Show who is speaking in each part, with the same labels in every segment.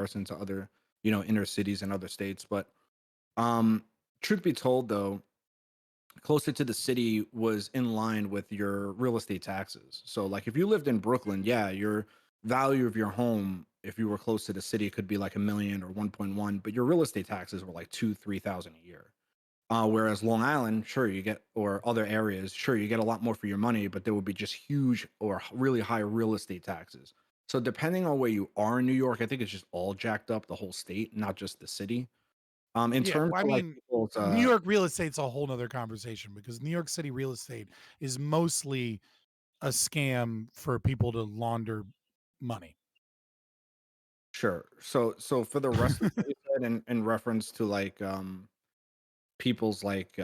Speaker 1: comparison to other, inner cities and other states. But um, truth be told, though, closer to the city was in line with your real estate taxes. So, like, if you lived in Brooklyn, yeah, your value of your home, if you were close to the city, could be like a million or 1.1, but your real estate taxes were like 3,000 a year. Whereas Long Island, sure, you get, or other areas, sure, you get a lot more for your money, but there would be just huge or really high real estate taxes. So, depending on where you are in New York, I think it's just all jacked up, the whole state, not just the city. In
Speaker 2: Yeah,
Speaker 1: terms
Speaker 2: well, I
Speaker 1: of like
Speaker 2: mean,
Speaker 1: people's,
Speaker 2: New York real estate's a whole nother conversation because New York City real estate is mostly a scam for people to launder money.
Speaker 1: sure. So for the rest of what you said in reference to like people's like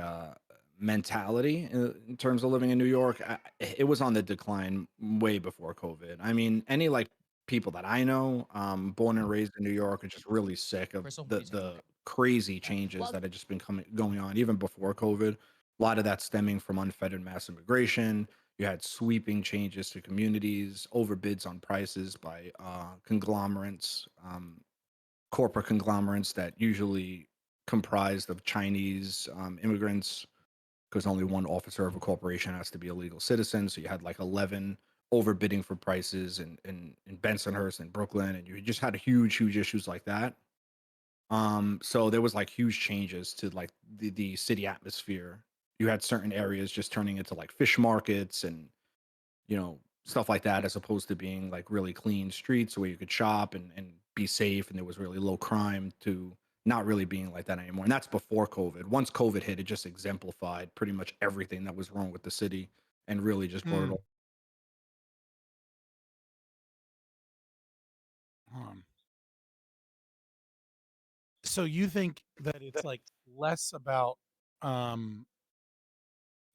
Speaker 1: mentality in terms of living in New York, it was on the decline way before COVID. I mean, any like people that I know, born and raised in New York, are just really sick of the crazy changes that had just been coming going on even before COVID. A lot of that stemming from unfettered mass immigration. You had sweeping changes to communities, overbids on prices by conglomerates, corporate conglomerates that usually comprised of Chinese immigrants, because only one officer of a corporation has to be a legal citizen. So you had like 11 overbidding for prices in Bensonhurst and Brooklyn, and you just had huge issues like that. So there was like huge changes to like the city atmosphere. You had certain areas just turning into like fish markets and stuff like that, as opposed to being like really clean streets where you could shop and be safe and there was really low crime, to not really being like that anymore. And that's before COVID. Once COVID hit, it just exemplified pretty much everything that was wrong with the city and really just brought it
Speaker 2: Mm,
Speaker 1: all.
Speaker 2: um, so you think that it's like less about um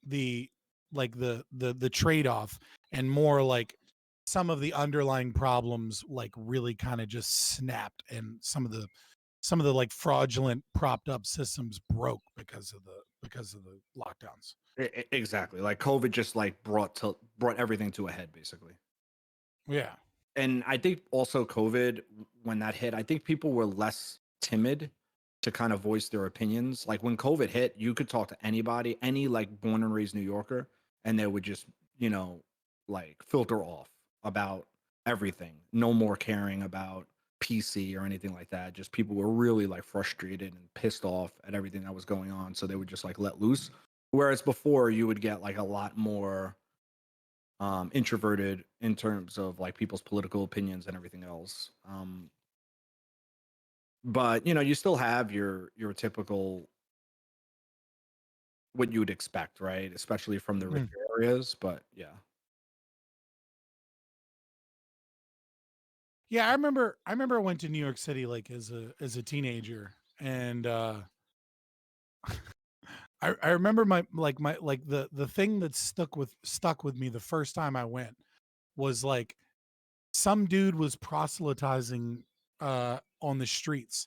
Speaker 2: the the trade-off and more like some of the underlying problems like really kind of just snapped and some of the like fraudulent propped up systems broke because of the lockdowns.
Speaker 1: Exactly. Like COVID just like brought everything to a head basically.
Speaker 2: Yeah.
Speaker 1: And I think also COVID, when that hit, I think people were less timid to kind of voice their opinions. Like when COVID hit, you could talk to anybody, any like born and raised New Yorker, and they would just, like filter off about everything. No more caring about PC or anything like that. Just people were really like frustrated and pissed off at everything that was going on. So they would just like let loose. Whereas before, you would get like a lot more introverted in terms of like people's political opinions and everything else. But you still have your typical what you would expect, right? Especially from the
Speaker 2: Mm.
Speaker 1: richer areas. But yeah.
Speaker 2: Yeah, I remember I went to New York City like as a teenager and I remember my the thing that stuck with me the first time I went was like some dude was proselytizing on the streets,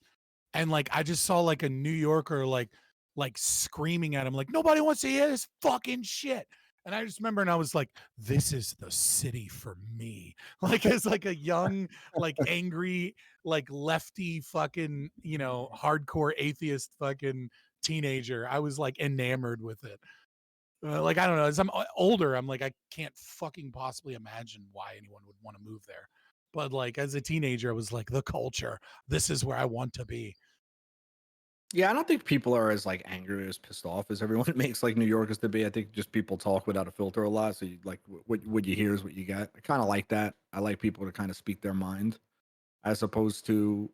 Speaker 2: and like I just saw like a New Yorker like screaming at him like nobody wants to hear this fucking shit. And I just remember and I was like, this is the city for me. Like as like a young, like angry, like lefty fucking, hardcore atheist fucking teenager. I was like enamored with it. Like I don't know, as I'm older, I'm like I can't fucking possibly imagine why anyone would want to move there. But like as a teenager, I was like the culture. This is where I want to be.
Speaker 1: Yeah, I don't think people are as like angry or as pissed off as everyone makes like New Yorkers to be. I think just people talk without a filter a lot. So you, like what you hear is what you get. I kind of like that. I like people to kind of speak their mind as opposed to,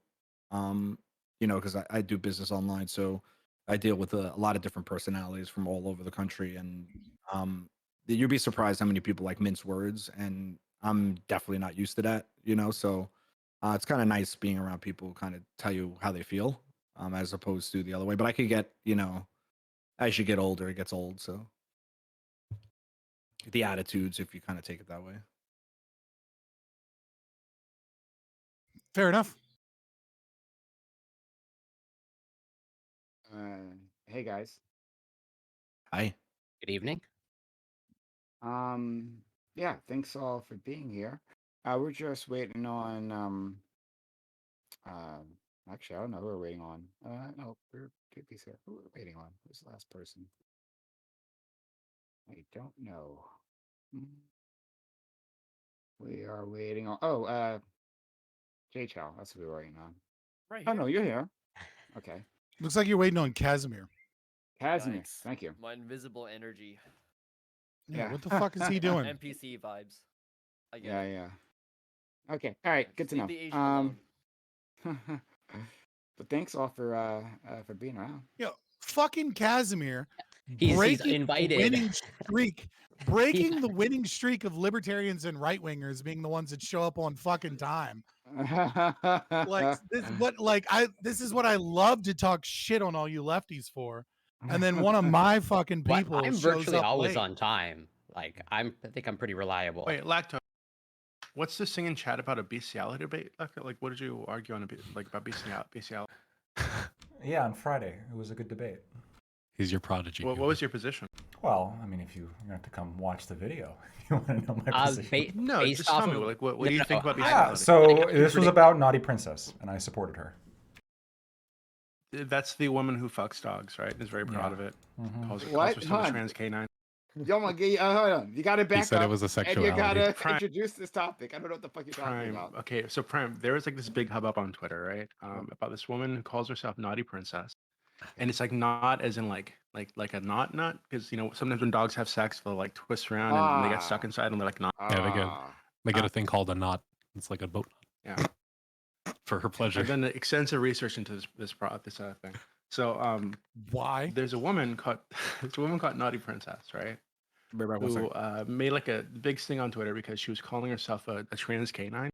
Speaker 1: um, because I do business online, so I deal with a lot of different personalities from all over the country, and um, you'd be surprised how many people like mince words, and I'm definitely not used to that. So it's kind of nice being around people who kind of tell you how they feel, as opposed to the other way. But I could get, as you get older, it gets old. So the attitudes, if you kind of take it that way.
Speaker 2: Fair enough.
Speaker 3: Hey guys.
Speaker 1: Hi.
Speaker 4: Good evening.
Speaker 3: Um, yeah, thanks all for being here. We're just waiting on Actually, I don't know who we're waiting on. No, we're good piece here. Who we're waiting on? Who's the last person? I don't know. We are waiting on. Oh, J Chow. That's who we're waiting on.
Speaker 4: Right
Speaker 3: Oh
Speaker 4: here.
Speaker 3: no, you're here. Okay,
Speaker 2: Looks like you're waiting on Casimir.
Speaker 3: Casimir.
Speaker 4: Yikes.
Speaker 3: Thank you.
Speaker 4: My invisible energy.
Speaker 2: Yeah,
Speaker 3: Yeah.
Speaker 2: what the fuck is he doing?
Speaker 4: NPC vibes. I get
Speaker 3: Yeah,
Speaker 4: it.
Speaker 3: yeah. Okay, all right. Good
Speaker 4: Just
Speaker 3: to
Speaker 4: leave
Speaker 3: know.
Speaker 4: the Asian alone.
Speaker 3: But thanks all for being around.
Speaker 2: Yo, fucking Casimir
Speaker 5: He's
Speaker 2: breaking the
Speaker 5: invited.
Speaker 2: winning streak. Breaking the winning streak of libertarians and right wingers being the ones that show up on fucking time. Like this is what I love to talk shit on all you lefties for. And then one of my fucking
Speaker 5: What?
Speaker 2: people
Speaker 5: I'm
Speaker 2: shows
Speaker 5: virtually
Speaker 2: up
Speaker 5: always
Speaker 2: late.
Speaker 5: on time. Like I think I'm pretty reliable.
Speaker 6: Wait, Lacto. What's this thing in chat about a bestiality debate? Like, what did you argue on about bestiality?
Speaker 7: Yeah, on Friday. It was a good debate.
Speaker 8: He's your prodigy.
Speaker 6: What was your position?
Speaker 7: Well, I mean, if you're going to have to come watch the video if you want to know my position.
Speaker 6: No,
Speaker 5: based
Speaker 6: just
Speaker 5: off
Speaker 6: tell me.
Speaker 5: of-
Speaker 6: Like, what do you think about
Speaker 7: Yeah,
Speaker 6: bestiality?
Speaker 7: so this was about Naughty Princess, and I supported her.
Speaker 6: That's the woman who fucks dogs, right? Is very proud
Speaker 7: Yeah.
Speaker 6: of it.
Speaker 7: Mhm.
Speaker 6: Calls
Speaker 3: What?
Speaker 6: herself a
Speaker 3: Huh?
Speaker 6: trans canine.
Speaker 3: Yo, hold on. You got to back
Speaker 8: He said
Speaker 3: up.
Speaker 8: it was a
Speaker 3: And
Speaker 8: sexuality.
Speaker 3: you gotta
Speaker 6: Prime.
Speaker 3: introduce this topic. I don't know what the fuck you're talking
Speaker 6: Prime.
Speaker 3: about.
Speaker 6: Okay, so Prime. There was like this big hubbub on Twitter, right? About this woman who calls herself Naughty Princess, and it's like not as in like a nut, because you know sometimes when dogs have sex they'll like twist around and they get stuck inside and they're like not.
Speaker 8: Yeah, they get-
Speaker 3: Ah.
Speaker 8: They get a thing called a knot. It's like a boat knot.
Speaker 6: Yeah.
Speaker 8: For her pleasure.
Speaker 6: I've done extensive research into this thing. So
Speaker 2: Why?
Speaker 6: there's a woman called Naughty Princess, right? Who made like a big sting on Twitter because she was calling herself a trans canine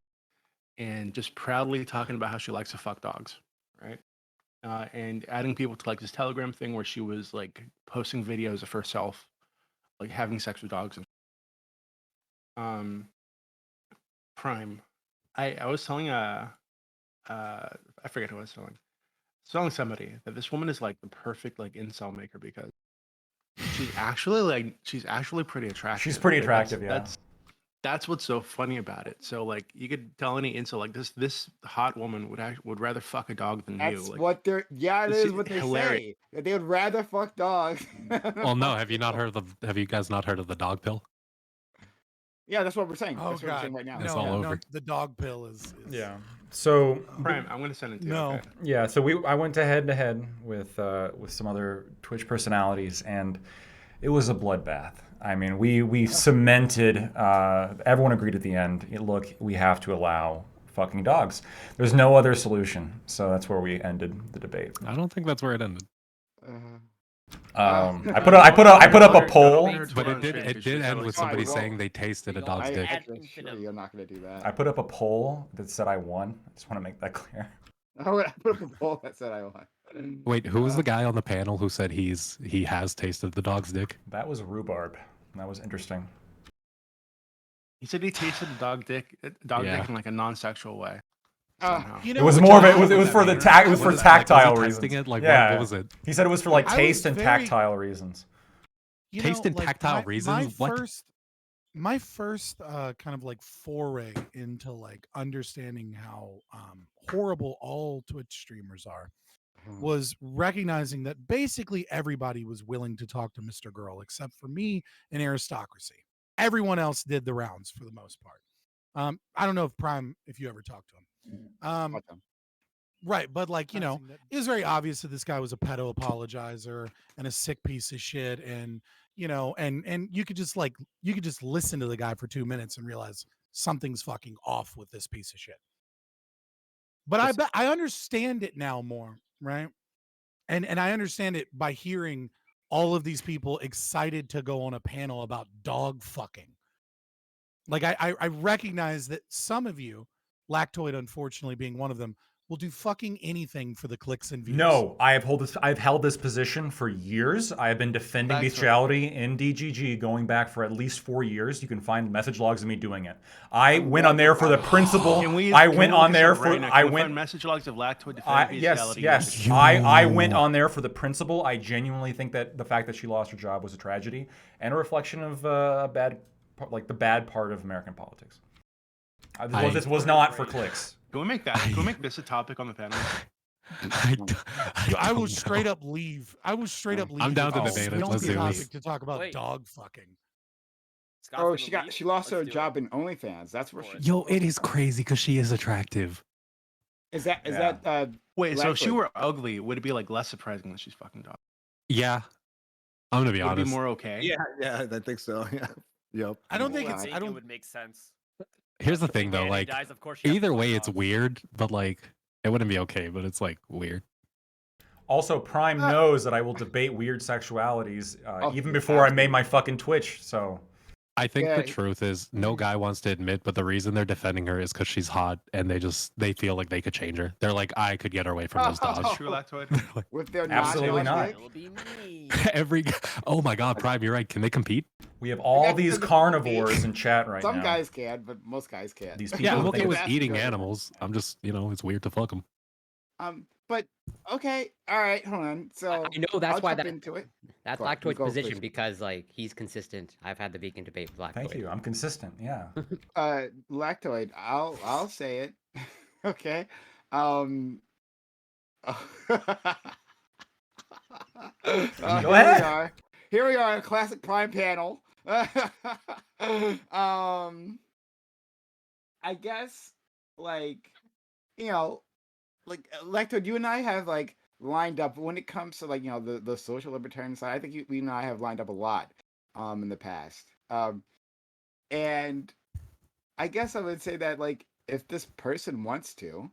Speaker 6: and just proudly talking about how she likes to fuck dogs, right? And adding people to like this Telegram thing where she was like posting videos of herself like having sex with dogs. And Prime, I was telling I forget who I was telling somebody that this woman is like the perfect like incel maker because she's actually pretty attractive.
Speaker 7: She's pretty
Speaker 6: Like,
Speaker 7: attractive, yeah.
Speaker 6: That's what's so funny about it. So like you could tell any incel like this hot woman would rather fuck a dog than you.
Speaker 3: That's
Speaker 6: Like,
Speaker 3: what they're. Yeah, it
Speaker 6: This
Speaker 3: is
Speaker 6: is
Speaker 3: what they
Speaker 6: hilarious.
Speaker 3: say. They would rather fuck dogs.
Speaker 8: Well, no. Have you guys not heard of the dog pill?
Speaker 3: Yeah, that's what we're saying.
Speaker 2: Oh
Speaker 3: that's what we're
Speaker 2: god.
Speaker 3: saying right now.
Speaker 8: It's
Speaker 2: No,
Speaker 8: all
Speaker 2: no,
Speaker 8: over.
Speaker 2: the dog pill is
Speaker 7: Yeah. So
Speaker 6: Prime, I'm gonna send it to you.
Speaker 2: No.
Speaker 6: Okay?
Speaker 7: yeah, so I went head to head with some other Twitch personalities, and it was a bloodbath. I mean, we cemented. Everyone agreed at the end. Look, we have to allow fucking dogs. There's no other solution. So that's where we ended the debate.
Speaker 8: I don't think that's where it ended.
Speaker 7: I put up a poll.
Speaker 8: But it did end with somebody
Speaker 3: well,
Speaker 8: saying they tasted a dog's dick.
Speaker 3: I'm sure you're not gonna do that.
Speaker 7: I put up a poll that said I won. I just want to make that clear.
Speaker 3: Oh, I put up a poll that said I won.
Speaker 8: Wait, who was the guy on the panel who said he has tasted the dog's dick?
Speaker 7: That was rhubarb. That was interesting.
Speaker 6: He said he tasted the dog dick
Speaker 8: Yeah.
Speaker 6: in like a non-sexual way.
Speaker 3: Uh,
Speaker 6: somehow.
Speaker 2: You know,
Speaker 7: It was
Speaker 2: which
Speaker 7: more of
Speaker 2: I-
Speaker 7: it. It was for the it was for tactile
Speaker 8: was he
Speaker 7: reasons.
Speaker 8: testing it? Like,
Speaker 7: yeah.
Speaker 8: what was it?
Speaker 7: He said it was for like
Speaker 2: I was
Speaker 7: taste and
Speaker 2: very-
Speaker 7: tactile reasons.
Speaker 2: You
Speaker 8: Taste and tactile reasons? What?
Speaker 2: My first kind of like foray into like understanding how horrible all Twitch streamers are was recognizing that basically everybody was willing to talk to Mr. Girl except for me and Aristocracy. Everyone else did the rounds for the most part. I don't know if Prime, if you ever talked to him. Right, but like, you know, it was very obvious that this guy was a pedo apologizer and a sick piece of shit, and you know, and you could just listen to the guy for 2 minutes and realize something's fucking off with this piece of shit. But I understand it now more, right? And I understand it by hearing all of these people excited to go on a panel about dog fucking. Like I recognize that some of you, Lactoid unfortunately being one of them, will do fucking anything for the clicks and views.
Speaker 7: No, I've held this position for years. I have been defending bestiality in DGG going back for at least 4 years. You can find message logs of me doing it. I went on there for the principle. I went on there for
Speaker 6: message logs of Lactoid defending bestiality.
Speaker 7: Yes. I went on there for the principle. I genuinely think that the fact that she lost her job was a tragedy and a reflection of the bad part of American politics. This was not for clicks.
Speaker 6: Can we make that? Can we make this a topic on the panel?
Speaker 2: I will straight up leave. I will straight up leave.
Speaker 8: I'm down to
Speaker 2: if
Speaker 8: debate
Speaker 2: we
Speaker 8: it.
Speaker 2: don't
Speaker 8: Let's
Speaker 2: get a
Speaker 8: do this.
Speaker 2: topic to talk about
Speaker 4: Wait.
Speaker 2: dog fucking.
Speaker 4: Scott's
Speaker 3: Oh,
Speaker 4: gonna
Speaker 3: she
Speaker 4: leave?
Speaker 3: lost her
Speaker 4: Let's do it.
Speaker 3: job in OnlyFans. That's where she.
Speaker 8: Yo, it is crazy because she is attractive.
Speaker 3: Is that
Speaker 6: Wait, so if she
Speaker 3: Lactoid.
Speaker 6: were ugly, would it be like less surprising that she's fucking dog?
Speaker 8: Yeah, I'm gonna be
Speaker 6: Would it
Speaker 8: honest.
Speaker 6: be more okay?
Speaker 1: Yeah, I think so. Yeah. Yep.
Speaker 2: I don't think
Speaker 3: Wow.
Speaker 2: it's.
Speaker 4: think
Speaker 2: I
Speaker 4: it
Speaker 2: don't.
Speaker 4: would make sense.
Speaker 8: Here's the
Speaker 4: If
Speaker 8: thing, though.
Speaker 4: Manny
Speaker 8: Like,
Speaker 4: dies, of course she has to
Speaker 8: either
Speaker 4: fuck
Speaker 8: way, it's
Speaker 4: dogs.
Speaker 8: weird. But like, it wouldn't be okay. But it's like weird.
Speaker 7: Also, Prime knows that I will debate weird sexualities
Speaker 3: Oh,
Speaker 7: even
Speaker 3: you
Speaker 7: before I
Speaker 3: have
Speaker 7: made
Speaker 3: to.
Speaker 7: my fucking Twitch. So
Speaker 8: I think
Speaker 3: Yeah,
Speaker 8: the
Speaker 3: he-
Speaker 8: truth is no guy wants to admit, but the reason they're defending her is because she's hot, and they feel like they could change her. They're like, I could get her away from those dogs.
Speaker 6: True lactoid.
Speaker 3: with their
Speaker 7: Absolutely
Speaker 3: non-dog
Speaker 7: not.
Speaker 3: dick?
Speaker 4: It'll be me.
Speaker 8: Oh my God, Prime, you're right. Can they compete?
Speaker 7: we have all
Speaker 3: Yeah,
Speaker 7: these
Speaker 3: because
Speaker 7: carnivores in chat right
Speaker 3: Some
Speaker 7: now.
Speaker 3: guys can, but most guys can't.
Speaker 7: These
Speaker 8: Yeah,
Speaker 7: people
Speaker 8: I'm
Speaker 7: who
Speaker 8: okay
Speaker 7: think
Speaker 8: with
Speaker 3: that's
Speaker 8: eating
Speaker 3: good.
Speaker 8: animals. I'm just, it's weird to fuck them.
Speaker 3: But okay, all right, hold on. So
Speaker 5: I know that's
Speaker 3: I'll
Speaker 5: why
Speaker 3: jump
Speaker 5: that
Speaker 3: into it.
Speaker 5: that's
Speaker 3: Go on, you
Speaker 5: Lactoid's
Speaker 3: go,
Speaker 5: position
Speaker 3: please.
Speaker 5: because like he's consistent. I've had the vegan debate with Lactoid.
Speaker 7: Thank you. I'm consistent. Yeah.
Speaker 3: Lactoid. I'll say it. Okay.
Speaker 7: Go
Speaker 3: Here
Speaker 7: ahead.
Speaker 3: we are. Here we are, classic Prime panel. I guess, like, like Lactoid, you and I have like lined up when it comes to like the social libertarian side. I think we and I have lined up a lot in the past. And I guess I would say that like if this person wants to,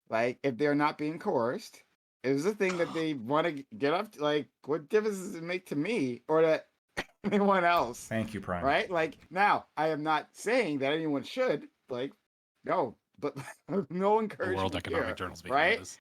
Speaker 3: like if they're not being coerced, if it's a thing that they want to get up to, like what difference does it make to me or to anyone else?
Speaker 7: Thank you, Prime.
Speaker 3: Right? Like now, I am not saying that anyone should, like, no, but no
Speaker 8: The
Speaker 3: encouragement
Speaker 8: World Economic
Speaker 3: here,
Speaker 8: Journal's making
Speaker 3: right?
Speaker 8: this.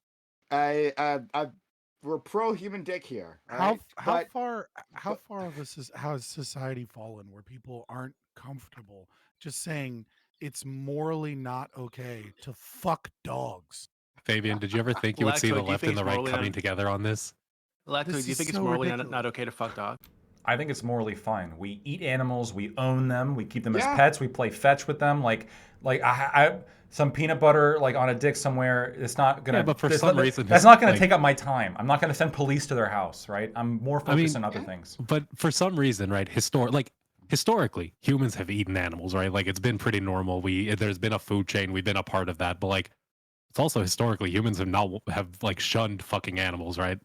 Speaker 3: We're pro human dick here.
Speaker 2: How
Speaker 3: Right?
Speaker 2: how
Speaker 3: But-
Speaker 2: far how
Speaker 3: but-
Speaker 2: far of has society fallen where people aren't comfortable just saying it's morally not okay to fuck dogs?
Speaker 8: Fabian, did you ever think you would see
Speaker 6: Lactoid,
Speaker 8: the
Speaker 6: do you
Speaker 8: left
Speaker 6: think
Speaker 8: and the
Speaker 6: it's
Speaker 8: right
Speaker 6: morally
Speaker 8: coming
Speaker 6: un-
Speaker 8: together on this?
Speaker 6: Lactoid,
Speaker 2: This
Speaker 6: do you
Speaker 2: is
Speaker 6: think it's
Speaker 2: so
Speaker 6: morally
Speaker 2: ridiculous.
Speaker 6: not okay to fuck dogs?
Speaker 7: I think it's morally fine. We eat animals, we own them, we keep them
Speaker 3: Yeah.
Speaker 7: as pets, we play fetch with them. Like I some peanut butter like on a dick somewhere. It's not gonna.
Speaker 8: Yeah, but for
Speaker 7: it's
Speaker 8: some
Speaker 7: not-
Speaker 8: reason,
Speaker 7: that's not gonna
Speaker 8: like-
Speaker 7: take up my time. I'm not gonna send police to their house, right? I'm more focused on other things.
Speaker 8: But for some reason, right, historically, humans have eaten animals, right? Like it's been pretty normal. There's been a food chain. We've been a part of that. But like, it's also historically humans have like shunned fucking animals, right?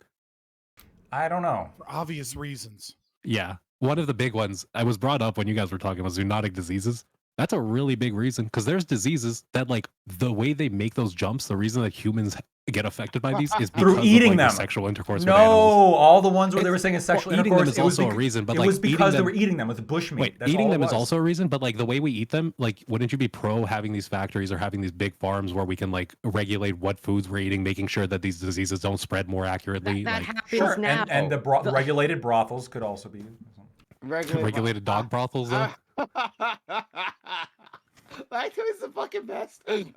Speaker 7: I don't know.
Speaker 2: For obvious reasons.
Speaker 8: Yeah. One of the big ones I was brought up when you guys were talking about zoonotic diseases. That's a really big reason because there's diseases that like the way they make those jumps, the reason that humans get affected by these is
Speaker 7: Through
Speaker 8: because
Speaker 7: eating
Speaker 8: of, like, their
Speaker 7: them.
Speaker 8: sexual intercourse
Speaker 7: No,
Speaker 8: with animals.
Speaker 7: all the ones where they were saying it's sexual
Speaker 8: Well, eating them
Speaker 7: intercourse.
Speaker 8: is
Speaker 7: it was
Speaker 8: also a reason, but
Speaker 7: it
Speaker 8: like
Speaker 7: was
Speaker 8: eating
Speaker 7: because they
Speaker 8: them-
Speaker 7: were eating them with bushmeat.
Speaker 8: Wait,
Speaker 7: That's
Speaker 8: eating
Speaker 7: all
Speaker 8: them
Speaker 7: it
Speaker 8: is
Speaker 7: was.
Speaker 8: also a reason, but like the way we eat them, like wouldn't you be pro having these factories or having these big farms where we can like regulate what foods we're eating, making sure that these diseases don't spread more accurately?
Speaker 5: That
Speaker 8: like
Speaker 5: happens
Speaker 7: Sure,
Speaker 5: now.
Speaker 7: and the regulated brothels could also be.
Speaker 8: regulated dog brothels, though.
Speaker 3: Lactoid is the fucking best.
Speaker 6: Wait,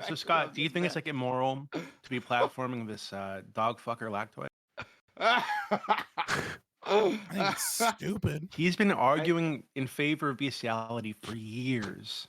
Speaker 6: so Scott, do you think it's like immoral to be platforming this dog fucker Lactoid?
Speaker 2: I think it's stupid.
Speaker 6: He's been arguing in favor of bestiality for years.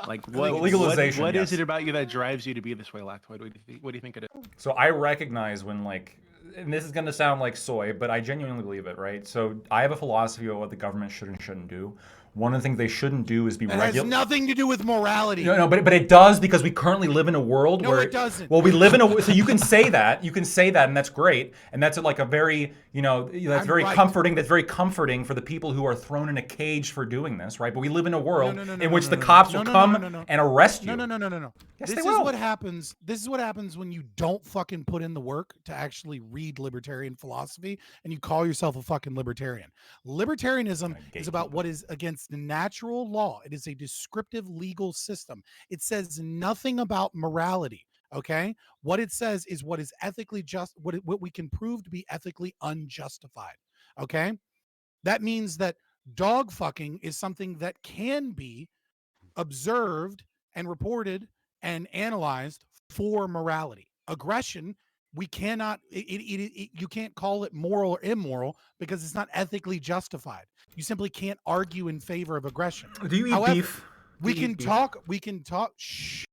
Speaker 6: Like what?
Speaker 7: legalization,
Speaker 6: What is
Speaker 7: yes.
Speaker 6: it about you that drives you to be this way, Lactoid? What do you think it is?
Speaker 7: So I recognize when like, and this is going to sound like soy, but I genuinely believe it, right? So I have a philosophy of what the government should and shouldn't do. One of the things they shouldn't do is be
Speaker 2: It has
Speaker 7: regular.
Speaker 2: nothing to do with morality.
Speaker 7: No, but it does because we currently live in a world
Speaker 2: No,
Speaker 7: where
Speaker 2: it doesn't.
Speaker 7: Well, we live in a so you can say that, and that's great, and that's like a very that's
Speaker 2: I'm
Speaker 7: very
Speaker 2: right.
Speaker 7: comforting. That's very comforting for the people who are thrown in a cage for doing this, right? But we live in a world
Speaker 2: no,
Speaker 7: in which
Speaker 2: no,
Speaker 7: the
Speaker 2: no,
Speaker 7: cops
Speaker 2: no,
Speaker 7: will
Speaker 2: no,
Speaker 7: come
Speaker 2: no, no, no.
Speaker 7: and arrest you.
Speaker 2: No.
Speaker 7: Yes,
Speaker 2: This
Speaker 7: they
Speaker 2: is
Speaker 7: will.
Speaker 2: what happens. This is what happens when you don't fucking put in the work to actually read libertarian philosophy and you call yourself a fucking libertarian. Libertarianism is about what is against the natural law. It is a descriptive legal system. It says nothing about morality. Okay, what it says is what is ethically just, what we can prove to be ethically unjustified. Okay, that means that dog fucking is something that can be observed and reported and analyzed for morality. Aggression, we cannot, you can't call it moral or immoral because it's not ethically justified. You simply can't argue in favor of aggression.
Speaker 7: Do you eat
Speaker 2: However-
Speaker 7: beef?
Speaker 2: We can talk. Shh.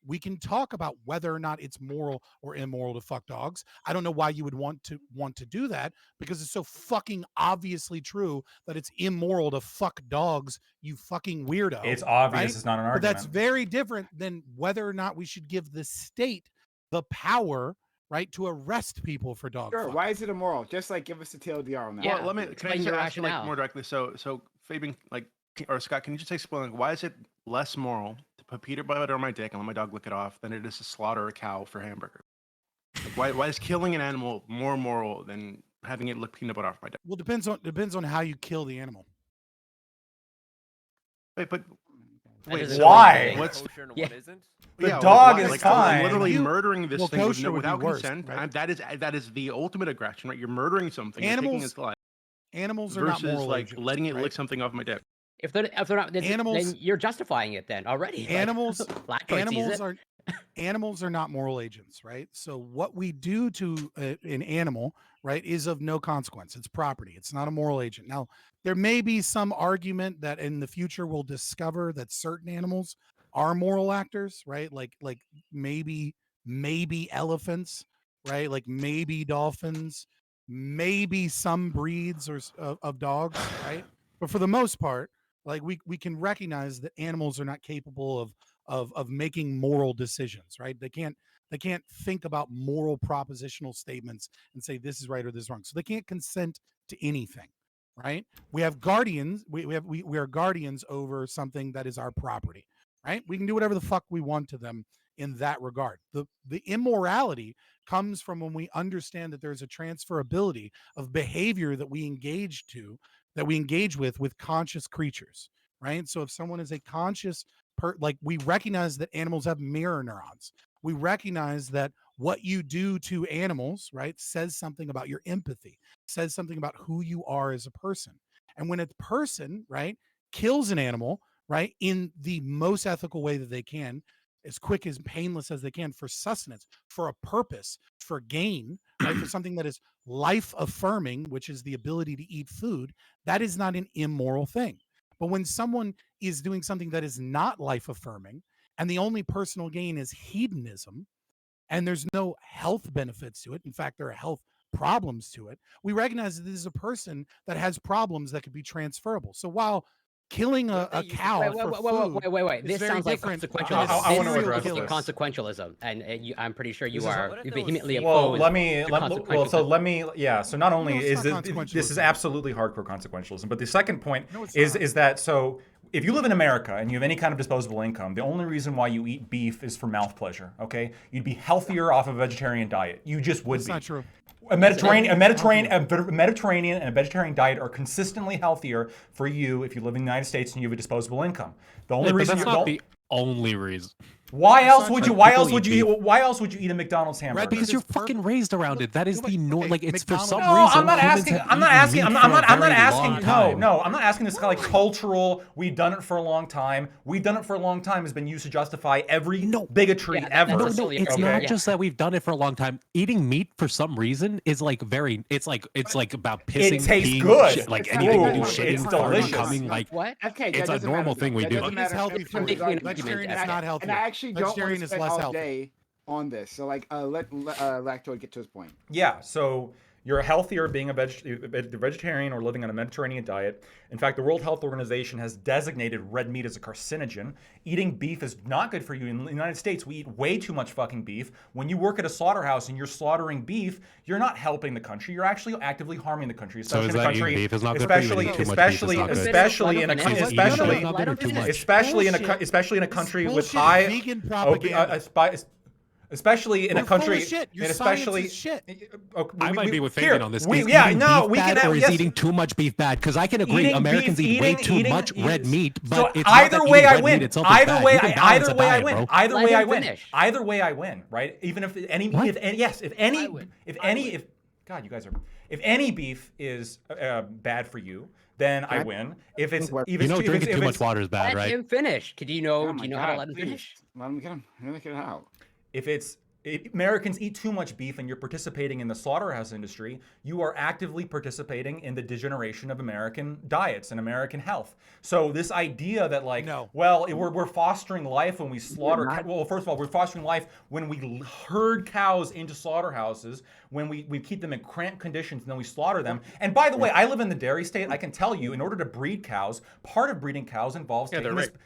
Speaker 2: We can talk about whether or not it's moral or immoral to fuck dogs. I don't know why you would want to do that, because it's so fucking obviously true that it's immoral to fuck dogs, you fucking weirdo.
Speaker 7: It's obvious.
Speaker 2: right?
Speaker 7: It's not an
Speaker 2: But
Speaker 7: argument.
Speaker 2: that's very different than whether or not we should give the state the power, right, to arrest people for dog
Speaker 3: Sure.
Speaker 2: fucking.
Speaker 3: Why is it immoral? Just like give us the TLDR on that.
Speaker 5: Yeah.
Speaker 6: Well, can I
Speaker 5: Explain
Speaker 6: just
Speaker 5: your
Speaker 6: ask you like
Speaker 5: rationale.
Speaker 6: more directly? So Fabian, or Scott, can you just explain like why is it less moral to put peanut butter on my dick and let my dog lick it off than it is to slaughter a cow for hamburger? Like, why is killing an animal more moral than having it lick peanut butter off my dick?
Speaker 2: Well, depends on how you kill the animal.
Speaker 6: Wait, but
Speaker 5: That
Speaker 6: wait,
Speaker 5: doesn't
Speaker 6: so
Speaker 7: Why?
Speaker 5: really-
Speaker 6: what's
Speaker 4: Kosher and
Speaker 5: Yeah.
Speaker 4: what isn't?
Speaker 7: The
Speaker 6: yeah,
Speaker 7: dog
Speaker 6: why-
Speaker 7: is
Speaker 6: like,
Speaker 7: fine.
Speaker 6: Literally
Speaker 2: You-
Speaker 6: murdering this
Speaker 2: well,
Speaker 6: thing
Speaker 2: kosher would be
Speaker 6: without
Speaker 2: worse,
Speaker 6: consent.
Speaker 2: right?
Speaker 6: That is the ultimate aggression, right? You're murdering something, you're taking
Speaker 2: Animals
Speaker 6: its life,
Speaker 2: Animals are not
Speaker 6: versus
Speaker 2: moral
Speaker 6: like
Speaker 2: agents,
Speaker 6: letting it
Speaker 2: right?
Speaker 6: lick something off my dick.
Speaker 5: If they're not, then
Speaker 2: Animals-
Speaker 5: you're justifying it then already. Like,
Speaker 2: Animals
Speaker 5: Blackpoint sees it.
Speaker 2: Animals are not moral agents, right? So what we do to an animal, right, is of no consequence. It's property. It's not a moral agent. Now, there may be some argument that in the future we'll discover that certain animals are moral actors, right? Like maybe elephants, right? Like maybe dolphins, maybe some breeds of dogs, right? But for the most part, like we can recognize that animals are not capable of making moral decisions, right? They can't think about moral propositional statements and say this is right or this is wrong. So they can't consent to anything, right? We have guardians. We are guardians over something that is our property, right? We can do whatever the fuck we want to them in that regard. The immorality comes from when we understand that there's a transferability of behavior that we engage with conscious creatures, right? So if someone is a conscious like we recognize that animals have mirror neurons. We recognize that what you do to animals, right, says something about your empathy, says something about who you are as a person. And when a person, right, kills an animal, right, in the most ethical way that they can, as quick as painless as they can, for sustenance, for a purpose, for gain, right, for something that is life affirming, which is the ability to eat food, that is not an immoral thing. But when someone is doing something that is not life affirming and the only personal gain is hedonism and there's no health benefits to it, in fact, there are health problems to it, we recognize that this is a person that has problems that could be transferable. So while killing a cow
Speaker 5: Wait.
Speaker 2: is
Speaker 5: This
Speaker 2: very
Speaker 5: sounds like
Speaker 2: different than
Speaker 5: consequentialism.
Speaker 7: I wanna
Speaker 5: This
Speaker 7: address
Speaker 5: is
Speaker 7: this.
Speaker 5: consequentialism, and I'm pretty sure you
Speaker 8: This is-
Speaker 5: are
Speaker 4: What if there was
Speaker 5: vehemently
Speaker 4: safety?
Speaker 7: Well,
Speaker 5: opposed.
Speaker 7: let me.
Speaker 5: to
Speaker 7: So
Speaker 5: consequentialism.
Speaker 7: So not only
Speaker 2: No, it's
Speaker 7: is
Speaker 2: not
Speaker 7: this is
Speaker 2: consequentialism.
Speaker 7: absolutely hardcore consequentialism, but the second point
Speaker 2: No, it's
Speaker 7: is
Speaker 2: not.
Speaker 7: is that so. If you live in America and you have any kind of disposable income, the only reason why you eat beef is for mouth pleasure. Okay, you'd be healthier off a vegetarian diet. You just would
Speaker 2: That's
Speaker 7: be.
Speaker 2: not true.
Speaker 7: A Mediterranean and a vegetarian diet are consistently healthier for you if you live in the United States and you have a disposable income. The only
Speaker 8: Yeah, but
Speaker 7: reason
Speaker 8: that's
Speaker 7: you
Speaker 8: not
Speaker 7: don't.
Speaker 8: the only reason.
Speaker 7: Why
Speaker 2: That's
Speaker 7: else
Speaker 2: not
Speaker 7: would
Speaker 2: true.
Speaker 7: you? Why
Speaker 8: People
Speaker 7: else would
Speaker 8: eat
Speaker 7: you?
Speaker 8: beef.
Speaker 7: Why else would you eat a McDonald's hamburger?
Speaker 8: Because you're
Speaker 2: It's perfect.
Speaker 8: fucking raised around it. That is the norm. Like it's for
Speaker 2: McDonald's-
Speaker 8: some
Speaker 7: No,
Speaker 8: reason.
Speaker 7: I'm not
Speaker 8: humans
Speaker 7: asking.
Speaker 8: have
Speaker 7: I'm not
Speaker 8: eaten
Speaker 7: asking.
Speaker 8: meat
Speaker 7: I'm
Speaker 8: for
Speaker 7: not.
Speaker 8: a
Speaker 7: I'm not
Speaker 8: very
Speaker 7: asking.
Speaker 8: long
Speaker 7: No,
Speaker 8: time.
Speaker 7: no. I'm not asking this kind of like cultural. We've done it for a long time. We've done it for a long time has been used to justify every bigotry
Speaker 5: Yeah,
Speaker 7: ever.
Speaker 5: that's
Speaker 8: No,
Speaker 5: totally
Speaker 8: it's
Speaker 5: okay.
Speaker 8: not
Speaker 5: Yeah.
Speaker 8: just that we've done it for a long time. Eating meat for some reason is like very. It's like about pissing.
Speaker 7: tastes
Speaker 8: peeing,
Speaker 7: good.
Speaker 8: shit, like
Speaker 3: It's
Speaker 8: anything
Speaker 3: not
Speaker 8: we do,
Speaker 3: good.
Speaker 8: shitting,
Speaker 7: It's
Speaker 8: farting,
Speaker 7: delicious.
Speaker 8: coming. Like
Speaker 5: What?
Speaker 3: FK,
Speaker 8: It's a normal thing we do.
Speaker 2: Vegan is healthy food. Vegetarian is not healthy.
Speaker 3: And I actually don't want
Speaker 2: Vegetarian
Speaker 3: to
Speaker 2: is
Speaker 3: spend
Speaker 2: less
Speaker 3: all
Speaker 2: healthy.
Speaker 3: day on this. So let Lactoid get to his point.
Speaker 7: Yeah, so you're healthier being a vegetarian or living on a Mediterranean diet. In fact, the World Health Organization has designated red meat as a carcinogen. Eating beef is not good for you. In the United States, we eat way too much fucking beef. When you work at a slaughterhouse and you're slaughtering beef, you're not helping the country. You're actually actively harming the country.
Speaker 8: So
Speaker 7: Especially
Speaker 8: is
Speaker 7: in a
Speaker 8: that eating
Speaker 7: country,
Speaker 8: beef is not good for you?
Speaker 7: especially,
Speaker 8: Eating too much beef is
Speaker 7: especially,
Speaker 8: not good.
Speaker 7: especially in a
Speaker 5: Why don't
Speaker 7: country,
Speaker 5: you finish?
Speaker 7: especially,
Speaker 8: Not good or too much.
Speaker 7: especially in a country with
Speaker 2: Bullshit
Speaker 7: high
Speaker 2: vegan propaganda.
Speaker 7: especially in
Speaker 2: We're
Speaker 7: a country,
Speaker 2: full of shit. Your
Speaker 7: and
Speaker 2: science
Speaker 7: especially,
Speaker 2: is shit.
Speaker 8: I might be with
Speaker 7: here,
Speaker 8: Fabian on this.
Speaker 7: we-
Speaker 8: Is
Speaker 7: yeah,
Speaker 8: eating
Speaker 7: no,
Speaker 8: beef
Speaker 7: we
Speaker 8: bad,
Speaker 7: can
Speaker 8: or is
Speaker 7: yes.
Speaker 8: eating too much beef bad? Because I can agree,
Speaker 7: Eating
Speaker 8: Americans
Speaker 7: beef-
Speaker 8: eat way
Speaker 7: eating-
Speaker 8: too
Speaker 7: eating-
Speaker 8: much red meat. But
Speaker 7: So
Speaker 8: it's not
Speaker 7: either
Speaker 8: that
Speaker 7: way
Speaker 8: eating
Speaker 7: I
Speaker 8: red
Speaker 7: win.
Speaker 8: meat itself is
Speaker 7: Either
Speaker 8: bad.
Speaker 7: way,
Speaker 8: You can balance a
Speaker 7: I
Speaker 8: diet,
Speaker 7: win.
Speaker 8: bro.
Speaker 7: Either
Speaker 5: Let
Speaker 7: way I
Speaker 5: him
Speaker 7: win.
Speaker 5: finish.
Speaker 7: Either way I win. Right? Even if any,
Speaker 8: What?
Speaker 7: if any, yes, if any,
Speaker 5: I win.
Speaker 7: if God, you guys are. If any beef is bad for you, then I win. If it's even
Speaker 8: You know,
Speaker 7: if
Speaker 8: drinking
Speaker 7: it's,
Speaker 8: too
Speaker 7: if
Speaker 8: much
Speaker 7: it's,
Speaker 8: water is bad,
Speaker 5: Let
Speaker 8: right?
Speaker 5: him finish. Do you know?
Speaker 3: Oh
Speaker 5: do
Speaker 3: my
Speaker 5: you know how to
Speaker 3: God,
Speaker 5: let him
Speaker 3: please.
Speaker 5: finish?
Speaker 3: Let him get him. Let him get it out.
Speaker 7: if it's Americans eat too much beef and you're participating in the slaughterhouse industry, you are actively participating in the degeneration of American diets and American health. So this idea that like, well, we're fostering life when we slaughter, well, first of all, we're fostering life when we herd cows into slaughterhouses, when we keep them in cramped conditions and then we slaughter them. And by the way, I live in the dairy state. I can tell you, in order to breed cows, part of breeding cows involves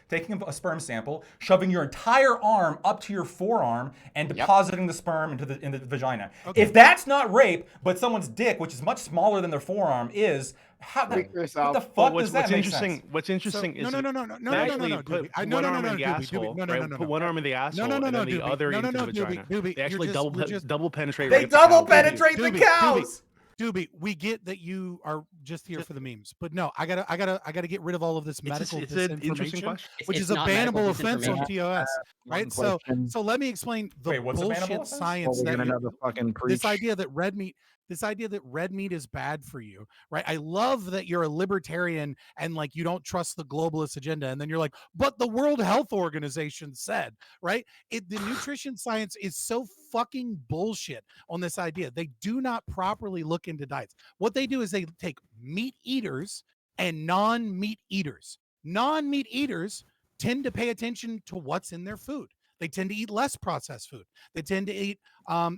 Speaker 7: taking a sperm sample, shoving your entire arm up to your forearm, and depositing the sperm into the vagina. Okay. If that's not rape, but someone's dick, which is much smaller than their forearm, is, what the fuck does that make sense?
Speaker 6: What's interesting is
Speaker 2: no,
Speaker 6: put one arm in the asshole, put one arm in the asshole, and then the other into the vagina. They actually double penetrate.
Speaker 7: They double penetrate the cows.
Speaker 2: Doobie, we get that you are just here for the memes, but no, I gotta get rid of all of this medical disinformation, which is a bannable offense on TOS, right? So let me explain the bullshit science that this idea that red meat is bad for you, right? I love that you're a libertarian and like you don't trust the globalist agenda, and then you're like, but the World Health Organization said, right? The nutrition science is so fucking bullshit on this idea. They do not properly look into diets. What they do is they take meat eaters and non-meat eaters. Non-meat eaters tend to pay attention to what's in their food. They tend to eat less processed food. They tend to eat,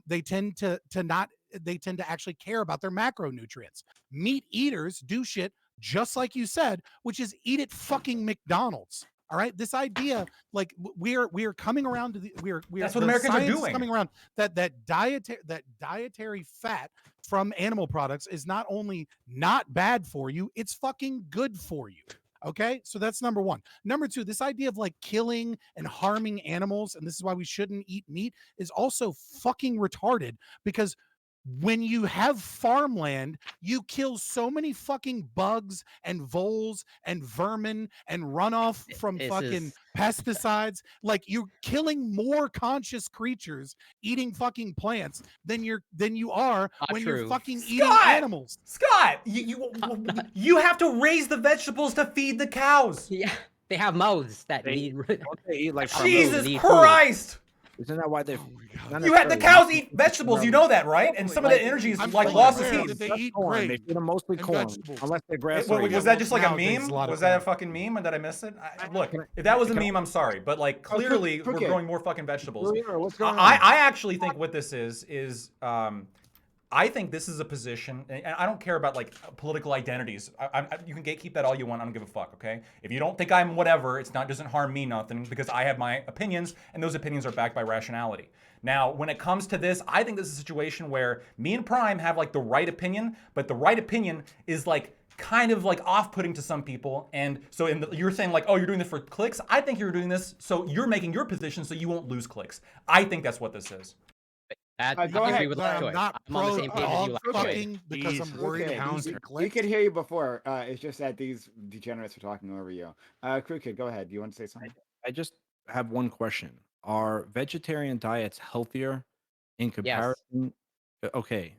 Speaker 2: they tend to actually care about their macronutrients. Meat eaters do shit just like you said, which is eat at fucking McDonald's. All right, this idea, like we are coming around to
Speaker 7: that's what Americans are doing.
Speaker 2: Coming around that dietary fat from animal products is not only not bad for you, it's fucking good for you. Okay, so that's number one. Number two, this idea of like killing and harming animals, and this is why we shouldn't eat meat, is also fucking retarded, because when you have farmland, you kill so many fucking bugs and voles and vermin and runoff from pesticides. Like, you're killing more conscious creatures eating fucking plants than you are when you're fucking eating animals.
Speaker 7: Scott, you have to raise the vegetables to feed the cows.
Speaker 5: Yeah, they have mouths that
Speaker 1: they eat like
Speaker 7: Jesus Christ.
Speaker 1: Isn't that why they?
Speaker 7: You had the cows eat vegetables. You know that, right? And some of the energy is like lost as heat.
Speaker 2: They eat
Speaker 1: corn. They feed them mostly corn, unless they grass.
Speaker 7: Was that just like a meme? Was that a fucking meme? And did I miss it? Look, if that was a meme, I'm sorry, but like clearly we're growing more fucking vegetables. I actually think what this is I think this is a position, and I don't care about like political identities. You can gatekeep that all you want. I don't give a fuck, okay? If you don't think I'm whatever, doesn't harm me nothing, because I have my opinions, and those opinions are backed by rationality. Now, when it comes to this, I think this is a situation where me and Prime have like the right opinion, but the right opinion is like kind of like off-putting to some people. And so you're saying like, oh, you're doing this for clicks? I think you're doing this so you're making your position so you won't lose clicks. I think that's what this is.
Speaker 5: Go ahead.
Speaker 2: I'm on the same page as you. Fucking because I'm worried about losing clicks.
Speaker 3: We could hear you before. It's just that these degenerates are talking over you. Crew Kid, go ahead. Do you want to say something?
Speaker 1: I just have one question. Are vegetarian diets healthier in comparison? Yes. Okay.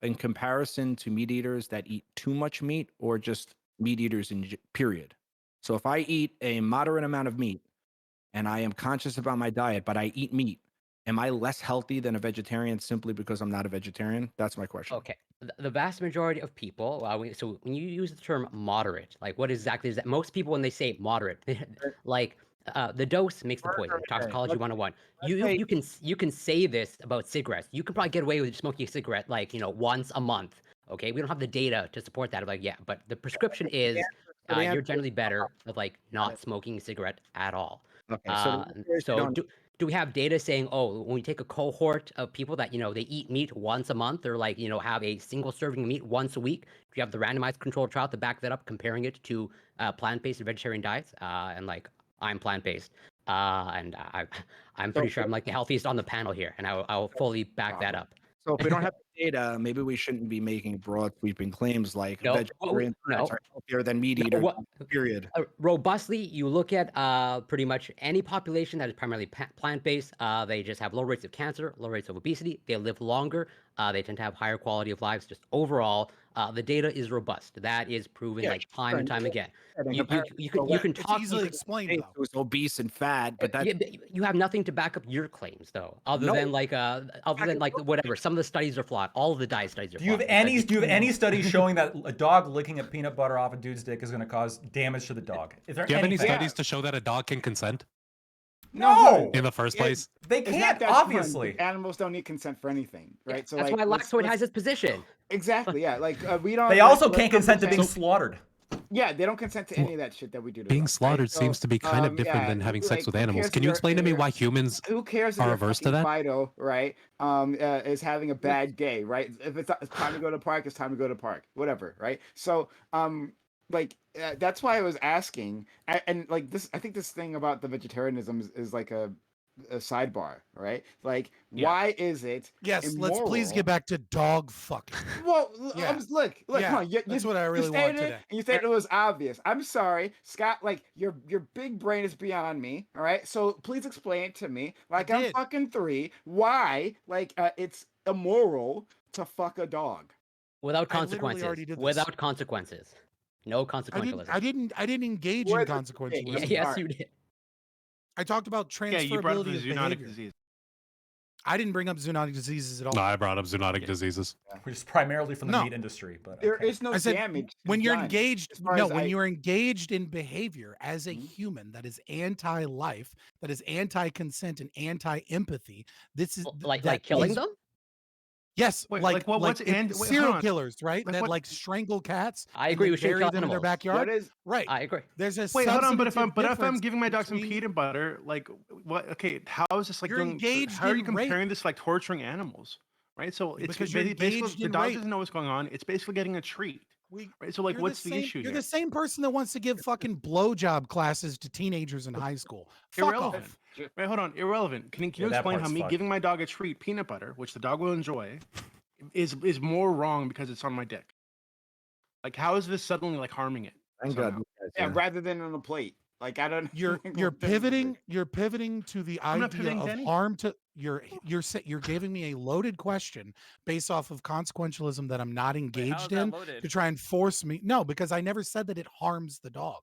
Speaker 1: In comparison to meat eaters that eat too much meat, or just meat eaters in period? So if I eat a moderate amount of meat and I am conscious about my diet, but I eat meat, am I less healthy than a vegetarian simply because I'm not a vegetarian? That's my question.
Speaker 5: Okay. The vast majority of people, so when you use the term moderate, like what exactly is that? Most people, when they say moderate, like the dose makes the poison. Toxicology 101. You can say this about cigarettes. You can probably get away with smoking a cigarette like once a month. Okay, we don't have the data to support that. Like but the prescription is you're generally better of like not smoking a cigarette at all. Okay, so do we have data saying, oh, when we take a cohort of people that, they eat meat once a month, or like, have a single serving of meat once a week? Do you have the randomized controlled trial to back that up, comparing it to plant-based and vegetarian diets? And like, I'm plant-based. And I'm pretty sure I'm like the healthiest on the panel here, and I'll fully back that up.
Speaker 1: So if we don't have data, maybe we shouldn't be making broad sweeping claims like
Speaker 5: No,
Speaker 1: vegetarian diets
Speaker 5: no.
Speaker 1: are healthier than meat
Speaker 5: No,
Speaker 1: eaters.
Speaker 5: what-
Speaker 1: Period.
Speaker 5: Robustly, you look at pretty much any population that is primarily plant-based. They just have low rates of cancer, low rates of obesity. They live longer. They tend to have higher quality of lives. Just overall, the data is robust. That is proven
Speaker 1: Yeah,
Speaker 5: like time and time again.
Speaker 1: In
Speaker 5: You
Speaker 1: comparison
Speaker 5: you
Speaker 1: to
Speaker 5: can you can
Speaker 2: It's
Speaker 5: talk.
Speaker 2: easily
Speaker 5: You can,
Speaker 2: explained
Speaker 1: States
Speaker 2: though.
Speaker 1: who's obese and fat, but that
Speaker 5: you have nothing to back up your claims though, other
Speaker 1: No.
Speaker 5: than like whatever. Some of the studies are flawed. All of the diet studies are
Speaker 7: Do you have
Speaker 5: flawed.
Speaker 7: any? Do you have any studies showing that a dog licking a peanut butter off a dude's dick is going to cause damage to the dog? Is there
Speaker 8: Do you have any
Speaker 7: anything?
Speaker 8: studies to show that a dog can consent
Speaker 7: No,
Speaker 8: in the first
Speaker 3: Yeah,
Speaker 8: place?
Speaker 7: they
Speaker 3: It's not
Speaker 7: can't.
Speaker 3: that fun.
Speaker 7: Obviously,
Speaker 3: Animals don't need consent for anything, right?
Speaker 5: That's
Speaker 3: like,
Speaker 5: why Laxoid has his position.
Speaker 3: exactly, yeah. Like we don't.
Speaker 7: they also
Speaker 3: let's
Speaker 7: can't
Speaker 3: not
Speaker 7: consent to being
Speaker 3: pretend-
Speaker 7: slaughtered.
Speaker 3: Yeah, they don't consent to any of that shit that we do. To
Speaker 8: Being
Speaker 3: them,
Speaker 8: slaughtered
Speaker 3: right? So,
Speaker 8: seems to be kind of different
Speaker 3: yeah,
Speaker 8: than having sex
Speaker 3: like,
Speaker 8: with
Speaker 3: who
Speaker 8: animals.
Speaker 3: cares
Speaker 8: Can
Speaker 3: if
Speaker 8: you
Speaker 3: you're-
Speaker 8: explain to me why humans
Speaker 3: Who cares if
Speaker 8: are
Speaker 3: your
Speaker 8: averse to
Speaker 3: fucking
Speaker 8: that?
Speaker 3: Fido, right? Is having a bad day, right? If it's time to go to park, it's time to go to park, whatever, right? So, that's why I was asking, and like this, I think this thing about the vegetarianism is like a sidebar, right? Like,
Speaker 6: Yeah.
Speaker 3: why is it?
Speaker 2: Yes, let's please
Speaker 3: immoral-
Speaker 2: get back to dog fucking.
Speaker 3: Well,
Speaker 2: Yeah.
Speaker 3: look,
Speaker 2: Yeah,
Speaker 3: come on.
Speaker 2: that's what I really
Speaker 3: you
Speaker 2: want
Speaker 3: stated it,
Speaker 2: today.
Speaker 3: and you said it was obvious. I'm sorry, Scott. Like your big brain is beyond me. All right, so please explain it to me. Like I'm
Speaker 2: did.
Speaker 3: fucking 3. Why? Like it's immoral to fuck a dog.
Speaker 5: Without
Speaker 2: I literally
Speaker 5: consequences.
Speaker 2: already did this.
Speaker 5: Without consequences. No
Speaker 2: I
Speaker 5: consequentialism.
Speaker 2: didn't engage
Speaker 3: Where
Speaker 2: in
Speaker 3: the-
Speaker 2: consequentialism.
Speaker 3: Yeah,
Speaker 5: Yes,
Speaker 3: Sorry.
Speaker 5: you did.
Speaker 2: I talked about
Speaker 6: Yeah, you brought up
Speaker 2: transferability
Speaker 6: the
Speaker 2: of
Speaker 6: zoonotic
Speaker 2: behavior.
Speaker 6: disease.
Speaker 2: I didn't bring up zoonotic diseases at all.
Speaker 8: No, I brought up zoonotic diseases.
Speaker 7: Which is primarily from the
Speaker 2: No.
Speaker 7: meat industry, but
Speaker 3: There
Speaker 7: okay.
Speaker 3: is no
Speaker 2: I said
Speaker 3: damage
Speaker 2: when you're
Speaker 3: done.
Speaker 2: engaged.
Speaker 3: as far
Speaker 2: No,
Speaker 3: as
Speaker 2: when
Speaker 3: I-
Speaker 2: you're engaged in behavior as a
Speaker 3: Mhm.
Speaker 2: human that is anti-life, that is anti-consent and anti-empathy. This is
Speaker 5: Like
Speaker 2: that
Speaker 5: killing
Speaker 2: is-
Speaker 5: them?
Speaker 2: Yes,
Speaker 6: Wait,
Speaker 2: like
Speaker 6: like what- what's
Speaker 2: it-
Speaker 6: wait, hold
Speaker 2: serial
Speaker 6: on.
Speaker 2: killers, right?
Speaker 6: Like
Speaker 2: that
Speaker 6: what-
Speaker 2: like strangle cats.
Speaker 5: I
Speaker 2: and
Speaker 5: agree,
Speaker 2: then
Speaker 5: we shouldn't
Speaker 2: bury
Speaker 5: kill
Speaker 2: them in their
Speaker 5: animals.
Speaker 2: backyard.
Speaker 3: What is?
Speaker 2: Right.
Speaker 5: I agree.
Speaker 2: There's a
Speaker 6: Wait, hold on. But if I'm
Speaker 2: substantive
Speaker 6: giving my dog some
Speaker 2: difference
Speaker 6: peanut butter, like what? Okay, how is this like
Speaker 2: You're
Speaker 6: doing?
Speaker 2: engaged
Speaker 6: How are you
Speaker 2: in rape.
Speaker 6: comparing this to, like torturing animals? Right. So it's
Speaker 2: Because you're
Speaker 6: basically
Speaker 2: engaged
Speaker 6: the
Speaker 2: in
Speaker 6: dog
Speaker 2: rape.
Speaker 6: doesn't know what's going on. It's basically getting a treat.
Speaker 2: We,
Speaker 6: Right. So like,
Speaker 2: you're
Speaker 6: what's
Speaker 2: the
Speaker 6: the
Speaker 2: same,
Speaker 6: issue
Speaker 2: You're
Speaker 6: here?
Speaker 2: the same person that wants to give fucking blowjob classes to teenagers in high school. Fuck
Speaker 6: Irrelevant.
Speaker 2: off.
Speaker 6: Right, hold on. Irrelevant. Can you
Speaker 7: Yeah, that
Speaker 6: explain how
Speaker 7: part's
Speaker 6: me
Speaker 7: fucked.
Speaker 6: giving my dog a treat, peanut butter, which the dog will enjoy, is more wrong because it's on my dick? Like, how is this suddenly like harming it?
Speaker 1: Thank
Speaker 6: somehow?
Speaker 1: God. you guys
Speaker 3: Yeah,
Speaker 1: know.
Speaker 3: rather than on a plate. Like I don't.
Speaker 2: You're
Speaker 3: like,
Speaker 2: you're
Speaker 3: what difference is it?
Speaker 2: pivoting to the
Speaker 6: I'm not
Speaker 2: idea
Speaker 6: pivoting to
Speaker 2: of
Speaker 6: any-
Speaker 2: harm to you're giving me a loaded question based off of consequentialism that I'm not
Speaker 4: Wait, how is
Speaker 2: engaged
Speaker 4: that
Speaker 2: in
Speaker 4: loaded?
Speaker 2: to try and force me. No, because I never said that it harms the dog.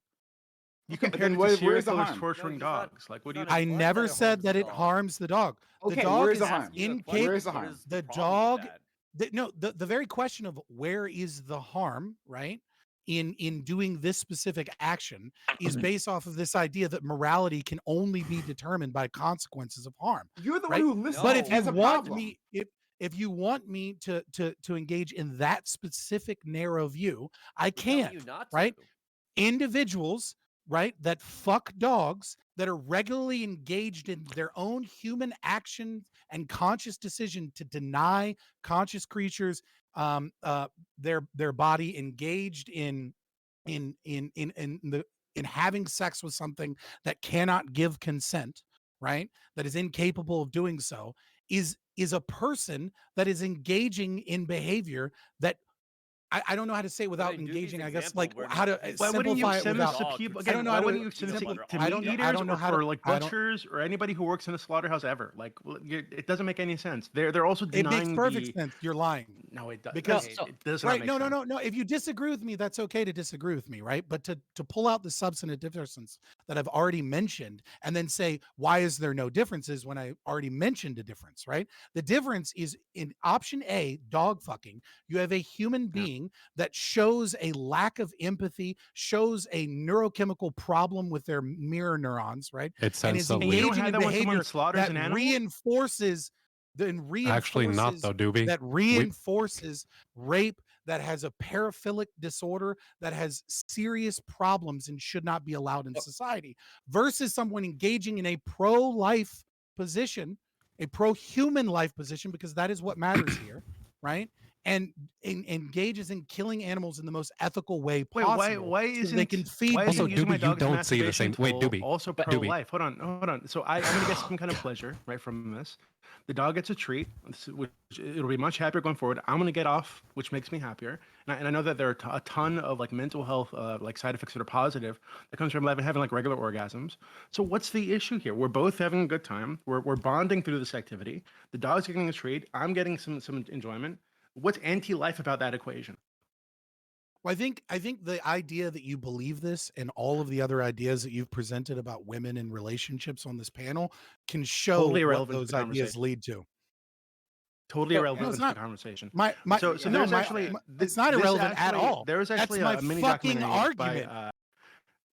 Speaker 6: You
Speaker 3: Okay,
Speaker 6: compared
Speaker 3: then
Speaker 6: it to
Speaker 3: where's
Speaker 6: serial
Speaker 3: the
Speaker 6: killers
Speaker 3: harm?
Speaker 6: torturing
Speaker 4: he's not-
Speaker 6: dogs. Like, what do you?
Speaker 4: he's not
Speaker 2: I
Speaker 4: What
Speaker 2: never
Speaker 4: that it
Speaker 2: said
Speaker 4: harms
Speaker 2: that
Speaker 4: the
Speaker 2: it
Speaker 4: dog?
Speaker 2: harms the dog.
Speaker 3: Okay,
Speaker 2: the dog
Speaker 3: where's
Speaker 2: is
Speaker 3: the harm?
Speaker 4: Asking you
Speaker 2: incapable.
Speaker 4: question,
Speaker 3: Where's the
Speaker 4: what
Speaker 3: harm?
Speaker 4: is
Speaker 2: The
Speaker 4: problem with
Speaker 2: dog-
Speaker 4: that?
Speaker 2: The very question of where is the harm, right? In doing this specific action is based off of this idea that morality can only be determined by consequences of harm.
Speaker 3: You're the
Speaker 2: Right?
Speaker 3: one who listens.
Speaker 2: But if
Speaker 4: No.
Speaker 2: you
Speaker 3: as a
Speaker 2: want
Speaker 3: problem.
Speaker 2: me, if you want me to engage in that specific narrow view, I
Speaker 4: We're telling
Speaker 2: can't.
Speaker 4: you not
Speaker 2: right?
Speaker 4: to.
Speaker 2: Individuals, right, that fuck dogs that are regularly engaged in their own human action and conscious decision to deny conscious creatures their body, engaged in having sex with something that cannot give consent, right, that is incapable of doing so, is a person that is engaging in behavior that I don't know how to say it without
Speaker 4: they do these
Speaker 2: engaging. I guess
Speaker 4: example
Speaker 2: like
Speaker 4: where
Speaker 2: how to
Speaker 6: Why wouldn't you
Speaker 2: simplify it
Speaker 6: extend
Speaker 2: without.
Speaker 6: this to
Speaker 4: Dog
Speaker 6: people?
Speaker 4: can
Speaker 2: I don't
Speaker 6: Again,
Speaker 2: know
Speaker 6: why
Speaker 2: how to-
Speaker 6: wouldn't you extend this
Speaker 4: peanut
Speaker 6: to
Speaker 4: butter
Speaker 6: to
Speaker 4: on
Speaker 2: I
Speaker 6: meat
Speaker 2: don't know- I
Speaker 6: eaters
Speaker 2: don't know
Speaker 6: or
Speaker 2: how to-
Speaker 6: for like
Speaker 2: I don't-
Speaker 6: butchers or anybody who works in a slaughterhouse ever? Like, it doesn't make any sense. They're also
Speaker 2: It
Speaker 6: denying
Speaker 2: makes perfect
Speaker 6: the.
Speaker 2: sense. You're lying.
Speaker 6: No, it doesn't.
Speaker 2: Because-
Speaker 6: it does not
Speaker 2: Right?
Speaker 6: make
Speaker 2: No, no,
Speaker 6: sense.
Speaker 2: no, no. If you disagree with me, that's okay to disagree with me, right? But to pull out the substantive differences that I've already mentioned and then say, why is there no differences when I already mentioned a difference, right? The difference is in option A, dog fucking, you have a human being that shows a lack of empathy, shows a neurochemical problem with their mirror neurons, right?
Speaker 8: It's
Speaker 2: And is
Speaker 8: sense of
Speaker 6: And you don't
Speaker 2: engaging
Speaker 6: have
Speaker 2: in
Speaker 6: that when
Speaker 2: behavior
Speaker 6: someone slaughters
Speaker 2: that
Speaker 6: an animal.
Speaker 2: reinforces
Speaker 8: actually not though, Doobie.
Speaker 2: that reinforces rape, that has a paraphilic disorder, that has serious problems and should not be allowed in society, versus someone engaging in a pro-life position, a pro-human life position, because that is what matters here, right? and engages in killing animals in the most ethical way
Speaker 6: Wait,
Speaker 2: possible.
Speaker 6: why
Speaker 2: so
Speaker 6: isn't
Speaker 2: they can feed
Speaker 6: why
Speaker 8: Also,
Speaker 6: isn't using
Speaker 8: Doobie,
Speaker 6: my
Speaker 8: you
Speaker 6: dog as a
Speaker 8: don't see the same-
Speaker 6: masturbation
Speaker 8: wait,
Speaker 6: tool
Speaker 8: Doobie,
Speaker 6: also
Speaker 8: Doobie.
Speaker 6: pro-life? Hold on. So I'm gonna get some kind of pleasure right from this. The dog gets a treat, which it'll be much happier going forward. I'm gonna get off, which makes me happier. And I know that there are a ton of like mental health like side effects that are positive that comes from having like regular orgasms. So what's the issue here? We're both having a good time. We're bonding through this activity. The dog's getting a treat. I'm getting some enjoyment. What's anti-life about that equation?
Speaker 2: Well, I think the idea that you believe this and all of the other ideas that you've presented about women and relationships on this panel can show
Speaker 6: Totally
Speaker 2: what
Speaker 6: irrelevant to
Speaker 2: those
Speaker 6: the
Speaker 2: ideas
Speaker 6: conversation.
Speaker 2: lead to.
Speaker 6: Totally
Speaker 2: No,
Speaker 6: irrelevant
Speaker 2: it's
Speaker 6: to the
Speaker 2: not.
Speaker 6: conversation.
Speaker 2: My
Speaker 6: So
Speaker 2: no,
Speaker 6: there's
Speaker 2: my,
Speaker 6: actually
Speaker 2: my- it's not
Speaker 6: this
Speaker 2: irrelevant at
Speaker 6: actually-
Speaker 2: all.
Speaker 6: There was
Speaker 2: That's
Speaker 6: actually
Speaker 2: my
Speaker 6: a mini
Speaker 2: fucking
Speaker 6: documentary by,
Speaker 2: argument.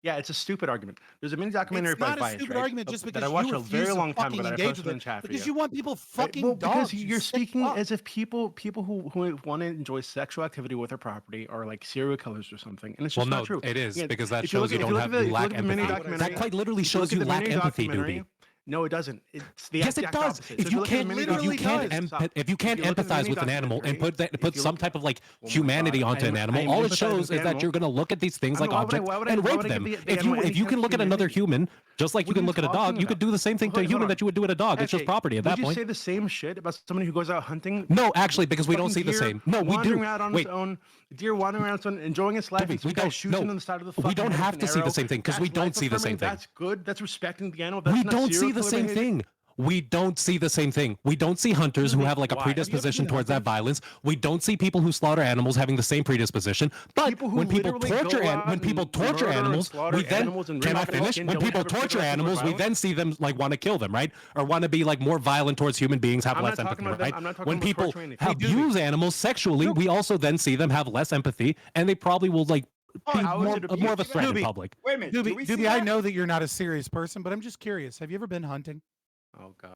Speaker 6: yeah, it's a stupid argument. There's a mini documentary
Speaker 2: It's
Speaker 6: by
Speaker 2: not a
Speaker 6: Vice,
Speaker 2: stupid
Speaker 6: right?
Speaker 2: argument just
Speaker 6: that
Speaker 2: because
Speaker 6: I watched
Speaker 2: you
Speaker 6: a very
Speaker 2: refuse to
Speaker 6: long time ago
Speaker 2: fucking
Speaker 6: that I
Speaker 2: engage
Speaker 6: posted
Speaker 2: with
Speaker 6: in
Speaker 2: it
Speaker 6: the chat for
Speaker 2: because
Speaker 6: you.
Speaker 2: you want people
Speaker 6: Right?
Speaker 2: fucking
Speaker 6: Well,
Speaker 2: dogs.
Speaker 6: because
Speaker 2: you
Speaker 6: you're
Speaker 2: sick
Speaker 6: speaking
Speaker 2: fuck.
Speaker 6: as if people who want to enjoy sexual activity with their property are like serial killers or something, and it's
Speaker 8: Well,
Speaker 6: just
Speaker 8: no,
Speaker 6: not true.
Speaker 8: it is
Speaker 6: Yeah,
Speaker 8: because that
Speaker 6: if you look
Speaker 8: shows you
Speaker 6: at- if
Speaker 8: don't
Speaker 6: you look
Speaker 8: have
Speaker 6: at the-
Speaker 8: you
Speaker 6: if you
Speaker 8: lack
Speaker 6: look at the mini
Speaker 8: empathy.
Speaker 6: documentary-
Speaker 8: That quite literally
Speaker 6: if you look
Speaker 8: shows
Speaker 6: at
Speaker 8: you
Speaker 6: the
Speaker 8: lack
Speaker 6: mini
Speaker 8: empathy,
Speaker 6: documentary,
Speaker 8: Doobie.
Speaker 6: No, it doesn't. It's the
Speaker 8: Yes, it
Speaker 6: exact
Speaker 8: does.
Speaker 6: opposite.
Speaker 8: If
Speaker 6: So
Speaker 8: you
Speaker 6: look at the
Speaker 8: can't,
Speaker 6: mini
Speaker 8: if you
Speaker 2: literally
Speaker 8: can't,
Speaker 6: documentary-
Speaker 2: does.
Speaker 8: if you can't
Speaker 6: If you look at the
Speaker 8: empathize
Speaker 6: mini
Speaker 8: with an animal and
Speaker 6: documentary,
Speaker 8: put
Speaker 6: if you
Speaker 8: some
Speaker 6: look-
Speaker 8: type of like
Speaker 6: Oh my
Speaker 8: humanity
Speaker 6: God,
Speaker 8: onto an
Speaker 6: I'm
Speaker 8: animal, all it
Speaker 6: empathizing
Speaker 8: shows
Speaker 6: with the
Speaker 8: is that
Speaker 6: animal.
Speaker 8: you're going to look at these things
Speaker 6: I
Speaker 8: like
Speaker 6: mean,
Speaker 8: objects
Speaker 6: why would I
Speaker 8: and
Speaker 6: give
Speaker 8: rate
Speaker 6: the
Speaker 8: them.
Speaker 6: animal
Speaker 8: If
Speaker 6: any
Speaker 8: you
Speaker 6: kind
Speaker 8: can
Speaker 6: of
Speaker 8: look at another
Speaker 6: humanity?
Speaker 8: human, just like you
Speaker 6: What are
Speaker 8: can
Speaker 6: you
Speaker 8: look at a dog,
Speaker 6: talking
Speaker 8: you could
Speaker 6: about?
Speaker 8: do the same thing to a
Speaker 6: Hold
Speaker 8: human
Speaker 6: on.
Speaker 8: that you would do at a dog. It's just
Speaker 6: Okay,
Speaker 8: property at that
Speaker 6: Would you
Speaker 8: point.
Speaker 6: say the same shit about somebody who goes out hunting?
Speaker 8: No, actually, because we don't
Speaker 6: fucking
Speaker 8: see the
Speaker 6: deer
Speaker 8: same. No, we
Speaker 6: wandering
Speaker 8: do.
Speaker 6: around on
Speaker 8: Wait,
Speaker 6: its own, deer wandering around on its own, enjoying its life,
Speaker 8: Doobie,
Speaker 6: and some
Speaker 8: we
Speaker 6: guy
Speaker 8: don't-
Speaker 6: shoots
Speaker 8: no,
Speaker 6: him on the side of the
Speaker 8: we
Speaker 6: fucking
Speaker 8: don't
Speaker 6: head
Speaker 8: have
Speaker 6: with
Speaker 8: to
Speaker 6: an
Speaker 8: see the
Speaker 6: arrow.
Speaker 8: same thing, 'cause we
Speaker 6: That's
Speaker 8: don't see the same
Speaker 6: life-affirming,
Speaker 8: thing.
Speaker 6: That's good. That's respecting the animal. That's
Speaker 8: we
Speaker 6: not
Speaker 8: don't see
Speaker 6: serial
Speaker 8: the
Speaker 6: killer
Speaker 8: same
Speaker 6: behavior.
Speaker 8: thing. We don't see the same thing. We don't see hunters who
Speaker 6: Doobie,
Speaker 8: have like a
Speaker 6: why? Have you ever
Speaker 8: predisposition
Speaker 6: been
Speaker 8: towards that
Speaker 6: hunting?
Speaker 8: violence. We don't see people who slaughter animals having the same predisposition. But
Speaker 6: People who
Speaker 8: when people
Speaker 6: literally
Speaker 8: torture
Speaker 6: go out
Speaker 8: when people
Speaker 6: and
Speaker 8: torture
Speaker 6: murder and
Speaker 8: animals,
Speaker 6: slaughter
Speaker 8: we then
Speaker 6: animals and
Speaker 8: can
Speaker 6: rip
Speaker 8: I
Speaker 6: off their
Speaker 8: finish?
Speaker 6: skin
Speaker 8: When
Speaker 6: don't
Speaker 8: people
Speaker 6: have a particular
Speaker 8: torture
Speaker 6: sexual
Speaker 8: animals, we
Speaker 6: violence?
Speaker 8: then see them like want to kill them, right? Or want to be like more violent towards human beings, have
Speaker 6: I'm
Speaker 8: less
Speaker 6: not talking
Speaker 8: empathy,
Speaker 6: about them.
Speaker 8: right?
Speaker 6: I'm not talking
Speaker 8: When
Speaker 6: about
Speaker 8: people
Speaker 6: torturing anything.
Speaker 8: abuse animals sexually, we also then see them have less empathy, and they probably will like be
Speaker 3: how is
Speaker 8: more,
Speaker 3: it abuse?
Speaker 8: more of a threat in
Speaker 2: Doobie.
Speaker 8: public.
Speaker 3: Wait a minute. do we see
Speaker 2: Doobie, I
Speaker 3: that?
Speaker 2: know that you're not a serious person, but I'm just curious. Have you ever been hunting?
Speaker 6: Oh god.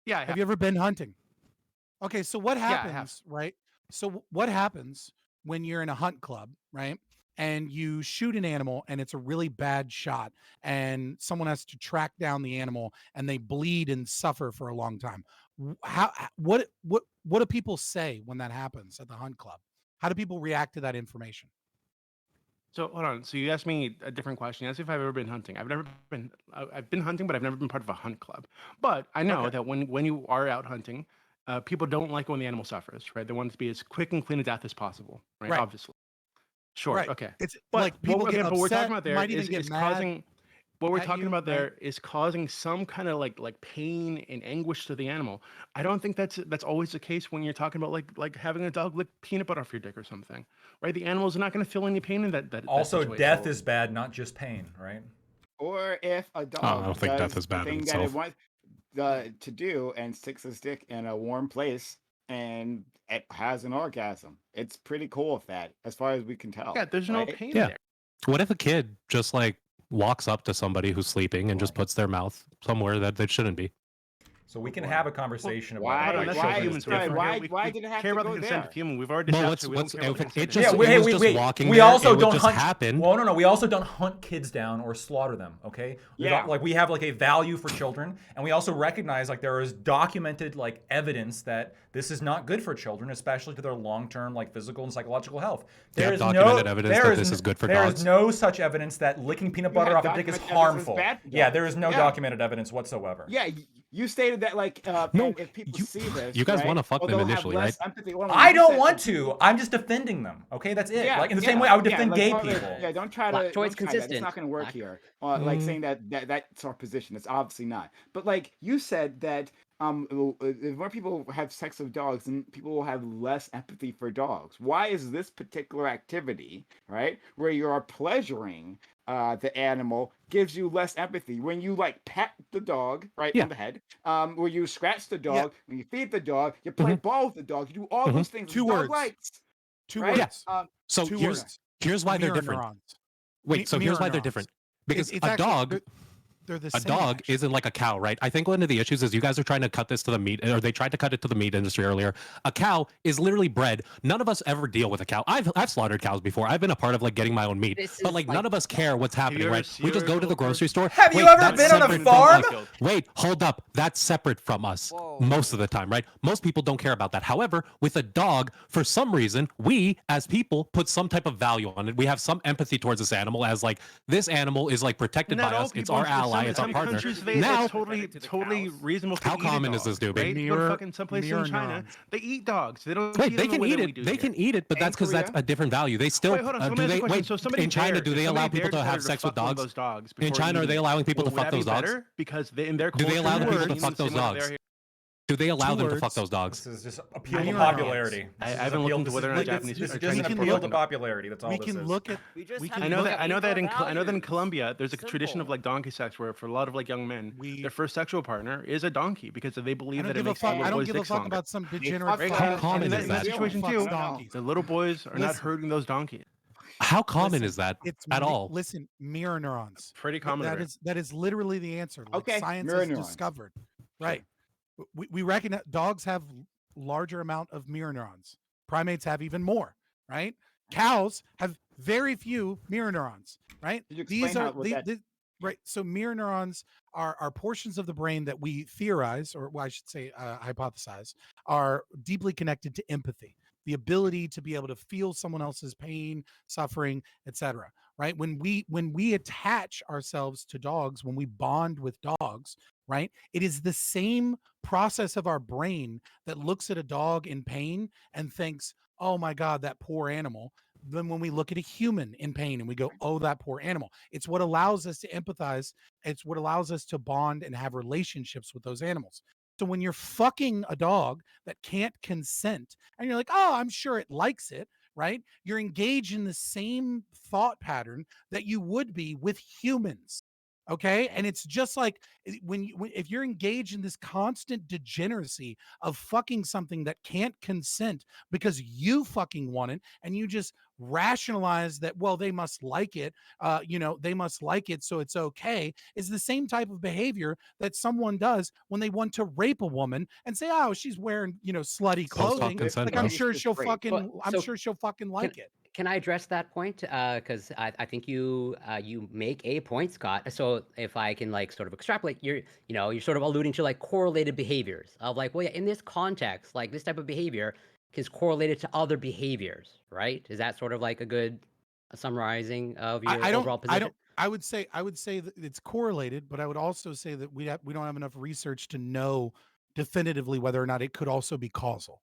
Speaker 6: Yeah, I
Speaker 2: Have
Speaker 6: have.
Speaker 2: you ever been hunting? Okay, so what
Speaker 6: I have.
Speaker 2: happens, right? So what happens when you're in a hunt club, right? And you shoot an animal and it's a really bad shot and someone has to track down the animal and they bleed and suffer for a long time. What do people say when that happens at the hunt club? How do people react to that information?
Speaker 6: So hold on. So you asked me a different question. You asked if I've ever been hunting. I've never been. I've been hunting, but I've never been part of a hunt club. But I know that when you are out hunting, people don't like when the animal suffers, right? They want it to be as quick and clean a death as possible, right?
Speaker 2: Right.
Speaker 6: Obviously. Sure.
Speaker 2: Right.
Speaker 6: Okay.
Speaker 2: It's
Speaker 6: But
Speaker 2: like people
Speaker 6: what,
Speaker 2: get
Speaker 6: but we're talking
Speaker 2: upset,
Speaker 6: about there
Speaker 2: might even
Speaker 6: is,
Speaker 2: get
Speaker 6: is
Speaker 2: mad
Speaker 6: causing. What we're
Speaker 2: at
Speaker 6: talking
Speaker 2: you,
Speaker 6: about
Speaker 2: right?
Speaker 6: there is causing some kind of like pain and anguish to the animal. I don't think that's always the case when you're talking about like having a dog lick peanut butter off your dick or something, right? The animal's not going to feel any pain in that
Speaker 7: Also,
Speaker 6: situation.
Speaker 7: death is bad, not just pain, right?
Speaker 3: Or if a dog
Speaker 8: I don't think death
Speaker 3: does
Speaker 8: is bad
Speaker 3: the
Speaker 8: in
Speaker 3: thing that it
Speaker 8: itself.
Speaker 3: wants to do and sticks a stick in a warm place and it has an orgasm. It's pretty cool with that, as far as we can tell.
Speaker 6: Yeah, there's no
Speaker 3: right?
Speaker 6: pain
Speaker 8: Yeah.
Speaker 6: there.
Speaker 8: What if a kid just like walks up to somebody who's sleeping and just puts their mouth somewhere that they shouldn't be?
Speaker 7: So we can have a conversation about
Speaker 3: why-
Speaker 6: Hold on,
Speaker 7: how
Speaker 6: that's
Speaker 3: why-
Speaker 6: not
Speaker 7: children
Speaker 6: humans.
Speaker 7: is
Speaker 3: why-
Speaker 7: different.
Speaker 3: why-
Speaker 6: We
Speaker 3: why did it have
Speaker 6: care
Speaker 3: to
Speaker 6: about
Speaker 3: go
Speaker 6: the consent
Speaker 3: there?
Speaker 6: of human? We've already
Speaker 8: Well,
Speaker 6: discussed it. We don't care about the
Speaker 8: it
Speaker 6: consent of
Speaker 8: just,
Speaker 7: Yeah,
Speaker 6: human.
Speaker 7: wait,
Speaker 8: it was
Speaker 7: wait,
Speaker 8: just
Speaker 7: wait.
Speaker 8: walking
Speaker 7: We
Speaker 8: there,
Speaker 7: also
Speaker 8: it would
Speaker 7: don't
Speaker 8: just
Speaker 7: hunt.
Speaker 8: happen.
Speaker 7: Well, no. We also don't hunt kids down or slaughter them. Okay.
Speaker 3: Yeah.
Speaker 7: Like we have like a value for children, and we also recognize like there is documented like evidence that this is not good for children, especially to their long-term like physical and psychological health.
Speaker 8: You have
Speaker 7: There is
Speaker 8: documented evidence
Speaker 7: there
Speaker 8: that
Speaker 7: is
Speaker 8: this is good for
Speaker 7: there
Speaker 8: dogs?
Speaker 7: is no such evidence that licking peanut butter
Speaker 3: have
Speaker 7: off a dick is
Speaker 3: documented evidence it's
Speaker 7: harmful.
Speaker 3: bad for
Speaker 7: Yeah,
Speaker 3: dogs.
Speaker 7: there is no
Speaker 3: Yeah.
Speaker 7: documented evidence whatsoever.
Speaker 3: Yeah, you stated that like
Speaker 8: No,
Speaker 3: and if people
Speaker 8: you-
Speaker 3: see this,
Speaker 8: you guys
Speaker 3: right,
Speaker 8: wanna fuck
Speaker 3: well,
Speaker 8: them
Speaker 3: they'll have
Speaker 8: initially,
Speaker 3: less
Speaker 8: right?
Speaker 3: empathy. Well,
Speaker 7: I
Speaker 3: you
Speaker 7: don't
Speaker 3: said-
Speaker 7: want to. I'm just defending them. Okay, that's it.
Speaker 3: Yeah,
Speaker 7: Like in the
Speaker 3: yeah,
Speaker 7: same way I would
Speaker 3: yeah,
Speaker 7: defend
Speaker 3: like,
Speaker 7: gay
Speaker 3: well,
Speaker 7: people.
Speaker 3: Yeah, don't try
Speaker 5: Black
Speaker 3: to.
Speaker 5: choice
Speaker 3: Don't try that. It's
Speaker 5: consistent.
Speaker 3: not going to work
Speaker 5: Black-
Speaker 3: here. Like saying that's our position. It's obviously not. But like you said that if more people have sex with dogs, then people will have less empathy for dogs. Why is this particular activity, right, where you are pleasuring the animal, gives you less empathy? When you like pat the dog right
Speaker 8: Yeah.
Speaker 3: on the head, where you scratch the dog,
Speaker 2: Yeah.
Speaker 3: when you feed the dog, you play ball with the dog, you do all those things.
Speaker 2: Two
Speaker 3: the dog
Speaker 2: words.
Speaker 3: likes,
Speaker 2: Two
Speaker 3: right?
Speaker 2: words.
Speaker 8: So
Speaker 2: Two
Speaker 8: here's
Speaker 2: words.
Speaker 8: why they're
Speaker 2: Mirror
Speaker 8: different.
Speaker 2: neurons.
Speaker 8: Wait, so here's
Speaker 2: mirror
Speaker 8: why they're
Speaker 2: neurons.
Speaker 8: different. Because
Speaker 2: It's
Speaker 8: a
Speaker 2: actually-
Speaker 8: dog,
Speaker 2: they're the
Speaker 8: A
Speaker 2: same.
Speaker 8: dog
Speaker 2: actually.
Speaker 8: isn't like a cow, right? I think one of the issues is you guys are trying to cut this to the meat, or they tried to cut it to the meat industry earlier. A cow is literally bred. None of us ever deal with a cow. I've slaughtered cows before. I've been a part of like getting my own meat,
Speaker 5: This
Speaker 8: but
Speaker 5: is
Speaker 8: like
Speaker 5: like-
Speaker 8: none of us care what's happening,
Speaker 6: ever
Speaker 8: right?
Speaker 6: seen
Speaker 8: We just
Speaker 6: a
Speaker 8: go to the
Speaker 6: little
Speaker 8: grocery store.
Speaker 7: Have you
Speaker 8: Wait,
Speaker 7: ever
Speaker 8: that's
Speaker 7: been on a
Speaker 8: separate from,
Speaker 7: farm?
Speaker 8: like, wait, hold up. That's separate from us
Speaker 4: Whoa.
Speaker 8: most of the time, right? Most people don't care about that. However, with a dog, for some reason, we as people put some type of value on it. We have some empathy towards this animal as like this animal is like protected
Speaker 6: Not
Speaker 8: by
Speaker 6: all
Speaker 8: us. It's
Speaker 6: people,
Speaker 8: our
Speaker 6: in
Speaker 8: ally.
Speaker 6: some,
Speaker 8: It's our
Speaker 6: some
Speaker 8: partner.
Speaker 6: countries,
Speaker 8: Now-
Speaker 6: it's totally
Speaker 4: Connected to the
Speaker 6: totally
Speaker 4: cows.
Speaker 6: reasonable to
Speaker 8: How
Speaker 6: eat
Speaker 8: common
Speaker 6: a
Speaker 8: is this,
Speaker 6: dog,
Speaker 8: Doobie?
Speaker 6: right? Go to
Speaker 2: Mirror-
Speaker 6: fucking someplace
Speaker 2: mirror
Speaker 6: in China,
Speaker 2: neurons.
Speaker 6: they eat dogs. They don't
Speaker 8: Wait,
Speaker 6: treat
Speaker 8: they
Speaker 6: them the
Speaker 8: can
Speaker 6: way
Speaker 8: eat
Speaker 6: that we
Speaker 8: it.
Speaker 6: do
Speaker 8: They
Speaker 6: here.
Speaker 8: can eat it, but
Speaker 3: And
Speaker 8: that's because that's
Speaker 3: Korea?
Speaker 8: a different value. They still
Speaker 6: Wait, hold on. So let me
Speaker 8: do
Speaker 6: ask you
Speaker 8: they
Speaker 6: a question.
Speaker 8: wait
Speaker 6: So somebody
Speaker 8: in China?
Speaker 6: dared-
Speaker 8: Do
Speaker 6: if
Speaker 8: they
Speaker 6: somebody
Speaker 8: allow people
Speaker 6: dared
Speaker 8: to
Speaker 6: try
Speaker 8: have sex with
Speaker 6: fuck one of
Speaker 8: dogs?
Speaker 6: those dogs
Speaker 8: In
Speaker 6: before
Speaker 8: China, are
Speaker 6: eating
Speaker 8: they
Speaker 6: it,
Speaker 8: allowing people to
Speaker 6: would
Speaker 8: fuck
Speaker 6: that be
Speaker 8: those dogs?
Speaker 6: better? Because in their
Speaker 8: Do they
Speaker 6: culture,
Speaker 8: allow the
Speaker 6: they're
Speaker 8: people to
Speaker 6: eating
Speaker 8: fuck
Speaker 6: the
Speaker 8: those
Speaker 6: same way
Speaker 8: dogs?
Speaker 6: they're here.
Speaker 8: Do they allow them to fuck
Speaker 2: words.
Speaker 8: those dogs?
Speaker 7: This is just appeal to
Speaker 2: Neurons.
Speaker 7: popularity.
Speaker 6: I
Speaker 7: This is
Speaker 6: haven't looked
Speaker 7: appeal-
Speaker 6: into
Speaker 7: this
Speaker 6: whether or
Speaker 7: is-
Speaker 6: not
Speaker 7: this-
Speaker 6: Japanese
Speaker 7: this
Speaker 6: are
Speaker 7: is
Speaker 6: trying
Speaker 7: just
Speaker 6: to
Speaker 2: can
Speaker 7: appeal
Speaker 2: look-
Speaker 7: to popularity. That's all
Speaker 2: We
Speaker 7: this
Speaker 2: can
Speaker 7: is.
Speaker 2: look at.
Speaker 4: We just
Speaker 2: We
Speaker 4: have
Speaker 2: can
Speaker 6: I
Speaker 4: to
Speaker 6: know
Speaker 2: look
Speaker 6: that. I know that in
Speaker 4: values.
Speaker 6: I know that in Colombia, there's a tradition of
Speaker 4: Simple.
Speaker 6: like donkey sex, where for a lot of like young men,
Speaker 2: We-
Speaker 6: their first sexual partner is a donkey because they
Speaker 2: I
Speaker 6: believe
Speaker 2: don't
Speaker 6: that it
Speaker 2: give a
Speaker 6: makes
Speaker 2: fuck.
Speaker 6: the
Speaker 2: I
Speaker 6: little
Speaker 2: don't
Speaker 6: boys'
Speaker 2: give a
Speaker 6: dicks
Speaker 2: fuck
Speaker 6: longer.
Speaker 2: about some
Speaker 3: fuck
Speaker 2: degenerate.
Speaker 3: that.
Speaker 2: fuck
Speaker 8: How
Speaker 3: And
Speaker 8: common
Speaker 6: in
Speaker 8: is
Speaker 6: that, in that
Speaker 8: that?
Speaker 6: situation
Speaker 2: fucks
Speaker 6: too,
Speaker 2: donkeys.
Speaker 6: the little boys are not
Speaker 2: Listen.
Speaker 6: hurting those donkeys.
Speaker 8: How common
Speaker 2: Listen,
Speaker 8: is that
Speaker 2: It's
Speaker 8: at all?
Speaker 2: Listen, mirror neurons.
Speaker 6: Pretty
Speaker 2: Th-
Speaker 6: common.
Speaker 2: that
Speaker 6: over
Speaker 2: is that is literally the answer. Like
Speaker 3: Okay,
Speaker 2: science
Speaker 3: mirror
Speaker 2: has
Speaker 3: neurons.
Speaker 2: discovered. Right. We recognize dogs have larger amount of mirror neurons. Primates have even more. Right. Cows have very few mirror neurons. Right.
Speaker 3: Could you explain
Speaker 2: These are
Speaker 3: how- what that-
Speaker 2: right. So mirror neurons are portions of the brain that we theorize, or well, I should say hypothesize, are deeply connected to empathy, the ability to be able to feel someone else's pain, suffering, etc. Right? When we attach ourselves to dogs, when we bond with dogs, right? It is the same process of our brain that looks at a dog in pain and thinks, "Oh my God, that poor animal." Then when we look at a human in pain and we go, "Oh, that poor animal." It's what allows us to empathize. It's what allows us to bond and have relationships with those animals. So when you're fucking a dog that can't consent and you're like, "Oh, I'm sure it likes it," right? You're engaged in the same thought pattern that you would be with humans. Okay? And it's just like if you're engaged in this constant degeneracy of fucking something that can't consent because you fucking want it and you just rationalize that, well, they must like it, they must like it, so it's okay, is the same type of behavior that someone does when they want to rape a woman and say, "Oh, she's wearing, slutty
Speaker 8: Post-hoc
Speaker 2: clothing."
Speaker 8: consent,
Speaker 2: Like I'm
Speaker 8: bro.
Speaker 2: sure
Speaker 3: It's
Speaker 2: she'll
Speaker 3: great.
Speaker 2: fucking
Speaker 5: But-
Speaker 2: I'm
Speaker 5: so
Speaker 2: sure she'll fucking like it.
Speaker 5: Can I address that point? Because I think you make a point, Scott. So if I can like sort of extrapolate, you're sort of alluding to like correlated behaviors of like, well, yeah, in this context, like this type of behavior is correlated to other behaviors, right? Is that sort of like a good summarizing of your
Speaker 2: I
Speaker 5: overall position?
Speaker 2: don't. I would say that it's correlated, but I would also say that we don't have enough research to know definitively whether or not it could also be causal.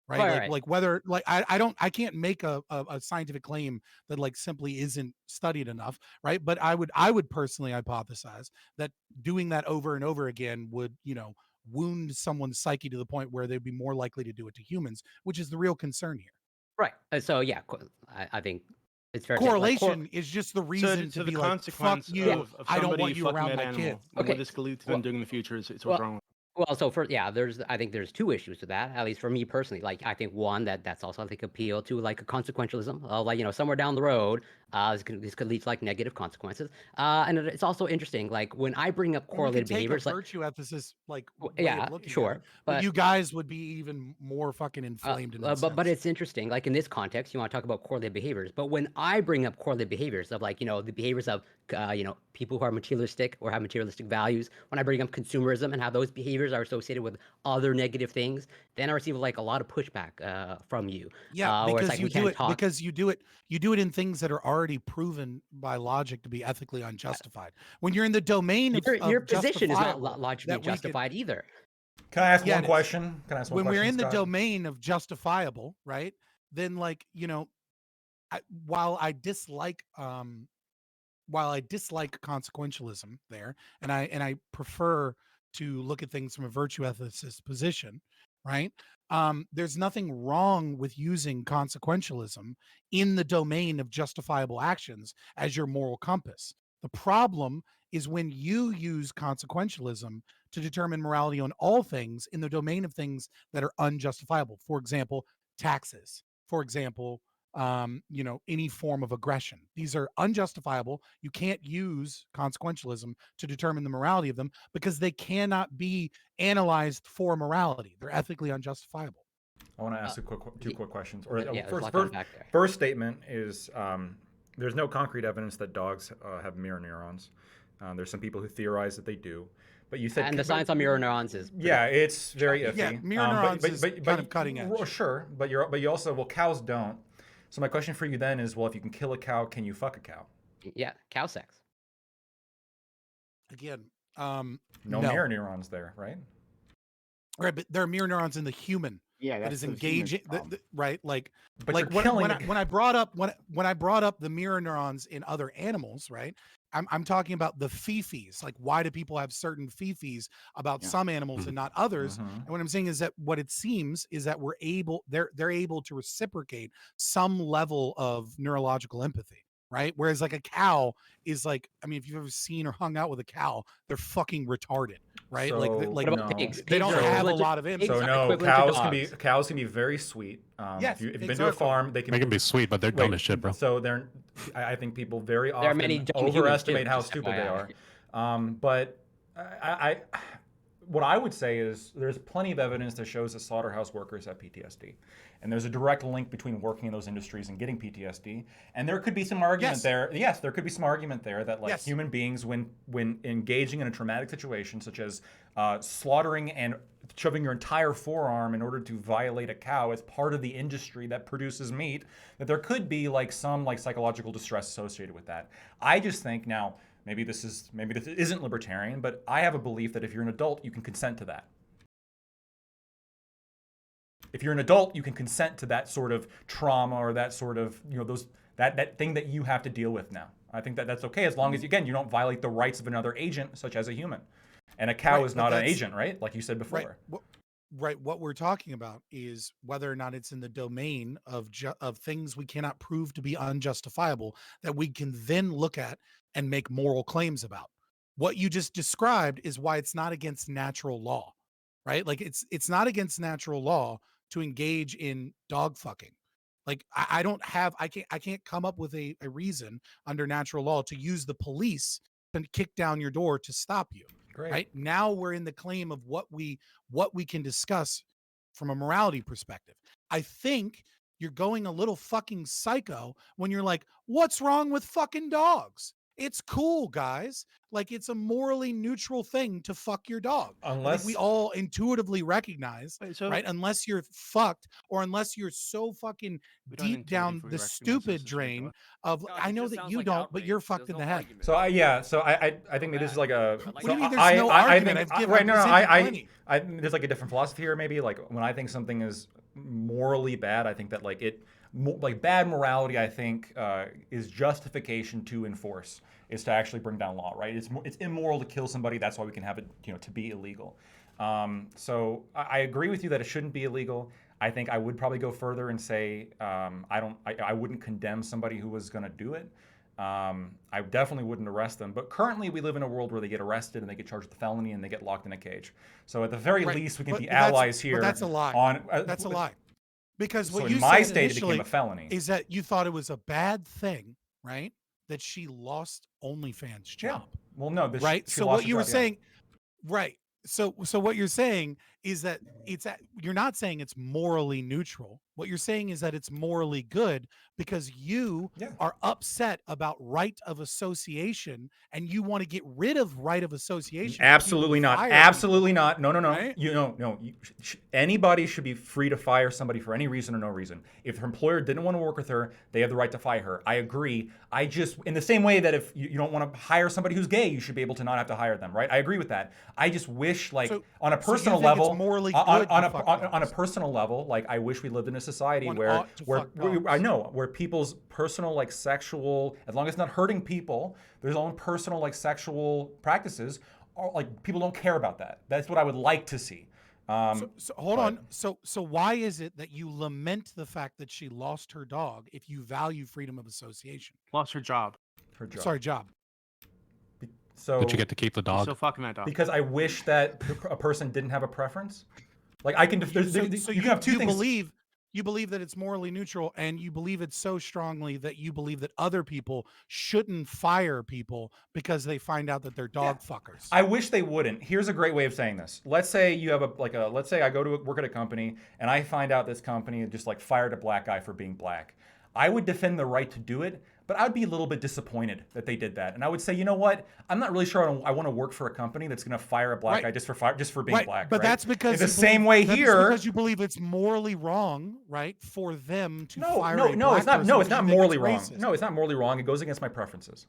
Speaker 2: Right.
Speaker 5: Right.
Speaker 2: Like whether like I can't make a scientific claim that like simply isn't studied enough. Right. But I would personally hypothesize that doing that over and over again would, wound someone's psyche to the point where they'd be more likely to do it to humans, which is the real concern here.
Speaker 5: Right. So yeah, I think it's fair to say, like,
Speaker 2: Correlation is just the reason
Speaker 6: So
Speaker 2: to
Speaker 6: the
Speaker 2: be like, fuck
Speaker 6: consequence
Speaker 2: you.
Speaker 6: of
Speaker 2: I don't
Speaker 6: somebody
Speaker 2: want you
Speaker 6: fucking
Speaker 2: around
Speaker 6: that
Speaker 2: my
Speaker 6: animal,
Speaker 2: kids.
Speaker 6: and
Speaker 5: Okay.
Speaker 6: what this could lead to them
Speaker 5: Well-
Speaker 6: doing in the future is what's
Speaker 5: well,
Speaker 6: wrong.
Speaker 5: Well, so I think there's two issues to that, at least for me personally. Like, I think one that's also I think appeal to like a consequentialism of like somewhere down the road, this could lead to like negative consequences. And it's also interesting, like when I bring up
Speaker 2: And we could
Speaker 5: correlated
Speaker 2: take
Speaker 5: behaviors,
Speaker 2: a
Speaker 5: like
Speaker 2: virtue ethicist way
Speaker 5: yeah,
Speaker 2: of looking at
Speaker 5: sure,
Speaker 2: it, but
Speaker 5: but
Speaker 2: you guys would be even more fucking inflamed in that
Speaker 5: but
Speaker 2: sense.
Speaker 5: it's interesting. Like in this context, you want to talk about correlated behaviors. But when I bring up correlated behaviors of like the behaviors of people who are materialistic or have materialistic values, when I bring up consumerism and how those behaviors are associated with other negative things, then I receive like a lot of pushback from you.
Speaker 2: Yeah,
Speaker 5: where it's
Speaker 2: because
Speaker 5: like,
Speaker 2: you
Speaker 5: we
Speaker 2: do
Speaker 5: can't
Speaker 2: it
Speaker 5: talk.
Speaker 2: because you do it in things that are already proven by logic to be ethically unjustified. When you're in the domain of
Speaker 5: Your position is not
Speaker 2: justifiable,
Speaker 5: logically
Speaker 2: that we could-
Speaker 5: justified either.
Speaker 7: Can I ask
Speaker 2: Yeah,
Speaker 7: one
Speaker 2: it is.
Speaker 7: question? Can I ask one
Speaker 2: when we're
Speaker 7: question,
Speaker 2: in the
Speaker 7: Scott?
Speaker 2: domain of justifiable, right? Then like while I dislike consequentialism there, and I prefer to look at things from a virtue ethicist position, right? There's nothing wrong with using consequentialism in the domain of justifiable actions as your moral compass. The problem is when you use consequentialism to determine morality on all things in the domain of things that are unjustifiable. For example, taxes. For example, you know, any form of aggression. These are unjustifiable. You can't use consequentialism to determine the morality of them because they cannot be analyzed for morality. They're ethically unjustifiable.
Speaker 7: I want to ask two quick questions. Or
Speaker 5: yeah, there's a lot
Speaker 7: first,
Speaker 5: to unpack there.
Speaker 7: first statement is there's no concrete evidence that dogs have mirror neurons. There's some people who theorize that they do, but you said
Speaker 5: And the science on mirror neurons is
Speaker 7: yeah, it's very iffy.
Speaker 2: Yeah, mirror neurons is kind of cutting edge.
Speaker 7: Well, sure, but you also cows don't. So my question for you then is, well, if you can kill a cow, can you fuck a cow?
Speaker 5: yeah, cow sex.
Speaker 2: Again,
Speaker 7: No mirror neurons there, right?
Speaker 2: Right, but there are mirror neurons in the human
Speaker 3: Yeah,
Speaker 2: that
Speaker 3: that's
Speaker 2: is
Speaker 3: the human
Speaker 2: engaging,
Speaker 3: problem.
Speaker 2: right? Like,
Speaker 7: But
Speaker 2: like
Speaker 7: you're killing
Speaker 2: when I brought up the mirror neurons in other animals, right? I'm talking about the fifis. Like, why do people have certain fifis about
Speaker 3: Yeah.
Speaker 2: some animals and not others?
Speaker 7: Mhm.
Speaker 2: And what I'm saying is that what it seems is that they're able to reciprocate some level of neurological empathy, right? Whereas like a cow is like, I mean, if you've ever seen or hung out with a cow, they're fucking retarded, right?
Speaker 7: So,
Speaker 2: like
Speaker 5: What about
Speaker 7: no.
Speaker 5: pigs?
Speaker 2: they don't
Speaker 5: Pigs are
Speaker 2: have a
Speaker 5: equivalent-
Speaker 2: lot of empathy.
Speaker 5: pigs
Speaker 7: So
Speaker 5: are
Speaker 7: no,
Speaker 5: equivalent to
Speaker 7: cows can
Speaker 5: dogs.
Speaker 7: be very sweet.
Speaker 2: Yes,
Speaker 7: if you've been to a
Speaker 2: exactly.
Speaker 7: farm,
Speaker 8: They can be sweet, but they're dumb
Speaker 7: Wait,
Speaker 8: as shit, bro.
Speaker 7: So I think people very
Speaker 5: There are
Speaker 7: often
Speaker 5: many dumb humans,
Speaker 7: overestimate
Speaker 5: too,
Speaker 7: how
Speaker 5: just
Speaker 7: stupid they
Speaker 5: FYI.
Speaker 7: are. But what I would say is there's plenty of evidence that shows that slaughterhouse workers have PTSD. And there's a direct link between working in those industries and getting PTSD. And there could be some argument
Speaker 2: Yes.
Speaker 7: there. Yes, there could be some argument there that like
Speaker 2: Yes.
Speaker 7: human beings, when engaging in a traumatic situation, such as slaughtering and shoving your entire forearm in order to violate a cow as part of the industry that produces meat, that there could be like some like psychological distress associated with that. I just think now, maybe this isn't libertarian, but I have a belief that if you're an adult, you can consent to that. If you're an adult, you can consent to that sort of trauma or that sort of, you know, that thing that you have to deal with now. I think that that's okay as long as, again, you don't violate the rights of another agent, such as a human. And a cow
Speaker 2: Right,
Speaker 7: is
Speaker 2: but
Speaker 7: not an
Speaker 2: that's-
Speaker 7: agent, right? Like you said before.
Speaker 2: Right. What we're talking about is whether or not it's in the domain of things we cannot prove to be unjustifiable that we can then look at and make moral claims about. What you just described is why it's not against natural law, right? Like it's not against natural law to engage in dog fucking. Like I can't come up with a reason under natural law to use the police to kick down your door to stop you.
Speaker 7: Great.
Speaker 2: Right now we're in the claim of what we can discuss from a morality perspective. I think you're going a little fucking psycho when you're like, what's wrong with fucking dogs? It's cool, guys. Like, it's a morally neutral thing to fuck your dog. I think
Speaker 7: Unless
Speaker 2: we all intuitively recognize,
Speaker 6: Wait, so
Speaker 2: right? Unless you're fucked or unless you're so fucking
Speaker 6: we don't
Speaker 2: deep down
Speaker 6: intuitively
Speaker 2: the
Speaker 6: recognize
Speaker 2: stupid
Speaker 6: this as
Speaker 2: drain
Speaker 6: ridiculous.
Speaker 2: of,
Speaker 4: God,
Speaker 2: I
Speaker 4: it
Speaker 2: know
Speaker 4: just
Speaker 2: that
Speaker 4: sounds
Speaker 2: you
Speaker 4: like
Speaker 2: don't, but
Speaker 4: outrage.
Speaker 2: you're fucked
Speaker 4: There's
Speaker 2: in
Speaker 4: no
Speaker 2: the head.
Speaker 4: argument.
Speaker 7: So I think this is like a.
Speaker 4: What do
Speaker 2: you mean
Speaker 7: so
Speaker 2: there's no argument?
Speaker 7: think-
Speaker 2: I've given-
Speaker 7: right,
Speaker 2: I've
Speaker 7: no,
Speaker 2: presented plenty.
Speaker 7: there's like a different philosophy here. Maybe like when I think something is morally bad, I think that like like bad morality, I think is justification to enforce, is to actually bring down law, right? It's immoral to kill somebody. That's why we can have it, you know, to be illegal. So I agree with you that it shouldn't be illegal. I think I would probably go further and say I wouldn't condemn somebody who was going to do it. I definitely wouldn't arrest them. But currently, we live in a world where they get arrested and they get charged with felony and they get locked in a cage. So at the very
Speaker 2: Right,
Speaker 7: least, we can
Speaker 2: but
Speaker 7: be
Speaker 2: that's-
Speaker 7: allies
Speaker 2: but
Speaker 7: here.
Speaker 2: that's a lie.
Speaker 7: On
Speaker 2: That's a lie. Because
Speaker 7: So
Speaker 2: what you
Speaker 7: in my
Speaker 2: said
Speaker 7: state, it
Speaker 2: initially
Speaker 7: became a felony.
Speaker 2: is that you thought it was a bad thing, right? That she lost OnlyFans
Speaker 7: Yeah.
Speaker 2: job,
Speaker 7: Well, no,
Speaker 2: right?
Speaker 7: she
Speaker 2: So
Speaker 7: lost
Speaker 2: what
Speaker 7: her
Speaker 2: you were
Speaker 7: job, yeah.
Speaker 2: saying, right? So what you're saying is that you're not saying it's morally neutral. What you're saying is that it's morally good because you
Speaker 7: Yeah.
Speaker 2: are upset about right of association and you want to get rid of right of association. for people
Speaker 7: Absolutely
Speaker 2: to
Speaker 7: not.
Speaker 2: fire
Speaker 7: Absolutely not. No.
Speaker 2: Right?
Speaker 7: You know, no. Anybody should be free to fire somebody for any reason or no reason. If her employer didn't want to work with her, they have the right to fire her. I agree. I just, in the same way that if you don't want to hire somebody who's gay, you should be able to not have to hire them, right? I agree with that. I just wish, like,
Speaker 2: So-
Speaker 7: on a
Speaker 2: so you
Speaker 7: personal
Speaker 2: think it's
Speaker 7: level,
Speaker 2: morally
Speaker 7: on
Speaker 2: good to
Speaker 7: a
Speaker 2: fuck
Speaker 7: on a
Speaker 2: dogs?
Speaker 7: personal level, like, I wish we lived in a society
Speaker 2: One
Speaker 7: where
Speaker 2: ought to fuck dogs.
Speaker 7: I know where people's personal, like, sexual, as long as it's not hurting people, their own personal, like, sexual practices, or like, people don't care about that. That's what I would like to see.
Speaker 2: So hold
Speaker 7: but-
Speaker 2: on. So why is it that you lament the fact that she lost her dog if you value freedom of association?
Speaker 6: Lost her job.
Speaker 7: Her job.
Speaker 2: Sorry, job.
Speaker 7: So
Speaker 8: But you get to keep the
Speaker 6: She's
Speaker 8: dog.
Speaker 6: still fucking that dog.
Speaker 7: because I wish that a person didn't have a preference. Like I can,
Speaker 2: So
Speaker 7: you can have two
Speaker 2: you
Speaker 7: things.
Speaker 2: believe You believe that it's morally neutral, and you believe it so strongly that you believe that other people shouldn't fire people because they find out that they're dog fuckers.
Speaker 7: I wish they wouldn't. Here's a great way of saying this. Let's say you have let's say I go to work at a company and I find out this company just like fired a black guy for being black. I would defend the right to do it, but I would be a little bit disappointed that they did that. And I would say, you know what? I'm not really sure I want to work for a company that's going to fire a black guy just for being black.
Speaker 2: But that's because
Speaker 7: it's the same way here.
Speaker 2: Because you believe it's morally wrong, right, for them to fire
Speaker 7: no,
Speaker 2: a black
Speaker 7: it's not.
Speaker 2: person
Speaker 7: No, it's not
Speaker 2: because you think
Speaker 7: morally
Speaker 2: it's
Speaker 7: wrong.
Speaker 2: racist.
Speaker 7: No, it's not morally wrong. It goes against my preferences.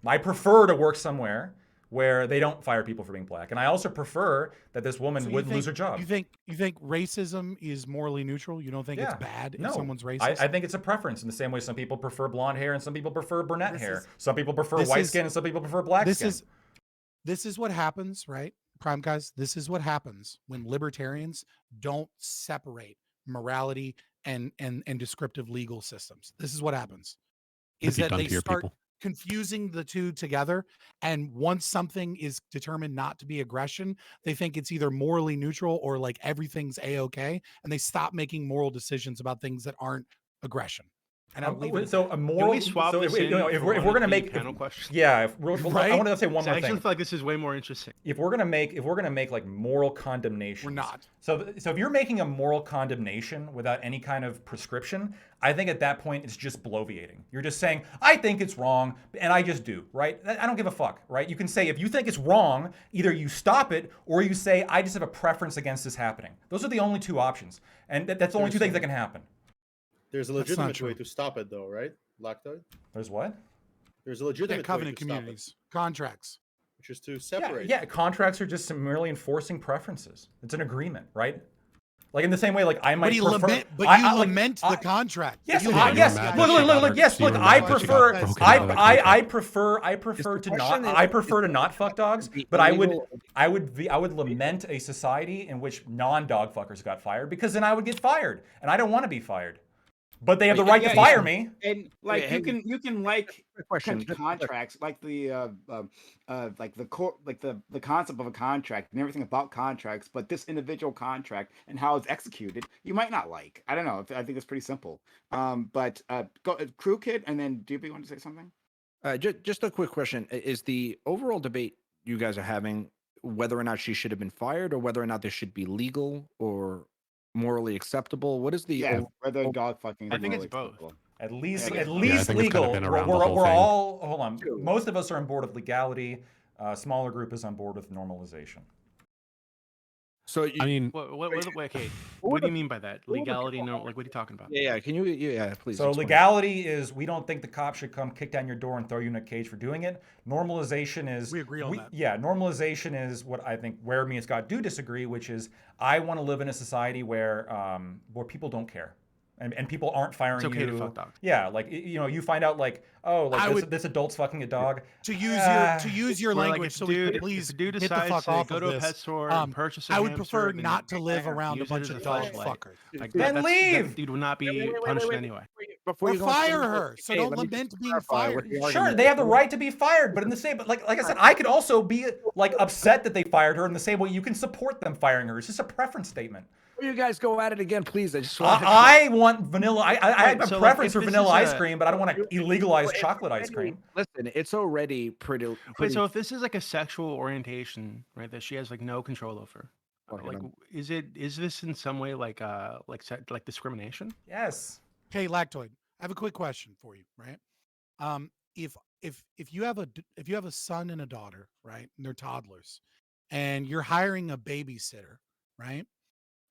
Speaker 7: I prefer to work somewhere where they don't fire people for being black, and I also prefer that this woman
Speaker 2: So
Speaker 7: wouldn't lose her job.
Speaker 2: You think racism is morally neutral? You don't think it's bad if someone's racist?
Speaker 7: I think it's a preference in the same way some people prefer blonde hair and some people prefer brunette hair. Some people prefer white skin and some people prefer black skin.
Speaker 2: This is what happens, right? Prime guys, this is what happens when libertarians don't separate morality and descriptive legal systems. This is what happens. Is that they start confusing the two together, and once something is determined not to be aggression, they think it's either morally neutral or like everything's a-okay, and they stop making moral decisions about things that aren't aggression. And
Speaker 6: Can we swap this
Speaker 7: if we're gonna make
Speaker 6: panel questions?
Speaker 7: Yeah, I want to say one more
Speaker 6: I
Speaker 7: thing.
Speaker 6: actually feel like this is way more interesting.
Speaker 7: If we're gonna make like moral condemnation,
Speaker 2: we're not.
Speaker 7: So if you're making a moral condemnation without any kind of prescription, I think at that point it's just bloviating. You're just saying, I think it's wrong, and I just do, right? I don't give a fuck, right? You can say if you think it's wrong, either you stop it or you say, I just have a preference against this happening. Those are the only two options, and that's the only two things that can happen.
Speaker 9: There's a legitimate way to stop it, though, right, Lactoid?
Speaker 7: There's what?
Speaker 9: There's a legitimate
Speaker 2: covenant
Speaker 9: way to
Speaker 2: communities,
Speaker 9: stop it,
Speaker 2: contracts,
Speaker 9: which is to separate.
Speaker 7: Yeah, contracts are just merely enforcing preferences. It's an agreement, right? Like in the same way, like I might prefer.
Speaker 2: You lament the contract.
Speaker 7: Yes,
Speaker 2: You
Speaker 7: yes.
Speaker 2: lament
Speaker 7: Look. Yes, look. I prefer to not fuck dogs, but I would lament a society in which non-dog fuckers got fired, because then I would get fired, and I don't want to be fired. But they have the right to fire me.
Speaker 3: And like you can like contracts, like the concept of a contract and everything about contracts, but this individual contract and how it's executed, you might not like. I don't know. I think it's pretty simple. But go Crew Kid, and then DB, want to say something?
Speaker 1: Just a quick question: is the overall debate you guys are having whether or not she should have been fired, or whether or not this should be legal or morally acceptable? What is the
Speaker 3: whether dog fucking?
Speaker 6: I think it's both.
Speaker 7: At least
Speaker 8: it's
Speaker 7: legal.
Speaker 8: Kind of been around the
Speaker 7: we're
Speaker 8: whole thing.
Speaker 7: all hold on. Most of us are on board with legality. A smaller group is on board with normalization.
Speaker 1: So
Speaker 8: I mean,
Speaker 6: Okay, what do you mean by that? Legality? No, like what are you talking about?
Speaker 1: Yeah. Can you? Yeah, please.
Speaker 7: So
Speaker 1: explain.
Speaker 7: legality is we don't think the cop should come kick down your door and throw you in a cage for doing it. Normalization is
Speaker 2: we agree on that.
Speaker 7: Yeah, normalization is what I think where me and Scott do disagree, which is I want to live in a society where people don't care. And people aren't firing you.
Speaker 6: It's okay to fuck dogs.
Speaker 7: Yeah, like you find out like this adult's fucking a dog.
Speaker 2: To use your language, so we can please get the fuck off
Speaker 6: go
Speaker 2: of
Speaker 6: to
Speaker 2: this.
Speaker 6: a pet store and purchase a
Speaker 2: I would
Speaker 6: hamster
Speaker 2: prefer
Speaker 6: and
Speaker 2: not to live around a
Speaker 6: use it
Speaker 2: bunch
Speaker 6: as
Speaker 2: of
Speaker 6: a
Speaker 2: dog
Speaker 6: flashlight.
Speaker 2: fuckers.
Speaker 6: Like
Speaker 7: Then leave.
Speaker 6: That dude will not be punished anyway.
Speaker 1: Before
Speaker 2: Or
Speaker 1: you go
Speaker 2: fire
Speaker 1: into-
Speaker 2: her, so
Speaker 1: okay,
Speaker 2: don't
Speaker 1: let me just
Speaker 2: lament being
Speaker 1: clarify what
Speaker 2: fired.
Speaker 1: the
Speaker 7: Sure,
Speaker 1: argument
Speaker 7: they have the
Speaker 1: is.
Speaker 7: right to be fired, but in the same, like I said, I could also be like upset that they fired her in the same way you can support them firing her. It's just a preference statement.
Speaker 1: Before you guys go at it again, please. I just want.
Speaker 7: I want vanilla. I have a
Speaker 6: so, like,
Speaker 7: preference
Speaker 6: if
Speaker 7: for
Speaker 6: this
Speaker 7: vanilla
Speaker 6: is
Speaker 7: ice cream, but I don't want to illegalize chocolate ice cream.
Speaker 1: Listen, it's already pretty.
Speaker 6: Wait, so if this is like a sexual orientation, right, that she has like no control over,
Speaker 1: Okay,
Speaker 6: like
Speaker 1: then.
Speaker 6: is this in some way like discrimination?
Speaker 7: Yes.
Speaker 2: Okay, Lactoid. I have a quick question for you, right? If you have a son and a daughter, right, and they're toddlers, and you're hiring a babysitter, right,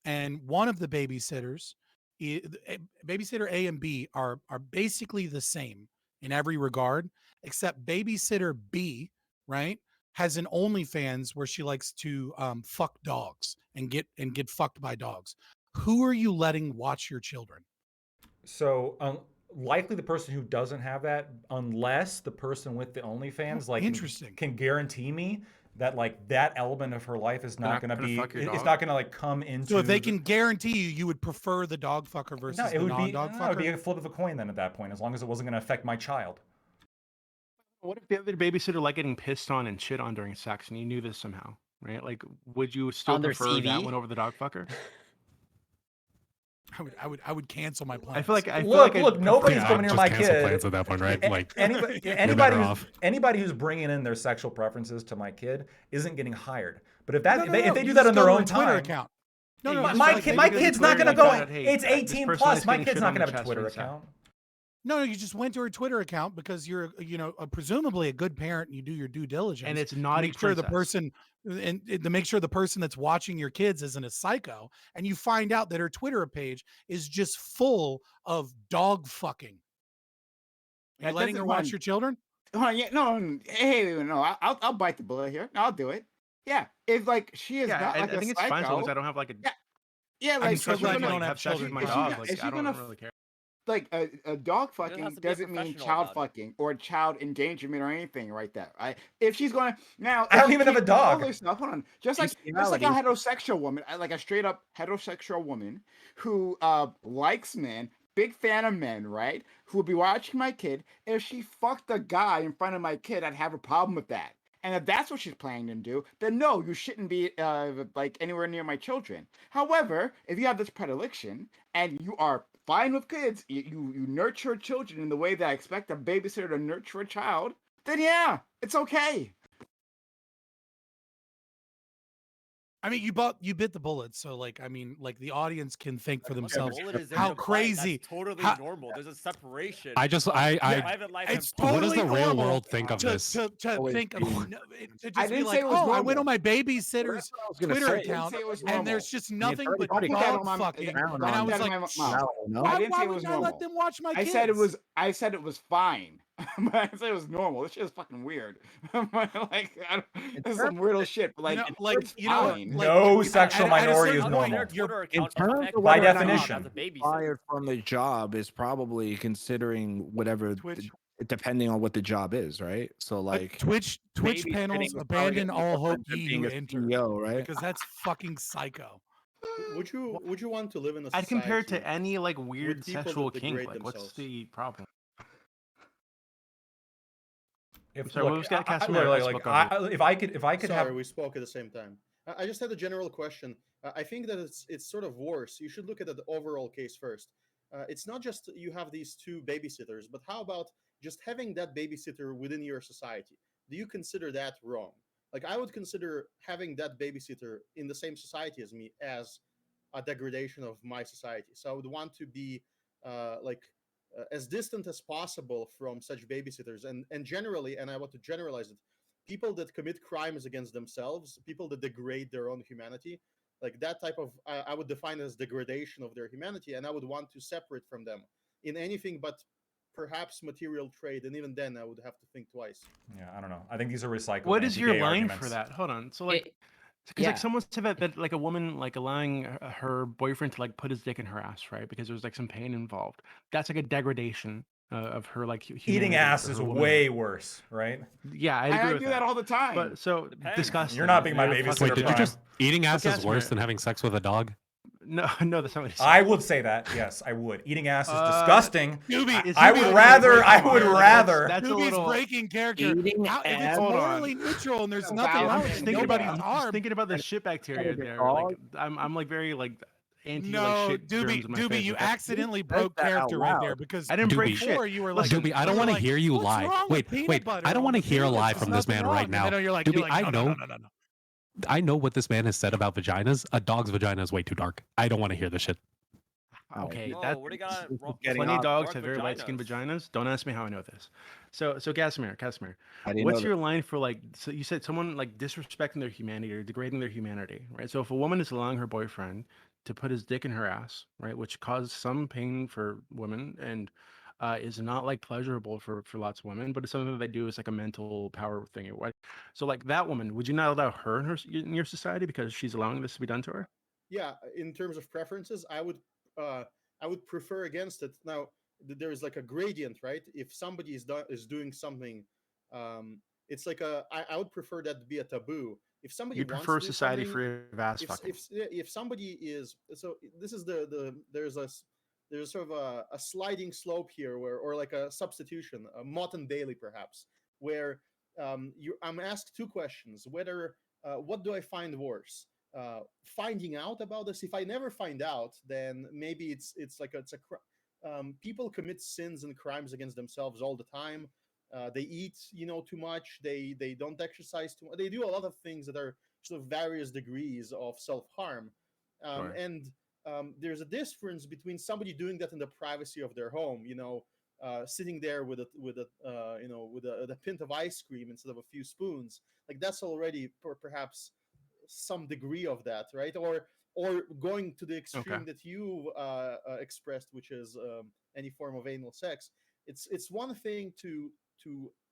Speaker 2: and one of the babysitters, babysitter A and B are basically the same in every regard, except babysitter B, right, has an OnlyFans where she likes to fuck dogs and get fucked by dogs. Who are you letting watch your children?
Speaker 7: So likely the person who doesn't have that, unless the person with the OnlyFans
Speaker 2: Interesting.
Speaker 7: can guarantee me that like that element of her life is not going to be, it's not going to like come into.
Speaker 2: So if they can guarantee you would prefer the dog fucker versus
Speaker 7: no, it
Speaker 2: the
Speaker 7: would be
Speaker 2: non-dog
Speaker 7: no,
Speaker 2: fucker.
Speaker 7: it would be a flip of a coin then at that point, as long as it wasn't going to affect my child.
Speaker 6: What if the other babysitter like getting pissed on and shit on during sex, and you knew this somehow, right? Like, would you still
Speaker 5: On their
Speaker 6: prefer that
Speaker 5: CV?
Speaker 6: one over the dog fucker?
Speaker 2: I would cancel my plans.
Speaker 6: I feel like
Speaker 7: look, nobody's
Speaker 8: Yeah,
Speaker 7: coming near
Speaker 8: just
Speaker 7: my
Speaker 8: cancel
Speaker 7: kid.
Speaker 8: plans at that point, right? Like
Speaker 7: Anybody who's bringing in their sexual preferences to my kid isn't getting hired. But if
Speaker 2: No,
Speaker 7: they do
Speaker 2: you
Speaker 7: that on
Speaker 2: just
Speaker 7: their
Speaker 2: go to
Speaker 7: own
Speaker 2: a Twitter
Speaker 7: time,
Speaker 2: account.
Speaker 7: my kid's not gonna go. It's
Speaker 6: this
Speaker 7: 18
Speaker 6: person
Speaker 7: plus.
Speaker 6: is
Speaker 7: My
Speaker 6: getting
Speaker 7: kid's
Speaker 6: shit
Speaker 7: not
Speaker 6: on
Speaker 7: gonna
Speaker 6: the
Speaker 7: have a
Speaker 6: chest
Speaker 7: Twitter
Speaker 6: for this
Speaker 7: account.
Speaker 2: No, you just went to her Twitter account because you're, presumably a good parent and you do your due diligence.
Speaker 6: And it's
Speaker 2: to
Speaker 6: naughty
Speaker 2: make sure the
Speaker 6: princess.
Speaker 2: person and to make sure the person that's watching your kids isn't a psycho, and you find out that her Twitter page is just full of dog fucking. Are you letting her watch your children?
Speaker 3: Hold on, yeah, no, hey, no, I'll bite the bullet here. I'll do it. Yeah, if like she is not like
Speaker 6: I think
Speaker 3: a
Speaker 6: it's
Speaker 3: psycho,
Speaker 6: fine as long as I don't have like a.
Speaker 3: yeah,
Speaker 6: I
Speaker 3: like
Speaker 6: can trust her
Speaker 2: glad
Speaker 6: to
Speaker 2: you don't
Speaker 6: like
Speaker 2: have
Speaker 6: have sex with
Speaker 2: children,
Speaker 6: my
Speaker 2: Brian.
Speaker 6: dog.
Speaker 3: Is
Speaker 6: Like
Speaker 3: she
Speaker 6: I don't
Speaker 3: gonna
Speaker 6: really care.
Speaker 3: like a dog
Speaker 4: You don't
Speaker 3: fucking
Speaker 4: have to be a
Speaker 3: doesn't mean
Speaker 4: professional
Speaker 3: child
Speaker 4: about it.
Speaker 3: fucking or child endangerment or anything right there. If she's going to now,
Speaker 7: I don't even have a dog.
Speaker 3: Hold on, just like a heterosexual woman, like a straight up heterosexual woman who likes men, big fan of men, right? Who would be watching my kid. If she fucked a guy in front of my kid, I'd have a problem with that. And if that's what she's planning to do, then no, you shouldn't be like anywhere near my children. However, if you have this predilection and you are fine with kids, you nurture children in the way that I expect a babysitter to nurture a child, then yeah, it's okay.
Speaker 2: I mean, you bit the bullet, so like, I mean, like the audience can think for themselves
Speaker 4: Bullet is
Speaker 2: how
Speaker 4: implied.
Speaker 2: crazy.
Speaker 4: That's totally
Speaker 2: how-
Speaker 4: normal. There's a separation.
Speaker 8: I just
Speaker 4: of private life
Speaker 2: it's
Speaker 4: and
Speaker 8: what does
Speaker 2: totally
Speaker 8: the real
Speaker 2: normal
Speaker 8: world think of
Speaker 2: to
Speaker 8: this?
Speaker 2: think of to just
Speaker 3: I
Speaker 2: be
Speaker 3: didn't
Speaker 2: like,
Speaker 3: say it was
Speaker 2: oh, I went
Speaker 3: normal.
Speaker 2: on my babysitter's Twitter account,
Speaker 3: say it was
Speaker 2: and
Speaker 3: normal.
Speaker 2: there's just nothing but
Speaker 3: Put that
Speaker 2: dog
Speaker 3: on my-
Speaker 2: fucking.
Speaker 3: that-
Speaker 2: And I
Speaker 3: put
Speaker 2: was
Speaker 3: that in
Speaker 2: like,
Speaker 3: my
Speaker 2: "Shh,
Speaker 3: mouth.
Speaker 1: No,
Speaker 3: I
Speaker 2: why,
Speaker 3: didn't
Speaker 2: why
Speaker 3: say it was
Speaker 2: wouldn't I let
Speaker 3: normal.
Speaker 2: them watch my kids?
Speaker 3: I said it was fine. But I said it was normal. This shit is fucking weird. Like this is some weirdo shit. But like, it's fine.
Speaker 7: No sexual minority is
Speaker 2: certain
Speaker 7: normal.
Speaker 2: point, you're
Speaker 1: In terms of
Speaker 7: By
Speaker 1: whether or not
Speaker 7: definition.
Speaker 1: you're fired from the job is probably considering whatever,
Speaker 2: Twitch.
Speaker 1: depending on what the job is, right? So like
Speaker 2: Twitch
Speaker 1: babysitting
Speaker 2: panels
Speaker 1: is probably
Speaker 2: abandon
Speaker 1: gonna be
Speaker 2: all hope
Speaker 1: different than
Speaker 2: ye
Speaker 1: being
Speaker 2: who
Speaker 1: a
Speaker 2: enter,
Speaker 1: CEO, right?
Speaker 2: because that's fucking psycho.
Speaker 9: Would you want to live in a society?
Speaker 6: I'd compare it to any like weird
Speaker 9: people that
Speaker 6: sexual kink.
Speaker 9: degrade
Speaker 6: Like, what's
Speaker 9: themselves?
Speaker 6: the problem?
Speaker 7: If,
Speaker 6: Sorry, what
Speaker 7: look,
Speaker 6: was that,
Speaker 7: I- I-
Speaker 6: Casimir?
Speaker 7: like,
Speaker 6: I
Speaker 7: like,
Speaker 6: spoke over
Speaker 7: if I could
Speaker 9: Sorry,
Speaker 7: have
Speaker 9: we spoke at the same time. I just had a general question. I think that it's sort of worse. You should look at the overall case first. It's not just you have these two babysitters, but how about just having that babysitter within your society? Do you consider that wrong? Like, I would consider having that babysitter in the same society as me as a degradation of my society. So I would want to be as distant as possible from such babysitters. And generally, and I want to generalize it, people that commit crimes against themselves, people that degrade their own humanity, like that type of, I would define as degradation of their humanity, and I would want to separate from them in anything but perhaps material trade, and even then I would have to think twice.
Speaker 7: Yeah, I don't know. I think these are recycled.
Speaker 6: What is your
Speaker 7: anti-gay
Speaker 6: line
Speaker 7: arguments.
Speaker 6: for that? Hold on. So like, because
Speaker 5: yeah.
Speaker 6: like someone said that like a woman like allowing her boyfriend to like put his dick in her ass, right? Because there's like some pain involved. That's like a degradation of her like
Speaker 7: Eating
Speaker 6: humanity
Speaker 7: ass
Speaker 6: for
Speaker 7: is
Speaker 6: her woman.
Speaker 7: way worse, right?
Speaker 6: Yeah, I
Speaker 3: And
Speaker 6: agree
Speaker 3: I
Speaker 6: with
Speaker 3: do that all the time.
Speaker 6: But so disgusting.
Speaker 7: You're not being my
Speaker 6: Yeah,
Speaker 7: babysitter,
Speaker 6: fucking-
Speaker 8: Wait, did you
Speaker 7: Prime.
Speaker 8: just eating ass is
Speaker 6: Casimir.
Speaker 8: worse than having sex with a dog?
Speaker 6: No, no, that's not what he said.
Speaker 7: I would say that. Yes, I would. Eating ass is disgusting.
Speaker 2: Doobie,
Speaker 7: I would rather. I would
Speaker 6: Like,
Speaker 7: rather.
Speaker 6: That's a
Speaker 2: Doobie's
Speaker 6: little.
Speaker 2: breaking character.
Speaker 1: Eating
Speaker 2: How, if it's
Speaker 1: ass.
Speaker 6: Hold on.
Speaker 2: morally neutral and there's nothing
Speaker 3: I'm
Speaker 2: wrong
Speaker 6: I'm
Speaker 2: with
Speaker 6: just
Speaker 2: it,
Speaker 6: thinking about.
Speaker 2: nobody's
Speaker 6: I'm just
Speaker 2: harmed.
Speaker 6: thinking about the shit bacteria
Speaker 1: the
Speaker 6: there.
Speaker 1: dog.
Speaker 6: Like I'm like very like anti
Speaker 2: No,
Speaker 6: like shit germs
Speaker 2: Doobie,
Speaker 6: in my
Speaker 2: Doobie,
Speaker 6: face.
Speaker 2: you
Speaker 6: Like, that's-
Speaker 2: accidentally
Speaker 1: said
Speaker 2: broke
Speaker 1: that out
Speaker 2: character right there
Speaker 1: loud.
Speaker 2: because
Speaker 6: I didn't break
Speaker 8: Doobie.
Speaker 6: shit.
Speaker 2: before you were like,
Speaker 8: Doobie, I don't
Speaker 2: you were
Speaker 8: want to
Speaker 2: like,
Speaker 8: hear you
Speaker 2: "What's
Speaker 8: lie.
Speaker 2: wrong with
Speaker 8: Wait,
Speaker 2: peanut
Speaker 8: wait.
Speaker 2: butter
Speaker 8: I don't
Speaker 2: on
Speaker 8: want to
Speaker 2: the
Speaker 8: hear a
Speaker 2: peanuts?
Speaker 8: lie
Speaker 2: There's
Speaker 8: from this
Speaker 2: nothing
Speaker 8: man right
Speaker 2: wrong."
Speaker 8: now.
Speaker 2: And then you're like,
Speaker 8: Doobie, I
Speaker 2: no,
Speaker 8: know.
Speaker 2: no.
Speaker 8: I know what this man has said about vaginas. A dog's vagina is way too dark. I don't want to hear this shit.
Speaker 6: Okay,
Speaker 4: No,
Speaker 6: that
Speaker 4: what do you got wrong?
Speaker 1: Getting
Speaker 6: plenty of
Speaker 1: on
Speaker 6: dogs
Speaker 4: dark
Speaker 6: have very light skinned
Speaker 4: vaginas.
Speaker 6: vaginas. Don't ask me how I know this. So Casimir,
Speaker 1: I didn't
Speaker 6: what's
Speaker 1: know
Speaker 6: your line for like? So you said someone like disrespecting their humanity or degrading their humanity, right? So if a woman is allowing her boyfriend to put his dick in her ass, right, which causes some pain for women and is not like pleasurable for lots of women, but it's something that they do as like a mental power thing, right? So like that woman, would you not allow her in your society because she's allowing this to be done to her?
Speaker 9: Yeah, in terms of preferences, I would prefer against it. Now there is like a gradient, right? If somebody is doing something, it's like I would prefer that to be a taboo. If somebody
Speaker 6: You'd
Speaker 9: wants
Speaker 6: prefer
Speaker 9: to do
Speaker 6: society
Speaker 9: something-
Speaker 6: free of ass fucking.
Speaker 9: if somebody is, so this is there's sort of a sliding slope here or like a substitution, a Mott and Daly perhaps, where I'm asked two questions: whether what do I find worse, finding out about this. If I never find out, then maybe it's people commit sins and crimes against themselves all the time. They eat, too much. They don't exercise too much. They do a lot of things that are sort of various degrees of self-harm.
Speaker 6: Sure.
Speaker 9: And there's a difference between somebody doing that in the privacy of their home, sitting there with a pint of ice cream instead of a few spoons. Like that's already perhaps some degree of that, right? Or going to the extreme that you expressed, which is any form of anal sex. It's one thing to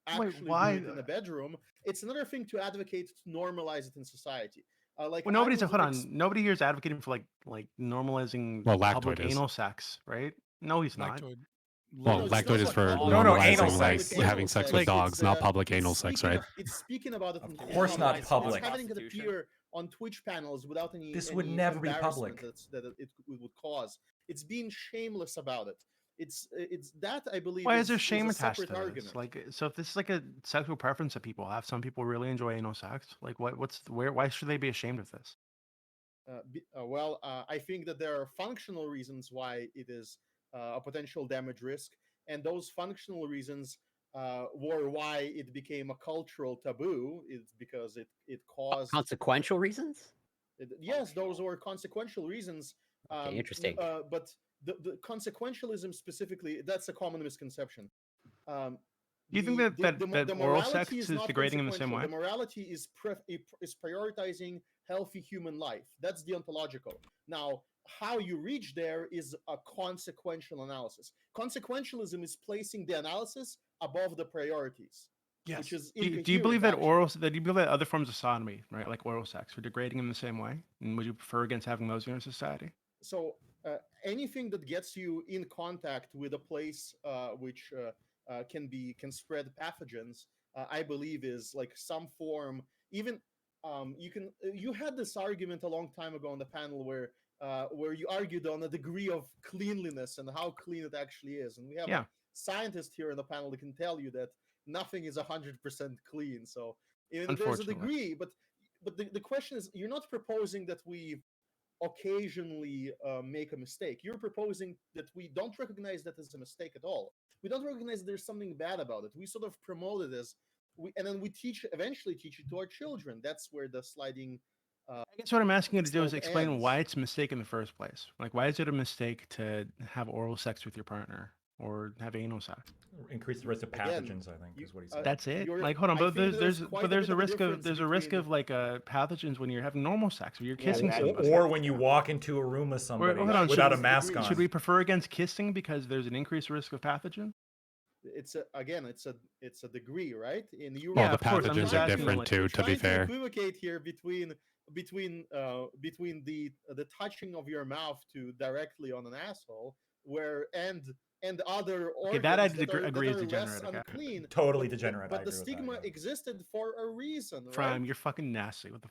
Speaker 9: actually do it in the bedroom. It's another thing to advocate to normalize it in society. Like,
Speaker 6: well, nobody here is advocating for like normalizing public anal sex, right? No, he's not.
Speaker 8: Well, lactoid is for normalizing like having sex with dogs, not public anal sex, right?
Speaker 9: It's speaking about it.
Speaker 7: Of course not public.
Speaker 9: It's having it appear on Twitch panels without any.
Speaker 7: This would never be public.
Speaker 9: That it would cause. It's being shameless about it. It's that I believe.
Speaker 6: Why is there shame attached to this? Like, so if this is like a sexual preference that people have, some people really enjoy anal sex. Like, why should they be ashamed of this?
Speaker 9: I think that there are functional reasons why it is a potential damage risk, and those functional reasons were why it became a cultural taboo. It's because it caused
Speaker 5: consequential reasons.
Speaker 9: Yes, those were consequential reasons.
Speaker 5: Okay, interesting.
Speaker 9: But the consequentialism specifically, that's a common misconception.
Speaker 6: Do you think that oral sex is degrading in the same way?
Speaker 9: The morality is prioritizing healthy human life. That's deontological. Now, how you reach there is a consequential analysis. Consequentialism is placing the analysis above the priorities.
Speaker 2: Yes.
Speaker 9: Which is
Speaker 6: do you believe that other forms of sodomy, right, like oral sex, are degrading in the same way? And would you prefer against having those in our society?
Speaker 9: So anything that gets you in contact with a place which can spread pathogens, I believe is like some form. Even you had this argument a long time ago on the panel where you argued on a degree of cleanliness and how clean it actually is, and we have a scientist here in the panel that can tell you that nothing is 100% clean. So there's a degree, but the question is, you're not proposing that we occasionally make a mistake. You're proposing that we don't recognize that as a mistake at all. We don't recognize there's something bad about it. We sort of promote it as and then we eventually teach it to our children. That's where the sliding.
Speaker 6: I guess what I'm asking you to do is explain why it's a mistake in the first place. Like, why is it a mistake to have oral sex with your partner or have anal sex?
Speaker 7: Increase the risk of pathogens, I think, is what he said.
Speaker 6: That's it. Like, hold on, but there's a risk of like pathogens when you're having normal sex, or you're kissing somebody,
Speaker 7: or when you walk into a room with somebody without a mask on.
Speaker 6: Should we prefer against kissing because there's an increased risk of pathogen?
Speaker 9: It's a degree, right? In Europe,
Speaker 8: well, the pathogens are different too. To be fair,
Speaker 9: equivocate here between the touching of your mouth to directly on an asshole, and other organs
Speaker 6: that I
Speaker 9: that
Speaker 6: agree
Speaker 9: are
Speaker 6: is degenerate.
Speaker 9: less unclean.
Speaker 7: Totally degenerate.
Speaker 9: But the stigma existed for a reason.
Speaker 6: Prime,
Speaker 9: right?
Speaker 6: You're fucking nasty. What the?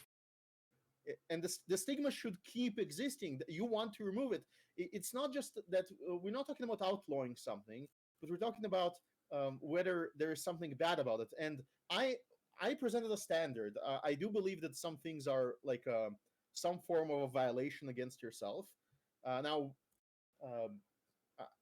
Speaker 9: And the stigma should keep existing. You want to remove it. It's not just that we're not talking about outlawing something, but we're talking about whether there is something bad about it. And I presented a standard. I do believe that some things are like some form of a violation against yourself. Now,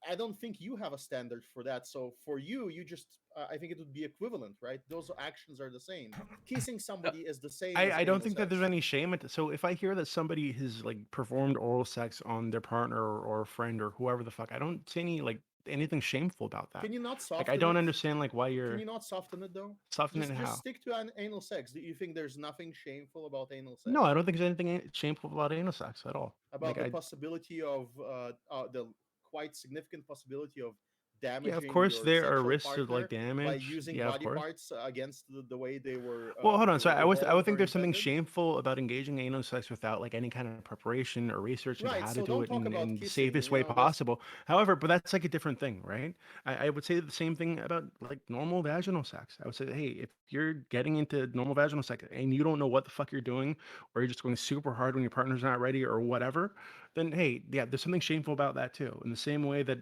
Speaker 9: I don't think you have a standard for that. So for you just, I think it would be equivalent, right? Those actions are the same. Kissing somebody is the same.
Speaker 6: I don't think that there's any shame. So if I hear that somebody has like performed oral sex on their partner or a friend or whoever the fuck, I don't see anything shameful about that.
Speaker 9: Can you not soften
Speaker 6: I don't understand why you're.
Speaker 9: Can you not soften it though?
Speaker 6: Soften it how?
Speaker 9: Just stick to anal sex. Do you think there's nothing shameful about anal sex?
Speaker 6: No, I don't think there's anything shameful about anal sex at all.
Speaker 9: About the possibility of the quite significant possibility of damaging.
Speaker 6: Yeah, of course there are risks
Speaker 9: of
Speaker 6: like damage
Speaker 9: by using body parts against the way they were.
Speaker 6: Well, hold on. So I would think there's something shameful about engaging in anal sex without like any kind of preparation or research into how to do it in the safest way possible. However, but that's like a different thing, right? I would say the same thing about like normal vaginal sex. I would say, hey, if you're getting into normal vaginal sex and you don't know what the fuck you're doing, or you're just going super hard when your partner's not ready or whatever, then hey, yeah, there's something shameful about that too. In the same way that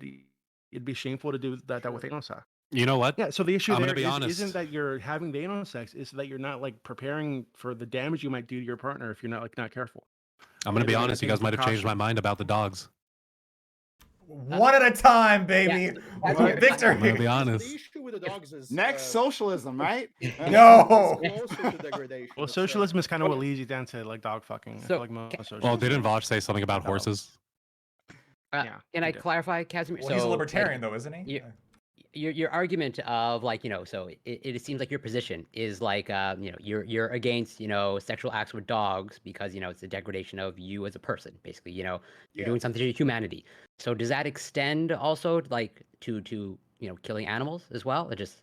Speaker 6: it'd be shameful to do that with anal sex.
Speaker 8: You know what?
Speaker 6: Yeah. So the issue there isn't that you're having the anal sex; it's that you're not like preparing for the damage you might do to your partner if you're not careful.
Speaker 8: I'm gonna be
Speaker 6: Yeah,
Speaker 8: honest. You
Speaker 6: I
Speaker 8: guys
Speaker 6: think
Speaker 8: might have changed my
Speaker 6: precaution.
Speaker 8: mind about the dogs.
Speaker 7: One at a time, baby.
Speaker 5: Yeah.
Speaker 7: Victory.
Speaker 8: I'm gonna be
Speaker 9: The
Speaker 8: honest.
Speaker 9: issue with the dogs is
Speaker 3: Next socialism, right?
Speaker 7: No.
Speaker 9: it's closer to degradation.
Speaker 6: Well,
Speaker 9: It's,
Speaker 6: socialism is kind of what leads you down to like dog fucking. I
Speaker 5: So,
Speaker 6: feel like most socialism.
Speaker 8: Well, didn't Vosh say something about
Speaker 6: No.
Speaker 8: horses?
Speaker 6: Yeah,
Speaker 5: Can
Speaker 6: he
Speaker 5: I
Speaker 6: did.
Speaker 5: clarify, Casimir?
Speaker 7: Well, he's a
Speaker 5: So,
Speaker 7: libertarian, though, isn't he?
Speaker 5: your argument of like, you know, so it seems like your position is like, you know, you're against, you know, sexual acts with dogs because, you know, it's a degradation of you as a person, basically. You know, you're doing something to humanity. So does that extend also like to you know, killing animals as well, or just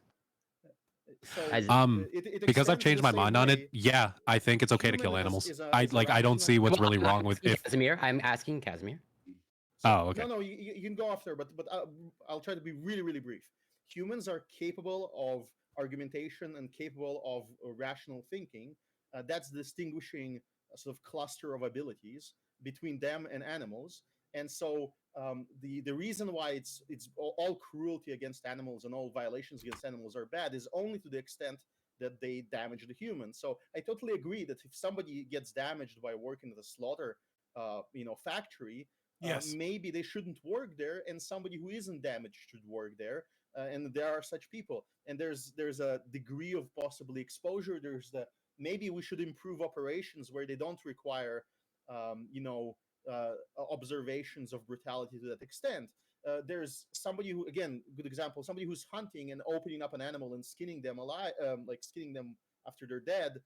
Speaker 9: So
Speaker 5: as
Speaker 9: it
Speaker 8: Because I've
Speaker 9: extends
Speaker 8: changed
Speaker 9: the
Speaker 8: my
Speaker 9: same
Speaker 8: mind on it.
Speaker 9: way.
Speaker 8: Yeah, I think it's okay to kill
Speaker 9: Human
Speaker 8: animals.
Speaker 9: is a
Speaker 8: I don't see what's
Speaker 5: Well,
Speaker 8: really
Speaker 5: I'm not
Speaker 8: wrong with
Speaker 5: asking
Speaker 8: if.
Speaker 5: Casimir. I'm asking Casimir.
Speaker 8: Oh, okay.
Speaker 9: No, you can go after, but I'll try to be really brief. Humans are capable of argumentation and capable of rational thinking. That's distinguishing sort of cluster of abilities between them and animals. And so the reason why it's all cruelty against animals and all violations against animals are bad is only to the extent that they damage the human. So I totally agree that if somebody gets damaged by working at a slaughter, factory,
Speaker 2: Yes.
Speaker 9: maybe they shouldn't work there, and somebody who isn't damaged should work there. And there are such people. And there's a degree of possibly exposure. There's the maybe we should improve operations where they don't require, observations of brutality to that extent. There's somebody who, again, good example, somebody who's hunting and opening up an animal and skinning them alive, like skinning them after they're dead.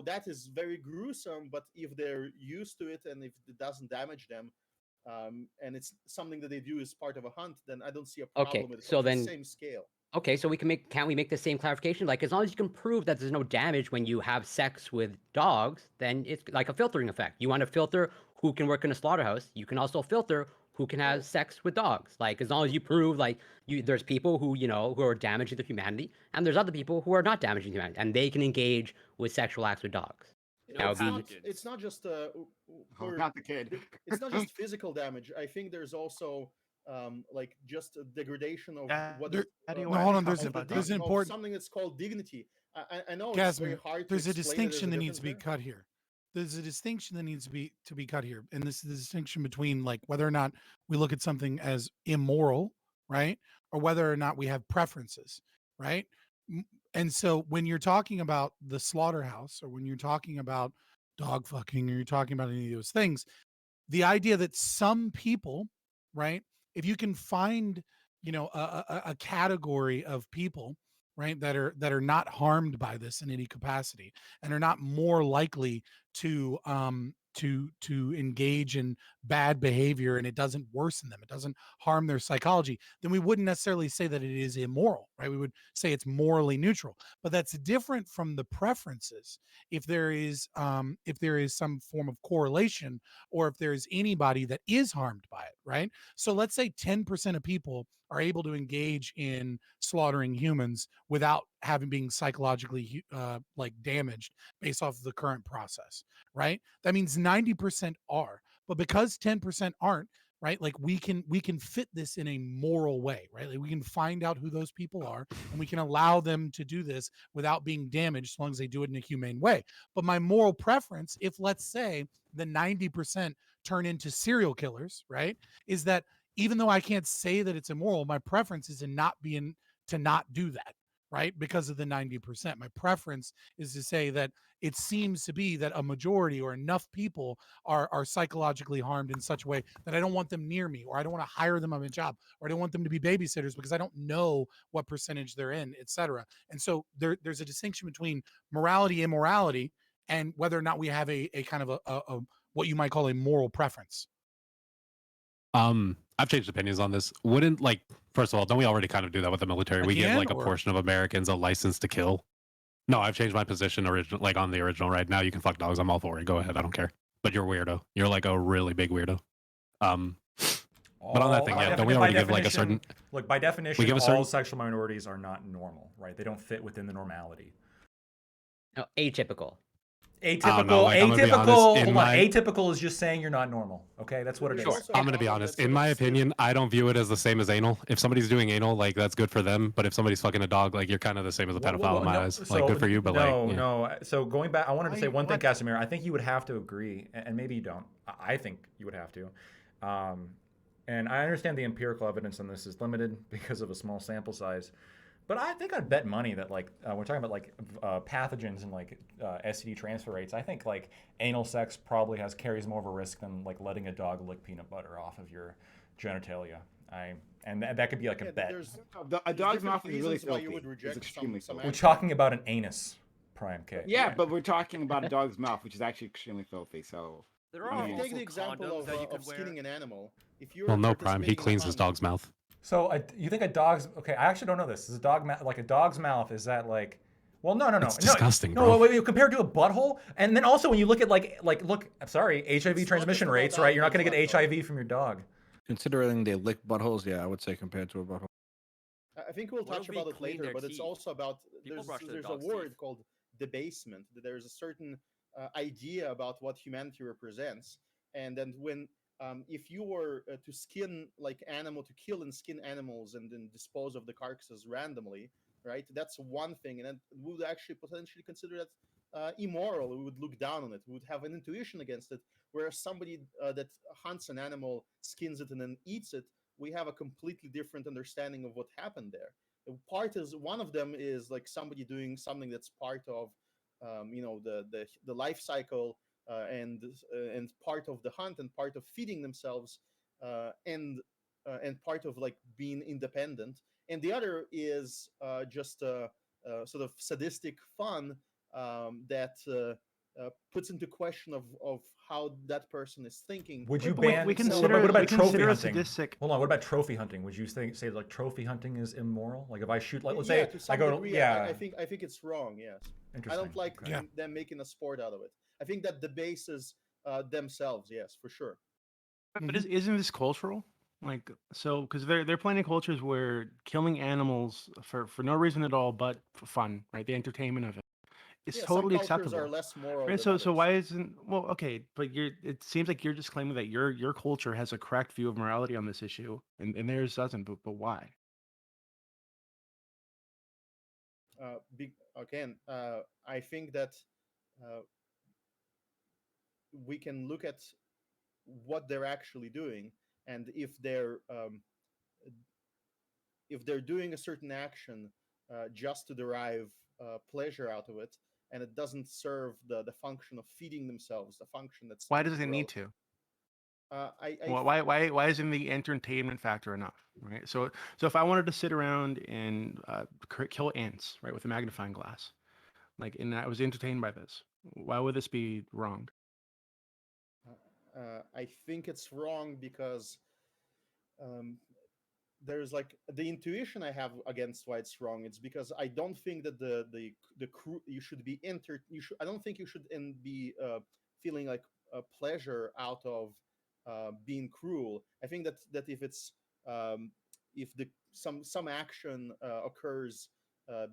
Speaker 9: That is very gruesome. But if they're used to it and if it doesn't damage them, and it's something that they do as part of a hunt, then I don't see a problem with it.
Speaker 5: So
Speaker 9: It's the
Speaker 5: then-
Speaker 9: same scale.
Speaker 5: Okay, so can't we make the same clarification? Like, as long as you can prove that there's no damage when you have sex with dogs, then it's like a filtering effect. You want to filter who can work in a slaughterhouse. You can also filter who can have sex with dogs. Like, as long as you prove, like, there's people who, who are damaging to humanity, and there's other people who are not damaging humanity, and they can engage with sexual acts with dogs.
Speaker 4: No
Speaker 9: It's not just
Speaker 3: Not the kid.
Speaker 9: it's not just physical damage. I think there's also like just a degradation of what
Speaker 2: there-
Speaker 9: it-
Speaker 2: no, hold on, there's
Speaker 9: of
Speaker 2: an
Speaker 9: of
Speaker 2: important-
Speaker 9: something that's called dignity. I know it's
Speaker 2: Casimir,
Speaker 9: very hard.
Speaker 2: there's
Speaker 9: to
Speaker 2: a
Speaker 9: explain
Speaker 2: distinction that
Speaker 9: there's a
Speaker 2: needs to be
Speaker 9: difference
Speaker 2: cut here. There's a distinction that needs to be cut here, and this is the distinction between like whether or not we look at something as immoral, right, or whether or not we have preferences, right. And so when you're talking about the slaughterhouse, or when you're talking about dog fucking, or you're talking about any of those things, the idea that some people, right, if you can find, a category of people, right, that are not harmed by this in any capacity and are not more likely to engage in bad behavior, and it doesn't worsen them, it doesn't harm their psychology, then we wouldn't necessarily say that it is immoral, right? We would say it's morally neutral. But that's different from the preferences. If there is some form of correlation, or if there is anybody that is harmed by it, right? So let's say 10% of people are able to engage in slaughtering humans without being psychologically like damaged based off of the current process, right? That means 90% are. But because 10% aren't, right, like we can fit this in a moral way, right? Like we can find out who those people are, and we can allow them to do this without being damaged, as long as they do it in a humane way. But my moral preference, if let's say the 90% turn into serial killers, right, is that even though I can't say that it's immoral, my preference is to not do that, right? Because of the 90%. My preference is to say that it seems to be that a majority or enough people are psychologically harmed in such a way that I don't want them near me, or I don't want to hire them on a job, or I don't want them to be babysitters because I don't know what percentage they're in, etc. And so there's a distinction between morality, immorality, and whether or not we have a kind of a what you might call a moral preference.
Speaker 8: I've changed opinions on this. Wouldn't, like, first of all, don't we already kind of do that with the military? We give
Speaker 2: Again,
Speaker 8: like a
Speaker 2: or-
Speaker 8: portion of Americans a license to kill. No, I've changed my position like on the original. Right now, you can fuck dogs. I'm all for it. Go ahead. I don't care. But you're a weirdo. You're like a really big weirdo. But on that thing, yeah, don't we already give like a certain?
Speaker 7: Look, by definition,
Speaker 8: we give a
Speaker 7: all
Speaker 8: certain
Speaker 7: sexual minorities are not normal, right? They don't fit within the normality.
Speaker 5: No, atypical.
Speaker 7: Atypical.
Speaker 8: like, I'm gonna be honest,
Speaker 7: Hold on. Atypical is just saying you're not normal. Okay, that's what it is.
Speaker 9: There's also
Speaker 8: I'm gonna
Speaker 9: a
Speaker 8: be
Speaker 9: comment
Speaker 8: honest.
Speaker 9: that
Speaker 8: In my
Speaker 9: says-
Speaker 8: opinion, I don't view it as the same as anal. If somebody's doing anal, like that's good for them. But if somebody's fucking a dog, like you're kind of the same as a pedophile in my eyes. Like good for you, but
Speaker 7: no. So going back, I wanted to say one thing, Casimir. I think you would have to agree, and maybe you don't. I think you would have to. And I understand the empirical evidence on this is limited because of a small sample size. But I think I'd bet money that like we're talking about like pathogens and like STD transfer rates. I think like anal sex probably carries more of a risk than like letting a dog lick peanut butter off of your genitalia. And that could be like a bet.
Speaker 3: A dog's mouth is really
Speaker 9: reasons why you
Speaker 3: filthy.
Speaker 9: would reject
Speaker 3: It's extremely
Speaker 9: some
Speaker 3: filthy.
Speaker 7: We're talking about an anus, Prime K.
Speaker 3: Yeah, but we're talking about a dog's mouth, which is actually extremely filthy. So
Speaker 4: There
Speaker 3: I
Speaker 4: are
Speaker 3: mean,
Speaker 9: Take the
Speaker 4: also
Speaker 9: example
Speaker 4: condoms that you
Speaker 9: of
Speaker 4: could wear.
Speaker 9: skinning an animal. If you're
Speaker 8: well, no, Prime. He
Speaker 9: participating in a
Speaker 8: cleans his
Speaker 9: hunt-
Speaker 8: dog's mouth.
Speaker 7: So you think a dog's okay? I actually don't know this. Is a dog like a dog's mouth? Is that like? Well, no.
Speaker 8: It's disgusting,
Speaker 7: no,
Speaker 8: bro.
Speaker 7: wait, compared to a butthole, and then also when you look at look, I'm sorry, HIV
Speaker 9: It's
Speaker 7: transmission
Speaker 9: not just
Speaker 7: rates,
Speaker 9: about
Speaker 7: right? You're not
Speaker 9: that,
Speaker 7: going to get
Speaker 9: it's about-
Speaker 7: HIV from your dog.
Speaker 1: Considering they lick buttholes, yeah, I would say compared to a butthole.
Speaker 9: I think we'll
Speaker 4: What
Speaker 9: touch
Speaker 4: if we
Speaker 9: about it
Speaker 4: clean
Speaker 9: later,
Speaker 4: their
Speaker 9: but it's
Speaker 4: teeth?
Speaker 9: also about
Speaker 4: People brush their
Speaker 9: there's a
Speaker 4: dog's
Speaker 9: word
Speaker 4: teeth.
Speaker 9: called debasement. There's a certain idea about what humanity represents, and then when if you were to kill and skin animals and then dispose of the carcasses randomly, right? That's one thing, and then we would actually potentially consider that immoral. We would look down on it. We would have an intuition against it. Whereas somebody that hunts an animal, skins it, and then eats it, we have a completely different understanding of what happened there. One of them is like somebody doing something that's part of, the life cycle and part of the hunt and part of feeding themselves and part of like being independent. And the other is just sort of sadistic fun that puts into question of how that person is thinking.
Speaker 7: Would you
Speaker 6: But we-
Speaker 7: ban?
Speaker 6: we
Speaker 7: what
Speaker 6: consider-
Speaker 7: about
Speaker 6: we
Speaker 7: trophy
Speaker 6: consider a
Speaker 7: hunting?
Speaker 6: sadistic-
Speaker 7: Hold on. What about trophy hunting? Would you say like trophy hunting is immoral? Like if I shoot, like let's
Speaker 9: Yeah,
Speaker 7: say
Speaker 9: to some
Speaker 7: I go,
Speaker 9: degree,
Speaker 7: yeah.
Speaker 9: I think it's wrong. Yes, I
Speaker 7: Interesting.
Speaker 9: don't like
Speaker 7: Okay.
Speaker 9: them making a sport out of it. I think that debases themselves. Yes, for sure.
Speaker 6: But isn't this cultural? Like so, because there are plenty of cultures where killing animals for no reason at all, but for fun, right? The entertainment of it, it's
Speaker 9: Yeah,
Speaker 6: totally
Speaker 9: some cultures
Speaker 6: acceptable.
Speaker 9: are less moral.
Speaker 6: Right,
Speaker 9: than
Speaker 6: so
Speaker 9: others.
Speaker 6: why isn't okay? But it seems like you're just claiming that your culture has a correct view of morality on this issue, and theirs doesn't. But why?
Speaker 9: Again, I think that we can look at what they're actually doing, and if they're doing a certain action just to derive pleasure out of it, and it doesn't serve the function of feeding themselves, the function that's
Speaker 6: Why does it need to? Why isn't the entertainment factor enough? Right. So if I wanted to sit around and kill ants, right, with a magnifying glass, like, and I was entertained by this, why would this be wrong?
Speaker 9: I think it's wrong because there's like the intuition I have against why it's wrong. It's because I don't think that the crew you should be I don't think you should be feeling like a pleasure out of being cruel. I think that if it's if some action occurs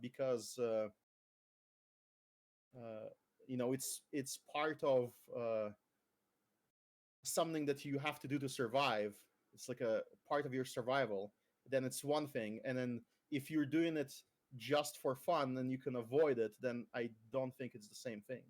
Speaker 9: because it's part of something that you have to do to survive. It's like a part of your survival. Then it's one thing, and then if you're doing it just for fun and you can avoid it, then I don't think it's the same thing.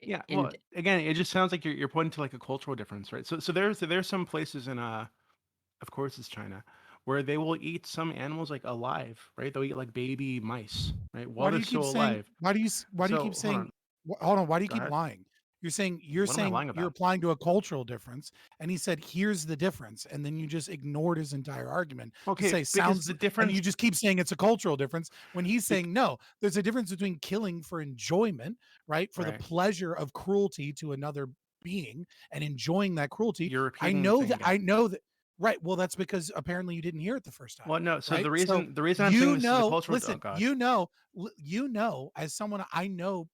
Speaker 6: Yeah. Well, again, it just sounds like you're pointing to like a cultural difference, right? So there's some places in of course it's China, where they will eat some animals like alive, right? They'll eat like baby mice, right?
Speaker 2: Why
Speaker 6: While
Speaker 2: do
Speaker 6: they're
Speaker 2: you keep
Speaker 6: still
Speaker 2: saying?
Speaker 6: alive.
Speaker 2: Why do you
Speaker 6: So,
Speaker 2: keep
Speaker 6: hold
Speaker 2: saying?
Speaker 6: on.
Speaker 2: Hold on. Why do you
Speaker 6: Go
Speaker 2: keep
Speaker 6: ahead.
Speaker 2: lying? You're saying
Speaker 6: What am I lying
Speaker 2: you're
Speaker 6: about?
Speaker 2: applying to a cultural difference, and he said, "Here's the difference," and then you just ignored his entire argument.
Speaker 6: Okay,
Speaker 2: To say
Speaker 6: because
Speaker 2: sounds,
Speaker 6: the
Speaker 2: and
Speaker 6: difference.
Speaker 2: you just keep saying it's a cultural difference when he's saying no. There's a difference between killing for enjoyment, right, for the
Speaker 6: Right.
Speaker 2: pleasure of cruelty to another being and enjoying that cruelty.
Speaker 6: You're
Speaker 2: I
Speaker 6: repeating the
Speaker 2: know
Speaker 6: thing
Speaker 2: that.
Speaker 6: again.
Speaker 2: I know that. Right. Well, that's because apparently you didn't hear it the first time.
Speaker 6: Well, no. So
Speaker 2: Right?
Speaker 6: the
Speaker 2: So
Speaker 6: reason I'm saying this is a cultural.
Speaker 2: listen,
Speaker 6: Oh God.
Speaker 2: you know, as someone I know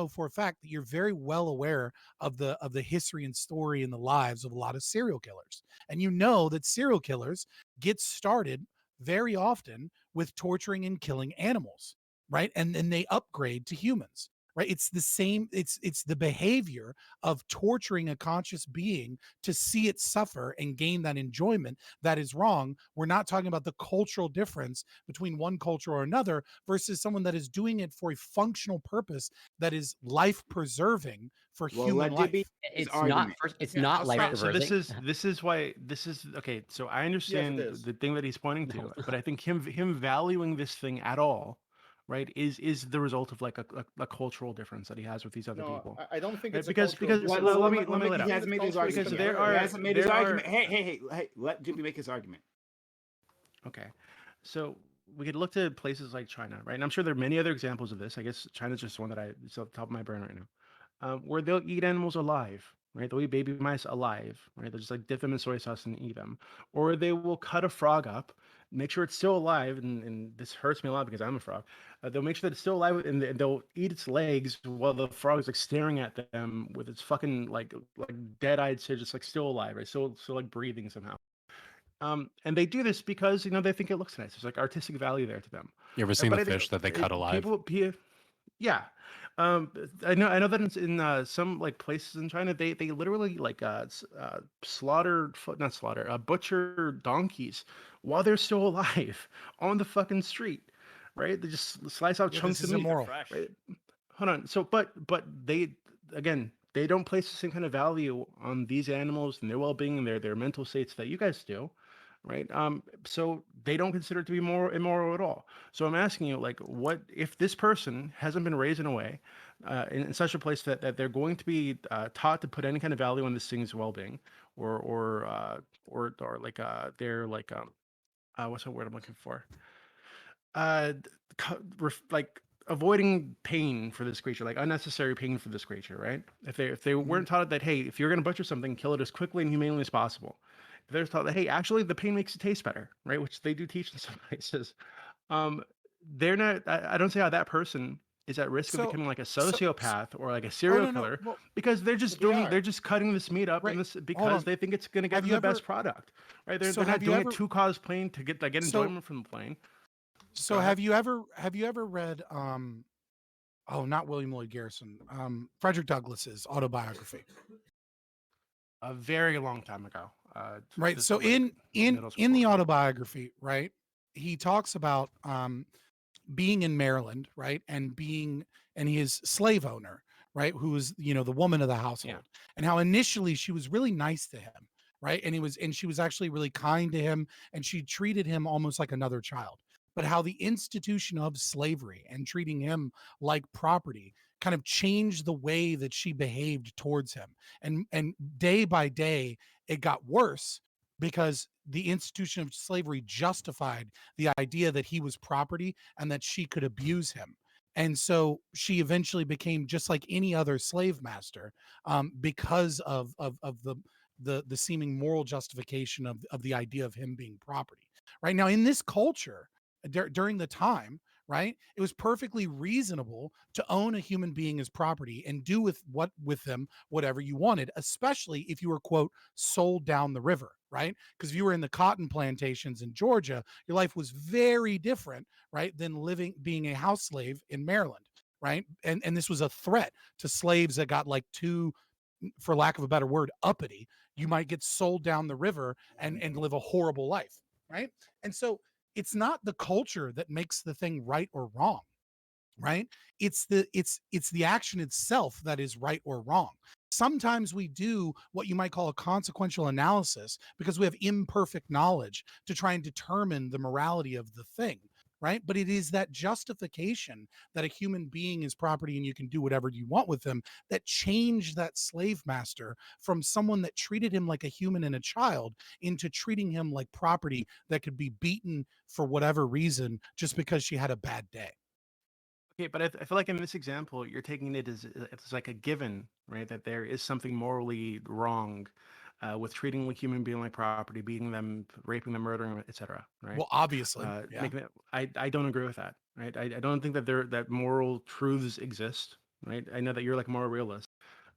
Speaker 2: for a fact that you're very well aware of the history and story and the lives of a lot of serial killers. And you know that serial killers get started very often with torturing and killing animals, right? And then they upgrade to humans, right? It's the same, it's the behavior of torturing a conscious being to see it suffer and gain that enjoyment that is wrong. We're not talking about the cultural difference between one culture or another versus someone that is doing it for a functional purpose that is life preserving for
Speaker 3: Well,
Speaker 2: human
Speaker 3: let Jimmy
Speaker 2: life.
Speaker 3: his
Speaker 5: It's not
Speaker 3: argument.
Speaker 5: first. It's
Speaker 6: Yeah,
Speaker 5: not
Speaker 6: I'll
Speaker 5: life
Speaker 6: start. So
Speaker 5: preserving.
Speaker 6: this is why this is okay. So I understand
Speaker 9: is.
Speaker 6: the thing that he's pointing
Speaker 5: No.
Speaker 6: to, but I think him valuing this thing at all, right, is the result of like a cultural difference that he has with these other
Speaker 9: No,
Speaker 6: people.
Speaker 9: I don't think
Speaker 6: Right,
Speaker 9: it's
Speaker 6: because-
Speaker 9: a cultural
Speaker 6: because-
Speaker 9: difference.
Speaker 6: let me lay it
Speaker 3: He
Speaker 6: out.
Speaker 3: hasn't made his
Speaker 9: Culture
Speaker 3: argument.
Speaker 9: is
Speaker 6: Because
Speaker 3: yet.
Speaker 6: there are-
Speaker 3: He hasn't made his
Speaker 6: there are-
Speaker 3: argument. Hey! Let Jimmy make his argument.
Speaker 6: Okay, so we could look to places like China, right? And I'm sure there are many other examples of this. I guess China's just one that it's off the top of my brain right now, where they'll eat animals alive, right? They'll eat baby mice alive, right? They'll just like dip them in soy sauce and eat them, or they will cut a frog up, make sure it's still alive, and this hurts me a lot because I'm a frog. They'll make sure that it's still alive, and they'll eat its legs while the frog is like staring at them with its fucking like dead-eyed, so just like still alive, right? Still like breathing somehow. And they do this because they think it looks nice. There's like artistic value there to them.
Speaker 8: You ever seen
Speaker 6: But
Speaker 8: the
Speaker 6: I think
Speaker 8: fish that they cut alive?
Speaker 6: Yeah. I know that in some like places in China, they literally like butcher donkeys while they're still alive on the fucking street, right? They just slice out
Speaker 2: Yeah,
Speaker 6: chunks
Speaker 2: this
Speaker 6: of
Speaker 2: is
Speaker 6: meat.
Speaker 2: immoral.
Speaker 4: Fresh.
Speaker 6: Right? Hold on. So, but they again, they don't place the same kind of value on these animals and their well-being and their mental states that you guys do, right? So they don't consider it to be more immoral at all. So I'm asking you, like, what if this person hasn't been raised in a way, in such a place that they're going to be taught to put any kind of value on this thing's well-being, or like they're like what's the word I'm looking for? Like avoiding pain for this creature, like unnecessary pain for this creature, right? If they weren't taught that, hey, if you're gonna butcher something, kill it as quickly and humanely as possible. If they're taught that, hey, actually the pain makes it taste better, right? Which they do teach in some places. They're not. I don't see how that person is at risk of
Speaker 2: So-
Speaker 6: becoming like a
Speaker 2: so-
Speaker 6: sociopath or like a
Speaker 2: Oh,
Speaker 6: serial
Speaker 2: no, no,
Speaker 6: killer
Speaker 2: well,
Speaker 6: because they're just
Speaker 9: But they are.
Speaker 6: they're just cutting this meat up
Speaker 2: Right.
Speaker 6: and this
Speaker 2: Hold
Speaker 6: because
Speaker 2: on.
Speaker 6: they think it's gonna get
Speaker 2: Have
Speaker 6: them
Speaker 2: you
Speaker 6: the best
Speaker 2: ever-
Speaker 6: product, right? They're
Speaker 2: So
Speaker 6: not
Speaker 2: have you
Speaker 6: doing
Speaker 2: ever-
Speaker 6: it to cause pain to get
Speaker 2: So-
Speaker 6: enjoyment from the plane.
Speaker 2: So
Speaker 6: Go ahead.
Speaker 2: have you ever read not William Lloyd Garrison, Frederick Douglass's autobiography?
Speaker 6: A very long time ago.
Speaker 2: Right.
Speaker 6: just
Speaker 2: So
Speaker 6: like
Speaker 2: in
Speaker 6: middle
Speaker 2: in the
Speaker 6: school.
Speaker 2: autobiography, right, he talks about being in Maryland, right, and his slave owner, right, who was the woman of the household, and how initially she was really nice to him, right, and she was actually really kind to him, and she treated him almost like another child. But how the institution of slavery and treating him like property kind of changed the way that she behaved towards him, and day by day it got worse because the institution of slavery justified the idea that he was property and that she could abuse him. And so she eventually became just like any other slave master, because of the seeming moral justification of the idea of him being property. Right now, in this culture, during the time, right, it was perfectly reasonable to own a human being as property and do with them whatever you wanted, especially if you were, quote, sold down the river, right? Because if you were in the cotton plantations in Georgia, your life was very different, right, than being a house slave in Maryland, right? And this was a threat to slaves that got like too, for lack of a better word, uppity. You might get sold down the river and live a horrible life, right? And so it's not the culture that makes the thing right or wrong, right? It's the action itself that is right or wrong. Sometimes we do what you might call a consequential analysis because we have imperfect knowledge to try and determine the morality of the thing, right? But it is that justification that a human being is property and you can do whatever you want with them that changed that slave master from someone that treated him like a human and a child into treating him like property that could be beaten for whatever reason just because she had a bad day.
Speaker 6: Okay, but I feel like in this example, you're taking it as it's like a given, right? That there is something morally wrong with treating a human being like property, beating them, raping them, murdering them, etc. Right?
Speaker 2: Well, obviously, yeah.
Speaker 6: Making it, I don't agree with that. Right? I don't think that that moral truths exist. Right? I know that you're like a moral realist.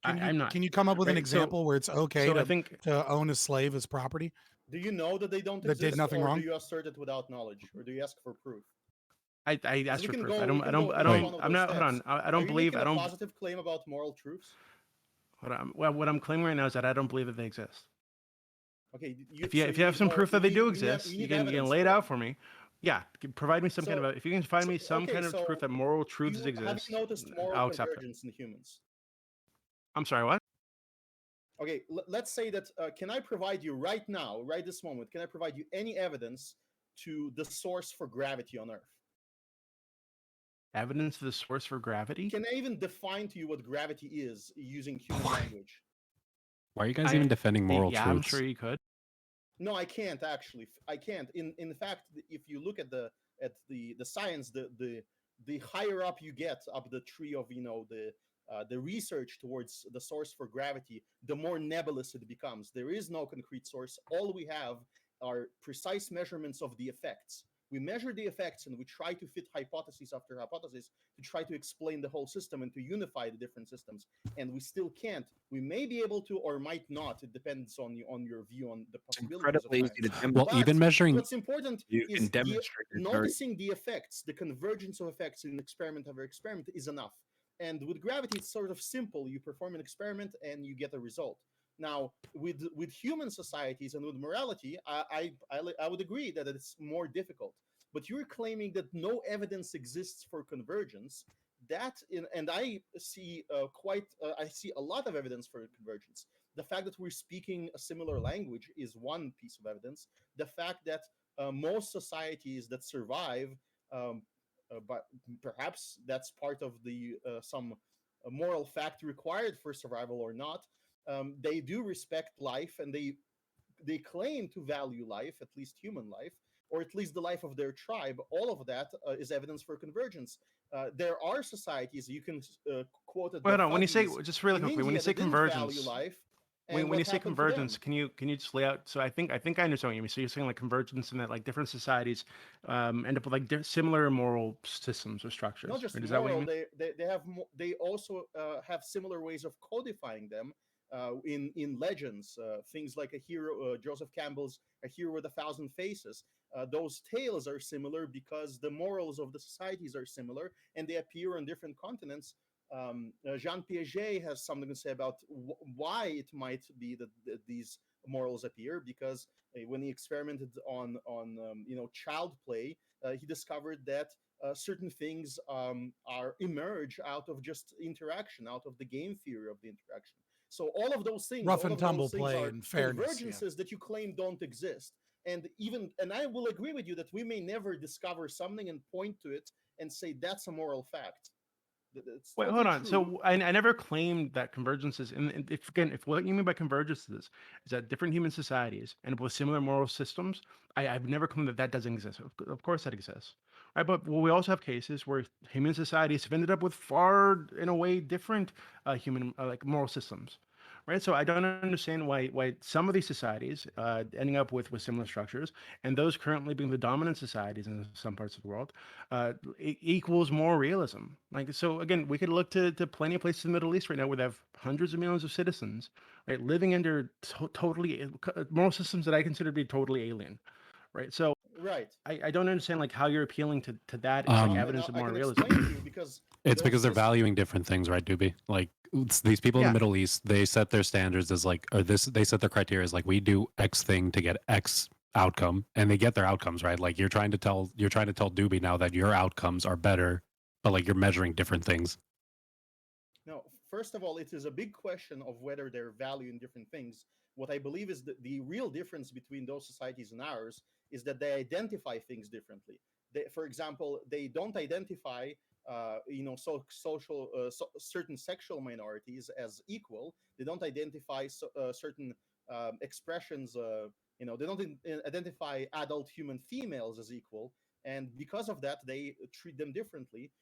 Speaker 6: I'm not.
Speaker 2: Can you come up with an
Speaker 6: Right, so-
Speaker 2: example where it's okay
Speaker 6: So I think
Speaker 2: to own a slave as property?
Speaker 9: Do you know that they don't
Speaker 2: That did
Speaker 9: exist,
Speaker 2: nothing
Speaker 9: or
Speaker 2: wrong?
Speaker 9: do you assert it without knowledge, or do you ask for proof?
Speaker 6: I asked
Speaker 9: we
Speaker 6: for
Speaker 9: can
Speaker 6: proof.
Speaker 9: go.
Speaker 6: I
Speaker 9: We
Speaker 6: don't. I
Speaker 9: can
Speaker 6: don't.
Speaker 9: go
Speaker 6: I
Speaker 9: each
Speaker 6: don't.
Speaker 9: one of
Speaker 6: I'm
Speaker 9: those
Speaker 6: not. Hold on.
Speaker 9: steps.
Speaker 6: I don't
Speaker 9: Are you
Speaker 6: believe.
Speaker 9: making
Speaker 6: I
Speaker 9: a
Speaker 6: don't.
Speaker 9: positive claim about moral truths?
Speaker 6: Hold on. Well, what I'm claiming right now is that I don't believe that they exist.
Speaker 9: Okay,
Speaker 6: If you
Speaker 9: so
Speaker 6: if you have
Speaker 9: need
Speaker 6: some
Speaker 9: more.
Speaker 6: proof that they do
Speaker 9: You
Speaker 6: exist, you
Speaker 9: need
Speaker 6: can
Speaker 9: evidence
Speaker 6: lay it
Speaker 9: for
Speaker 6: out
Speaker 9: it.
Speaker 6: for me. Yeah, provide me some kind
Speaker 9: So,
Speaker 6: of. If you can find me some
Speaker 9: okay,
Speaker 6: kind of proof
Speaker 9: so
Speaker 6: that moral truths
Speaker 9: have
Speaker 6: exist,
Speaker 9: you noticed moral
Speaker 6: I'll accept it.
Speaker 9: convergence in humans?
Speaker 6: I'm sorry. What?
Speaker 9: Okay, let's say that. Can I provide you right now, right this moment? Can I provide you any evidence to the source for gravity on Earth?
Speaker 6: Evidence of the source for gravity?
Speaker 9: Can I even define to you what gravity is using human language?
Speaker 8: Why are you guys even defending moral
Speaker 6: yeah,
Speaker 8: truths?
Speaker 6: I'm sure you could.
Speaker 9: No, I can't actually. I can't. In fact, if you look at the science, the higher up you get up the tree of the research towards the source for gravity, the more nebulous it becomes. There is no concrete source. All we have are precise measurements of the effects. We measure the effects and we try to fit hypothesis after hypothesis to try to explain the whole system and to unify the different systems. And we still can't. We may be able to or might not. It depends on your view on the possibilities of
Speaker 1: Incredibly easy
Speaker 9: science.
Speaker 1: to demonstrate.
Speaker 8: Well,
Speaker 9: But
Speaker 8: even measuring
Speaker 9: what's important
Speaker 1: You can
Speaker 9: is
Speaker 1: demonstrate it very
Speaker 9: noticing the effects, the convergence of effects in experiment over experiment is enough. And with gravity, it's sort of simple. You perform an experiment and you get a result. Now, with human societies and with morality, I would agree that it's more difficult. But you're claiming that no evidence exists for convergence. And I see I see a lot of evidence for convergence. The fact that we're speaking a similar language is one piece of evidence. The fact that most societies that survive, but perhaps that's part of the some moral fact required for survival or not. They do respect life, and they claim to value life, at least human life, or at least the life of their tribe. All of that is evidence for convergence. There are societies you can quote it.
Speaker 6: Wait, hold on. When you say just really quickly, when you say convergence,
Speaker 9: life,
Speaker 6: when you say convergence, can you just lay out? So I think I understand what you mean. So you're saying like convergence, and that like different societies end up with like similar moral systems or structures.
Speaker 9: Not just
Speaker 6: right? Is
Speaker 9: moral,
Speaker 6: that what you mean?
Speaker 9: they have they also have similar ways of codifying them in legends. Things like a hero, Joseph Campbell's A Hero with a Thousand Faces. Those tales are similar because the morals of the societies are similar, and they appear on different continents. Jean Piaget has something to say about why it might be that these morals appear, because when he experimented on child play, he discovered that certain things are emerge out of just interaction, out of the game theory of the interaction. So all of those things,
Speaker 2: rough and tumble play and fairness,
Speaker 9: convergences that you claim don't exist. And I will agree with you that we may never discover something and point to it and say that's a moral fact.
Speaker 6: Wait, hold on. So I never claimed that convergences, and if what you mean by convergences is that different human societies end up with similar moral systems, I've never claimed that that doesn't exist. Of course that exists, right? But we also have cases where human societies have ended up with far, in a way, different human like moral systems. Right, so I don't understand why some of these societies ending up with similar structures, and those currently being the dominant societies in some parts of the world, equals more realism. Like, so again, we could look to plenty of places in the Middle East right now where they have hundreds of millions of citizens, right, living under totally moral systems that I consider to be totally alien, right? So I don't understand like how you're appealing to that as like evidence of more realism.
Speaker 8: It's because they're valuing different things, right, Doobie? Like these people in the Middle East, they set their standards as like, or they set their criteria as like, we do X thing to get X outcome, and they get their outcomes, right? Like you're trying to tell Doobie now that your outcomes are better, but like you're measuring different things.
Speaker 9: No, first of all, it is a big question of whether they're valuing different things. What I believe is that the real difference between those societies and ours is that they identify things differently. For example, they don't identify certain sexual minorities as equal. They don't identify certain expressions. They don't identify adult human females as equal, and because of that, they treat them differently.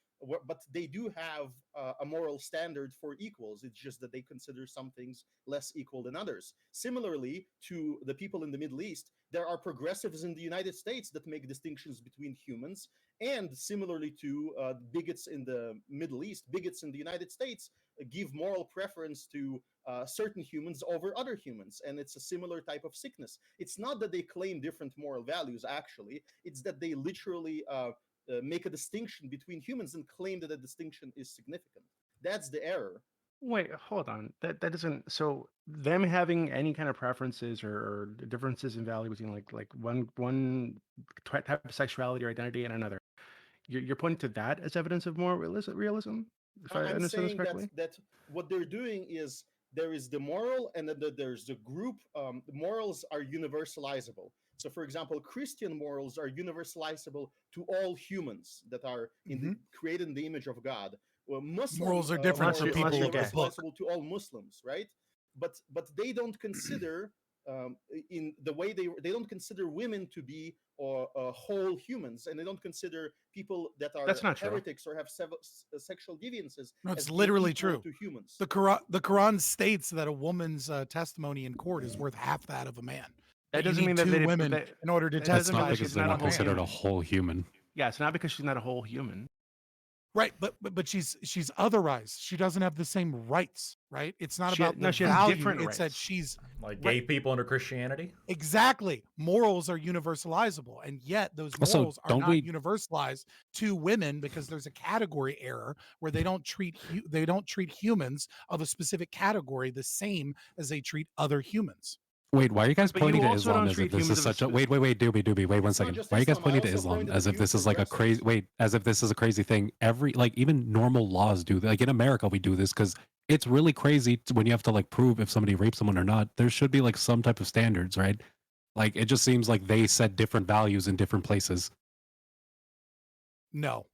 Speaker 9: But they do have a moral standard for equals. It's just that they consider some things less equal than others. Similarly to the people in the Middle East, there are progressives in the United States that make distinctions between humans, and similarly to bigots in the Middle East, bigots in the United States give moral preference to certain humans over other humans, and it's a similar type of sickness. It's not that they claim different moral values, actually. It's that they literally make a distinction between humans and claim that the distinction is significant. That's the error.
Speaker 6: Wait, hold on. That doesn't. So them having any kind of preferences or differences in value between like one type of sexuality or identity and another, you're pointing to that as evidence of more realism. If I
Speaker 9: I'm
Speaker 6: understand this
Speaker 9: saying
Speaker 6: correctly.
Speaker 9: that what they're doing is there is the moral and then there's the group. The morals are universalizable. So, for example, Christian morals are universalizable to all humans that are created in the image of God. Well, Muslim
Speaker 2: Morals are different
Speaker 6: for
Speaker 9: morals
Speaker 6: people
Speaker 9: are
Speaker 6: with the
Speaker 2: book.
Speaker 9: universalizable to all Muslims, right? But they don't consider in the way they don't consider women to be whole humans, and they don't consider people that are
Speaker 6: That's not true.
Speaker 9: heretics or have sexual deviances.
Speaker 2: No, it's
Speaker 9: as being
Speaker 2: literally
Speaker 9: equal
Speaker 2: true.
Speaker 9: to humans.
Speaker 2: The Quran states that a woman's testimony in court is worth half that of a man.
Speaker 6: That
Speaker 2: You
Speaker 6: doesn't
Speaker 2: need
Speaker 6: mean that
Speaker 2: two
Speaker 6: they
Speaker 2: women
Speaker 6: that-
Speaker 2: in order to
Speaker 6: that
Speaker 8: That's
Speaker 6: doesn't mean
Speaker 2: testify.
Speaker 8: not
Speaker 6: that
Speaker 8: because
Speaker 6: she's
Speaker 8: they're
Speaker 6: not a
Speaker 8: not
Speaker 6: whole
Speaker 8: considered a
Speaker 6: human.
Speaker 8: whole human.
Speaker 6: Yeah, it's not because she's not a whole human.
Speaker 2: Right, but she's otherized. She doesn't have the same rights, right? It's not
Speaker 6: She
Speaker 2: about the
Speaker 6: she has
Speaker 2: value.
Speaker 6: different
Speaker 2: It's that
Speaker 6: rights.
Speaker 2: she's
Speaker 7: Like gay people under Christianity.
Speaker 2: exactly morals are universalizable, and yet those
Speaker 8: Also,
Speaker 2: morals are
Speaker 8: don't
Speaker 2: not
Speaker 8: we-
Speaker 2: universalized to women because there's a category error where they don't treat humans of a specific category the same as they treat other humans.
Speaker 8: Wait, why are you guys
Speaker 6: But you
Speaker 8: pointing to
Speaker 6: also
Speaker 8: Islam
Speaker 6: don't
Speaker 8: as if
Speaker 6: treat
Speaker 8: this
Speaker 6: humans
Speaker 8: is
Speaker 6: of a
Speaker 8: such a wait, Doobie, wait one
Speaker 9: It's not
Speaker 8: second.
Speaker 9: just
Speaker 8: Why are you guys
Speaker 9: Islam, I
Speaker 8: pointing to
Speaker 9: also
Speaker 8: Islam
Speaker 9: pointed
Speaker 8: as
Speaker 9: to
Speaker 8: if this is like a
Speaker 9: progressives.
Speaker 8: crazy as if this is a crazy thing? Like even normal laws do like in America we do this because it's really crazy when you have to like prove if somebody raped someone or not. There should be like some type of standards, right? Like it just seems like they set different values in different places.
Speaker 2: No,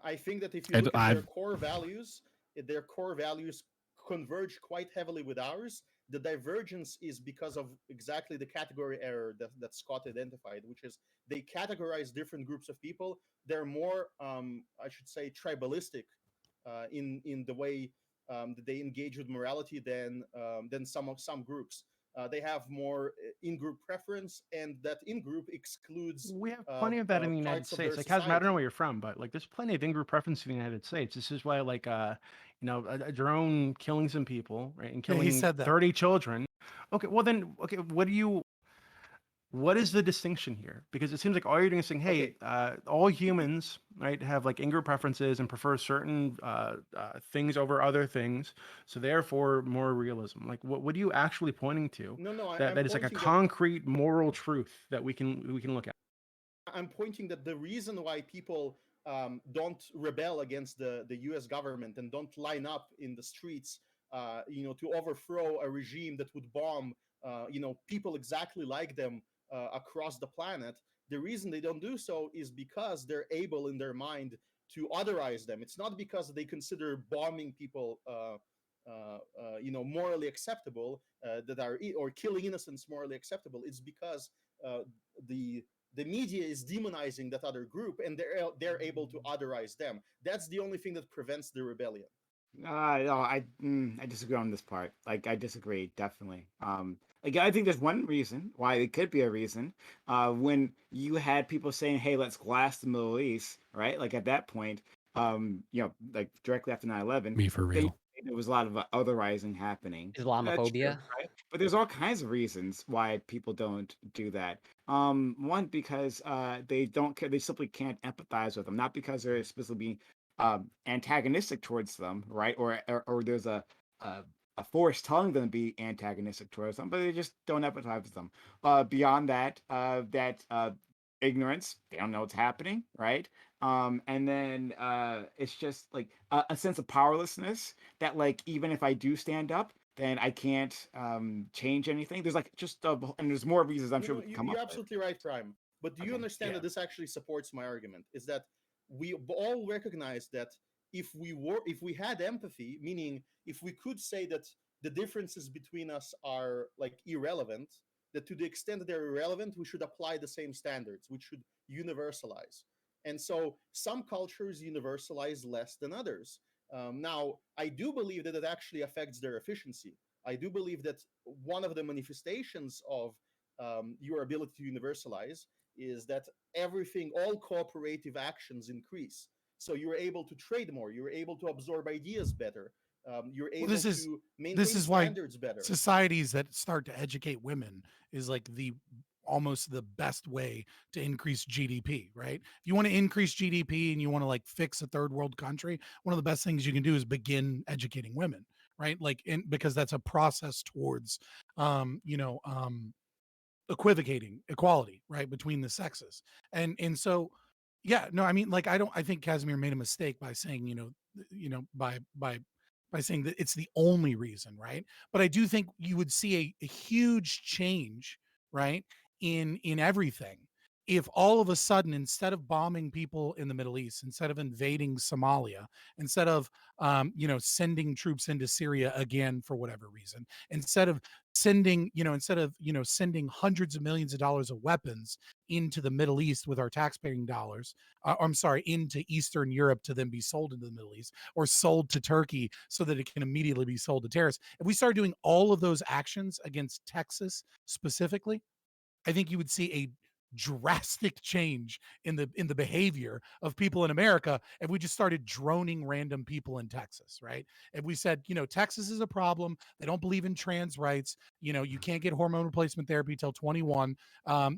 Speaker 9: I think that if you
Speaker 8: And
Speaker 9: look at their
Speaker 8: I've-
Speaker 9: core values, their core values converge quite heavily with ours. The divergence is because of exactly the category error that Scott identified, which is they categorize different groups of people. They're more, I should say, tribalistic in the way that they engage with morality than some groups. They have more in-group preference, and that in-group excludes.
Speaker 6: We have plenty of that in the United
Speaker 9: parts of their
Speaker 6: States. Like, Kazma, I don't know
Speaker 9: society.
Speaker 6: where you're from, but like, there's plenty of in-group preference in the United States. This is why, like, a drone killing some people, right, and
Speaker 2: Yeah, he
Speaker 6: killing
Speaker 2: said that.
Speaker 6: 30 children. Okay, well then, okay, what is the distinction here? Because it seems like all you're doing is saying, hey, all humans, right, have like in-group preferences and prefer certain things over other things, so therefore more realism. Like, what are you actually pointing to?
Speaker 9: No,
Speaker 6: that is like a concrete moral truth that we can look at.
Speaker 9: I'm pointing that the reason why people don't rebel against the U.S. government and don't line up in the streets, to overthrow a regime that would bomb, people exactly like them across the planet. The reason they don't do so is because they're able in their mind to otherize them. It's not because they consider bombing people, morally acceptable, or killing innocents morally acceptable. It's because the media is demonizing that other group, and they're able to otherize them. That's the only thing that prevents the rebellion.
Speaker 3: No, I disagree on this part. Like, I disagree definitely. Again, I think there's one reason why it could be a reason. When you had people saying, "Hey, let's glass the Middle East," right? Like at that point, like directly after 9/11,
Speaker 8: Me for real.
Speaker 3: there was a lot of othering happening.
Speaker 5: Islamophobia.
Speaker 3: Right? But there's all kinds of reasons why people don't do that. One, because they don't care. They simply can't empathize with them, not because they're supposed to be antagonistic towards them, right? Or there's a force telling them to be antagonistic towards them, but they just don't empathize with them. Beyond that, ignorance, they don't know what's happening, right? And then it's just like a sense of powerlessness that, like, even if I do stand up, then I can't change anything. There's like and there's more reasons I'm sure we can come up
Speaker 9: You're
Speaker 3: with.
Speaker 9: absolutely right, Prime. But do you
Speaker 3: Okay,
Speaker 9: understand
Speaker 3: yeah.
Speaker 9: that this actually supports my argument? Is that we all recognize that if we had empathy, meaning if we could say that the differences between us are like irrelevant, that to the extent that they're irrelevant, we should apply the same standards, which should universalize. And so some cultures universalize less than others. Now, I do believe that it actually affects their efficiency. I do believe that one of the manifestations of your ability to universalize is that all cooperative actions increase. So you're able to trade more, you're able to absorb ideas better, you're able to maintain
Speaker 2: this is why
Speaker 9: standards better.
Speaker 2: societies that start to educate women is like the almost the best way to increase GDP, right? If you want to increase GDP and you want to like fix a third world country, one of the best things you can do is begin educating women, right? Like, because that's a process towards, equivocating equality, right, between the sexes. And so, yeah, no, I mean, like, I think Casimir made a mistake by saying, by saying that it's the only reason, right? But I do think you would see a huge change, right, in everything if all of a sudden, instead of bombing people in the Middle East, instead of invading Somalia, instead of sending troops into Syria again for whatever reason, instead of sending hundreds of millions of dollars of weapons into the Middle East with our taxpaying dollars, into Eastern Europe to then be sold into the Middle East, or sold to Turkey so that it can immediately be sold to terrorists. If we start doing all of those actions against Texas specifically, I think you would see a drastic change in the behavior of people in America if we just started droning random people in Texas, right? If we said, Texas is a problem, they don't believe in trans rights, you can't get hormone replacement therapy till 21,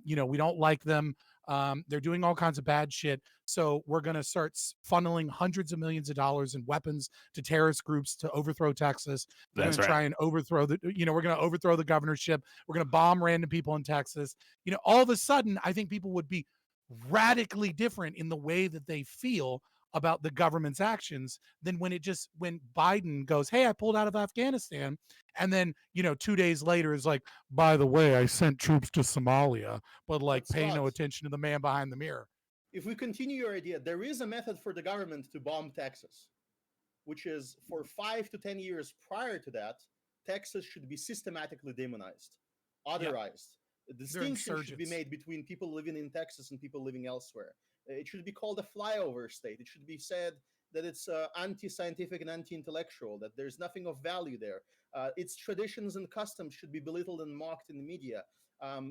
Speaker 2: we don't like them, they're doing all kinds of bad shit, so we're going to start funneling hundreds of millions of dollars in weapons to terrorist groups to overthrow Texas. We're going to try and overthrow we're going to overthrow the governorship. We're going to bomb random people in Texas. All of a sudden, I think people would be radically different in the way that they feel about the government's actions than when Biden goes, hey, I pulled out of Afghanistan. And then, 2 days later is like, by the way, I sent troops to Somalia, but like pay no attention to the man behind the mirror.
Speaker 9: If we continue your idea, there is a method for the government to bomb Texas, which is for 5 to 10 years prior to that, Texas should be systematically demonized, otherized. A distinction should be made between people living in Texas and people living elsewhere. It should be called a flyover state. It should be said that it's anti-scientific and anti-intellectual, that there's nothing of value there. Its traditions and customs should be belittled and mocked in the media.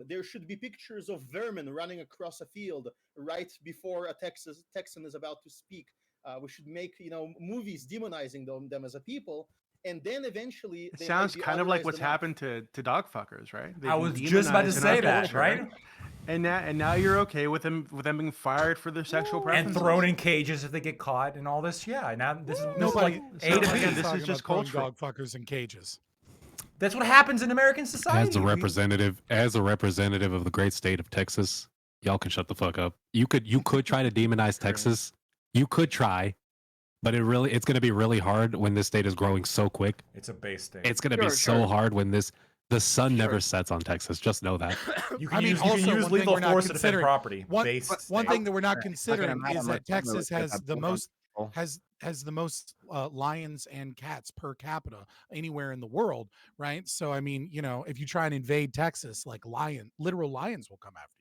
Speaker 9: There should be pictures of vermin running across a field right before a Texan is about to speak. We should make movies demonizing them as a people, and then eventually
Speaker 6: it sounds kind of like what's happened to dog fuckers, right?
Speaker 7: I was just about to say that, right?
Speaker 6: And now you're okay with them being fired for their sexual preferences
Speaker 7: and thrown in cages if they get caught and all this. Yeah, now this is
Speaker 2: nobody.
Speaker 6: This is just cultural.
Speaker 2: Dog fuckers in cages.
Speaker 7: That's what happens in American society.
Speaker 8: As a representative of the great state of Texas, y'all can shut the fuck up. You could try to demonize Texas. You could try, but it's going to be really hard when this state is growing so quick.
Speaker 7: It's a base state.
Speaker 8: It's going to be so hard when the sun never sets on Texas. Just know that.
Speaker 7: You can use lethal force to defend property.
Speaker 2: One thing that we're not considering is that Texas has the most lions and cats per capita anywhere in the world, right? So I mean, if you try and invade Texas, like literal lions will come after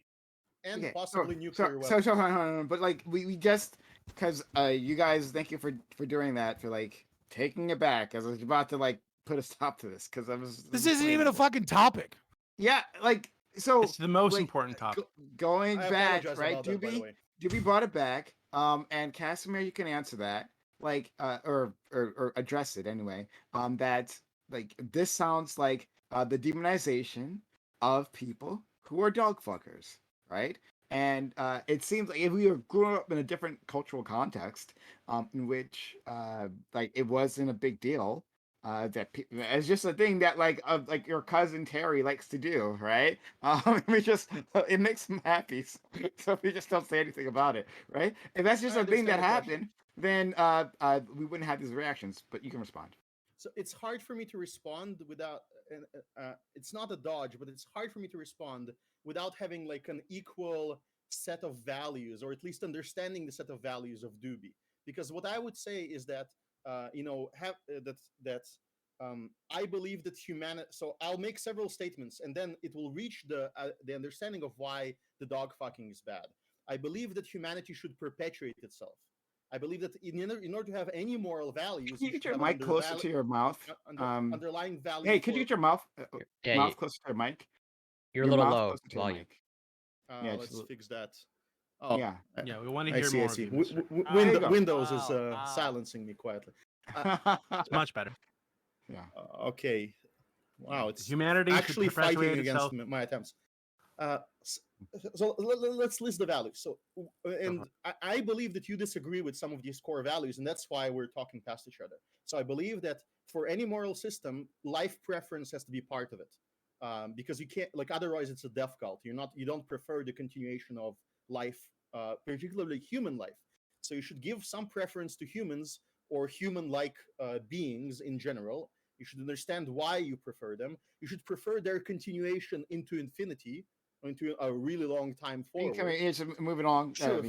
Speaker 2: you,
Speaker 9: and possibly nuclear weapons.
Speaker 3: So, but like we just because you guys, thank you for doing that, for like taking it back as I was about to like put a stop to this because
Speaker 2: this isn't even a fucking topic.
Speaker 3: Yeah, like so
Speaker 6: it's the most important topic.
Speaker 3: Going back, right? Doobie brought it back. And Casimir, you can answer that, like, or address it anyway. That like this sounds like the demonization of people who are dog fuckers, right? And it seems like if we were growing up in a different cultural context, in which like it wasn't a big deal, that it's just a thing that like your cousin Terry likes to do, right? It makes him happy, so we just don't say anything about it, right? If that's just a thing that happened, then we wouldn't have these reactions. But you can respond.
Speaker 9: So it's hard for me to respond without. It's not a dodge, but it's hard for me to respond without having like an equal set of values, or at least understanding the set of values of Doobie. Because what I would say is that. I believe that humanity. So I'll make several statements, and then it will reach the understanding of why the dog fucking is bad. I believe that humanity should perpetuate itself. I believe that in order to have any moral values,
Speaker 3: can you get your mic closer to your mouth?
Speaker 9: Underlying value.
Speaker 3: Hey, could you get your mouth closer to your mic?
Speaker 5: You're a little low volume.
Speaker 9: Let's fix that. Oh
Speaker 6: yeah, we want to hear more.
Speaker 9: I see. Windows is silencing me quietly.
Speaker 6: It's much better.
Speaker 3: Yeah.
Speaker 9: Okay. Wow. It's
Speaker 6: humanity
Speaker 9: actually fighting against my attempts. So let's list the values. So, and I believe that you disagree with some of these core values, and that's why we're talking past each other. So I believe that for any moral system, life preference has to be part of it, because you can't, like, otherwise it's a death cult. You don't prefer the continuation of life, particularly human life. So you should give some preference to humans or human-like beings in general. You should understand why you prefer them. You should prefer their continuation into infinity, into a really long time forward.
Speaker 3: It's moving on.
Speaker 9: Sure.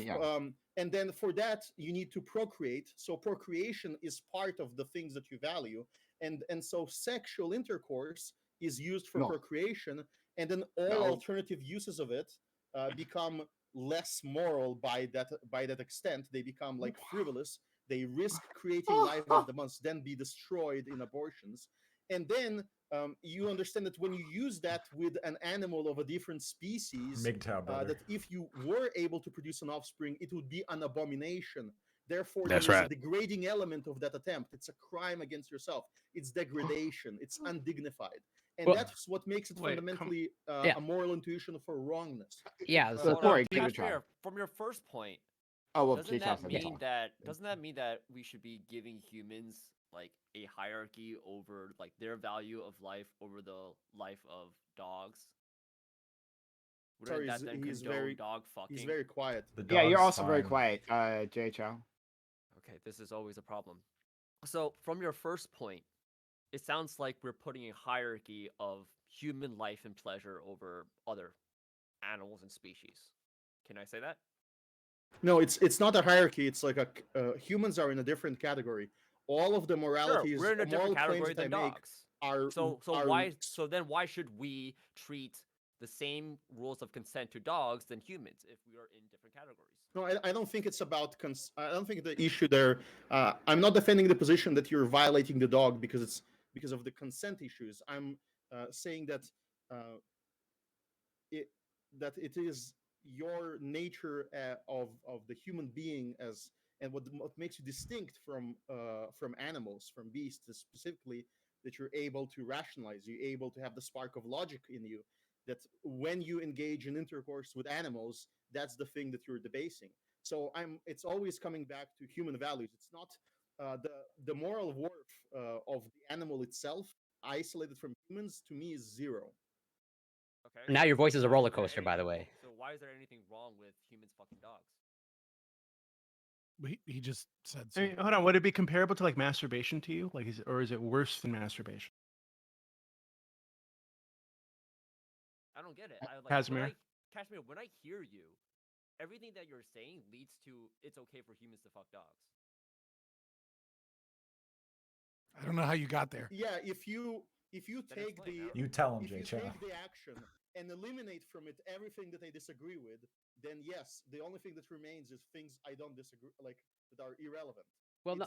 Speaker 9: And then for that, you need to procreate. So procreation is part of the things that you value. And so sexual intercourse is used for procreation. And then all alternative uses of it become less moral by that extent. They become like frivolous. They risk creating life that must then be destroyed in abortions. And then you understand that when you use that with an animal of a different species, that if you were able to produce an offspring, it would be an abomination. Therefore, there's a degrading element of that attempt. It's a crime against yourself. It's degradation. It's undignified. And that's what makes it fundamentally a moral intuition for wrongness.
Speaker 5: Yeah.
Speaker 4: So, from your first point, doesn't that mean that we should be giving humans like a hierarchy over like their value of life over the life of dogs?
Speaker 9: Sorry, he's very
Speaker 4: dog fucking?
Speaker 9: He's very quiet.
Speaker 3: Yeah, you're also very quiet, Jay Chow.
Speaker 4: Okay, this is always a problem. So from your first point, it sounds like we're putting a hierarchy of human life and pleasure over other animals and species. Can I say that?
Speaker 9: No, it's not a hierarchy. It's like humans are in a different category. All of the moralities,
Speaker 4: we're in a different category than dogs.
Speaker 9: So
Speaker 4: then why should we treat the same rules of consent to dogs than humans if we are in different categories?
Speaker 9: No, I don't think it's about. I don't think the issue there. I'm not defending the position that you're violating the dog because of the consent issues. I'm saying that it is your nature of the human being and what makes you distinct from animals, from beasts specifically, that you're able to rationalize, you're able to have the spark of logic in you, that when you engage in intercourse with animals, that's the thing that you're debasing. So it's always coming back to human values. It's not the moral worth of the animal itself, isolated from humans, to me is zero.
Speaker 5: Okay. Now your voice is a roller coaster, by the way.
Speaker 4: So why is there anything wrong with humans fucking dogs?
Speaker 2: He just said so.
Speaker 6: I mean, hold on, would it be comparable to like masturbation to you? Like, or is it worse than masturbation?
Speaker 4: I don't get it.
Speaker 6: Casimir,
Speaker 4: when I hear you, everything that you're saying leads to it's okay for humans to fuck dogs.
Speaker 2: I don't know how you got there.
Speaker 9: Yeah, if you take
Speaker 7: you tell him,
Speaker 9: Jay
Speaker 7: Chow.
Speaker 9: Take the action and eliminate from it everything that I disagree with, then yes, the only thing that remains is things I don't disagree, like, that are irrelevant.
Speaker 5: Well,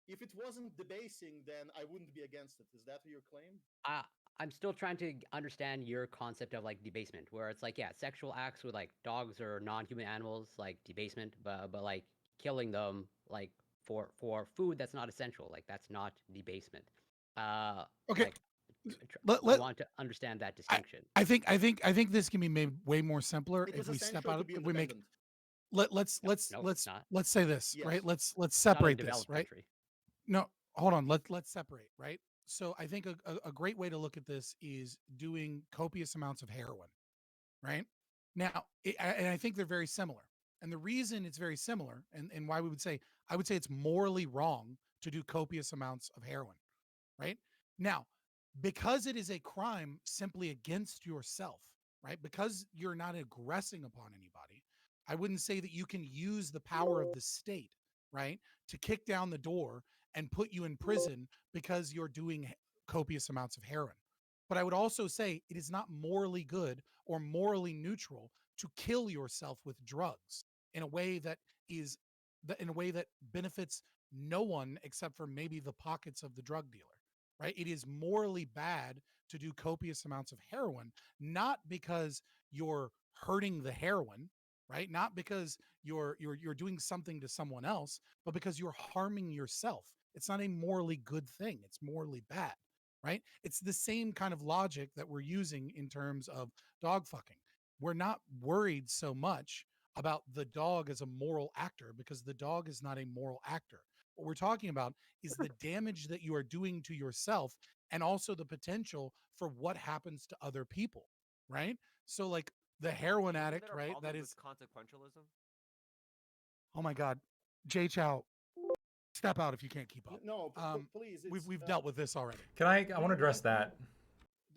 Speaker 9: if it wasn't debasing, then I wouldn't be against it. Is that your claim?
Speaker 5: I'm still trying to understand your concept of like debasement, where it's like, yeah, sexual acts with like dogs or non-human animals, like debasement, but like killing them like for food that's not essential, like that's not debasement.
Speaker 2: Okay.
Speaker 5: Like, I want to understand that distinction.
Speaker 2: I think this can be made way more simpler if we step out. If we make. Let's say this,
Speaker 9: yes.
Speaker 2: Right. Let's separate this, right? Country. No, hold on. Let's separate, right? So I think a great way to look at this is doing copious amounts of heroin, right? Now, and I think they're very similar. And the reason it's very similar, and why I would say it's morally wrong to do copious amounts of heroin, right? Now, because it is a crime simply against yourself, right? Because you're not aggressing upon anybody, I wouldn't say that you can use the power of the state, right, to kick down the door and put you in prison because you're doing copious amounts of heroin. But I would also say it is not morally good or morally neutral to kill yourself with drugs in a way that benefits no one except for maybe the pockets of the drug dealer, right? It is morally bad to do copious amounts of heroin, not because you're hurting the heroin, right? Not because you're doing something to someone else, but because you're harming yourself. It's not a morally good thing. It's morally bad, right? It's the same kind of logic that we're using in terms of dog fucking. we're not worried so much about the dog as a moral actor, because the dog is not a moral actor. What we're talking about is the damage that you are doing to yourself, and also the potential for what happens to other people, right? So like the heroin
Speaker 4: Isn't
Speaker 2: addict,
Speaker 4: there a
Speaker 2: right?
Speaker 4: problem
Speaker 2: That
Speaker 4: with
Speaker 2: is,
Speaker 4: consequentialism?
Speaker 2: oh my God, Jay Chow, step out if you can't keep up.
Speaker 9: No, please.
Speaker 2: We've dealt with this already.
Speaker 7: Can I want to address that.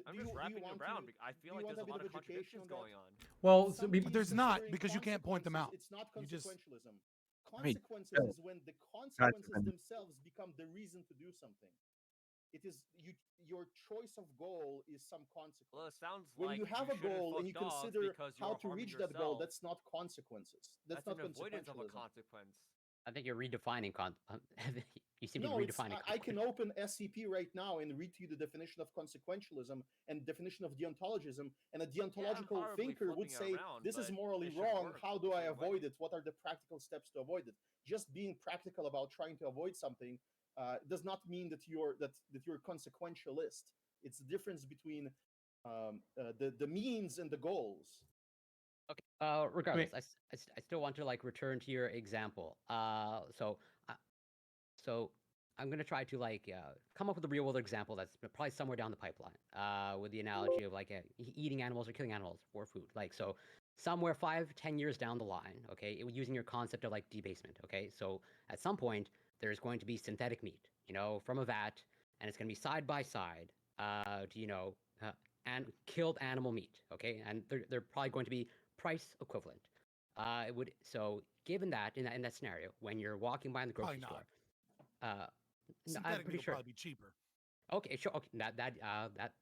Speaker 4: I'm just wrapping around. I feel like there's a lot of contradictions going on.
Speaker 7: Well,
Speaker 2: But there's not, because you can't point them out.
Speaker 9: It's not
Speaker 2: You just-
Speaker 9: consequentialism.
Speaker 1: Hey,
Speaker 9: Consequences
Speaker 1: Bill.
Speaker 9: is when the consequences
Speaker 1: Gotcha.
Speaker 9: themselves become the reason to do something. It is your choice of goal is some consequence.
Speaker 4: Well, it sounds
Speaker 9: When
Speaker 4: like
Speaker 9: you have a
Speaker 4: shouldn't
Speaker 9: goal and
Speaker 4: fuck
Speaker 9: you
Speaker 4: dogs
Speaker 9: consider
Speaker 4: because
Speaker 9: how
Speaker 4: you're
Speaker 9: to
Speaker 4: harming
Speaker 9: reach that goal,
Speaker 4: yourself.
Speaker 9: that's not consequences. That's not
Speaker 4: an avoidance of a
Speaker 9: consequentialism.
Speaker 4: consequence.
Speaker 5: I think you're redefining you seem to
Speaker 9: No,
Speaker 5: be
Speaker 9: it's,
Speaker 5: redefining.
Speaker 9: I can open SCP right now and read to you the definition of consequentialism and definition of deontologism, and a deontological
Speaker 4: horribly
Speaker 9: thinker would
Speaker 4: flipping it
Speaker 9: say,
Speaker 4: around,
Speaker 9: this is
Speaker 4: but
Speaker 9: morally
Speaker 4: it should
Speaker 9: wrong.
Speaker 4: work
Speaker 9: How do I
Speaker 4: certain
Speaker 9: avoid
Speaker 4: ways.
Speaker 9: it? What are the practical steps to avoid it? Just being practical about trying to avoid something does not mean that you're consequentialist. It's the difference between the means and the goals.
Speaker 5: Okay. Regardless, I still want to like return to your example. So I'm gonna try to like come up with a real world example that's probably somewhere down the pipeline. With the analogy of like eating animals or killing animals for food. Like so, somewhere 5-10 years down the line, okay, using your concept of like debasement. Okay, so at some point there's going to be synthetic meat, from a vat, and it's gonna be side by side to and killed animal meat. Okay, and they're probably going to be price equivalent. Given that in that scenario, when you're walking by in the grocery
Speaker 2: Probably
Speaker 5: store,
Speaker 2: not.
Speaker 5: I'm
Speaker 2: Synthetic
Speaker 5: pretty
Speaker 2: meat will
Speaker 5: sure.
Speaker 2: probably be cheaper.
Speaker 5: Okay, sure. Okay, that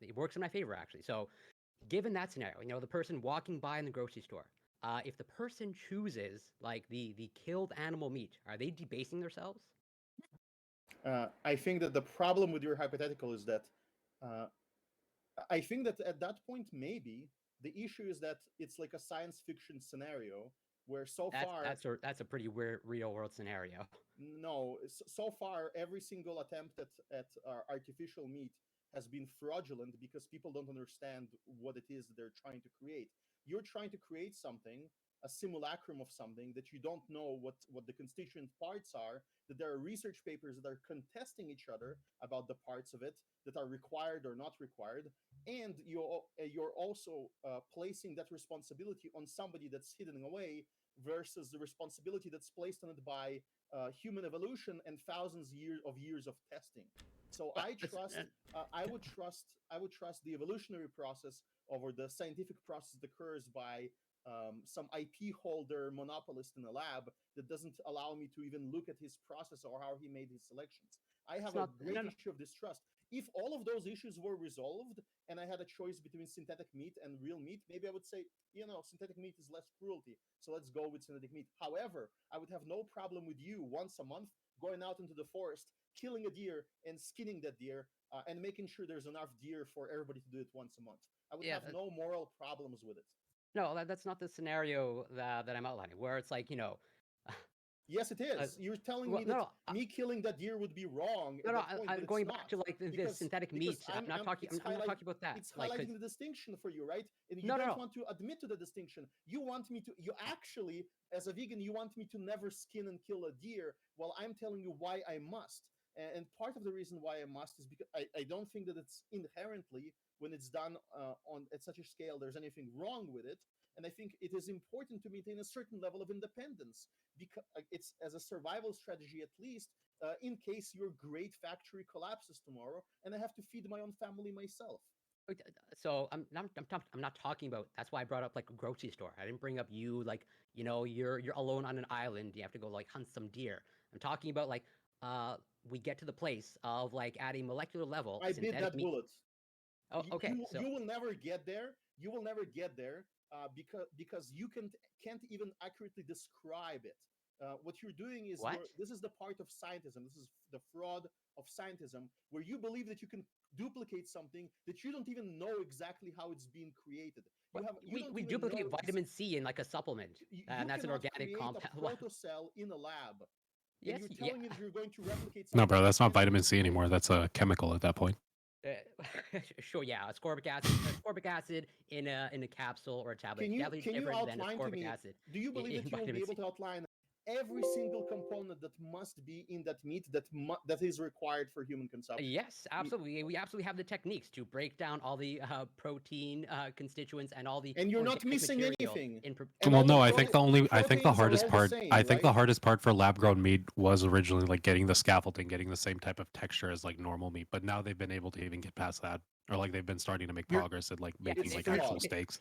Speaker 5: it works in my favor actually. So, given that scenario, the person walking by in the grocery store, if the person chooses like the killed animal meat, are they debasing themselves?
Speaker 9: I think that the problem with your hypothetical is that I think that at that point, maybe the issue is that it's like a science fiction scenario where
Speaker 5: that's a pretty weird real world scenario.
Speaker 9: No, so far every single attempt at artificial meat has been fraudulent because people don't understand what it is that they're trying to create. You're trying to create something, a simulacrum of something that you don't know what the constituent parts are, that there are research papers that are contesting each other about the parts of it that are required or not required, and you're also placing that responsibility on somebody that's hidden away versus the responsibility that's placed on it by human evolution and thousands of years of testing. So I would trust the evolutionary process over the scientific process that occurs by some IP holder monopolist in a lab that doesn't allow me to even look at his process or how he made his selections. I have a great issue of distrust. If all of those issues were resolved and I had a choice between synthetic meat and real meat, maybe I would say, synthetic meat is less cruelty, so let's go with synthetic meat. However, I would have no problem with you once a month going out into the forest, killing a deer and skinning that deer and making sure there's enough deer for everybody to do it once a month. I would have no moral problems with it.
Speaker 5: No, that's not the scenario that I'm outlining, where it's like,
Speaker 9: Yes, it is. You're telling me that me killing that deer would be wrong.
Speaker 5: No, I'm going back to like the synthetic meat. I'm not talking about that.
Speaker 9: It's highlighting the distinction for you, right? And you don't want to admit to the distinction. You actually, as a vegan, you want me to never skin and kill a deer. While I'm telling you why I must. And part of the reason why I must is because I don't think that it's inherently, when it's done at such a scale, there's anything wrong with it. And I think it is important to maintain a certain level of independence, because it's as a survival strategy, at least, in case your great factory collapses tomorrow and I have to feed my own family myself.
Speaker 5: So I'm not talking about. That's why I brought up like a grocery store. I didn't bring up you like you're alone on an island. You have to go like hunt some deer. I'm talking about like we get to the place of like at a molecular level.
Speaker 9: I bit that bullet.
Speaker 5: Oh, okay.
Speaker 9: You will never get there. You will never get there. Because you can't even accurately describe it. What you're doing is this is the part of scientism. This is the fraud of scientism, where you believe that you can duplicate something that you don't even know exactly how it's being created.
Speaker 5: We duplicate vitamin C in like a supplement, and that's an organic compound.
Speaker 9: A protocell in a lab.
Speaker 5: Yes,
Speaker 9: and you're telling me that you're going to replicate something.
Speaker 8: No, bro, that's not vitamin C anymore. That's a chemical at that point.
Speaker 5: Sure, yeah, ascorbic acid in a capsule or a tablet.
Speaker 9: Can you
Speaker 5: Definitely
Speaker 9: can you
Speaker 5: different than
Speaker 9: outline to
Speaker 5: ascorbic
Speaker 9: me?
Speaker 5: acid
Speaker 9: Do you believe
Speaker 5: in
Speaker 9: that you will be
Speaker 5: vitamin
Speaker 9: able
Speaker 5: C.
Speaker 9: to outline every single component that must be in that meat that is required for human consumption?
Speaker 5: Yes, absolutely. We absolutely have the techniques to break down all the protein constituents and all the
Speaker 9: And you're not
Speaker 5: organic
Speaker 9: missing
Speaker 5: material.
Speaker 9: anything.
Speaker 5: In
Speaker 9: And
Speaker 8: Well,
Speaker 9: all the
Speaker 8: no, I think the
Speaker 9: proteins are
Speaker 8: hardest
Speaker 9: all the
Speaker 8: part,
Speaker 9: same,
Speaker 8: I think the
Speaker 9: right?
Speaker 8: hardest part for lab grown meat was originally like getting the scaffolding, getting the same type of texture as like normal meat. But now they've been able to even get past that, or like they've been starting to make
Speaker 2: You're-
Speaker 8: progress at like
Speaker 5: Yeah,
Speaker 8: making
Speaker 9: It's
Speaker 8: like
Speaker 9: flawed.
Speaker 8: actual steaks.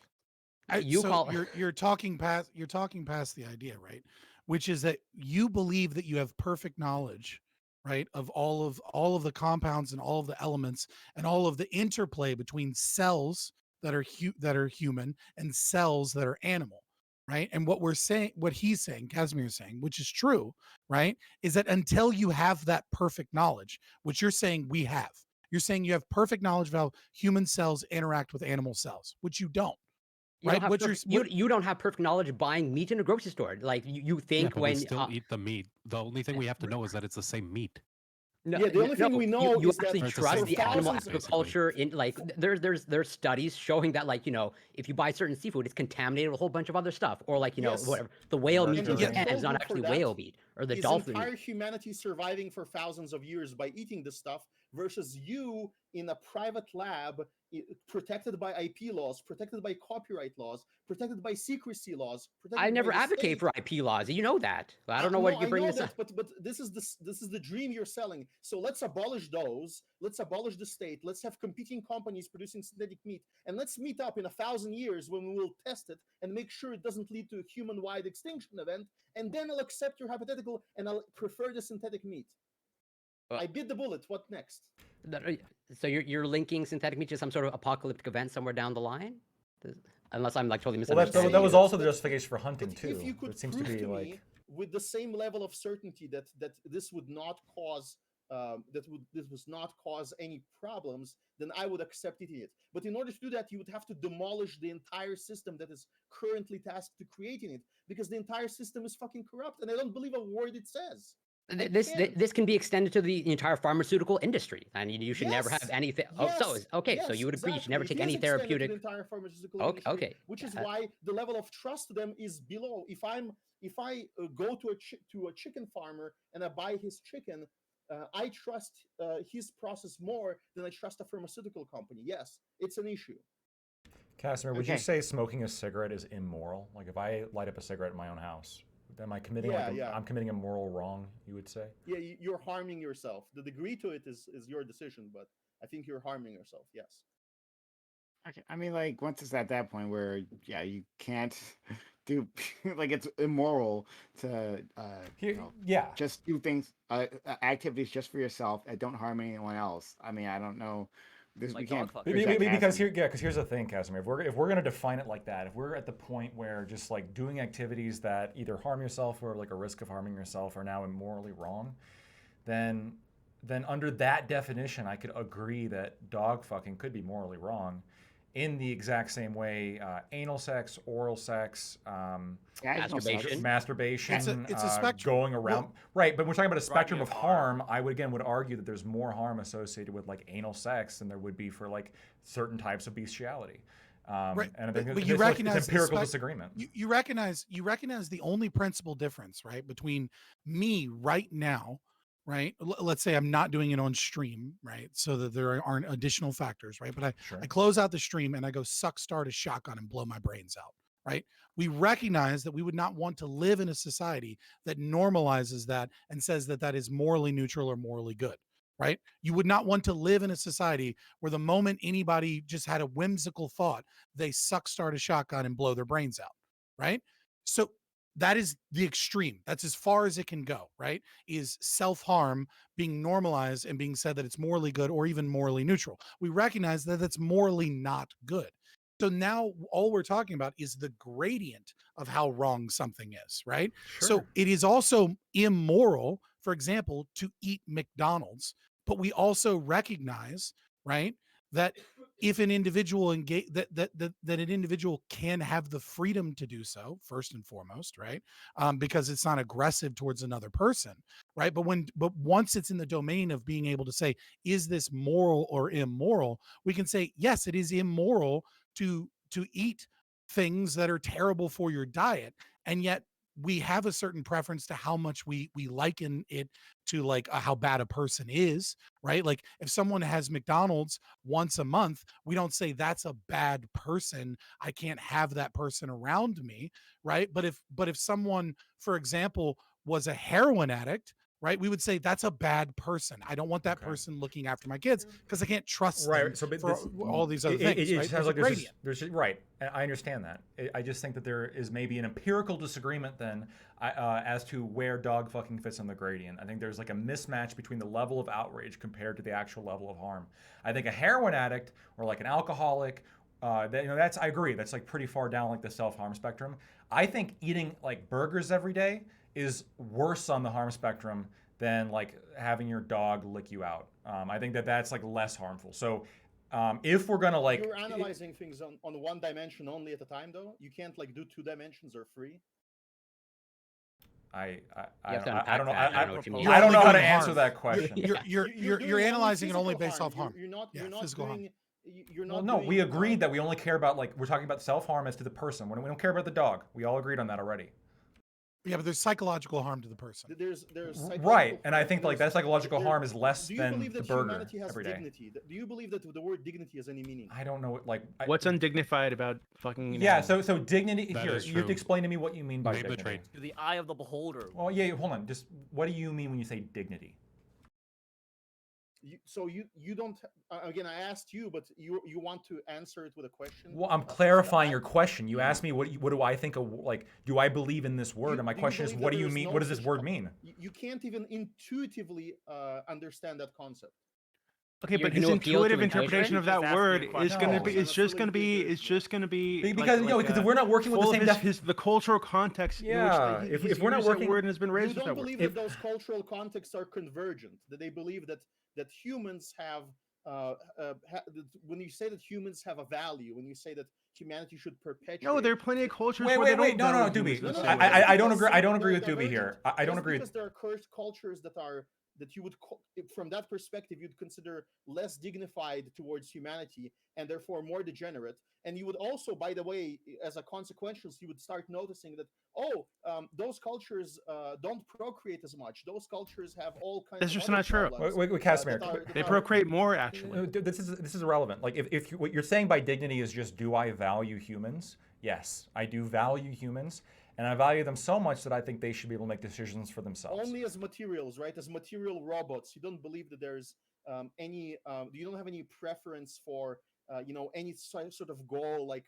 Speaker 5: you
Speaker 2: so
Speaker 5: call
Speaker 2: you're talking past the idea, right? Which is that you believe that you have perfect knowledge, right, of all of the compounds and all of the elements and all of the interplay between cells that are human and cells that are animal, right? And what he's saying, Casimir's saying, which is true, right, is that until you have that perfect knowledge, which you're saying we have, you're saying you have perfect knowledge of how human cells interact with animal cells, which you don't.
Speaker 5: you don't
Speaker 2: Right?
Speaker 5: have
Speaker 2: What
Speaker 5: perfect,
Speaker 2: you're
Speaker 5: you don't have perfect knowledge of buying meat in a grocery store. Like you
Speaker 8: Yeah,
Speaker 5: think
Speaker 8: but we
Speaker 5: when
Speaker 8: still eat the meat. The only thing we have to know is that it's the same meat.
Speaker 5: no,
Speaker 9: Yeah, the only thing we know
Speaker 5: you
Speaker 9: is that
Speaker 5: actually
Speaker 8: Or it's the
Speaker 5: trust
Speaker 8: same
Speaker 5: the animal
Speaker 9: thousands of-
Speaker 5: agriculture in like there's studies showing that like if you buy certain seafood it's contaminated with a whole bunch of other stuff, or like
Speaker 9: Yes.
Speaker 5: whatever the whale meat
Speaker 9: And
Speaker 5: in
Speaker 9: the
Speaker 5: Japan is not
Speaker 9: control group for
Speaker 5: actually
Speaker 9: that
Speaker 5: whale meat, or the
Speaker 9: is
Speaker 5: dolphin
Speaker 9: entire
Speaker 5: meat.
Speaker 9: humanity surviving for thousands of years by eating this stuff versus you in a private lab protected by IP laws, protected by copyright laws, protected by secrecy laws.
Speaker 5: I never
Speaker 9: by the
Speaker 5: advocate
Speaker 9: state.
Speaker 5: for IP laws. You know that. I don't know
Speaker 9: No,
Speaker 5: what you
Speaker 9: I
Speaker 5: bring
Speaker 9: know
Speaker 5: this up.
Speaker 9: that, but this is the dream you're selling. So let's abolish those. Let's abolish the state. Let's have competing companies producing synthetic meat, and let's meet up in 1,000 years when we will test it and make sure it doesn't lead to a human-wide extinction event. And then I'll accept your hypothetical, and I'll prefer the synthetic meat. I bit the bullet. What next?
Speaker 5: So you're linking synthetic meat to some sort of apocalyptic event somewhere down the line, unless I'm like totally misunderstanding.
Speaker 7: Well, that was
Speaker 9: you.
Speaker 7: also the
Speaker 9: But-
Speaker 7: justification for hunting
Speaker 9: But
Speaker 7: too.
Speaker 9: if you could
Speaker 7: It seems to
Speaker 9: prove
Speaker 7: be
Speaker 9: to
Speaker 7: like
Speaker 9: me with the same level of certainty that this would not cause this was not cause any problems, then I would accept eating it. But in order to do that, you would have to demolish the entire system that is currently tasked to creating it, because the entire system is fucking corrupt, and I don't believe a word it says.
Speaker 5: This can be extended to the entire pharmaceutical industry, and you should never have
Speaker 9: Yes,
Speaker 5: anything.
Speaker 9: yes,
Speaker 5: So you would agree you should never
Speaker 9: exactly.
Speaker 5: take
Speaker 9: It is
Speaker 5: any
Speaker 9: extended to
Speaker 5: therapeutic.
Speaker 9: the entire pharmaceutical
Speaker 5: Okay,
Speaker 9: industry,
Speaker 5: okay.
Speaker 9: which is why the level of trust to them is below. If I go to a chicken farmer and I buy his chicken, I trust his process more than I trust a pharmaceutical company. Yes, it's an issue.
Speaker 7: Casimir, would you
Speaker 3: Okay.
Speaker 7: say smoking a cigarette is immoral? Like if I light up a cigarette in my own house, am I committing I'm committing a moral wrong, you would say?
Speaker 9: Yeah, you're harming yourself. The degree to it is your decision, but I think you're harming yourself. Yes.
Speaker 3: Okay, I mean, like once it's at that point where you can't do like it's immoral to just do things activities just for yourself and don't harm anyone else. I mean, I don't know. We
Speaker 4: Like
Speaker 3: can't
Speaker 4: dog fuck.
Speaker 3: push that
Speaker 7: Because
Speaker 3: past
Speaker 7: here's the thing, Casimir. If we're gonna define it like that, if we're at the point where just like doing activities that either harm yourself or like a risk of harming yourself are now immorally wrong, then under that definition, I could agree that dog fucking could be morally wrong. In the exact same way, anal sex, oral sex, masturbation,
Speaker 2: it's a spectrum.
Speaker 7: going around, right? But we're talking about a spectrum of harm. I would argue that there's more harm associated with like anal sex than there would be for like certain types of bestiality.
Speaker 2: Right,
Speaker 7: And I think
Speaker 2: but you recognize
Speaker 7: it's empirical disagreement.
Speaker 2: You recognize the only principal difference, right, between me right now, right? Let's say I'm not doing it on stream, right? So that there aren't additional factors, right? But I close out the stream and I go suck start a shotgun and blow my brains out, right? We recognize that we would not want to live in a society that normalizes that and says that that is morally neutral or morally good, right? You would not want to live in a society where the moment anybody just had a whimsical thought, they suck start a shotgun and blow their brains out, right? So that is the extreme. That's as far as it can go, right? Is self-harm being normalized and being said that it's morally good or even morally neutral. We recognize that that's morally not good. So now all we're talking about is the gradient of how wrong something is, right? So it is also immoral, for example, to eat McDonald's, but we also recognize, right, that if an individual that an individual can have the freedom to do so, first and foremost, right? Because it's not aggressive towards another person, right? But once it's in the domain of being able to say, is this moral or immoral? We can say, yes, it is immoral to eat things that are terrible for your diet, and yet we have a certain preference to how much we liken it to, like, how bad a person is, right? Like, if someone has McDonald's once a month, we don't say that's a bad person, I can't have that person around me, right? But if someone, for example, was a heroin addict, right, we would say that's a bad person, I don't want that person looking after my kids because I can't trust them
Speaker 7: Right. So, but
Speaker 2: for all these other things,
Speaker 7: it
Speaker 2: right?
Speaker 7: sounds
Speaker 2: There's a
Speaker 7: like
Speaker 2: gradient.
Speaker 7: right. I understand that. I just think that there is maybe an empirical disagreement then as to where dog fucking fits on the gradient. I think there's like a mismatch between the level of outrage compared to the actual level of harm. I think a heroin addict or like an alcoholic, that's, I agree, that's like pretty far down like the self-harm spectrum. I think eating like burgers every day is worse on the harm spectrum than like having your dog lick you out. I think that that's like less harmful. So if we're gonna like,
Speaker 9: you're analyzing things on one dimension only at a time, though. You can't like do 2 dimensions or 3.
Speaker 5: You have to
Speaker 7: I don't know.
Speaker 5: unpack that. I don't know what you mean.
Speaker 7: I don't know how to
Speaker 2: You're
Speaker 7: answer
Speaker 2: harm.
Speaker 7: that question.
Speaker 2: You're
Speaker 9: doing
Speaker 2: analyzing it only
Speaker 9: physical
Speaker 2: based off harm.
Speaker 9: You're not
Speaker 2: physical harm.
Speaker 9: doing. You're
Speaker 7: Well,
Speaker 9: not.
Speaker 7: no,
Speaker 9: doing,
Speaker 7: we agreed that we only care about, like, we're talking about self-harm as to the person. We don't care about the dog. We all agreed on that already.
Speaker 2: Yeah, but there's psychological harm to the person.
Speaker 9: There's
Speaker 7: Right, and I think like that psychological harm is less
Speaker 9: do you
Speaker 7: than
Speaker 9: believe
Speaker 7: the
Speaker 9: that
Speaker 7: burger
Speaker 9: humanity has
Speaker 7: every day.
Speaker 9: dignity? Do you believe that the word dignity has any meaning?
Speaker 7: I don't know what, like,
Speaker 6: What's undignified about fucking?
Speaker 7: Yeah, so dignity.
Speaker 8: That
Speaker 7: Here,
Speaker 8: is
Speaker 7: you have to
Speaker 8: true.
Speaker 7: explain to me what you mean by
Speaker 8: Name the
Speaker 7: dignity.
Speaker 8: trait.
Speaker 4: To the eye of the beholder.
Speaker 7: Well, yeah, hold on. Just what do you mean when you say dignity?
Speaker 9: You don't. Again, I asked you, but you want to answer it with a question.
Speaker 7: Well, I'm clarifying your question. You asked me what do I think of, like, do I believe in this word? And my question is, what do you mean? What does this word mean?
Speaker 9: You can't even intuitively understand that concept.
Speaker 6: Okay,
Speaker 5: You're
Speaker 6: but his
Speaker 5: gonna appeal to
Speaker 6: intuitive interpretation of
Speaker 4: intuition?
Speaker 6: that
Speaker 4: Just
Speaker 6: word
Speaker 4: asking a
Speaker 6: is going to
Speaker 7: question.
Speaker 6: be. It's just going to be.
Speaker 7: Because because if we're not working with the same
Speaker 6: the cultural context.
Speaker 7: Yeah,
Speaker 6: in which
Speaker 7: if we're not
Speaker 6: used that
Speaker 7: working-
Speaker 6: word and has been raised
Speaker 9: You
Speaker 6: with
Speaker 9: don't
Speaker 6: that word.
Speaker 9: believe that those cultural contexts are convergent. That they believe that humans have. When you say that humans have a value, when you say that humanity should perpetuate.
Speaker 6: No, there are plenty of cultures
Speaker 7: Wait,
Speaker 6: where
Speaker 7: wait,
Speaker 6: they don't
Speaker 7: no,
Speaker 6: value
Speaker 7: Doobie.
Speaker 6: humans in the
Speaker 9: No,
Speaker 6: same
Speaker 9: no,
Speaker 6: way.
Speaker 7: I don't agree. I don't
Speaker 9: They're
Speaker 7: agree with Doobie
Speaker 9: divergent.
Speaker 7: here. I don't
Speaker 9: Just
Speaker 7: agree.
Speaker 9: because there are cultures that you would, from that perspective, you'd consider less dignified towards humanity and therefore more degenerate. And you would also, by the way, as a consequential, you would start noticing that those cultures don't procreate as much. Those cultures have all kinds.
Speaker 6: That's
Speaker 9: of
Speaker 6: just
Speaker 9: other
Speaker 6: not true.
Speaker 9: problems,
Speaker 7: Wait, Casimir.
Speaker 9: that
Speaker 6: They
Speaker 9: are-
Speaker 6: procreate more actually.
Speaker 7: This is irrelevant. Like if what you're saying by dignity is just, do I value humans? Yes, I do value humans, and I value them so much that I think they should be able to make decisions for themselves.
Speaker 9: Only as materials, right? As material robots. You don't believe that there's any. You don't have any preference for any sort of goal like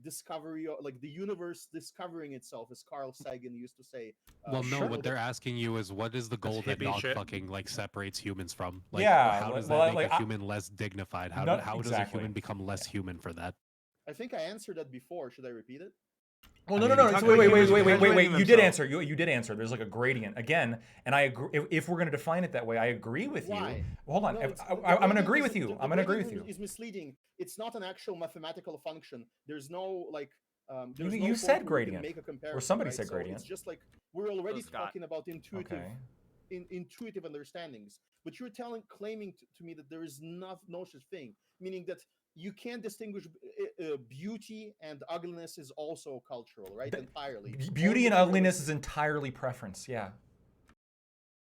Speaker 9: discovery, or like the universe discovering itself, as Carl Sagan used to say.
Speaker 8: Well, no,
Speaker 7: Sure.
Speaker 8: what they're asking you is what is the goal that
Speaker 6: hippie
Speaker 8: dog
Speaker 6: shit.
Speaker 8: fucking like separates humans from? Like,
Speaker 7: Yeah,
Speaker 8: how does
Speaker 7: well,
Speaker 8: that make
Speaker 7: like,
Speaker 8: a human less dignified? How,
Speaker 7: No,
Speaker 8: how does a
Speaker 7: exactly.
Speaker 8: human become less human for that?
Speaker 9: I think I answered that before. Should I repeat it?
Speaker 7: Well,
Speaker 8: I
Speaker 7: no.
Speaker 8: mean,
Speaker 7: So
Speaker 6: talk
Speaker 7: wait.
Speaker 6: about humans
Speaker 7: You
Speaker 6: perpetuating
Speaker 7: did
Speaker 6: themselves.
Speaker 7: answer. You did answer. There's like a gradient again, and I agree. If we're going to define it that way, I agree with you.
Speaker 9: Why?
Speaker 7: Well, hold on.
Speaker 9: No,
Speaker 7: I'm
Speaker 9: the
Speaker 7: going to
Speaker 9: gradient
Speaker 7: agree
Speaker 9: is-
Speaker 7: with you.
Speaker 9: the
Speaker 7: I'm going to agree with
Speaker 9: gradient
Speaker 7: you.
Speaker 9: Is misleading. It's not an actual mathematical function. There's no like.
Speaker 7: You
Speaker 9: no
Speaker 7: said
Speaker 9: point where you can
Speaker 7: gradient.
Speaker 9: make a comparison,
Speaker 7: Or somebody
Speaker 9: right?
Speaker 7: said
Speaker 9: So
Speaker 7: gradient.
Speaker 9: it's just like we're already
Speaker 4: So, Scott.
Speaker 9: talking about intuitive,
Speaker 7: Okay.
Speaker 9: intuitive understandings. But you're claiming to me that there is no such thing, meaning that you can't distinguish beauty and ugliness is also cultural, right? Entirely.
Speaker 7: Beauty and
Speaker 9: All
Speaker 7: ugliness
Speaker 9: materials-
Speaker 7: is entirely preference. Yeah.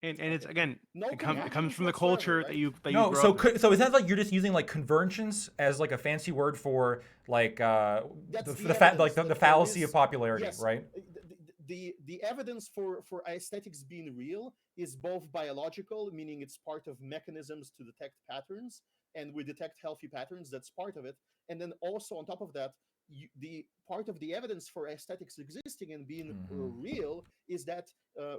Speaker 6: And it's again,
Speaker 9: No
Speaker 6: it comes
Speaker 9: convergence
Speaker 6: from the
Speaker 9: whatsoever,
Speaker 6: culture
Speaker 9: right?
Speaker 6: that you
Speaker 7: No,
Speaker 6: grew
Speaker 7: so
Speaker 6: up in.
Speaker 7: so is that like you're just using like convergence as like a fancy word for like
Speaker 9: That's
Speaker 7: the
Speaker 9: evidence
Speaker 7: the
Speaker 9: that
Speaker 7: fallacy
Speaker 9: there
Speaker 7: of
Speaker 9: is-
Speaker 7: popularity,
Speaker 9: yes,
Speaker 7: right?
Speaker 9: The evidence for aesthetics being real is both biological, meaning it's part of mechanisms to detect patterns, and we detect healthy patterns. That's part of it. And then also on top of that, the part of the evidence for aesthetics existing and being real is that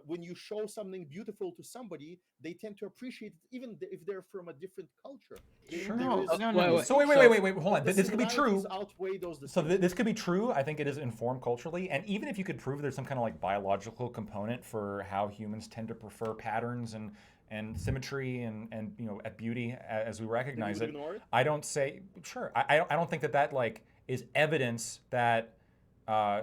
Speaker 9: when you show something beautiful to somebody, they tend to appreciate it, even if they're from a different culture.
Speaker 1: Sure.
Speaker 9: No.
Speaker 7: So wait, hold on. This could be true.
Speaker 9: Outweigh those
Speaker 7: So this could be true. I think it is informed culturally, and even if you could prove there's some kind of like biological component for how humans tend to prefer patterns and symmetry and you know, at beauty as we recognize it, I don't say sure. I don't think that like is evidence that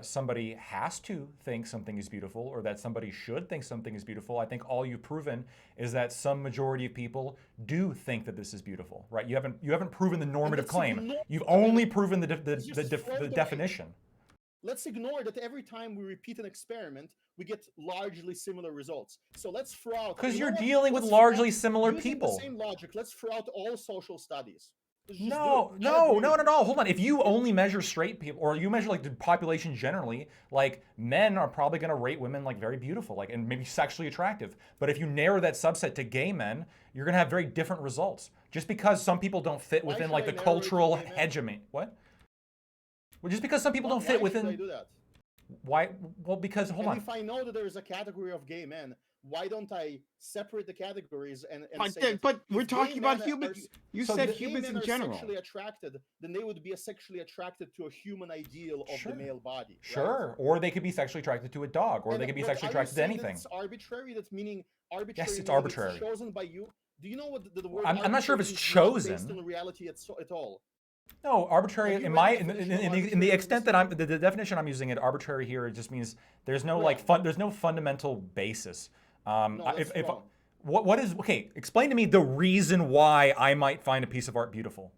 Speaker 7: somebody has to think something is beautiful or that somebody should think something is beautiful. I think all you've proven is that some majority of people do think that this is beautiful, right? You haven't proven the normative claim. You've only proven the definition.
Speaker 9: Let's ignore that every time we repeat an experiment, we get largely similar results. So let's throw out...
Speaker 7: Because you're dealing with largely similar people.
Speaker 9: Using the same logic, let's throw out all social studies.
Speaker 7: No. Hold on. If you only measure straight people, or you measure like the population generally, like men are probably going to rate women like very beautiful, like and maybe sexually attractive. But if you narrow that subset to gay men, you're going to have very different results. Just because some people don't fit within like the cultural hegemony. What? Well, just because some people don't fit within.
Speaker 9: Why should I do that?
Speaker 7: Why? Well, because hold on.
Speaker 9: If I know that there is a category of gay men, why don't I separate the categories and say
Speaker 3: but we're talking about humans. You said humans in general.
Speaker 9: Sexually attracted, then they would be sexually attracted to a human ideal of the male body. Right?
Speaker 7: Sure, or they could be sexually attracted to a dog, or they could be sexually attracted to anything.
Speaker 9: It's arbitrary. That's meaning arbitrary.
Speaker 7: Yes, it's arbitrary.
Speaker 9: It's chosen by you. Do you know what the word?
Speaker 7: I'm not sure if it's chosen.
Speaker 9: Based on reality at all.
Speaker 7: No, arbitrary in the extent that I'm the definition I'm using it arbitrary here, it just means there's no there's no fundamental basis. What is okay? Explain to me the reason why I might find a piece of art beautiful.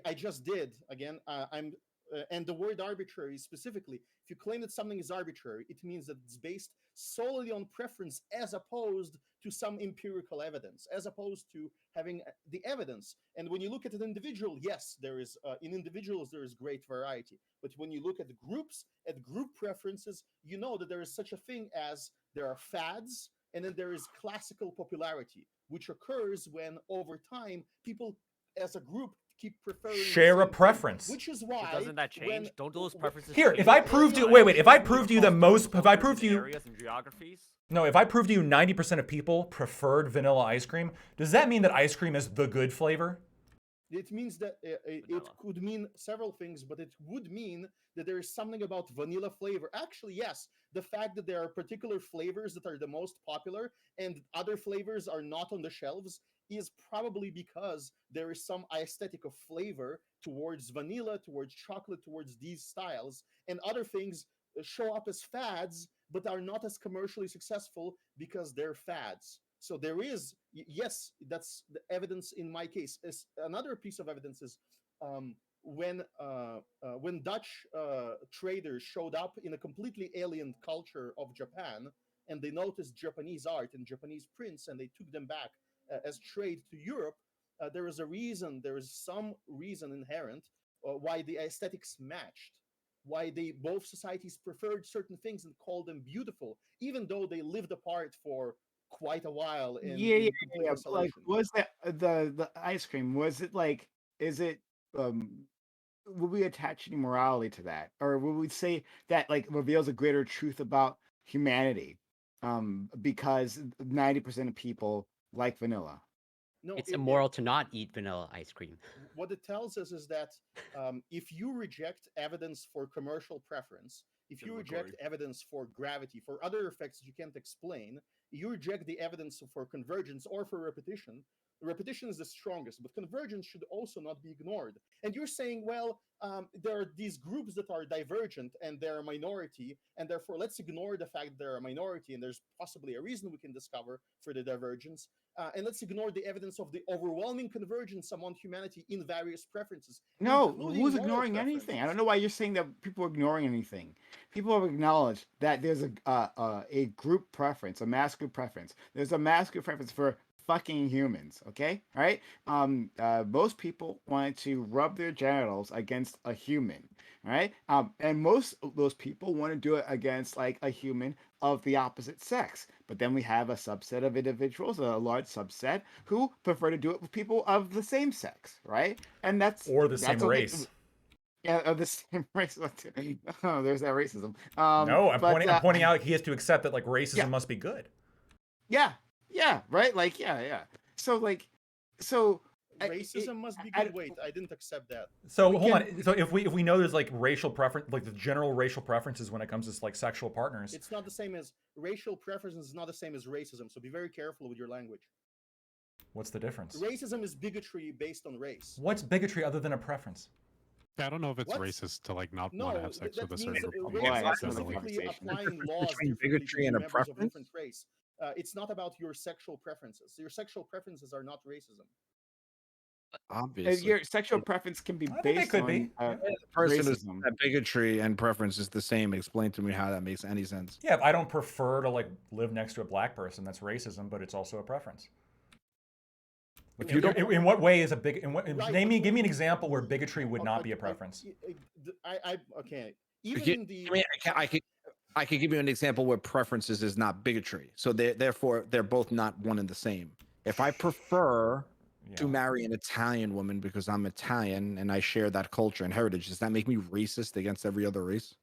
Speaker 9: I just did again. And the word arbitrary specifically, if you claim that something is arbitrary, it means that it's based solely on preference as opposed to some empirical evidence, as opposed to having the evidence. And when you look at an individual, yes, there is in individuals there is great variety. But when you look at the groups, at group preferences, you know that there is such a thing as there are fads, and then there is classical popularity, which occurs when over time people as a group keep preferring
Speaker 7: share a preference,
Speaker 9: which is why
Speaker 4: doesn't that change? Don't those preferences
Speaker 7: here? If I proved you, if I proved you that most, if I proved you
Speaker 4: areas and geographies.
Speaker 7: No, if I proved you 90% of people preferred vanilla ice cream, does that mean that ice cream is the good flavor?
Speaker 9: It means that it could mean several things, but it would mean that there is something about vanilla flavor. Actually, yes, the fact that there are particular flavors that are the most popular and other flavors are not on the shelves is probably because there is some aesthetic of flavor towards vanilla, towards chocolate, towards these styles, and other things show up as fads, but are not as commercially successful because they're fads. So there is, yes, that's the evidence in my case. Another piece of evidence is when Dutch traders showed up in a completely alien culture of Japan, and they noticed Japanese art and Japanese prints, and they took them back as trade to Europe, there is some reason inherent why the aesthetics matched, why both societies preferred certain things and called them beautiful, even though they lived apart for quite a while.
Speaker 3: Like, was that the ice cream? Was it like? Is it? Will we attach any morality to that, or will we say that like reveals a greater truth about humanity? Because 90% of people like vanilla.
Speaker 5: No, it's immoral to not eat vanilla ice cream.
Speaker 9: What it tells us is that if you reject evidence for commercial preference, if you reject evidence for gravity, for other effects that you can't explain, you reject the evidence for convergence or for repetition. Repetition is the strongest, but convergence should also not be ignored. And you're saying, well, there are these groups that are divergent and they're a minority, and therefore let's ignore the fact they're a minority and there's possibly a reason we can discover for the divergence, and let's ignore the evidence of the overwhelming convergence among humanity in various preferences.
Speaker 3: No, who's ignoring anything? I don't know why you're saying that people are ignoring anything. People have acknowledged that there's a group preference, a mass group preference. There's a mass group preference for fucking humans, okay? All right? Most people want to rub their genitals against a human, all right? And most of those people want to do it against like a human of the opposite sex. But then we have a subset of individuals, a large subset, who prefer to do it with people of the same sex, right? And that's
Speaker 7: or the same
Speaker 3: okay.
Speaker 7: race.
Speaker 3: Yeah, of the same race. Oh, there's that racism.
Speaker 7: No, I'm
Speaker 3: but,
Speaker 7: pointing out he has to accept that like racism
Speaker 3: Yeah.
Speaker 7: must be good.
Speaker 3: Yeah, right. Like, yeah. So, like, so
Speaker 9: Racism must be
Speaker 3: I-
Speaker 9: good. Wait, I didn't accept that.
Speaker 7: So
Speaker 3: We
Speaker 7: hold
Speaker 3: can-
Speaker 7: on. So if we know there's like racial preference, like the general racial preferences when it comes to like sexual partners,
Speaker 9: It's not the same as racial preference is not the same as racism. So be very careful with your language.
Speaker 7: what's the difference?
Speaker 9: Racism is bigotry based on race.
Speaker 7: What's bigotry other than a preference?
Speaker 8: I don't know if it's
Speaker 9: What?
Speaker 8: racist to like not
Speaker 9: No,
Speaker 8: want to have sex
Speaker 9: that
Speaker 8: with a
Speaker 9: means
Speaker 8: certain
Speaker 9: that
Speaker 8: group of
Speaker 3: Boy,
Speaker 9: race
Speaker 8: people.
Speaker 9: is
Speaker 3: that's another
Speaker 9: specifically
Speaker 3: conversation.
Speaker 9: applying
Speaker 1: Difference
Speaker 9: laws
Speaker 1: between
Speaker 9: differently
Speaker 1: bigotry
Speaker 9: to
Speaker 1: and a
Speaker 9: members of
Speaker 1: preference?
Speaker 9: different race. It's not about your sexual preferences. Your sexual preferences are not racism.
Speaker 1: Obviously,
Speaker 3: your sexual preference can be
Speaker 7: I think they
Speaker 3: based
Speaker 7: could
Speaker 3: on
Speaker 7: be. Yeah.
Speaker 1: the person is
Speaker 3: racism.
Speaker 1: that bigotry and preference is the same. Explain to me how that makes any sense.
Speaker 7: Yeah, if I don't prefer to like live next to a black person, that's racism, but it's also a preference. If you, in what way is a big? In what,
Speaker 9: Right,
Speaker 7: give me an example where bigotry would not be a preference.
Speaker 9: Okay. Even
Speaker 1: Gi-
Speaker 9: in the
Speaker 1: I mean, I could give you an example where preferences is not bigotry. So therefore they're both not one and the same. If I prefer to
Speaker 7: Yeah.
Speaker 1: marry an Italian woman because I'm Italian and I share that culture and heritage, does that make me racist against every other race?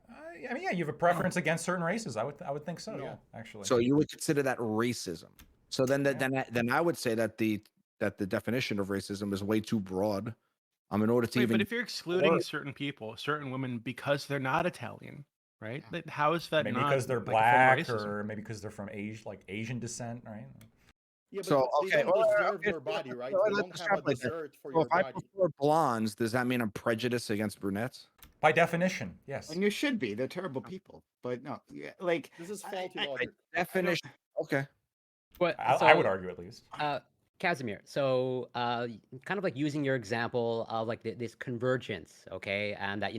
Speaker 7: I mean, yeah, you have a preference against certain races. I would think so.
Speaker 9: No.
Speaker 7: Yeah, actually.
Speaker 1: So you would consider that racism. So then I would say that the definition of racism is way too broad. In order to
Speaker 6: Wait,
Speaker 1: even
Speaker 6: but if you're excluding
Speaker 1: work-
Speaker 6: certain people, certain women because they're not Italian, right? Then how is that
Speaker 7: maybe
Speaker 6: not
Speaker 7: because they're
Speaker 6: like, a form of
Speaker 7: black,
Speaker 6: racism?
Speaker 7: or maybe because they're from Asian descent, right?
Speaker 9: Yeah, but
Speaker 1: So,
Speaker 9: they
Speaker 1: okay,
Speaker 9: don't
Speaker 1: well,
Speaker 9: deserve
Speaker 1: okay,
Speaker 9: your body, right?
Speaker 1: well,
Speaker 9: They
Speaker 1: let's
Speaker 9: don't have a
Speaker 1: extrapolate that.
Speaker 9: dessert for
Speaker 1: So
Speaker 9: your
Speaker 1: if I
Speaker 9: body.
Speaker 1: prefer blondes, does that mean I'm prejudiced against brunettes?
Speaker 7: By definition, yes.
Speaker 3: And you should be. They're terrible people. But no, yeah, like
Speaker 9: This is faulty
Speaker 3: I-
Speaker 9: logic.
Speaker 1: Definition. Okay.
Speaker 5: But
Speaker 7: I would argue at least.
Speaker 5: Casimir, so kind of like using your example of like this convergence, okay, and that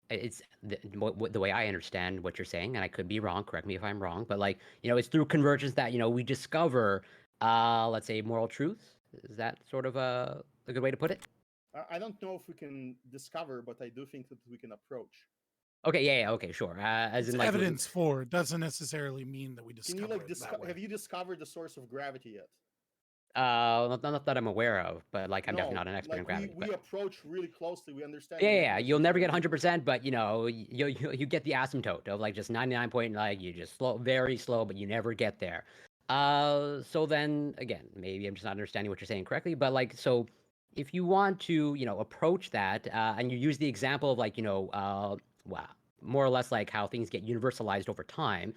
Speaker 5: it's the way I understand what you're saying, and I could be wrong. Correct me if I'm wrong, but like it's through convergence that we discover, let's say, moral truths. Is that sort of a good way to put it?
Speaker 9: I don't know if we can discover, but I do think that we can approach.
Speaker 5: Okay, yeah, okay, sure. As
Speaker 2: It's
Speaker 5: in like
Speaker 2: evidence for it doesn't necessarily mean that we
Speaker 9: Can
Speaker 2: discover
Speaker 9: you like
Speaker 2: it that way.
Speaker 9: have you discovered the source of gravity yet?
Speaker 5: not that I'm aware of, but like I'm definitely
Speaker 9: No,
Speaker 5: not an expert in
Speaker 9: like,
Speaker 5: gravity.
Speaker 9: We
Speaker 5: but...
Speaker 9: approach really closely. We understand.
Speaker 5: Yeah,
Speaker 9: the
Speaker 5: yeah, you'll never get
Speaker 9: mechanisms
Speaker 5: 100%, but you get the asymptote of like just 99 point, like you just very slow, but you never get there. So then again, maybe I'm just not understanding what you're saying correctly, but like, so if you want to, approach that, and you use the example of like, wow, more or less like how things get universalized over time,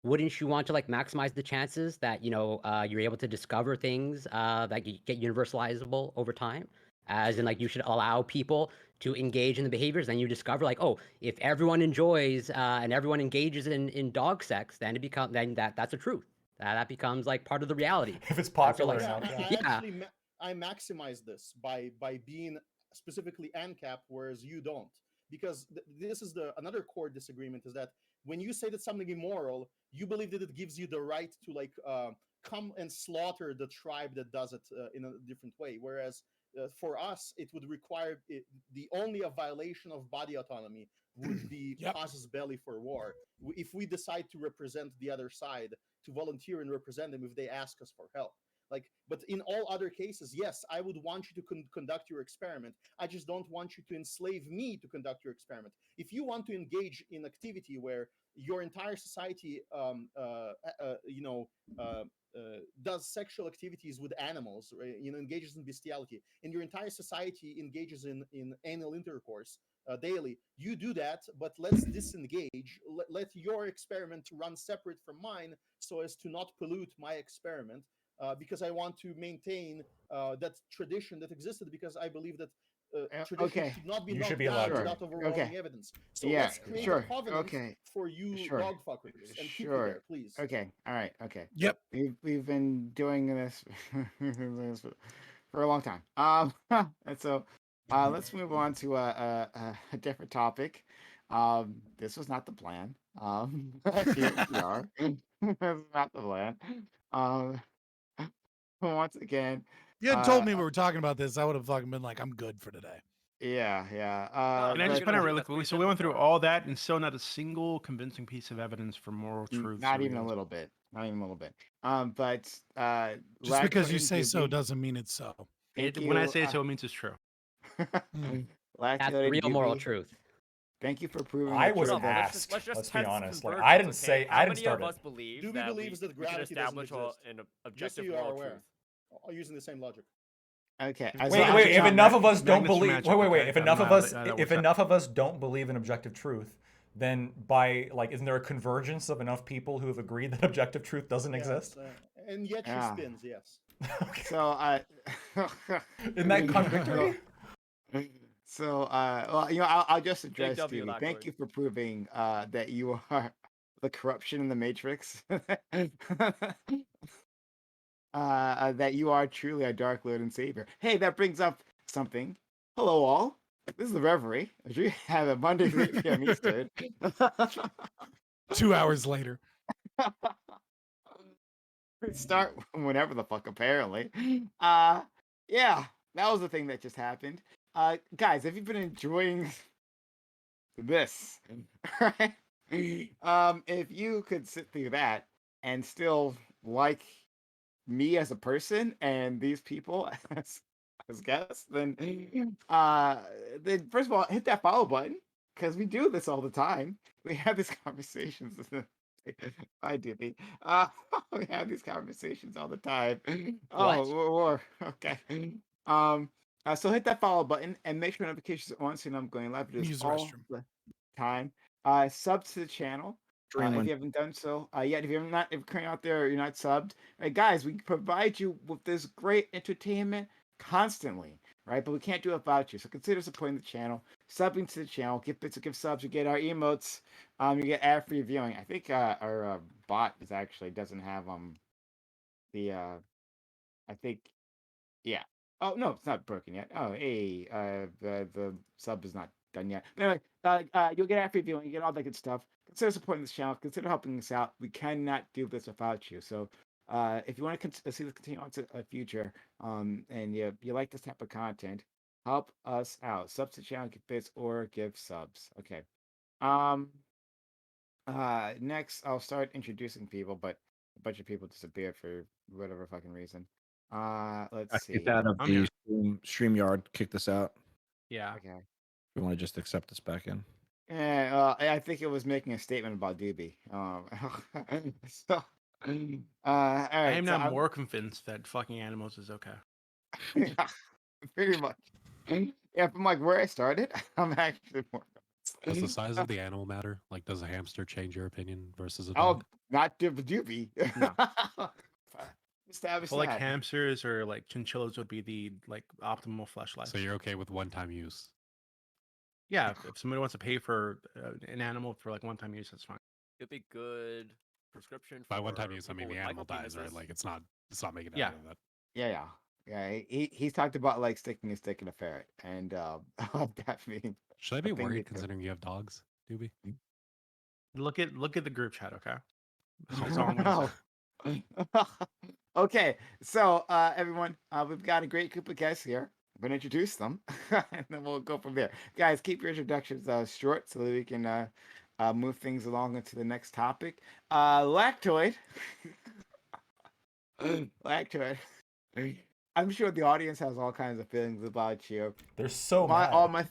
Speaker 5: wouldn't you want to like maximize the chances that you're able to discover things that get universalizable over time? As in, like, you should allow people to engage in the behaviors, then you discover like, oh, if everyone enjoys and everyone engages in dog sex, then that's a truth. That becomes like part of the reality.
Speaker 7: If it's popular
Speaker 5: like,
Speaker 7: enough.
Speaker 9: I
Speaker 7: Yeah.
Speaker 9: actually I maximize this by being specifically ANCAP, whereas you don't, because this is another core disagreement is that when you say that something immoral, you believe that it gives you the right to like come and slaughter the tribe that does it in a different way, whereas for us it would require the only a violation of body autonomy would be casus belli for war. If we decide to represent the other side, to volunteer and represent them if they ask us for help. Like, but in all other cases, yes, I would want you to conduct your experiment. I just don't want you to enslave me to conduct your experiment. If you want to engage in activity where your entire society, does sexual activities with animals, right? Engages in bestiality, and your entire society engages in anal intercourse daily, you do that, but let's disengage. Let your experiment run separate from mine so as to not pollute my experiment. Because I want to maintain that tradition that existed, because I believe that tradition should not be
Speaker 7: You
Speaker 9: knocked
Speaker 7: should be
Speaker 9: down
Speaker 7: allowed to.
Speaker 9: without overwhelming evidence. So
Speaker 3: Yeah,
Speaker 9: let's create
Speaker 3: sure.
Speaker 9: a covenant
Speaker 3: Okay.
Speaker 9: for you
Speaker 3: Sure.
Speaker 9: dog fuckers and keep it there, please.
Speaker 3: Okay. All right. Okay.
Speaker 2: Yep.
Speaker 3: We've been doing this for a long time. And so let's move on to a different topic. This was not the plan. Here we are. This is not the plan. Once again,
Speaker 2: You had told me we were talking about this, I would have fucking been like, I'm good for today.
Speaker 3: yeah.
Speaker 6: And I just
Speaker 3: but
Speaker 6: put it really quickly. So we went through all that, and still not a single convincing piece of evidence for moral truth.
Speaker 3: not even a little bit. Not even a little bit. But
Speaker 2: Just
Speaker 3: Black
Speaker 2: because you
Speaker 3: Pudding
Speaker 2: say so
Speaker 3: TV,
Speaker 2: doesn't mean it's so.
Speaker 3: thank
Speaker 6: When I
Speaker 3: you,
Speaker 6: say so, it means it's true.
Speaker 5: That's
Speaker 3: Lactoid
Speaker 5: real moral
Speaker 3: Doobie,
Speaker 5: truth.
Speaker 3: thank you for proving
Speaker 7: I
Speaker 3: that
Speaker 7: was
Speaker 3: you're
Speaker 4: Hold on,
Speaker 3: the-
Speaker 7: asked.
Speaker 4: let's
Speaker 7: Let's be
Speaker 4: test
Speaker 7: honest. Like,
Speaker 4: convergence,
Speaker 7: I didn't
Speaker 4: okay?
Speaker 7: say.
Speaker 4: How
Speaker 7: I didn't
Speaker 4: many
Speaker 7: start
Speaker 4: of
Speaker 7: it.
Speaker 4: us believe
Speaker 9: Doobie
Speaker 4: that
Speaker 9: believes that
Speaker 4: we can
Speaker 9: gravity doesn't
Speaker 4: establish
Speaker 9: exist.
Speaker 4: an
Speaker 9: Just
Speaker 4: objective
Speaker 9: so you
Speaker 4: moral
Speaker 9: are aware.
Speaker 4: truth?
Speaker 9: Using the same logic.
Speaker 3: Okay.
Speaker 6: Wait,
Speaker 3: so
Speaker 7: Wait,
Speaker 3: I'll
Speaker 7: wait.
Speaker 3: just-
Speaker 7: If
Speaker 6: John,
Speaker 7: enough of us
Speaker 6: Magnets
Speaker 7: don't
Speaker 6: for
Speaker 7: believe,
Speaker 6: magic,
Speaker 7: wait.
Speaker 6: okay?
Speaker 7: If
Speaker 6: I don't
Speaker 7: enough
Speaker 6: know
Speaker 7: of
Speaker 6: how
Speaker 7: us,
Speaker 6: that
Speaker 7: if
Speaker 6: works out.
Speaker 7: enough of us don't believe in objective truth, then by like, isn't there a convergence of enough people who have agreed that objective truth doesn't
Speaker 9: Yes,
Speaker 7: exist?
Speaker 9: and yet she
Speaker 3: Yeah.
Speaker 9: spins, yes.
Speaker 7: Okay.
Speaker 3: So
Speaker 7: Isn't that contradictory?
Speaker 3: So well, I'll just address
Speaker 4: W,
Speaker 3: Doobie. Thank
Speaker 4: Lactoid.
Speaker 3: you for proving that you are the corruption in the Matrix. That you are truly a Dark Lord and Savior. Hey, that brings up something. Hello, all. This is the Reverie. As we have a Monday 3 p.m. Eastern.
Speaker 2: 2 hours later.
Speaker 3: Start whenever the fuck, apparently. Yeah, that was the thing that just happened. Guys, have you been enjoying this? Right? If you could sit through that and still like me as a person and these people as guests, then first of all, hit that follow button because we do this all the time. We have these conversations. I do. We have these conversations all the time.
Speaker 5: What?
Speaker 3: Or okay. So hit that follow button and make sure notifications are on so you know I'm going live. It is
Speaker 2: Use the
Speaker 3: all
Speaker 2: restroom.
Speaker 3: the time. Sub to the channel. If you haven't done so yet, if you're currently out there, you're not subbed. Right, guys, we provide you with this great entertainment constantly, right? But we can't do it without you. So consider supporting the channel, subbing to the channel, give bits, give subs, you get our emotes, you get ad-free viewing. I think our bot doesn't have the I think yeah. Oh no, it's not broken yet. Oh hey, the sub is not done yet. But anyway, you'll get ad-free viewing, you get all that good stuff. Consider supporting this channel. Consider helping us out. We cannot do this without you. So, if you want to see this continue on to a future, and you like this type of content, help us out. Subs to the channel, give bits, or give subs. Okay. Next, I'll start introducing people, but a bunch of people disappeared for whatever fucking reason. Let's see.
Speaker 1: Kicked out of
Speaker 6: I'm
Speaker 1: the
Speaker 6: here.
Speaker 1: StreamYard. Kick this out.
Speaker 6: Yeah.
Speaker 3: Okay.
Speaker 1: We want to just accept this back in.
Speaker 3: Yeah, I think it was making a statement about Doobie. So, all right.
Speaker 6: I am now
Speaker 3: I'm-
Speaker 6: more convinced that fucking animals is okay.
Speaker 3: Yeah, pretty much. Yeah, from like where I started, I'm actually more.
Speaker 8: Does the size of the animal matter? Like, does a hamster change your opinion versus a
Speaker 3: Oh,
Speaker 8: dog?
Speaker 3: not Doobie.
Speaker 6: No.
Speaker 3: Establish
Speaker 6: Well, like
Speaker 3: that.
Speaker 6: hamsters or like chinchillas would be the like optimal flesh life.
Speaker 8: So you're okay with one-time use?
Speaker 6: Yeah, if somebody wants to pay for an animal for like one-time use, that's fine.
Speaker 4: It'd be good prescription for
Speaker 8: By one-time use, I
Speaker 4: people
Speaker 8: mean the
Speaker 4: with
Speaker 8: animal dies, right?
Speaker 4: micropenises.
Speaker 8: Like it's not making it
Speaker 6: Yeah.
Speaker 8: out of that.
Speaker 3: Yeah. He's talked about like sticking a stick in a ferret, and that being
Speaker 8: Should I be
Speaker 3: thing
Speaker 8: worried
Speaker 3: you do.
Speaker 8: considering you have dogs, Doobie?
Speaker 6: Look at the group chat, okay? That's all I'm gonna say.
Speaker 3: Okay, so everyone, we've got a great group of guests here. I'm gonna introduce them, and then we'll go from there. Guys, keep your introductions short so that we can move things along into the next topic. Lactoid. Lactoid. I'm sure the audience has all kinds of feelings about you.
Speaker 7: They're so
Speaker 3: My,
Speaker 7: mad.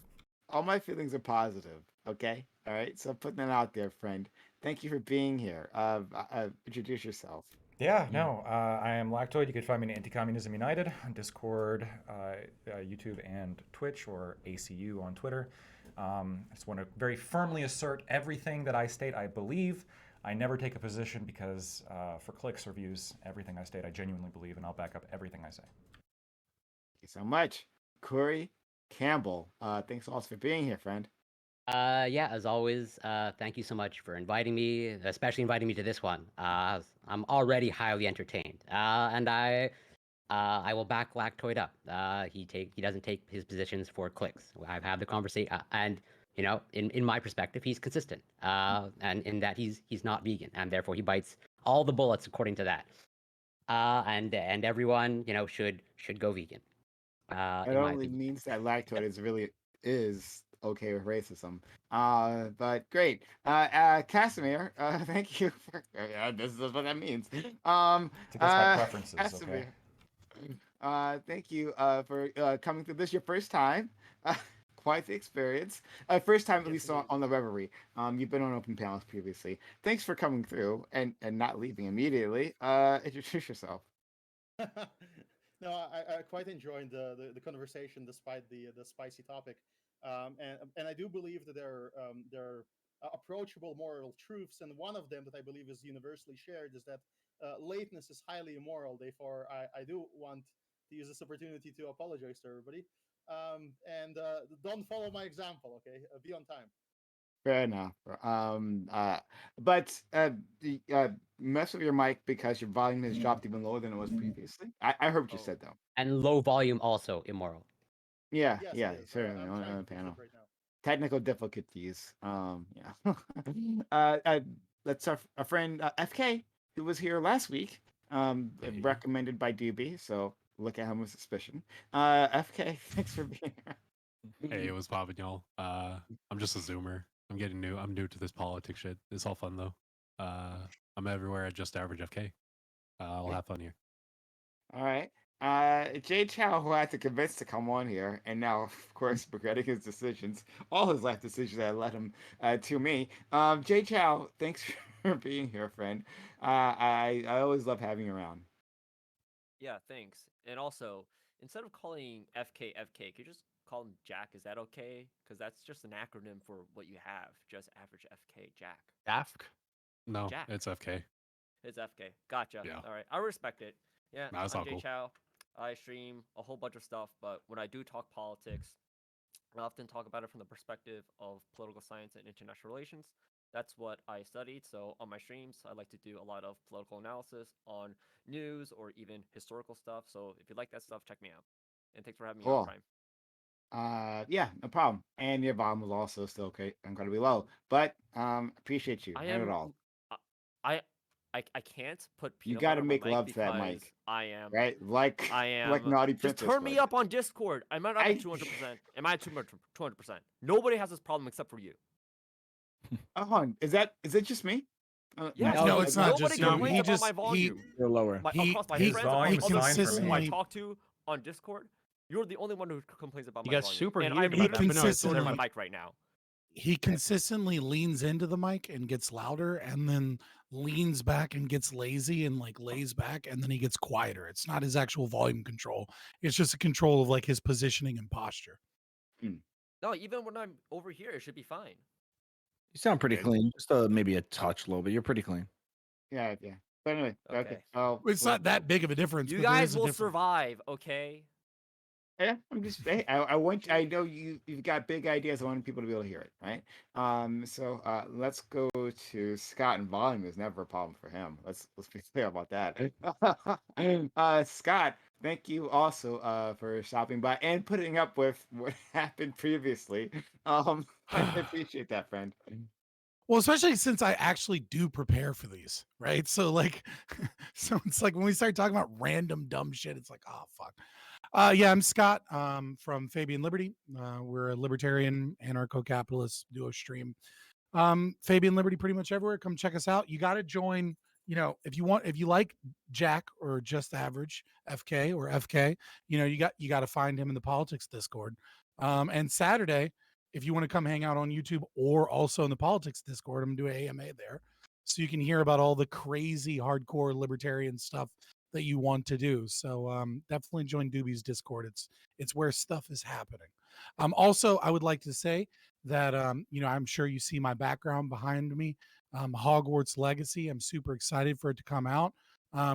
Speaker 3: all my feelings are positive. Okay, all right. So putting that out there, friend. Thank you for being here. Introduce yourself.
Speaker 7: Yeah, no, I am Lactoid. You can find me in Anti-Communism United on Discord, YouTube, and Twitch, or ACU on Twitter. I just want to very firmly assert everything that I state I believe. I never take a position because for clicks or views, everything I state I genuinely believe, and I'll back up everything I say.
Speaker 3: Thank you so much. Corey Campbell. Thanks also for being here, friend.
Speaker 5: Yeah, as always, thank you so much for inviting me, especially inviting me to this one. I'm already highly entertained, and I will back Lactoid up. He doesn't take his positions for clicks. I've had the conversation, and you know, in my perspective, he's consistent, and in that he's not vegan, and therefore he bites all the bullets according to that. And everyone, you know, should go vegan.
Speaker 3: It
Speaker 5: In my
Speaker 3: only
Speaker 5: opinion.
Speaker 3: means that Lactoid is okay with racism. But great. Casimir, thank you for this is what that means.
Speaker 7: It's against my preferences, okay?
Speaker 3: Casimir, thank you for coming through. This is your first time. quite the experience. First time, at least on the Reverie. You've been on open panels previously. Thanks for coming through and not leaving immediately. Introduce yourself.
Speaker 9: No, I quite enjoyed the conversation despite the spicy topic, and I do believe that there are approachable moral truths, and one of them that I believe is universally shared is that lateness is highly immoral. Therefore, I do want to use this opportunity to apologize to everybody, and don't follow my example. Okay, be on time.
Speaker 3: Fair enough. But mess with your mic because your volume has dropped even lower than it was previously. I heard what you said though.
Speaker 5: And low volume also immoral.
Speaker 3: Yeah,
Speaker 9: Yes,
Speaker 3: yeah,
Speaker 9: it is.
Speaker 3: certainly
Speaker 9: I'm
Speaker 3: on
Speaker 9: trying
Speaker 3: the
Speaker 9: to fix
Speaker 3: panel.
Speaker 9: it right now.
Speaker 3: Technical difficulties. Yeah. That's our friend FK who was here last week. Recommended by Doobie, so look at him with suspicion. FK, thanks for being here.
Speaker 8: Hey, it was popping, y'all. I'm just a zoomer. I'm new to this politics shit. It's all fun though. I'm everywhere at Just Average FK. We'll have fun here.
Speaker 3: All right. Jay Chow, who I had to convince to come on here, and now, of course, regretting his decisions, all his life decisions that led him to me. Jay Chow, thanks for being here, friend. I always love having you around.
Speaker 4: Yeah, thanks. And also, instead of calling FK FK, could you just call him Jack? Is that okay? Because that's just an acronym for what you have. Just average FK, Jack.
Speaker 6: Afk?
Speaker 8: No,
Speaker 4: Jack.
Speaker 8: it's FK.
Speaker 4: It's FK. Gotcha.
Speaker 8: Yeah.
Speaker 4: All right. I respect it. Yeah,
Speaker 8: Nah, that's
Speaker 4: I'm
Speaker 8: all
Speaker 4: Jay
Speaker 8: cool.
Speaker 4: Chow. I stream a whole bunch of stuff, but when I do talk politics, I often talk about it from the perspective of political science and international relations. That's what I studied. So on my streams, I like to do a lot of political analysis on news or even historical stuff. So if you like that stuff, check me out. And thanks for having me on
Speaker 3: Cool.
Speaker 4: Prime.
Speaker 3: Yeah, no problem. And your volume was also still incredibly low, but appreciate you.
Speaker 4: I
Speaker 3: Not
Speaker 4: am.
Speaker 3: at all.
Speaker 4: I can't put
Speaker 3: You
Speaker 4: peanut
Speaker 3: got
Speaker 4: butter
Speaker 3: to
Speaker 4: on my
Speaker 3: make
Speaker 4: mic
Speaker 3: love to that
Speaker 4: because
Speaker 3: mic,
Speaker 4: I am.
Speaker 3: right? Like
Speaker 4: I am.
Speaker 3: like Naughty
Speaker 4: Just
Speaker 3: Princess.
Speaker 4: turn me
Speaker 3: would.
Speaker 4: up on Discord. I might not be 200%. I might 200%. Nobody has this problem except for you.
Speaker 3: Is it just me?
Speaker 4: Yeah,
Speaker 2: No, it's not just
Speaker 4: nobody
Speaker 2: you.
Speaker 4: complains
Speaker 2: He
Speaker 4: about
Speaker 2: just
Speaker 4: my volume.
Speaker 1: You're lower.
Speaker 4: Across my
Speaker 2: he
Speaker 4: friends,
Speaker 7: volume
Speaker 4: across
Speaker 7: is
Speaker 4: other
Speaker 7: fine for
Speaker 4: people who I
Speaker 2: me.
Speaker 4: talk to on Discord, you're the only one who complains about
Speaker 6: You
Speaker 4: my
Speaker 6: got
Speaker 4: volume.
Speaker 6: super
Speaker 4: And
Speaker 6: heated
Speaker 4: I'm
Speaker 6: about that,
Speaker 2: but no,
Speaker 4: literally
Speaker 2: it's
Speaker 4: switching my
Speaker 2: everybody.
Speaker 4: mic right now.
Speaker 2: He consistently leans into the mic and gets louder, and then leans back and gets lazy and like lays back, and then he gets quieter. It's not his actual volume control. It's just a control of like his positioning and posture.
Speaker 4: No, even when I'm over here, it should be fine.
Speaker 1: You sound pretty clean. Just maybe a touch low, but you're pretty clean.
Speaker 3: Yeah. But anyway,
Speaker 4: Okay.
Speaker 3: Oh,
Speaker 2: It's not that big of a difference.
Speaker 4: You
Speaker 2: but there
Speaker 4: guys
Speaker 2: is a
Speaker 4: will
Speaker 2: difference.
Speaker 4: survive, okay?
Speaker 3: yeah. I'm just. Hey, I know you've got big ideas. I want people to be able to hear it, right? So let's go to Scott. And volume is never a problem for him. Let's be clear about that. Scott, thank you also for stopping by and putting up with what happened previously. I appreciate that, friend.
Speaker 2: Well, especially since I actually do prepare for these, right? So like, so it's like when we start talking about random dumb shit, it's like, oh fuck. Yeah, I'm Scott from Fabian Liberty. We're a libertarian anarcho-capitalist duo stream. Fabian Liberty pretty much everywhere. Come check us out. You got to join. You know, if you like Jack or Just Average FK or FK, you know, you got to find him in the politics Discord. And Saturday, if you want to come hang out on YouTube or also in the politics Discord, I'm gonna do an AMA there, so you can hear about all the crazy hardcore libertarian stuff that you want to do. So definitely join Doobie's Discord. It's where stuff is happening. Also, I would like to say that you know, I'm sure you see my background behind me, Hogwarts Legacy. I'm super excited for it to come out.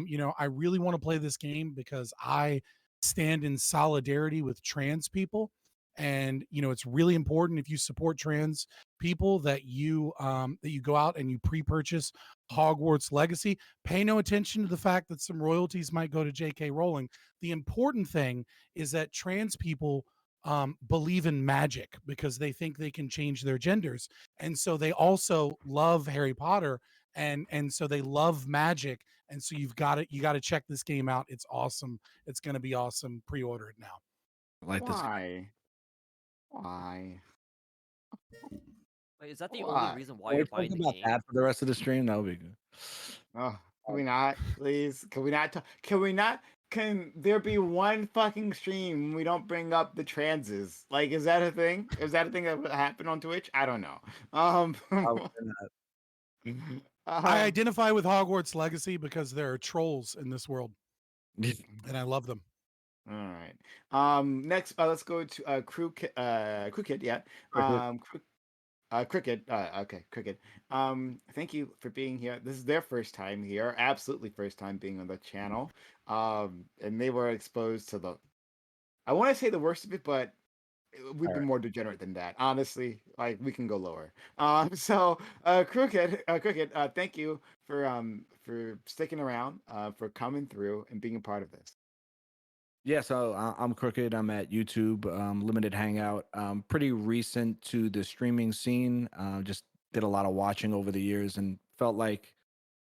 Speaker 2: You know, I really want to play this game because I stand in solidarity with trans people. And you know, it's really important if you support trans people that you go out and you pre-purchase Hogwarts Legacy. Pay no attention to the fact that some royalties might go to J.K. Rowling. The important thing is that trans people believe in magic because they think they can change their genders, and so they also love Harry Potter, and so they love magic, and so you got to check this game out. It's awesome. It's going to be awesome. Pre-order it now.
Speaker 1: I like this.
Speaker 3: Why?
Speaker 4: Wait, is that the
Speaker 3: Why?
Speaker 4: only reason why you're buying the game?
Speaker 1: That for the rest of the stream, that would be good.
Speaker 3: Oh, can we not, please? Can we not? Can we not can there be one fucking stream when we don't bring up the transes? Like, is that a thing? Is that a thing that would happen on Twitch? I don't know.
Speaker 1: Probably
Speaker 2: I identify with Hogwarts Legacy because there are trolls in this world,
Speaker 1: not.
Speaker 2: and I love them.
Speaker 3: All right. Next, let's go to Crooked. Yeah. Cricket. Okay, Cricket. Thank you for being here. This is their first time here. Absolutely first time being on the channel. And they were exposed to I want to say the worst of it, but we've been more degenerate than that. Honestly, like we can go lower. Cricket. Thank you for sticking around, for coming through and being a part of this.
Speaker 1: Yeah, so I'm Crooked. I'm at YouTube, Limited Hangout. Pretty recent to the streaming scene. Just did a lot of watching over the years and felt like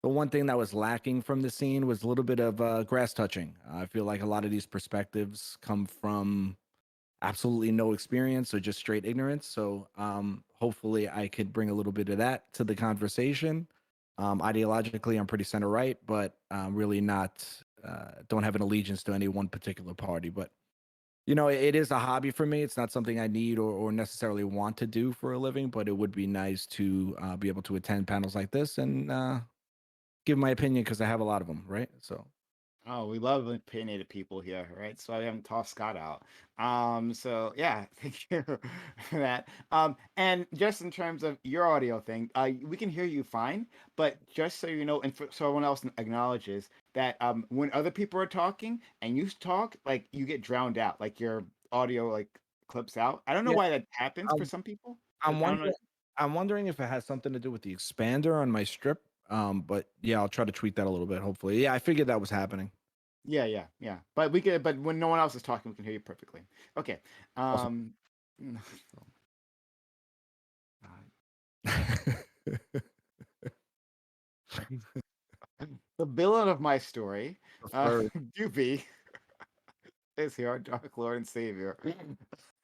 Speaker 1: the one thing that was lacking from the scene was a little bit of grass touching. I feel like a lot of these perspectives come from absolutely no experience or just straight ignorance. So hopefully I could bring a little bit of that to the conversation. Ideologically, I'm pretty center right, but really not, don't have an allegiance to any one particular party. But, you know, it is a hobby for me. It's not something I need or necessarily want to do for a living, but it would be nice to be able to attend panels like this and give my opinion because I have a lot of them, right? So.
Speaker 3: Oh, we love opinionated people here, right? So I haven't tossed Scott out. So yeah, thank you for that. And just in terms of your audio thing, we can hear you fine, but just so you know, and so everyone else acknowledges that when other people are talking and you talk, like you get drowned out, like your audio like clips out. I don't know
Speaker 1: Yeah,
Speaker 3: why that happens for
Speaker 1: I'm,
Speaker 3: some people.
Speaker 1: I'm
Speaker 3: I don't know.
Speaker 1: wondering. I'm wondering if it has something to do with the expander on my strip. But yeah, I'll try to tweak that a little bit. Hopefully, yeah, I figured that was happening.
Speaker 3: Yeah. But we could, but when no one else is talking, we can hear you perfectly. Okay.
Speaker 1: Awesome.
Speaker 3: The villain of my story,
Speaker 1: First.
Speaker 3: Doobie, is here, our Dark Lord and Savior.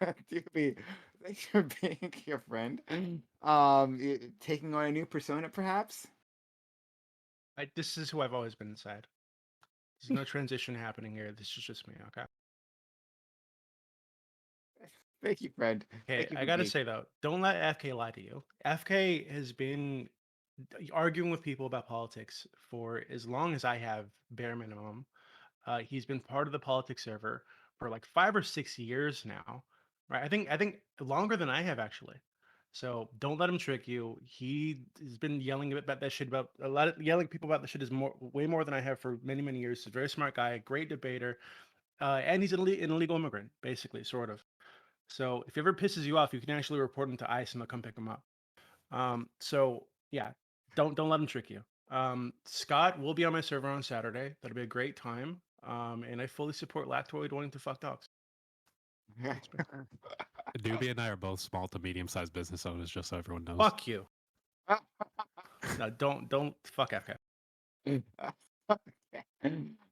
Speaker 3: Doobie, thanks for being your friend. Taking on a new persona, perhaps.
Speaker 6: This is who I've always been inside. There's no transition happening here. This is just me. Okay.
Speaker 3: Thank you, friend.
Speaker 6: Okay,
Speaker 3: Thank you
Speaker 6: I
Speaker 3: for
Speaker 6: gotta
Speaker 3: being-
Speaker 6: say though, don't let FK lie to you. FK has been arguing with people about politics for as long as I have, bare minimum. He's been part of the politics server for like 5 or 6 years now, right? I think longer than I have actually. So don't let him trick you. He has been yelling about that shit about yelling at people about the shit is way more than I have for many years. He's a very smart guy, great debater, and he's an illegal immigrant, basically, sort of. So if he ever pisses you off, you can actually report him to ICE and they'll come pick him up. So yeah, don't let him trick you. Scott will be on my server on Saturday. That'll be a great time. And I fully support Lactoid wanting to fuck dogs.
Speaker 8: Doobie and I are both small to medium-sized business owners, just so everyone knows.
Speaker 6: Fuck you. No, don't fuck FK.
Speaker 3: All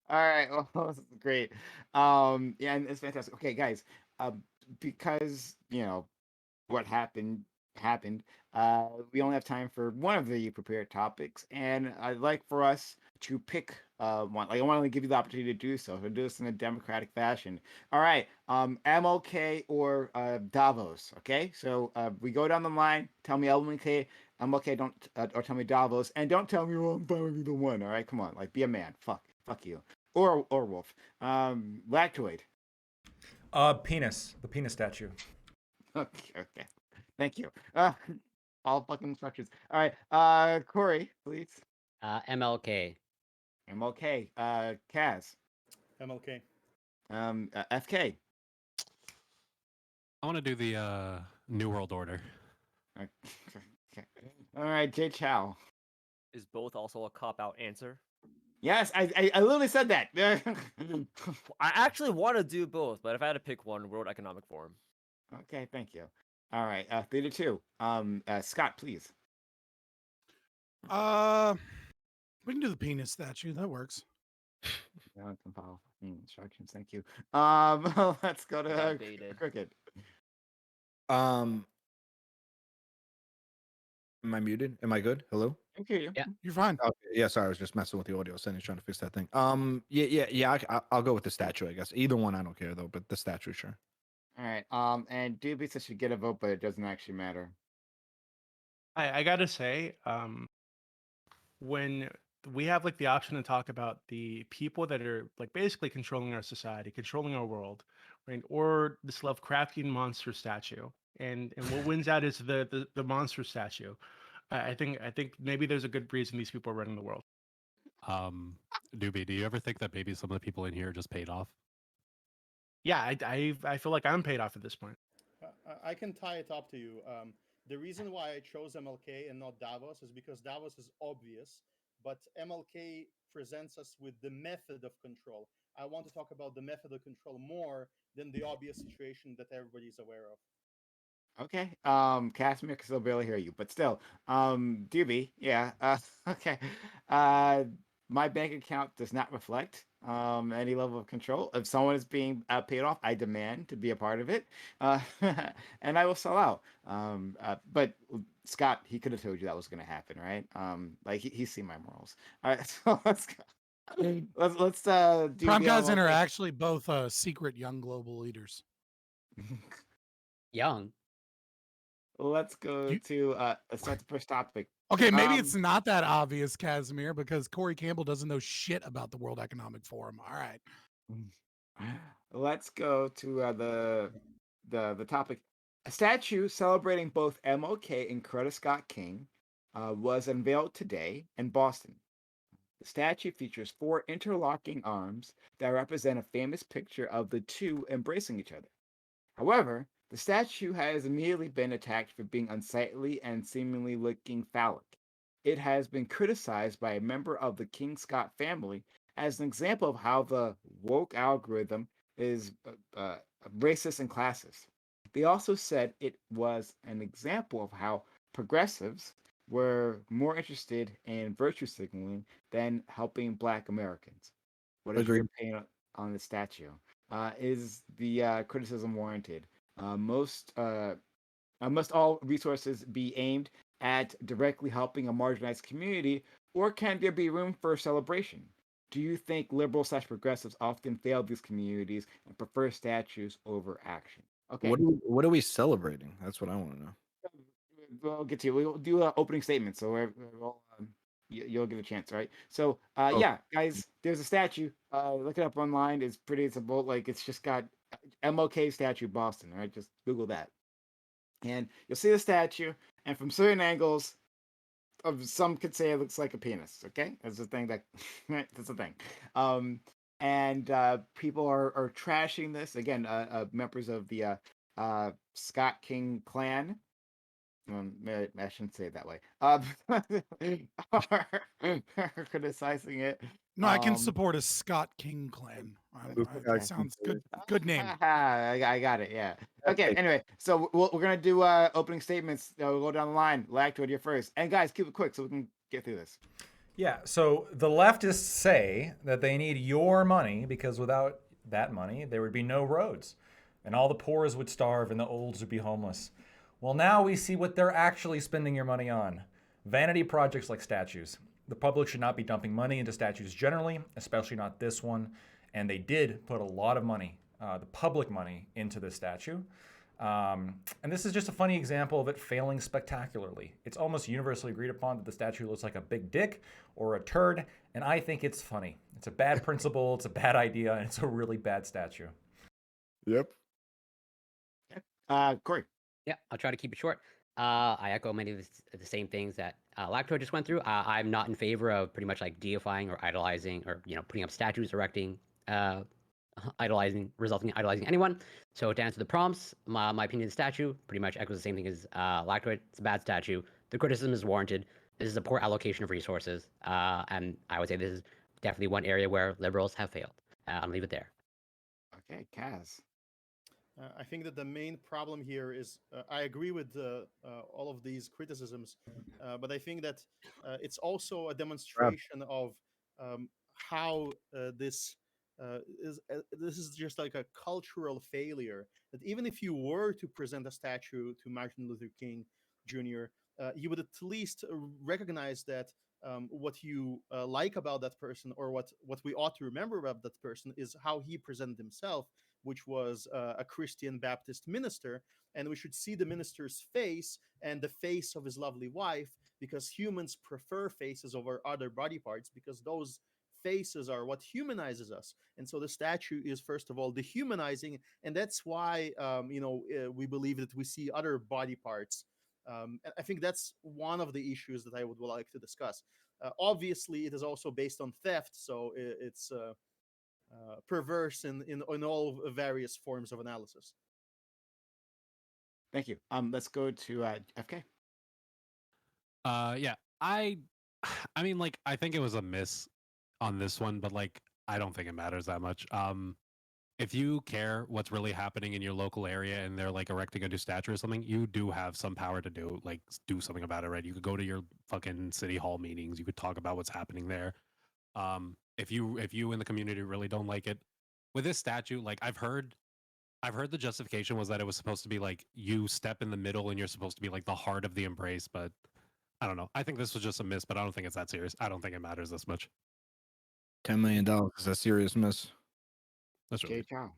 Speaker 3: right, well, this is great. Yeah, and it's fantastic. Okay, guys, because you know what happened, we only have time for one of the prepared topics, and I'd like for us to pick one. Like, I want to give you the opportunity to do so. So do this in a democratic fashion. All right, MLK or Davos. Okay, so we go down the line. Tell me MLK. MLK, don't or tell me Davos, and don't tell me, well, I'm fine with either one. All right, come on, like be a man. Fuck you. Or Wolf. Lactoid.
Speaker 7: Penis. The penis statue.
Speaker 3: Okay. Thank you. All fucking instructions. All right. Corey, please.
Speaker 5: MLK.
Speaker 3: MLK. Kaz.
Speaker 9: MLK.
Speaker 3: FK.
Speaker 8: I want to do the New World Order.
Speaker 3: Okay. All right, Jay Chow.
Speaker 4: Is both also a cop-out answer?
Speaker 3: Yes, I literally said that.
Speaker 4: I actually want to do both, but if I had to pick one, World Economic Forum.
Speaker 3: Okay, thank you. All right, 3-2. Scott, please.
Speaker 2: We can do the penis statue. That works.
Speaker 3: No one can follow instructions. Thank you. Let's go to
Speaker 4: Outdated.
Speaker 3: Cricket.
Speaker 1: Am I muted? Am I good? Hello?
Speaker 3: Okay, you.
Speaker 5: Yeah.
Speaker 2: You're fine.
Speaker 1: Okay. Yeah, sorry, I was just messing with the audio settings, trying to fix that thing. Yeah. I'll go with the statue, I guess. Either one, I don't care though, but the statue, sure.
Speaker 3: All right. And Doobie says should get a vote, but it doesn't actually matter.
Speaker 6: I gotta say, when we have like the option to talk about the people that are like basically controlling our society, controlling our world, right? Or this Lovecraftian monster statue, and what wins out is the monster statue. I think maybe there's a good reason these people are running the world.
Speaker 8: Doobie, do you ever think that maybe some of the people in here are just paid off?
Speaker 6: Yeah, I feel like I'm paid off at this point.
Speaker 9: I can tie it up to you. The reason why I chose MLK and not Davos is because Davos is obvious, but MLK presents us with the method of control. I want to talk about the method of control more than the obvious situation that everybody's aware of.
Speaker 3: Okay. Casimir can still barely hear you, but still. Doobie, yeah. Okay. My bank account does not reflect any level of control. If someone is being paid off, I demand to be a part of it, and I will sell out. But Scott, he could have told you that was going to happen, right? Like he's seen my morals. All right, so let's go. Let's do
Speaker 2: Prime
Speaker 3: the
Speaker 2: Guys are
Speaker 3: MLK.
Speaker 2: actually both secret young global leaders.
Speaker 5: Young.
Speaker 3: Let's go
Speaker 2: You-
Speaker 3: to start the first topic.
Speaker 2: Okay, maybe it's not that obvious, Casimir, because Corey Campbell doesn't know shit about the World Economic Forum. All right.
Speaker 3: Let's go to the topic. A statue celebrating both MLK and Coretta Scott King was unveiled today in Boston. The statue features 4 interlocking arms that represent a famous picture of the two embracing each other. However, the statue has immediately been attacked for being unsightly and seemingly looking phallic. It has been criticized by a member of the King Scott family as an example of how the woke algorithm is racist and classist. They also said it was an example of how progressives were more interested in virtue signaling than helping Black Americans. What is your
Speaker 1: Agreed.
Speaker 3: opinion on the statue? Is the criticism warranted? Must all resources be aimed at directly helping a marginalized community, or can there be room for celebration? Do you think liberals/progressives often fail these communities and prefer statues over action? Okay,
Speaker 1: What are we celebrating? That's what I want to know.
Speaker 3: we'll get to you. We'll do opening statements, so you'll get a chance, right? So,
Speaker 1: Oh.
Speaker 3: yeah, guys, there's a statue. Look it up online. It's pretty simple. Like, it's just got MLK statue Boston, right? Just Google that, and you'll see the statue. And from certain angles, some could say it looks like a penis. Okay, that's the thing. That's the thing. And people are trashing this again. Members of the Scott King clan. I shouldn't say it that way. Are criticizing it.
Speaker 2: No, I can support a Scott King clan. That sounds good. Good name.
Speaker 3: I got it. Yeah. Okay. Anyway, so we're gonna do opening statements. We'll go down the line. Lactoid, you're first. And guys, keep it quick so we can get through this.
Speaker 7: Yeah, so the leftists say that they need your money because without that money, there would be no roads, and all the poors would starve and the olds would be homeless. Well, now we see what they're actually spending your money on. Vanity projects like statues. The public should not be dumping money into statues generally, especially not this one. And they did put a lot of money, the public money, into this statue. And this is just a funny example of it failing spectacularly. It's almost universally agreed upon that the statue looks like a big dick or a turd, and I think it's funny. It's a bad principle, it's a bad idea, and it's a really bad statue.
Speaker 1: Yep.
Speaker 3: Corey.
Speaker 5: Yeah, I'll try to keep it short. I echo many of the same things that Lacto just went through. I'm not in favor of pretty much like deifying or idolizing or, putting up statues, erecting, resulting in idolizing anyone. So to answer the prompts, my opinion of the statue pretty much echoes the same thing as Lactoid. It's a bad statue. The criticism is warranted. This is a poor allocation of resources. And I would say this is definitely one area where liberals have failed. I'll leave it there.
Speaker 3: Okay, Kaz.
Speaker 9: I think that the main problem here is I agree with all of these criticisms, but I think that it's also a demonstration of how this is just like a cultural failure. That even if you were to present a statue to Martin Luther King Jr., you would at least recognize that what you like about that person, or what we ought to remember about that person, is how he presented himself, which was a Christian Baptist minister. And we should see the minister's face and the face of his lovely wife, because humans prefer faces over other body parts, because those faces are what humanizes us. And so the statue is, first of all, dehumanizing, and that's why we believe that we see other body parts. I think that's one of the issues that I would like to discuss. Obviously, it is also based on theft, so it's perverse in all various forms of analysis.
Speaker 3: Thank you. Let's go to FK.
Speaker 8: Yeah, I mean, like, I think it was a miss on this one, but like, I don't think it matters that much. If you care what's really happening in your local area and they're like erecting a new statue or something, you do have some power to do something about it, right? You could go to your fucking city hall meetings. You could talk about what's happening there. If you in the community really don't like it, with this statue, like I've heard the justification was that it was supposed to be like you step in the middle and you're supposed to be like the heart of the embrace, but I don't know. I think this was just a miss, but I don't think it's that serious. I don't think it matters this much.
Speaker 1: $10 million is a serious miss.
Speaker 8: That's really
Speaker 3: Ciao.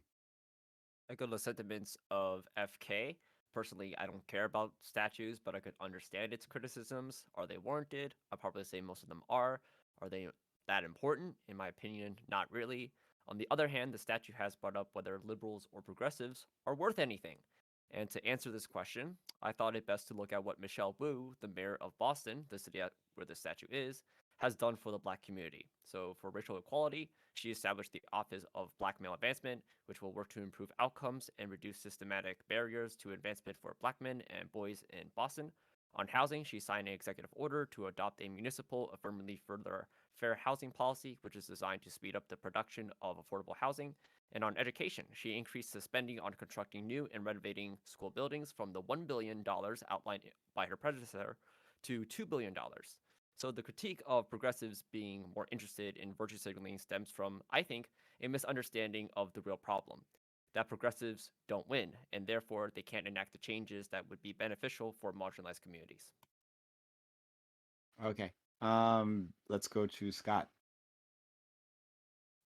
Speaker 4: Echo the sentiments of FK. Personally, I don't care about statues, but I could understand its criticisms. Are they warranted? I'd probably say most of them are. Are they that important? In my opinion, not really. On the other hand, the statue has brought up whether liberals or progressives are worth anything. And to answer this question, I thought it best to look at what Michelle Wu, the mayor of Boston, the city where the statue is, has done for the Black community. So for racial equality, she established the Office of Black Male Advancement, which will work to improve outcomes and reduce systematic barriers to advancement for Black men and boys in Boston. On housing, she signed an executive order to adopt a municipal affirmatively further fair housing policy, which is designed to speed up the production of affordable housing. And on education, she increased the spending on constructing new and renovating school buildings from the $1 billion outlined by her predecessor to $2 billion. So the critique of progressives being more interested in virtue signaling stems from, I think, a misunderstanding of the real problem. That progressives don't win, and therefore they can't enact the changes that would be beneficial for marginalized communities.
Speaker 3: Okay. Let's go to Scott.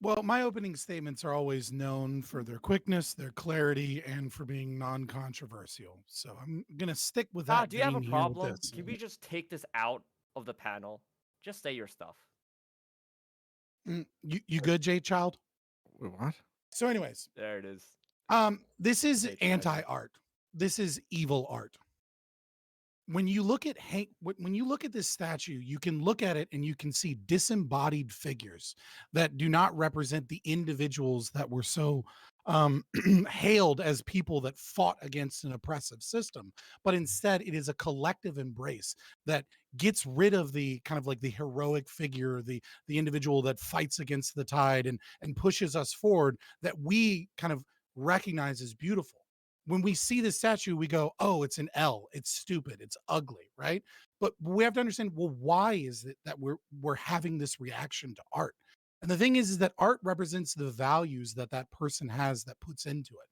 Speaker 2: Well, my opening statements are always known for their quickness, their clarity, and for being non-controversial. So I'm gonna stick with that.
Speaker 4: Do you have a
Speaker 2: vein here with
Speaker 4: problem?
Speaker 2: this.
Speaker 4: Can we just take this out of the panel? Just say your stuff.
Speaker 2: You good, Jay Child?
Speaker 1: Wait, what?
Speaker 2: So, anyways,
Speaker 4: There it is.
Speaker 2: this is
Speaker 4: Jay Child.
Speaker 2: anti-art. This is evil art. When you look at when you look at this statue, you can look at it and you can see disembodied figures that do not represent the individuals that were so hailed as people that fought against an oppressive system, but instead it is a collective embrace that gets rid of the kind of like the heroic figure, the individual that fights against the tide and pushes us forward, that we kind of recognize as beautiful. When we see the statue, we go, oh, it's an L, it's stupid, it's ugly, right? But we have to understand, well, why is it that we're having this reaction to art? And the thing is that art represents the values that that person has that puts into it.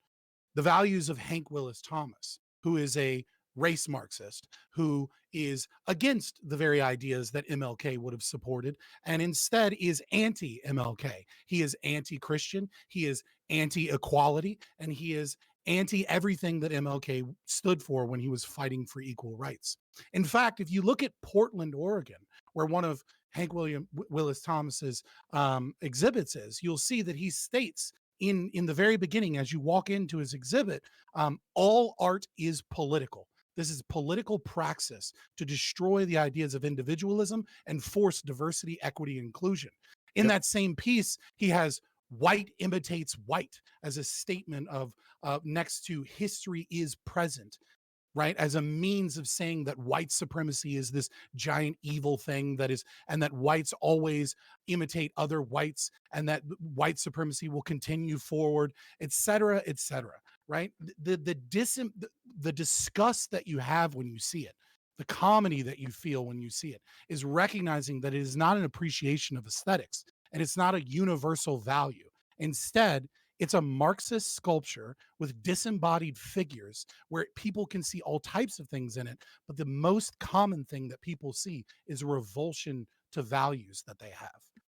Speaker 2: The values of Hank Willis Thomas, who is a race Marxist, who is against the very ideas that MLK would have supported, and instead is anti-MLK. He is anti-Christian, he is anti-equality, and he is anti everything that MLK stood for when he was fighting for equal rights. In fact, if you look at Portland, Oregon, where one of Hank Willis Thomas's exhibits is, you'll see that he states in the very beginning, as you walk into his exhibit, all art is political. This is political praxis to destroy the ideas of individualism and force diversity, equity, and inclusion. In that same piece, he has white imitates white as a statement of next to history is present, right? As a means of saying that white supremacy is this giant evil thing that is, and that whites always imitate other whites, and that white supremacy will continue forward, et cetera, right? The disgust that you have when you see it, the comedy that you feel when you see it, is recognizing that it is not an appreciation of aesthetics, and it's not a universal value. Instead, It's a Marxist sculpture with disembodied figures where people can see all types of things in it. But the most common thing that people see is revulsion to values that they have.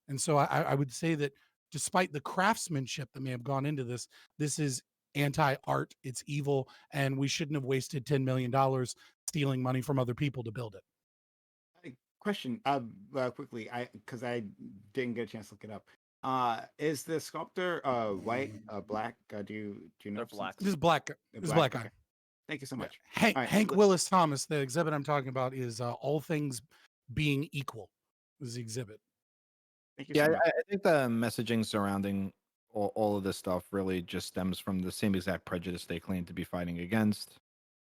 Speaker 2: And so I would say that despite the craftsmanship that may have gone into this, this is anti-art, it's evil, and we shouldn't have wasted $10 million stealing money from other people to build it.
Speaker 3: Question, quickly, because I didn't get a chance to look it up. Is the sculptor white, black? Do you know?
Speaker 4: They're black.
Speaker 2: This is black.
Speaker 3: They're
Speaker 2: This is black guy.
Speaker 3: Okay. Thank you so much.
Speaker 2: Hank,
Speaker 3: All right,
Speaker 2: Hank Willis Thomas, the exhibit I'm talking about is All Things Being Equal. This is the exhibit.
Speaker 3: Thank you
Speaker 1: Yeah,
Speaker 3: so much.
Speaker 1: I think the messaging surrounding all of this stuff really just stems from the same exact prejudice they claim to be fighting against.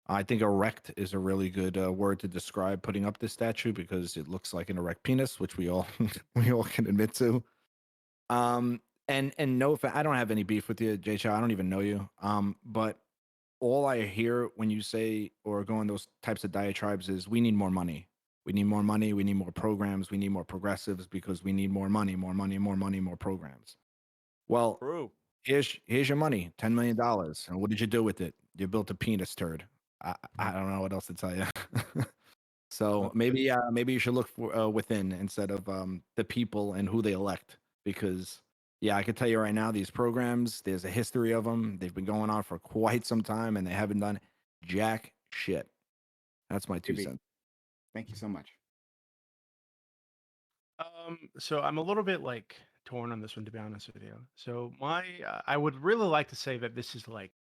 Speaker 1: I think erect is a really good word to describe putting up this statue because it looks like an erect penis, which we all we all can admit to. And no, I don't have any beef with you, Jay Chow. I don't even know you. But all I hear when you say or go in those types of diatribes is we need more money. We need more money. We need more programs. We need more progressives because we need more money, more money, more money, more programs. Well,
Speaker 4: True.
Speaker 1: here's your money, $10 million. And what did you do with it? You built a penis turd. I don't know what else to tell you. So maybe you should look for within instead of the people and who they elect, because yeah, I can tell you right now, these programs, there's a history of them. They've been going on for quite some time, and they haven't done jack shit. That's my 2
Speaker 3: Maybe.
Speaker 1: cents.
Speaker 3: Thank you so much.
Speaker 6: So I'm a little bit like torn on this one, to be honest with you. So I would really like to say that this is like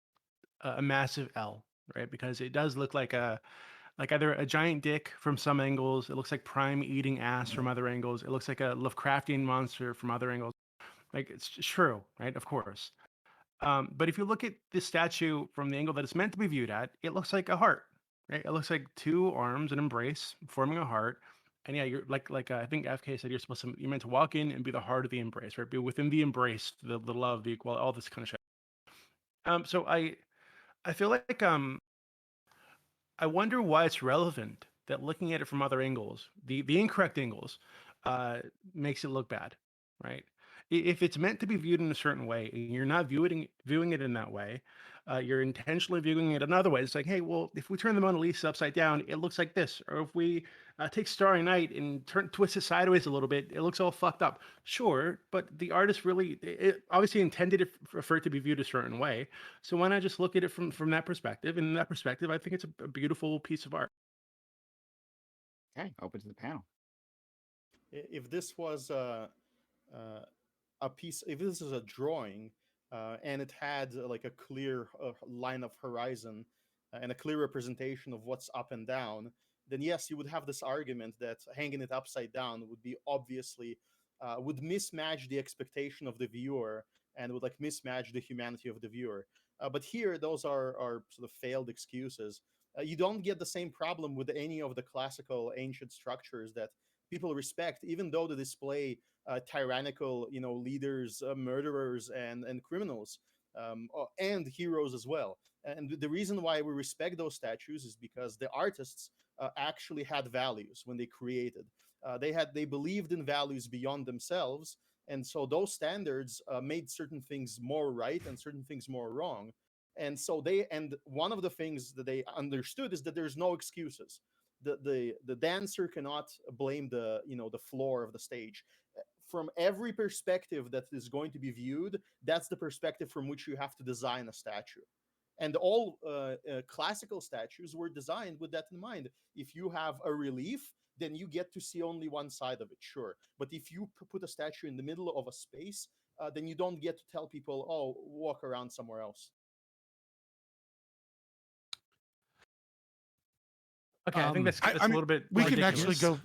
Speaker 6: a massive L, right? Because it does look like either a giant dick from some angles. It looks like Prime eating ass from other angles. It looks like a Lovecraftian monster from other angles. Like, it's true, right? Of course. But if you look at this statue from the angle that it's meant to be viewed at, it looks like a heart, right? It looks like two arms, an embrace, forming a heart. And yeah, you're like I think FK said, you're meant to walk in and be the heart of the embrace, right? Be within the embrace, the love, the equality, all this kind of shit. So I feel like I wonder why it's relevant that looking at it from other angles, the incorrect angles, makes it look bad, right? If it's meant to be viewed in a certain way, and you're not viewing it in that way, you're intentionally viewing it another way. It's like, hey, well, if we turn the Mona Lisa upside down, it looks like this. Or if we take Starry Night and twist it sideways a little bit, it looks all fucked up. Sure, but the artist really, it obviously intended it for it to be viewed a certain way. So why not just look at it from that perspective? And in that perspective, I think it's a beautiful piece of art.
Speaker 3: Okay, open to the panel.
Speaker 9: If this was a piece, if this is a drawing, and it had like a clear line of horizon and a clear representation of what's up and down, then yes, you would have this argument that hanging it upside down would be obviously would mismatch the expectation of the viewer and would like mismatch the humanity of the viewer. But here, those are sort of failed excuses. You don't get the same problem with any of the classical ancient structures that people respect, even though they display tyrannical, leaders, murderers, and criminals, and heroes as well. And the reason why we respect those statues is because the artists actually had values when they created. They believed in values beyond themselves, and so those standards made certain things more right and certain things more wrong. And so one of the things that they understood is that there's no excuses. The dancer cannot blame the floor of the stage. From every perspective that is going to be viewed, that's the perspective from which you have to design a statue. And all classical statues were designed with that in mind. If you have a relief, then you get to see only one side of it, sure. But if you put a statue in the middle of a space, then you don't get to tell people, oh, walk around somewhere else.
Speaker 6: Okay, I think that's a little bit.
Speaker 2: We can
Speaker 6: ridiculous.
Speaker 2: actually go.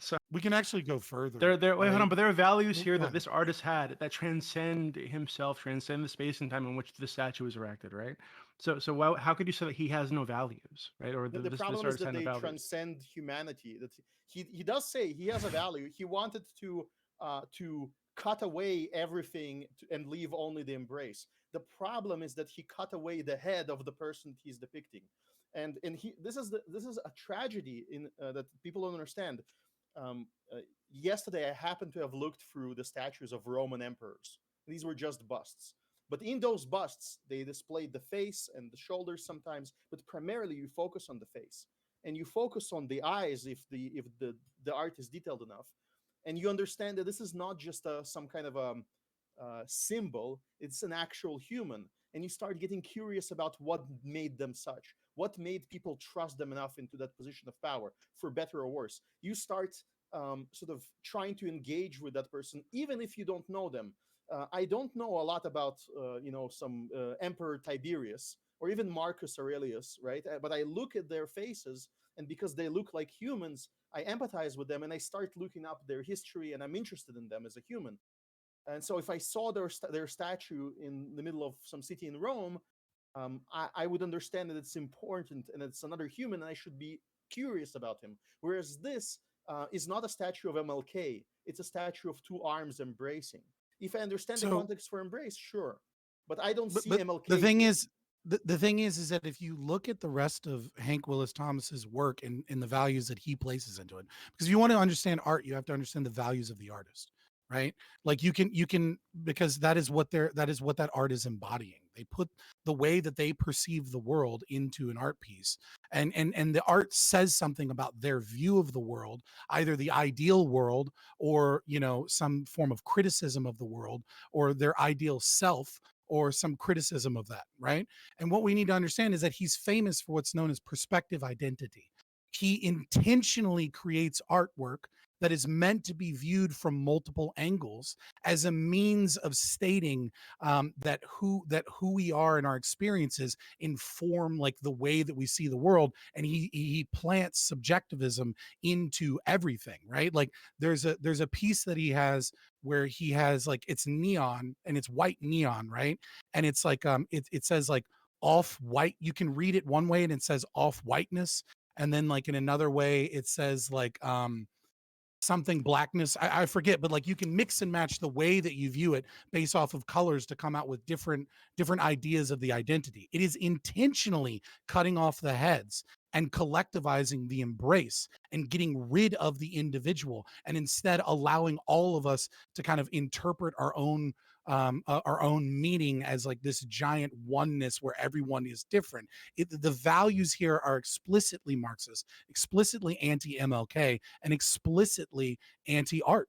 Speaker 6: So
Speaker 2: we can actually go further.
Speaker 6: Wait, hold on. But there are values here that this artist had that transcend himself, transcend the space and time in which the statue was erected, right? So how could you say that he has no values, right? Or
Speaker 9: the problem is that they transcend humanity. That he does say he has a value. He wanted to cut away everything and leave only the embrace. The problem is that he cut away the head of the person he's depicting. And this is a tragedy that people don't understand. Yesterday, I happened to have looked through the statues of Roman emperors. These were just busts. But in those busts, they displayed the face and the shoulders sometimes, but primarily you focus on the face and you focus on the eyes if the art is detailed enough, and you understand that this is not just some kind of symbol; it's an actual human, and you start getting curious about what made them such, what made people trust them enough into that position of power, for better or worse. You start sort of trying to engage with that person, even if you don't know them. I don't know a lot about, some Emperor Tiberius or even Marcus Aurelius, right? But I look at their faces, and because they look like humans, I empathize with them, and I start looking up their history, and I'm interested in them as a human. And so, if I saw their statue in the middle of some city in Rome, I would understand that it's important and it's another human, and I should be curious about him. Whereas this is not a statue of MLK; it's a statue of two arms embracing. If I understand the context for embrace, sure, but I don't see MLK.
Speaker 2: The thing is, the thing is that if you look at the rest of Hank Willis Thomas's work and the values that he places into it, because if you want to understand art, you have to understand the values of the artist, right? Like you can because that is what that art is embodying. They put the way that they perceive the world into an art piece, and the art says something about their view of the world, either the ideal world or some form of criticism of the world, or their ideal self, or some criticism of that, right? And what we need to understand is that he's famous for what's known as perspective identity. He intentionally creates artwork that is meant to be viewed from multiple angles as a means of stating that who we are in our experiences inform like the way that we see the world, and he plants subjectivism into everything, right? Like there's a piece that he has where he has like, it's neon and it's white neon, right? And it's like it says like off white. You can read it one way and it says off whiteness, and then like in another way it says like something blackness. I forget, but like you can mix and match the way that you view it based off of colors to come out with different ideas of the identity. It is intentionally cutting off the heads and collectivizing the embrace and getting rid of the individual, and instead allowing all of us to kind of interpret our own meaning as like this giant oneness where everyone is different. The values here are explicitly Marxist, explicitly anti-MLK, and explicitly anti-art.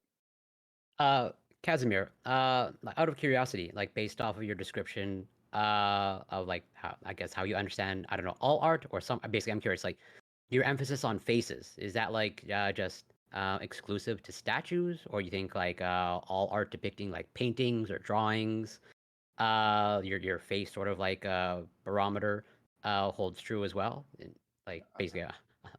Speaker 5: Casimir, out of curiosity, like based off of your description of like how you understand, I don't know, all art or some. Basically, I'm curious, like your emphasis on faces, is that like just exclusive to statues, or you think like all art depicting like paintings or drawings, your face sort of like barometer holds true as well? Like basically,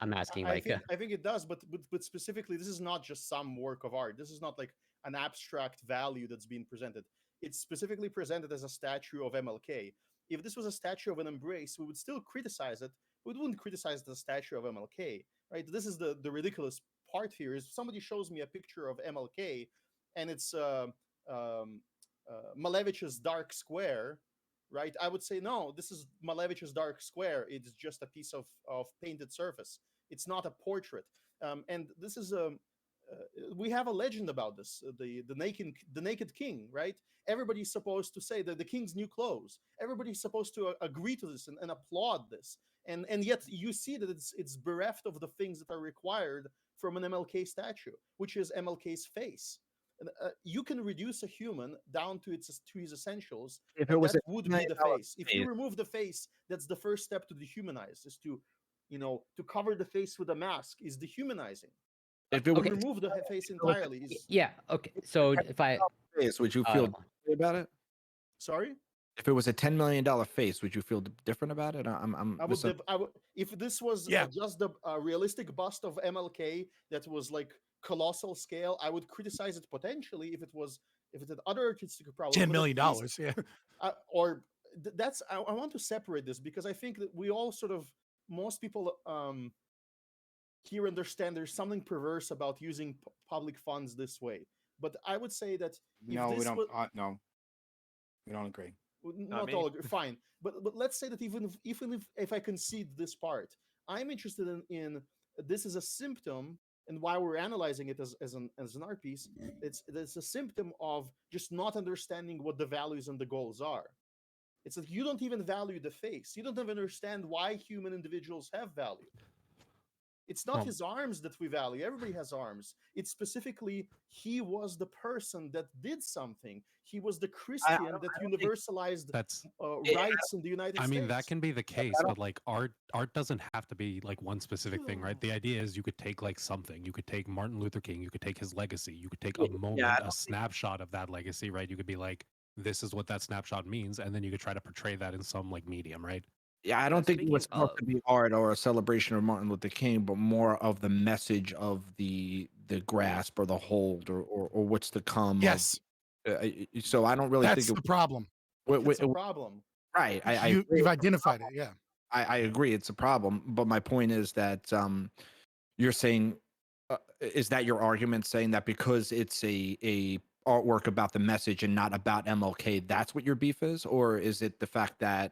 Speaker 5: I'm asking
Speaker 9: I
Speaker 5: like
Speaker 9: think it does, but specifically, this is not just some work of art. This is not like an abstract value that's being presented. It's specifically presented as a statue of MLK. If this was a statue of an embrace, we would still criticize it. We wouldn't criticize the statue of MLK, right? This is the ridiculous part here. Is somebody shows me a picture of MLK, and it's Malevich's Dark Square, right? I would say no. This is Malevich's Dark Square. It's just a piece of painted surface. It's not a portrait. And this is we have a legend about this, the naked king, right? Everybody's supposed to say that the king's new clothes. Everybody's supposed to agree to this and applaud this, and yet you see that it's bereft of the things that are required from an MLK statue, which is MLK's face. You can reduce a human down to his essentials.
Speaker 1: If it was
Speaker 9: that would be the face. If you remove the face, that's the first step to dehumanize. Is to cover the face with a mask is dehumanizing.
Speaker 1: If it
Speaker 5: Okay.
Speaker 9: remove the face entirely, is
Speaker 5: Yeah. Okay. So if I
Speaker 1: face, would you feel differently about it?
Speaker 9: sorry.
Speaker 1: If it was a $10 million face, would you feel different about it?
Speaker 9: I would, if this was just the realistic bust of MLK that was like colossal scale, I would criticize it potentially. If it had other artistic problems,
Speaker 2: $10 million, yeah.
Speaker 9: That's I want to separate this, because I think that we all sort of, most people here understand there's something perverse about using public funds this way. But I would say that
Speaker 3: no, we don't. No, we don't agree.
Speaker 9: Not all agree. Fine, but let's say that even if I concede this part, I'm interested in this is a symptom and why we're analyzing it as an art piece, it's a symptom of just not understanding what the values and the goals are. It's that you don't even value the face. You don't even understand why human individuals have value. It's not his arms that we value. Everybody has arms. It's specifically he was the person that did something. He was the Christian that universalized
Speaker 8: that's
Speaker 9: rights in the United
Speaker 8: I
Speaker 9: States.
Speaker 8: mean, that can be the case, but like art doesn't have to be like one specific thing, right? The idea is you could take like something. You could take Martin Luther King, you could take his legacy, you could take a moment, a snapshot of that legacy, right? You could be like, this is what that snapshot means, and then you could try to portray that in some like medium, right?
Speaker 1: Yeah, I don't think it was supposed to be art or a celebration of Martin Luther King, but more of the message of the grasp or the hold or what's to come.
Speaker 2: Yes.
Speaker 1: So I don't really
Speaker 2: That's
Speaker 1: think
Speaker 2: the problem.
Speaker 9: It's a problem.
Speaker 1: Right.
Speaker 2: You've identified it. Yeah.
Speaker 1: I agree. It's a problem. But my point is that you're saying, is that your argument, saying that because it's a artwork about the message and not about MLK, that's what your beef is? Or is it the fact that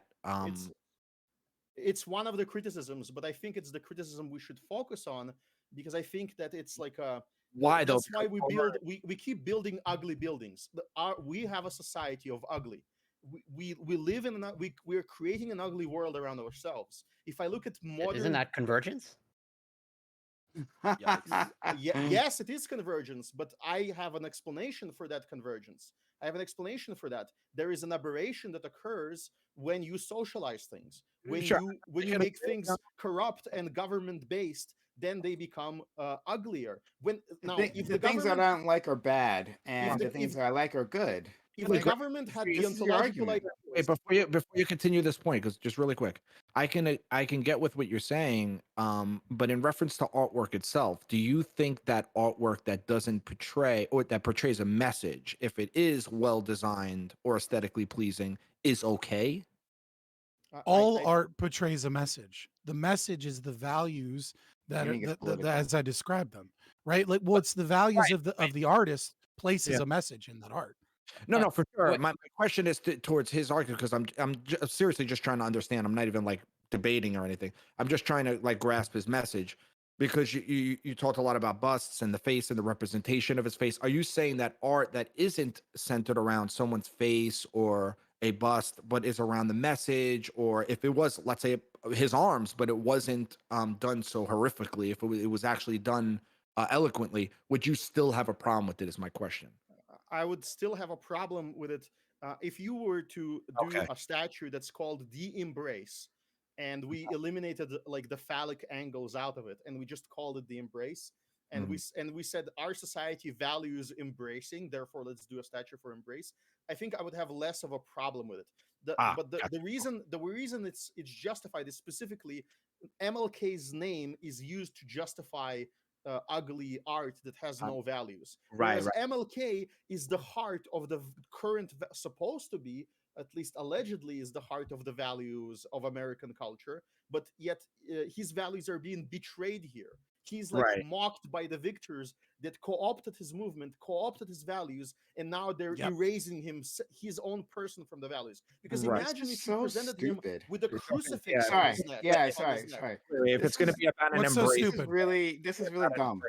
Speaker 9: it's one of the criticisms, but I think it's the criticism we should focus on, because I think that it's like
Speaker 1: why though?
Speaker 9: That's why we keep building ugly buildings. We have a society of ugly. We live in we're creating an ugly world around ourselves. If I look at modern,
Speaker 5: isn't that convergence?
Speaker 9: Yes, it is convergence, but I have an explanation for that convergence. I have an explanation for that. There is an aberration that occurs when you socialize things. When you make things corrupt and government based, then they become uglier.
Speaker 3: If the things that I don't like are bad, and the things that I like are good.
Speaker 9: If the government had the ontological idea.
Speaker 1: Wait, before you continue this point, because just really quick, I can get with what you're saying, but in reference to artwork itself, do you think that artwork that doesn't portray or that portrays a message, if it is well designed or aesthetically pleasing, is okay?
Speaker 2: All art portrays a message. The message is the values that as I described them, right? Like, what's the values of the artist places a message in that art.
Speaker 1: No, for sure. My question is towards his argument, because I'm seriously just trying to understand. I'm not even like debating or anything. I'm just trying to like grasp his message, because you talked a lot about busts and the face and the representation of his face. Are you saying that art that isn't centered around someone's face or a bust, but is around the message, or if it was, let's say, his arms, but it wasn't done so horrifically, if it was actually done eloquently, would you still have a problem with it? Is my question.
Speaker 9: I would still have a problem with it if you were to do a statue that's called The Embrace, and we eliminated like the phallic angles out of it, and we just called it The Embrace, and we said our society values embracing, therefore let's do a statue for Embrace. I think I would have less of a problem with it. The reason it's justified is specifically MLK's name is used to justify ugly art that has no values. Whereas MLK is the heart of the current, supposed to be, at least allegedly, is the heart of the values of American culture, but yet his values are being betrayed here. He's like mocked by the victors that co-opted his movement, co-opted his values, and now they're erasing his own person from the values. Because imagine if you presented him with a crucifix.
Speaker 3: Sorry. If it's going to be about an embrace, this is really dumb.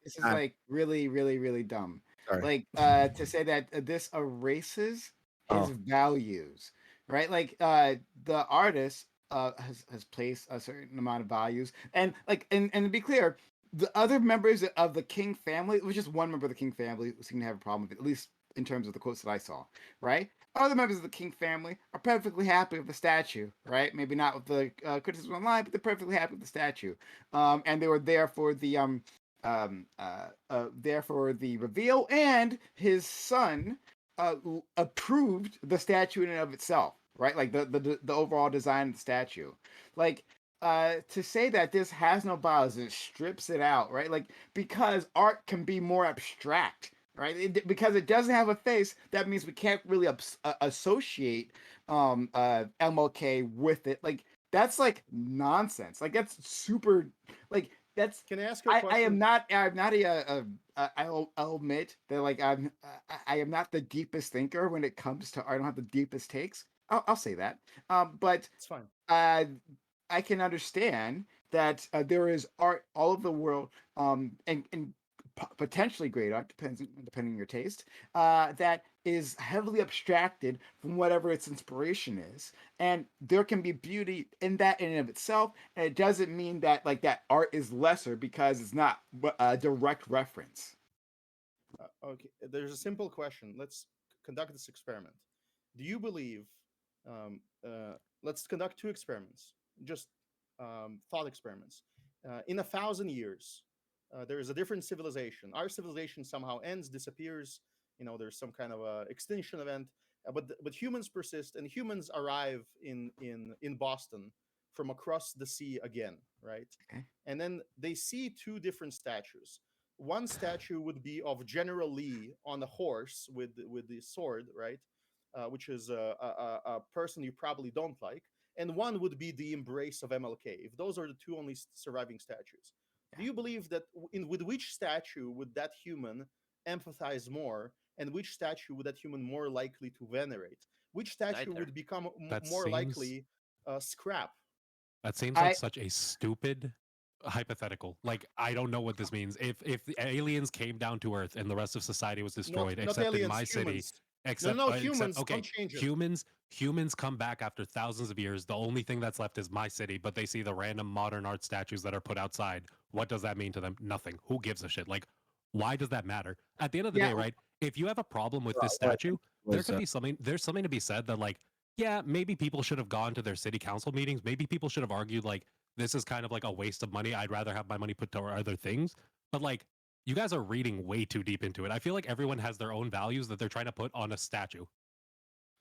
Speaker 3: This is like really, really, really dumb. Like to say that this erases his values, right? Like the artist has placed a certain amount of values, and like and to be clear, the other members of the King family, it was just one member of the King family who seemed to have a problem with it, at least in terms of the quotes that I saw, right? Other members of the King family are perfectly happy with the statue, right? Maybe not with the criticism online, but they're perfectly happy with the statue. And they were there for the reveal, and his son approved the statue in and of itself, right? Like the overall design of the statue. Like to say that this has no values and strips it out, right? Like, because art can be more abstract, right? Because it doesn't have a face, that means we can't really associate MLK with it. Like, that's like nonsense. Like, that's super, like, that's.
Speaker 9: Can I ask you a question?
Speaker 3: I'll admit that, like, I am not the deepest thinker when it comes to art. I don't have the deepest takes. I'll say that. But
Speaker 9: it's fine.
Speaker 3: I can understand that there is art all over the world, and potentially great art, depending on your taste, that is heavily abstracted from whatever its inspiration is, and there can be beauty in that in and of itself, and it doesn't mean that like that art is lesser because it's not a direct reference.
Speaker 9: Okay, there's a simple question. Let's conduct this experiment. Do you believe? Let's conduct 2 experiments, just thought experiments. In 1,000 years, there is a different civilization. Our civilization somehow ends, disappears. There's some kind of a extinction event, but humans persist, and humans arrive in Boston from across the sea again, right?
Speaker 3: Okay.
Speaker 9: And then they see 2 different statues. One statue would be of General Lee on a horse with the sword, right? Which is a person you probably don't like. And one would be the embrace of MLK. If those are the 2 only surviving statues, do you believe that with which statue would that human empathize more, and which statue would that human more likely to venerate? Which statue
Speaker 4: Neither.
Speaker 9: would become
Speaker 8: That
Speaker 9: more
Speaker 8: seems-
Speaker 9: likely scrap?
Speaker 8: That seems like such a stupid hypothetical. Like, I don't know what this means. If the aliens came down to Earth and the rest of society was destroyed,
Speaker 9: Not
Speaker 8: except
Speaker 9: aliens,
Speaker 8: in my city,
Speaker 9: humans.
Speaker 8: except
Speaker 9: No,
Speaker 8: except-
Speaker 9: humans.
Speaker 8: okay,
Speaker 9: Don't change it.
Speaker 8: humans come back after thousands of years. The only thing that's left is my city, but they see the random modern art statues that are put outside. What does that mean to them? Nothing. Who gives a shit? Like, why does that matter? At the end of the
Speaker 3: Yeah.
Speaker 8: day, right? If you have a problem with this
Speaker 1: Well, I
Speaker 8: statue,
Speaker 1: think
Speaker 8: there
Speaker 1: was,
Speaker 8: could be something. There's something to be said that, like, yeah, maybe people should have gone to their city council meetings. Maybe people should have argued, like, this is kind of like a waste of money. I'd rather have my money put to other things. But like, you guys are reading way too deep into it. I feel like everyone has their own values that they're trying to put on a statue.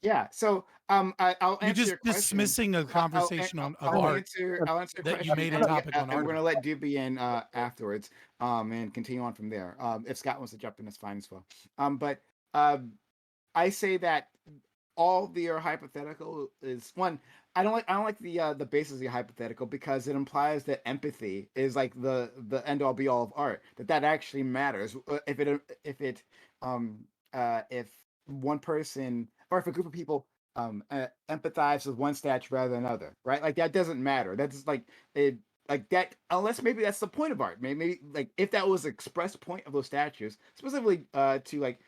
Speaker 3: Yeah. So I'll
Speaker 2: You're
Speaker 3: answer
Speaker 2: just
Speaker 3: your question.
Speaker 2: dismissing a conversation of
Speaker 3: I'll
Speaker 2: art.
Speaker 3: answer your
Speaker 2: that you
Speaker 3: question.
Speaker 2: made a
Speaker 3: and
Speaker 2: topic on
Speaker 3: and we're
Speaker 2: art.
Speaker 3: gonna let Doobie in afterwards, and continue on from there. If Scott wants to jump in, that's fine as well. But I say that all the hypothetical is one. I don't like the basis of the hypothetical because it implies that empathy is like the end all be all of art. That actually matters. If one person or if a group of people empathize with one statue rather than another, right? Like that doesn't matter. That's like it. Like that, unless maybe that's the point of art. Maybe like if that was the express point of those statues, specifically to like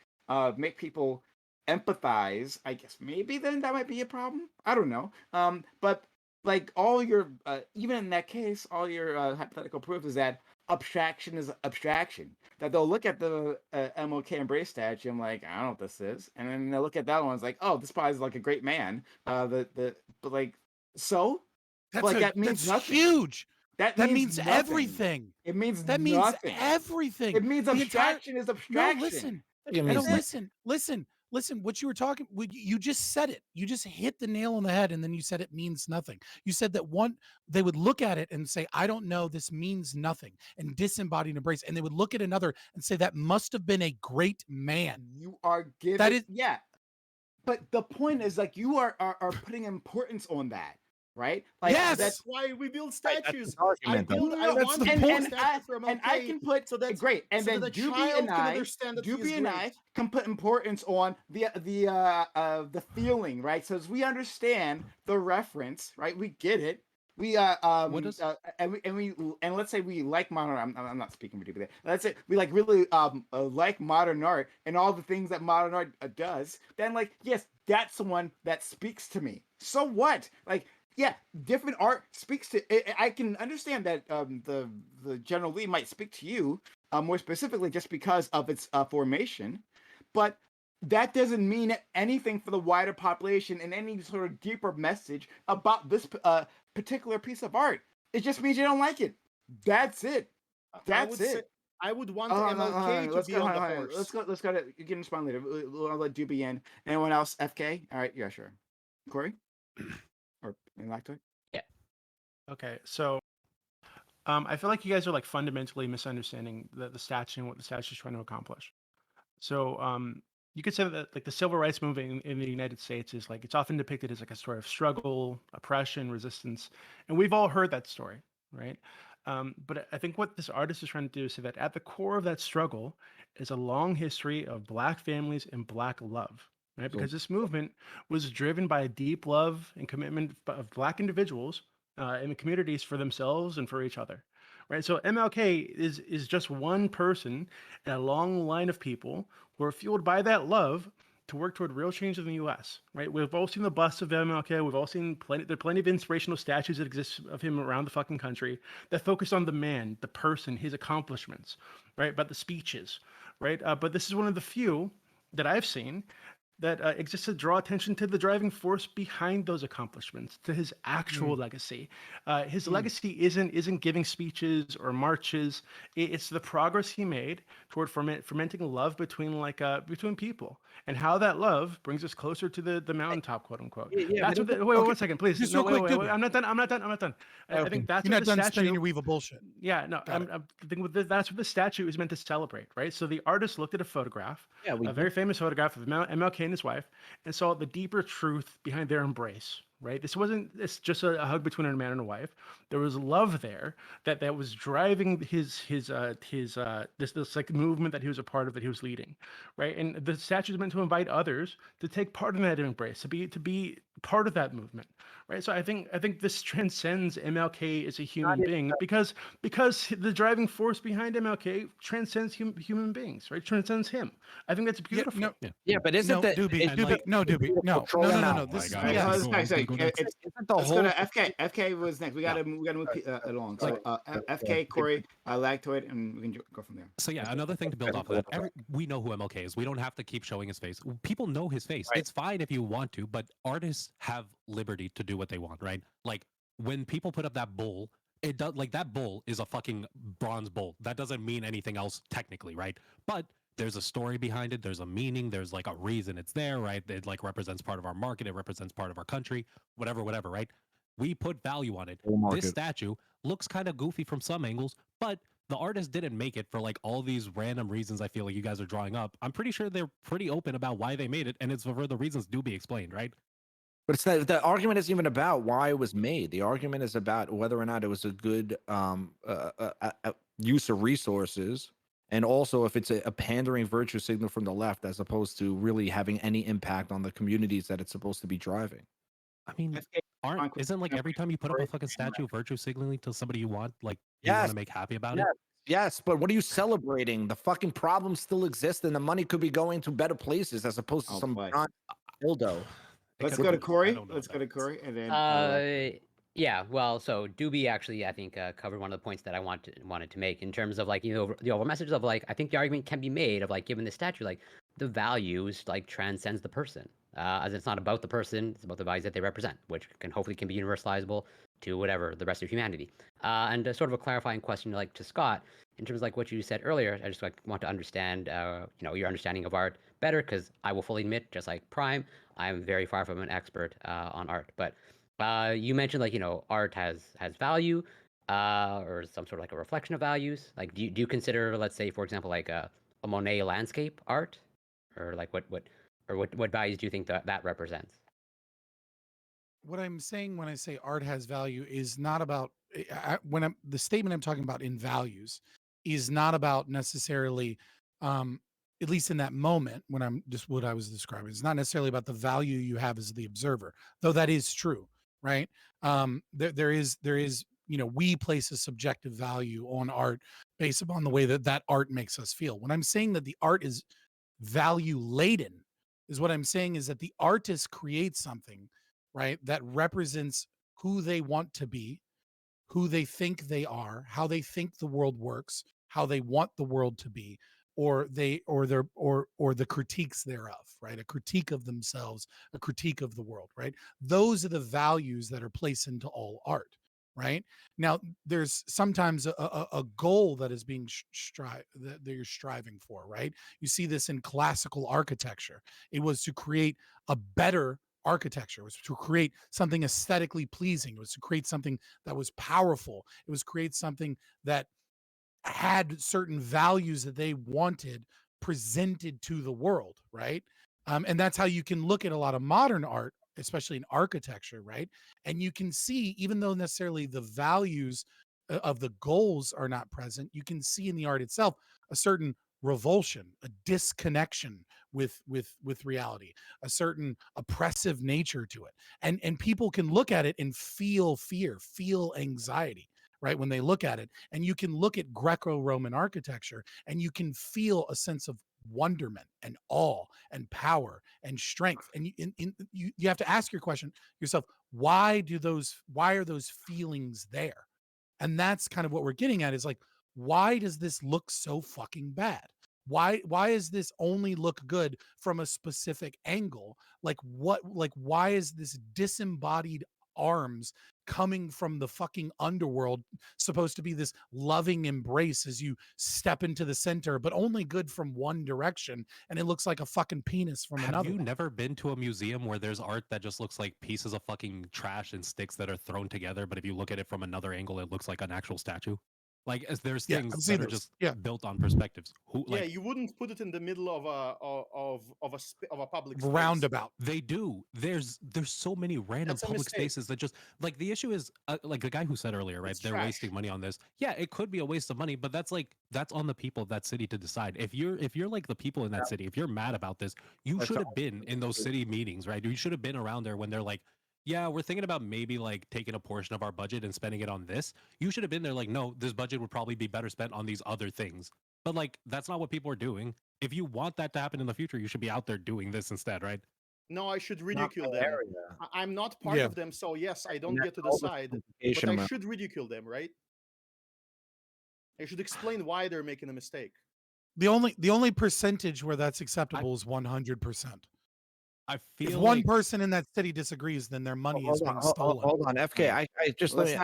Speaker 3: make people empathize, I guess maybe then that might be a problem. I don't know. But like all your even in that case, all your hypothetical proof is that abstraction is abstraction. That they'll look at the MLK Embrace statue, I'm like, I don't know what this is, and then they'll look at that one, it's like, oh, this probably is like a great man. But like so, that means
Speaker 2: that's
Speaker 3: nothing.
Speaker 2: huge.
Speaker 3: That
Speaker 2: means
Speaker 3: nothing.
Speaker 2: everything.
Speaker 3: It means
Speaker 2: That means
Speaker 3: nothing.
Speaker 2: everything.
Speaker 3: It means
Speaker 2: The entire-
Speaker 3: abstraction is abstraction.
Speaker 2: No, listen.
Speaker 1: It
Speaker 2: No,
Speaker 1: means
Speaker 2: listen. What you were talking, you just said it. You just hit the nail on the head, and then you said it means nothing. You said that they would look at it and say, "I don't know, this means nothing," and disembodied embrace, and they would look at another and say, "That must have been a great man."
Speaker 3: You are giving
Speaker 2: That is-
Speaker 3: yeah. But the point is like you are putting importance on that, right? Like
Speaker 2: Yes!
Speaker 9: That's why we build
Speaker 1: Right, that's
Speaker 9: statues.
Speaker 1: the argument, though.
Speaker 9: I
Speaker 2: That's
Speaker 9: want
Speaker 2: the
Speaker 9: to
Speaker 2: point.
Speaker 9: build a
Speaker 3: and
Speaker 9: statue for
Speaker 3: I
Speaker 9: MLK
Speaker 3: can put
Speaker 9: so that
Speaker 3: great, and
Speaker 9: so
Speaker 3: then
Speaker 9: that a
Speaker 3: Doobie
Speaker 9: child
Speaker 3: and
Speaker 9: can
Speaker 3: I,
Speaker 9: understand that he is
Speaker 3: Doobie and I
Speaker 9: great.
Speaker 3: can put importance on the feeling, right? So as we understand the reference, right? We get it. We
Speaker 8: What is-
Speaker 3: and let's say we like modern. I'm not speaking for Doobie there. Let's say we like really like modern art and all the things that modern art does. Then like yes, that's the one that speaks to me. So what? Like yeah, different art speaks to. I can understand that the General Lee might speak to you more specifically just because of its formation, but that doesn't mean anything for the wider population and any sort of deeper message about this particular piece of art. It just means you don't like it. That's it. That's it.
Speaker 9: I would want
Speaker 3: Hold on,
Speaker 9: MLK to
Speaker 3: let's
Speaker 9: be
Speaker 3: go.
Speaker 9: on the
Speaker 3: hold on.
Speaker 9: horse.
Speaker 3: Let's go to. You can respond later. I'll let Doobie in. Anyone else? FK? All right. Yeah, sure. Corey? Or Lactoid?
Speaker 6: Okay, so I feel like you guys are like fundamentally misunderstanding the statue and what the statue is trying to accomplish. So you could say that like the civil rights movement in the United States is like it's often depicted as like a story of struggle, oppression, resistance, and we've all heard that story, right? But I think what this artist is trying to do is say that at the core of that struggle is a long history of Black families and Black love, right? Because this movement was driven by a deep love and commitment of Black individuals in the communities for themselves and for each other, right? So MLK is just one person in a long line of people who are fueled by that love to work toward real change in the U.S. Right? We've all seen the busts of MLK. We've all seen there are plenty of inspirational statues that exist of him around the fucking country that focus on the man, the person, his accomplishments, right? About the speeches, right? But this is one of the few that I've seen that exists to draw attention to the driving force behind those accomplishments, to his actual legacy. His legacy isn't giving speeches or marches. It's the progress he made toward fermenting love between between people, and how that love brings us closer to the mountaintop, quote unquote. That's what. Wait, 1 second, please.
Speaker 2: Just
Speaker 6: No,
Speaker 2: real quick,
Speaker 6: wait. I'm not done. I'm not done. I think that's
Speaker 2: You're
Speaker 6: what
Speaker 2: not
Speaker 6: the
Speaker 2: done
Speaker 6: statue.
Speaker 2: spinning your wheel of bullshit.
Speaker 6: Yeah, no,
Speaker 2: Got it.
Speaker 6: I'm thinking that's what the statue is meant to celebrate, right? So the artist looked at a photograph, a very famous photograph of MLK and his wife, and saw the deeper truth behind their embrace, right? It's just a hug between a man and a wife. There was love there that was driving this like movement that he was a part of, that he was leading, right? And the statue is meant to invite others to take part in that embrace, to be part of that movement, right? So I think this transcends MLK as a human being, because the driving force behind MLK transcends human beings, right? Transcends him. I think that's beautiful.
Speaker 1: But isn't
Speaker 2: No,
Speaker 1: that
Speaker 2: Doobie,
Speaker 1: like,
Speaker 2: no, Doobie, no.
Speaker 8: Oh
Speaker 2: This
Speaker 8: my
Speaker 2: is
Speaker 8: God.
Speaker 2: BS.
Speaker 8: Go on,
Speaker 3: Sorry,
Speaker 8: go next.
Speaker 3: let's
Speaker 1: the
Speaker 3: go
Speaker 1: whole
Speaker 3: to FK. FK was next. We gotta move along. So FK, Corey, Lactoid, and we can go from there.
Speaker 8: So yeah, another thing to build off of that. We know who MLK is. We don't have to keep showing his face. People know his face.
Speaker 1: Right.
Speaker 8: It's fine if you want to, but artists have liberty to do what they want, right? Like when people put up that bull, it does, like, that bull is a fucking bronze bull. That doesn't mean anything else technically, right? But there's a story behind it. There's a meaning. There's like a reason it's there, right? It like represents part of our market. It represents part of our country. Whatever, right? We put value on it. This statue looks kind of goofy from some angles, but the artist didn't make it for like all these random reasons I feel like you guys are drawing up. I'm pretty sure they're pretty open about why they made it, and it's for the reasons do be explained, right?
Speaker 1: But it's not, the argument isn't even about why it was made. The argument is about whether or not it was a good use of resources, and also if it's a pandering virtue signal from the left, as opposed to really having any impact on the communities that it's supposed to be driving.
Speaker 8: I mean, isn't like every time you put up a fucking statue virtue signaling to somebody you want, like, you want to make happy about it?
Speaker 1: Yes, but what are you celebrating? The fucking problems still exist, and the money could be going to better places as opposed to some dildo.
Speaker 3: Let's go to Corey. Let's go to Corey, and then.
Speaker 5: Yeah, well, so Doobie actually, I think, covered one of the points that I wanted to make in terms of like, the overall message of like, I think the argument can be made of like, given the statue, like the values like transcends the person, as it's not about the person, it's about the values that they represent, which hopefully can be universalizable to whatever the rest of humanity. And sort of a clarifying question, like to Scott, in terms of like what you said earlier, I just like want to understand, your understanding of art better, because I will fully admit, just like Prime, I'm very far from an expert on art, but. You mentioned like, art has value, or some sort of like a reflection of values. Like, do you consider, let's say, for example, like a Monet landscape art, or like what values do you think that represents?
Speaker 2: What I'm saying when I say art has value is not about the statement I'm talking about in values is not about necessarily, at least in that moment when I'm just what I was describing. It's not necessarily about the value you have as the observer, though that is true. Right. There is, we place a subjective value on art based upon the way that art makes us feel. When I'm saying that the art is value laden, is what I'm saying is that the artist creates something, right, that represents who they want to be, who they think they are, how they think the world works, how they want the world to be, or the critiques thereof, right? A critique of themselves, a critique of the world, right? Those are the values that are placed into all art, right? Now, there's sometimes a goal that is being that you're striving for, right? You see this in classical architecture. It was to create a better architecture. It was to create something aesthetically pleasing. It was to create something that was powerful. It was create something that had certain values that they wanted presented to the world, right? And that's how you can look at a lot of modern art, especially in architecture, right? And you can see, even though necessarily the values of the goals are not present, you can see in the art itself a certain revulsion, a disconnection with reality, a certain oppressive nature to it. And people can look at it and feel fear, feel anxiety, right? When they look at it. And you can look at Greco-Roman architecture and you can feel a sense of wonderment and awe and power and strength. And you have to ask yourself, why are those feelings there? And that's kind of what we're getting at, is like, why does this look so fucking bad? Why does this only look good from a specific angle? Like why is this disembodied arms coming from the fucking underworld supposed to be this loving embrace as you step into the center, but only good from one direction, and it looks like a fucking penis from
Speaker 8: Have
Speaker 2: another
Speaker 8: you
Speaker 2: one?
Speaker 8: never been to a museum where there's art that just looks like pieces of fucking trash and sticks that are thrown together, but if you look at it from another angle, it looks like an actual statue? Like, there's
Speaker 2: Yeah,
Speaker 8: things
Speaker 2: I've seen
Speaker 8: that are
Speaker 2: those.
Speaker 8: just built on perspectives. Who
Speaker 9: Yeah,
Speaker 8: like
Speaker 9: you wouldn't put it in the middle of a public space.
Speaker 2: Roundabout.
Speaker 8: they do. There's so many random
Speaker 9: That's a
Speaker 8: public
Speaker 9: mistake.
Speaker 8: spaces that just like the issue is like the guy who said earlier, right?
Speaker 9: It's
Speaker 8: They're
Speaker 9: trash.
Speaker 8: wasting money on this. Yeah, it could be a waste of money, but that's on the people of that city to decide. If you're like the people in that city, if you're mad about this, you
Speaker 1: That's
Speaker 8: should
Speaker 1: all.
Speaker 8: have been in those city meetings, right? You should have been around there when they're like, yeah, we're thinking about maybe like taking a portion of our budget and spending it on this. You should have been there like, no, this budget would probably be better spent on these other things. But like, that's not what people are doing. If you want that to happen in the future, you should be out there doing this instead, right?
Speaker 9: No, I should
Speaker 1: Not
Speaker 9: ridicule
Speaker 1: my
Speaker 9: them.
Speaker 1: area.
Speaker 9: I'm not part
Speaker 2: Yeah.
Speaker 9: of them, so yes, I don't
Speaker 1: And
Speaker 9: get to
Speaker 1: that's all the
Speaker 9: decide, but
Speaker 1: simplification
Speaker 9: I
Speaker 1: amount.
Speaker 9: should ridicule them, right? I should explain why they're making a mistake.
Speaker 2: The only percentage where that's acceptable is 100%.
Speaker 8: I
Speaker 2: If
Speaker 8: feel
Speaker 2: one
Speaker 8: like
Speaker 2: person in that city disagrees, then their money is being stolen.
Speaker 1: Hold on, FK. I just
Speaker 3: Let's
Speaker 1: let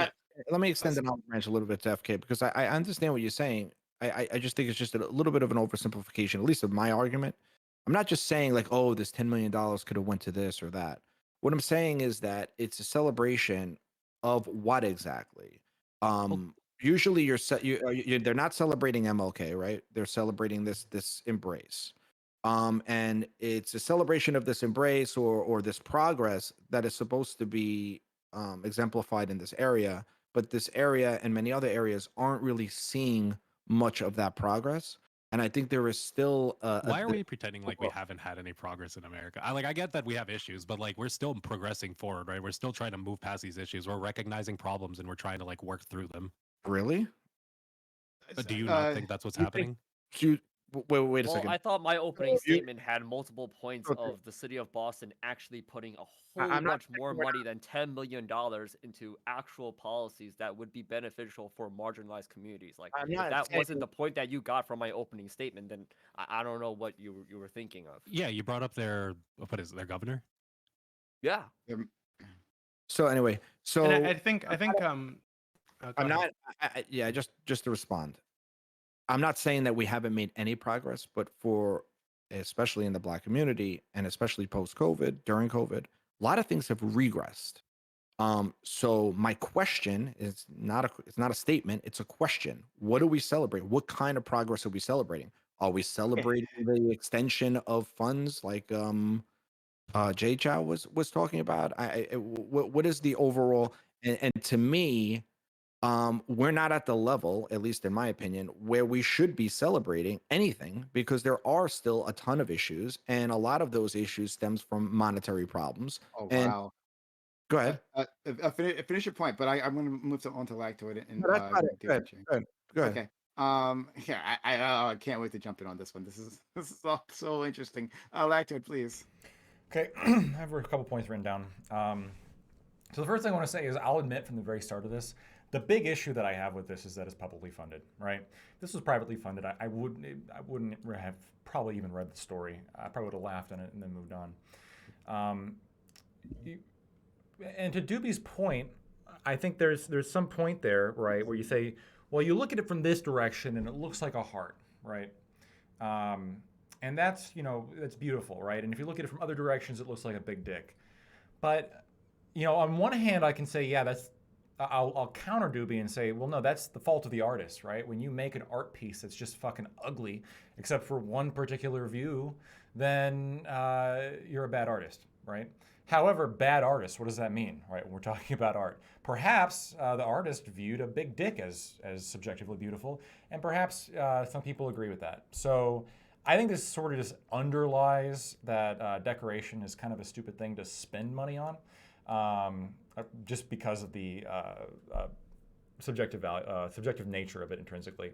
Speaker 1: me
Speaker 3: not-
Speaker 1: extend the olive branch a little bit to FK, because I understand what you're saying. I just think it's just a little bit of an oversimplification, at least of my argument. I'm not just saying like, oh, this $10 million could have went to this or that. What I'm saying is that it's a celebration of what exactly? Usually they're not celebrating MLK, right? They're celebrating this embrace. And it's a celebration of this embrace or this progress that is supposed to be exemplified in this area, but this area and many other areas aren't really seeing much of that progress. And I think there is still
Speaker 8: why are we pretending like we haven't had any progress in America? I get that we have issues, but like we're still progressing forward, right? We're still trying to move past these issues. We're recognizing problems and we're trying to like work through them.
Speaker 1: really?
Speaker 8: Do you not think that's what's happening?
Speaker 1: Wait a
Speaker 4: Well,
Speaker 1: second.
Speaker 4: I thought my opening
Speaker 1: You-
Speaker 4: statement had multiple points
Speaker 1: Okay.
Speaker 4: of the city of Boston actually putting a whole
Speaker 1: I'm not
Speaker 4: bunch
Speaker 1: saying
Speaker 4: more
Speaker 1: we're
Speaker 4: money than $10 million into actual policies that would be beneficial for marginalized communities. Like,
Speaker 1: I'm
Speaker 4: if
Speaker 1: not
Speaker 4: that wasn't
Speaker 1: saying-
Speaker 4: the point that you got from my opening statement, then I don't know what you were thinking of.
Speaker 8: Yeah, you brought up their their governor.
Speaker 4: Yeah.
Speaker 1: So anyway, so
Speaker 6: And I think go
Speaker 1: I'm
Speaker 6: ahead.
Speaker 1: not. Yeah, just to respond, I'm not saying that we haven't made any progress, but for especially in the Black community and especially post COVID, during COVID, a lot of things have regressed. So my question is it's not a statement, it's a question. What do we celebrate? What kind of progress are we celebrating? Are we celebrating the extension of funds like Jay Chow was talking about? What is the overall? And to me, we're not at the level, at least in my opinion, where we should be celebrating anything, because there are still a ton of issues, and a lot of those issues stems from monetary problems.
Speaker 3: Oh
Speaker 1: And
Speaker 3: wow.
Speaker 1: go ahead.
Speaker 3: Finish your point, but I'm going to move on to Lactoid and
Speaker 1: No, that's not it.
Speaker 3: do
Speaker 1: Go ahead.
Speaker 3: the change.
Speaker 1: Go ahead.
Speaker 3: Okay. Yeah, I can't wait to jump in on this one. This is all so interesting. Lactoid, please.
Speaker 7: Okay, I have a couple points written down. So the first thing I want to say is I'll admit from the very start of this, the big issue that I have with this is that it's publicly funded, right? If this was privately funded, I wouldn't have probably even read the story. I probably would have laughed at it and then moved on. And to Doobie's point, I think there's some point there, right, where you say, well, you look at it from this direction and it looks like a heart, right? And that's, that's beautiful, right? And if you look at it from other directions, it looks like a big dick. But, on one hand, I can say, yeah, I'll counter Doobie and say, well, no, that's the fault of the artist, right? When you make an art piece that's just fucking ugly, except for one particular view, then you're a bad artist. right? However, bad artists, what does that mean, right? When we're talking about art, perhaps the artist viewed a big dick as subjectively beautiful, and perhaps some people agree with that. So I think this sort of just underlies that decoration is kind of a stupid thing to spend money on, just because of the subjective value, subjective nature of it intrinsically.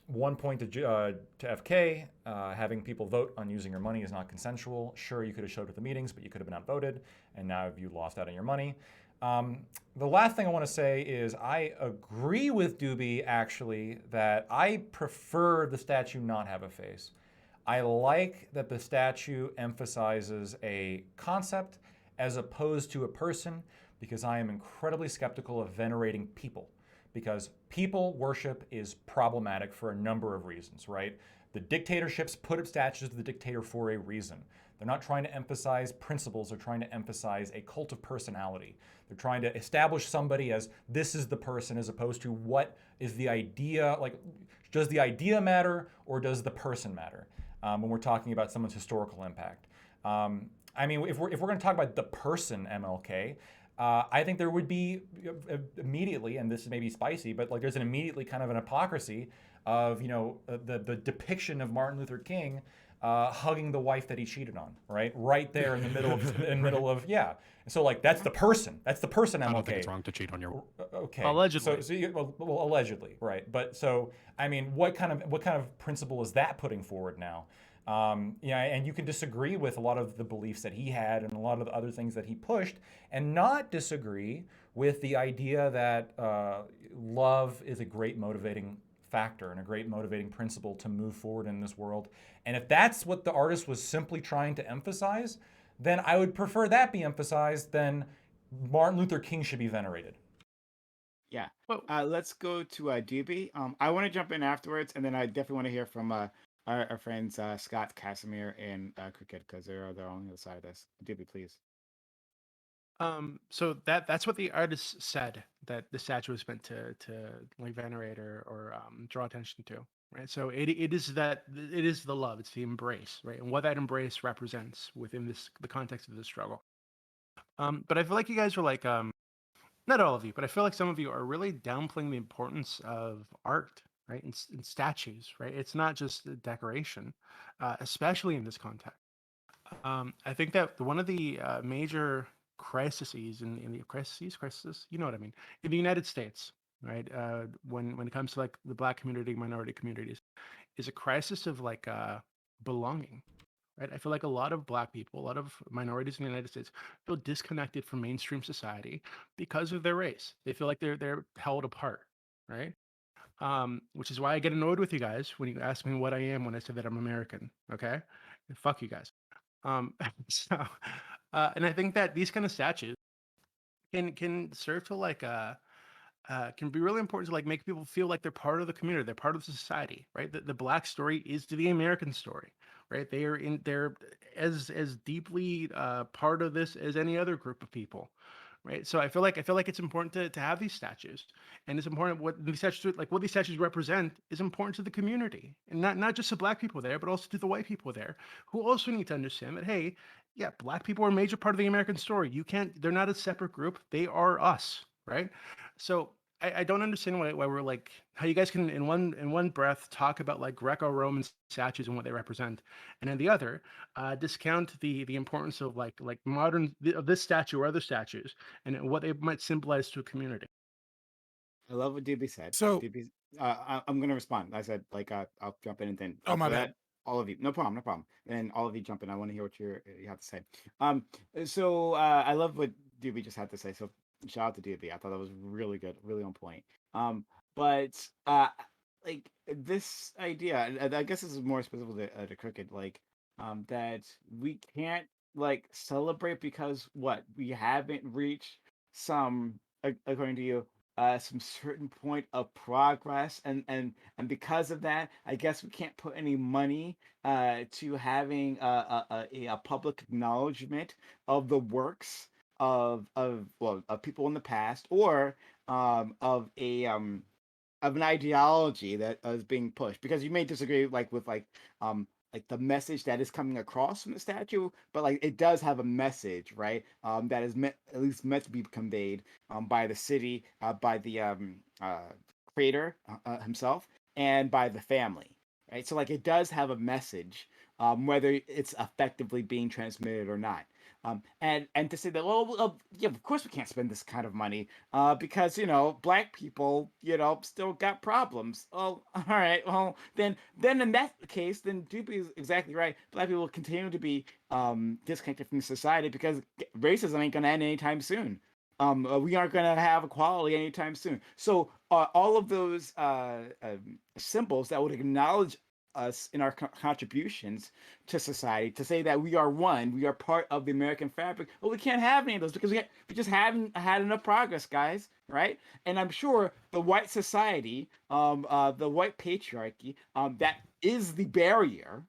Speaker 7: One point to FK, having people vote on using your money is not consensual. Sure, you could have showed up at the meetings, but you could have been outvoted, and now you lost out on your money. The last thing I want to say is I agree with Doobie, actually, that I prefer the statue not have a face. I like that the statue emphasizes a concept as opposed to a person, because I am incredibly skeptical of venerating people. Because people worship is problematic for a number of reasons, right? The dictatorships put up statues of the dictator for a reason. They're not trying to emphasize principles, they're trying to emphasize a cult of personality. They're trying to establish somebody as this is the person, as opposed to what is the idea, like, does the idea matter or does the person matter when we're talking about someone's historical impact? I mean, if we're going to talk about the person MLK, I think there would be immediately, and this may be spicy, but like there's an immediately kind of an hypocrisy of, you know, the depiction of Martin Luther King hugging the wife that he cheated on, right there in the middle of yeah. And so like that's the person MLK.
Speaker 8: I don't think it's wrong to cheat on your.
Speaker 7: Okay.
Speaker 6: Allegedly.
Speaker 7: So well, allegedly, right? But so I mean, what kind of principle is that putting forward now? Yeah, and you can disagree with a lot of the beliefs that he had and a lot of the other things that he pushed, and not disagree with the idea that love is a great motivating factor and a great motivating principle to move forward in this world. And if that's what the artist was simply trying to emphasize, then I would prefer that be emphasized than Martin Luther King should be venerated.
Speaker 3: Yeah. Let's go to Doobie. I want to jump in afterwards, and then I definitely want to hear from our friends Scott, Casimir, and Cricket, because they're on the other side of this. Doobie, please.
Speaker 6: So that's what the artist said, that the statue was meant to like venerate or draw attention to, right? So it is the love, it's the embrace, right? And what that embrace represents within the context of the struggle. But I feel like you guys are like not all of you, but I feel like some of you are really downplaying the importance of art, right? And statues, right? It's not just decoration, especially in this context. I think that one of the major crises in the crisis, you know what I mean, in the United States, right? When it comes to like the Black community, minority communities, is a crisis of like belonging, right? I feel like a lot of Black people, a lot of minorities in the United States feel disconnected from mainstream society because of their race. They feel like they're held apart, right? Which is why I get annoyed with you guys when you ask me what I am when I say that I'm American. Okay, and fuck you guys. So, and I think that these kind of statues can serve to like can be really important to like make people feel like they're part of the community, they're part of the society, right? The Black story is the American story, right? They're as deeply part of this as any other group of people, right? So I feel like it's important to have these statues, and it's important what these statues represent is important to the community, and not just the Black people there, but also to the white people there, who also need to understand that, hey, yeah, Black people are a major part of the American story. They're not a separate group. They are us, right? So I don't understand why we're like, how you guys can in one breath talk about like Greco-Roman statues and what they represent, and in the other discount the importance of like modern of this statue or other statues and what they might symbolize to a community.
Speaker 3: I love what Doobie said.
Speaker 2: So-
Speaker 3: Doobie, I'm going to respond. I said like I'll jump in and then
Speaker 2: Oh, my
Speaker 3: after
Speaker 2: bad.
Speaker 3: that, all of you, no problem. And all of you jump in. I want to hear what you have to say. So I love what Doobie just had to say. So shout out to Doobie. I thought that was really good, really on point. But like this idea, and I guess this is more specific to Cricket, like that we can't like celebrate because what we haven't reached some, according to you, some certain point of progress, and because of that, I guess we can't put any money to having a public acknowledgement of the works of people in the past, or of an ideology that is being pushed, because you may disagree like with like like the message that is coming across from the statue, but like it does have a message, right? That is at least meant to be conveyed by the city, by the creator himself, and by the family, right? So like it does have a message, whether it's effectively being transmitted or not. And to say that, well, yeah, of course we can't spend this kind of money, because black people, still got problems. Oh, all right, well then in that case, then Doopy is exactly right. Black people will continue to be disconnected from society because racism ain't gonna end anytime soon. We aren't going to have equality anytime soon. So all of those symbols that would acknowledge us in our contributions to society, to say that we are one, we are part of the American fabric. Well, we can't have any of those because we just haven't had enough progress, guys, right? And I'm sure the white society, the white patriarchy, that is the barrier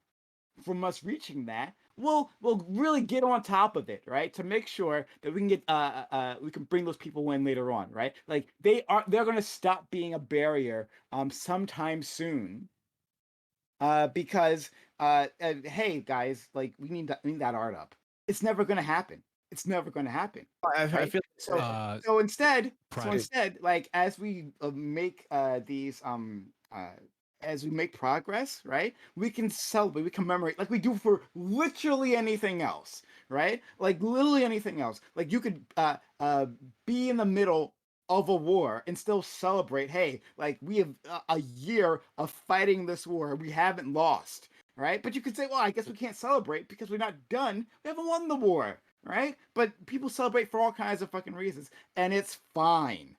Speaker 3: from us reaching that. We'll really get on top of it, right? To make sure that we can get we can bring those people in later on, right? Like they're going to stop being a barrier sometime soon. Because hey guys, like we need that art up. It's never going to happen. It's never going to happen.
Speaker 1: I
Speaker 3: Right?
Speaker 1: feel
Speaker 3: So instead,
Speaker 8: Pride.
Speaker 3: like as we make these as we make progress, right? We can celebrate, we commemorate like we do for literally anything else, right? Like literally anything else. Like you could be in the middle of a war and still celebrate. Hey, like we have a year of fighting this war. We haven't lost, right? But you could say, well, I guess we can't celebrate because we're not done. We haven't won the war, right? But people celebrate for all kinds of fucking reasons, and it's fine.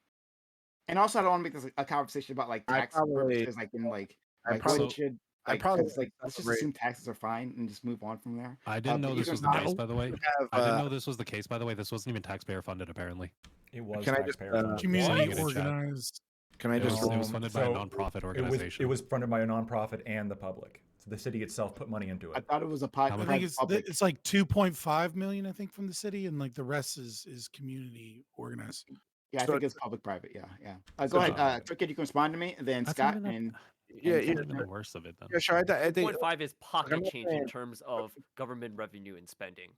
Speaker 3: And also, I don't want to make this a conversation about like tax purposes, like in like
Speaker 1: probably-
Speaker 3: what should.
Speaker 1: I
Speaker 3: Like,
Speaker 1: probably
Speaker 3: 'cause, like let's just
Speaker 1: celebrate-
Speaker 3: assume taxes are fine and just move on from there.
Speaker 8: I didn't know
Speaker 3: but
Speaker 8: this
Speaker 3: you
Speaker 8: was
Speaker 3: can
Speaker 8: the case,
Speaker 3: smile.
Speaker 8: by the way.
Speaker 1: have,
Speaker 8: I didn't know this was the case, by the way. This wasn't even taxpayer funded, apparently.
Speaker 7: It was
Speaker 1: Can I just,
Speaker 7: taxpayer funded.
Speaker 2: Community
Speaker 8: What?
Speaker 2: organized.
Speaker 1: Can I
Speaker 8: It
Speaker 1: just?
Speaker 8: was funded by a
Speaker 7: So
Speaker 8: nonprofit
Speaker 7: It
Speaker 8: organization.
Speaker 7: was funded by a nonprofit and the public. So the city itself put money into
Speaker 3: I
Speaker 7: it.
Speaker 3: thought it was a
Speaker 8: How
Speaker 2: I
Speaker 8: much?
Speaker 2: think
Speaker 3: public.
Speaker 2: it's like 2.5 million, I think, from the city, and like the rest is community organized.
Speaker 3: Yeah, I
Speaker 1: So
Speaker 3: think it's public-private. Yeah. Go ahead, Cricket. You can respond to me, and then
Speaker 8: That's
Speaker 3: Scott
Speaker 8: not even
Speaker 3: and
Speaker 1: Yeah,
Speaker 8: That's
Speaker 1: yeah,
Speaker 8: not even the worst of it, then.
Speaker 1: yeah, sure. I think
Speaker 4: 2.5 is pocket
Speaker 1: not
Speaker 4: change in
Speaker 1: saying-
Speaker 4: terms of government revenue and spending.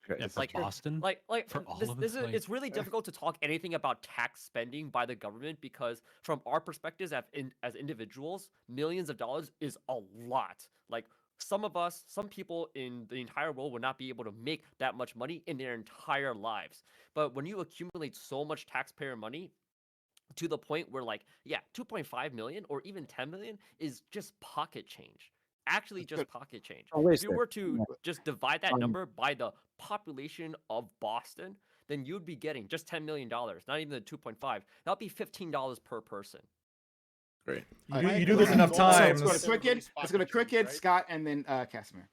Speaker 8: Yeah, for
Speaker 4: like-
Speaker 8: Boston.
Speaker 4: Like
Speaker 8: For all
Speaker 4: this,
Speaker 8: of
Speaker 4: this
Speaker 8: it,
Speaker 4: is
Speaker 8: like-
Speaker 4: it's really difficult to talk anything about tax spending by the government because from our perspectives as individuals, millions of dollars is a lot. Like some people in the entire world would not be able to make that much money in their entire lives. But when you accumulate so much taxpayer money to the point where 2.5 million or even 10 million is just pocket change. Actually,
Speaker 3: That's
Speaker 4: just
Speaker 3: good.
Speaker 4: pocket change.
Speaker 1: Oh, wait a
Speaker 4: If you
Speaker 1: sec.
Speaker 4: were to just divide that
Speaker 1: Um,
Speaker 4: number by the population of Boston, then you'd be getting just $10 million, not even the 2.5. That'd be $15 per person.
Speaker 1: Great.
Speaker 7: You do this enough times.
Speaker 3: Let's go to Cricket. Let's go to Cricket,
Speaker 9: Right?
Speaker 3: Scott, and then Casimir.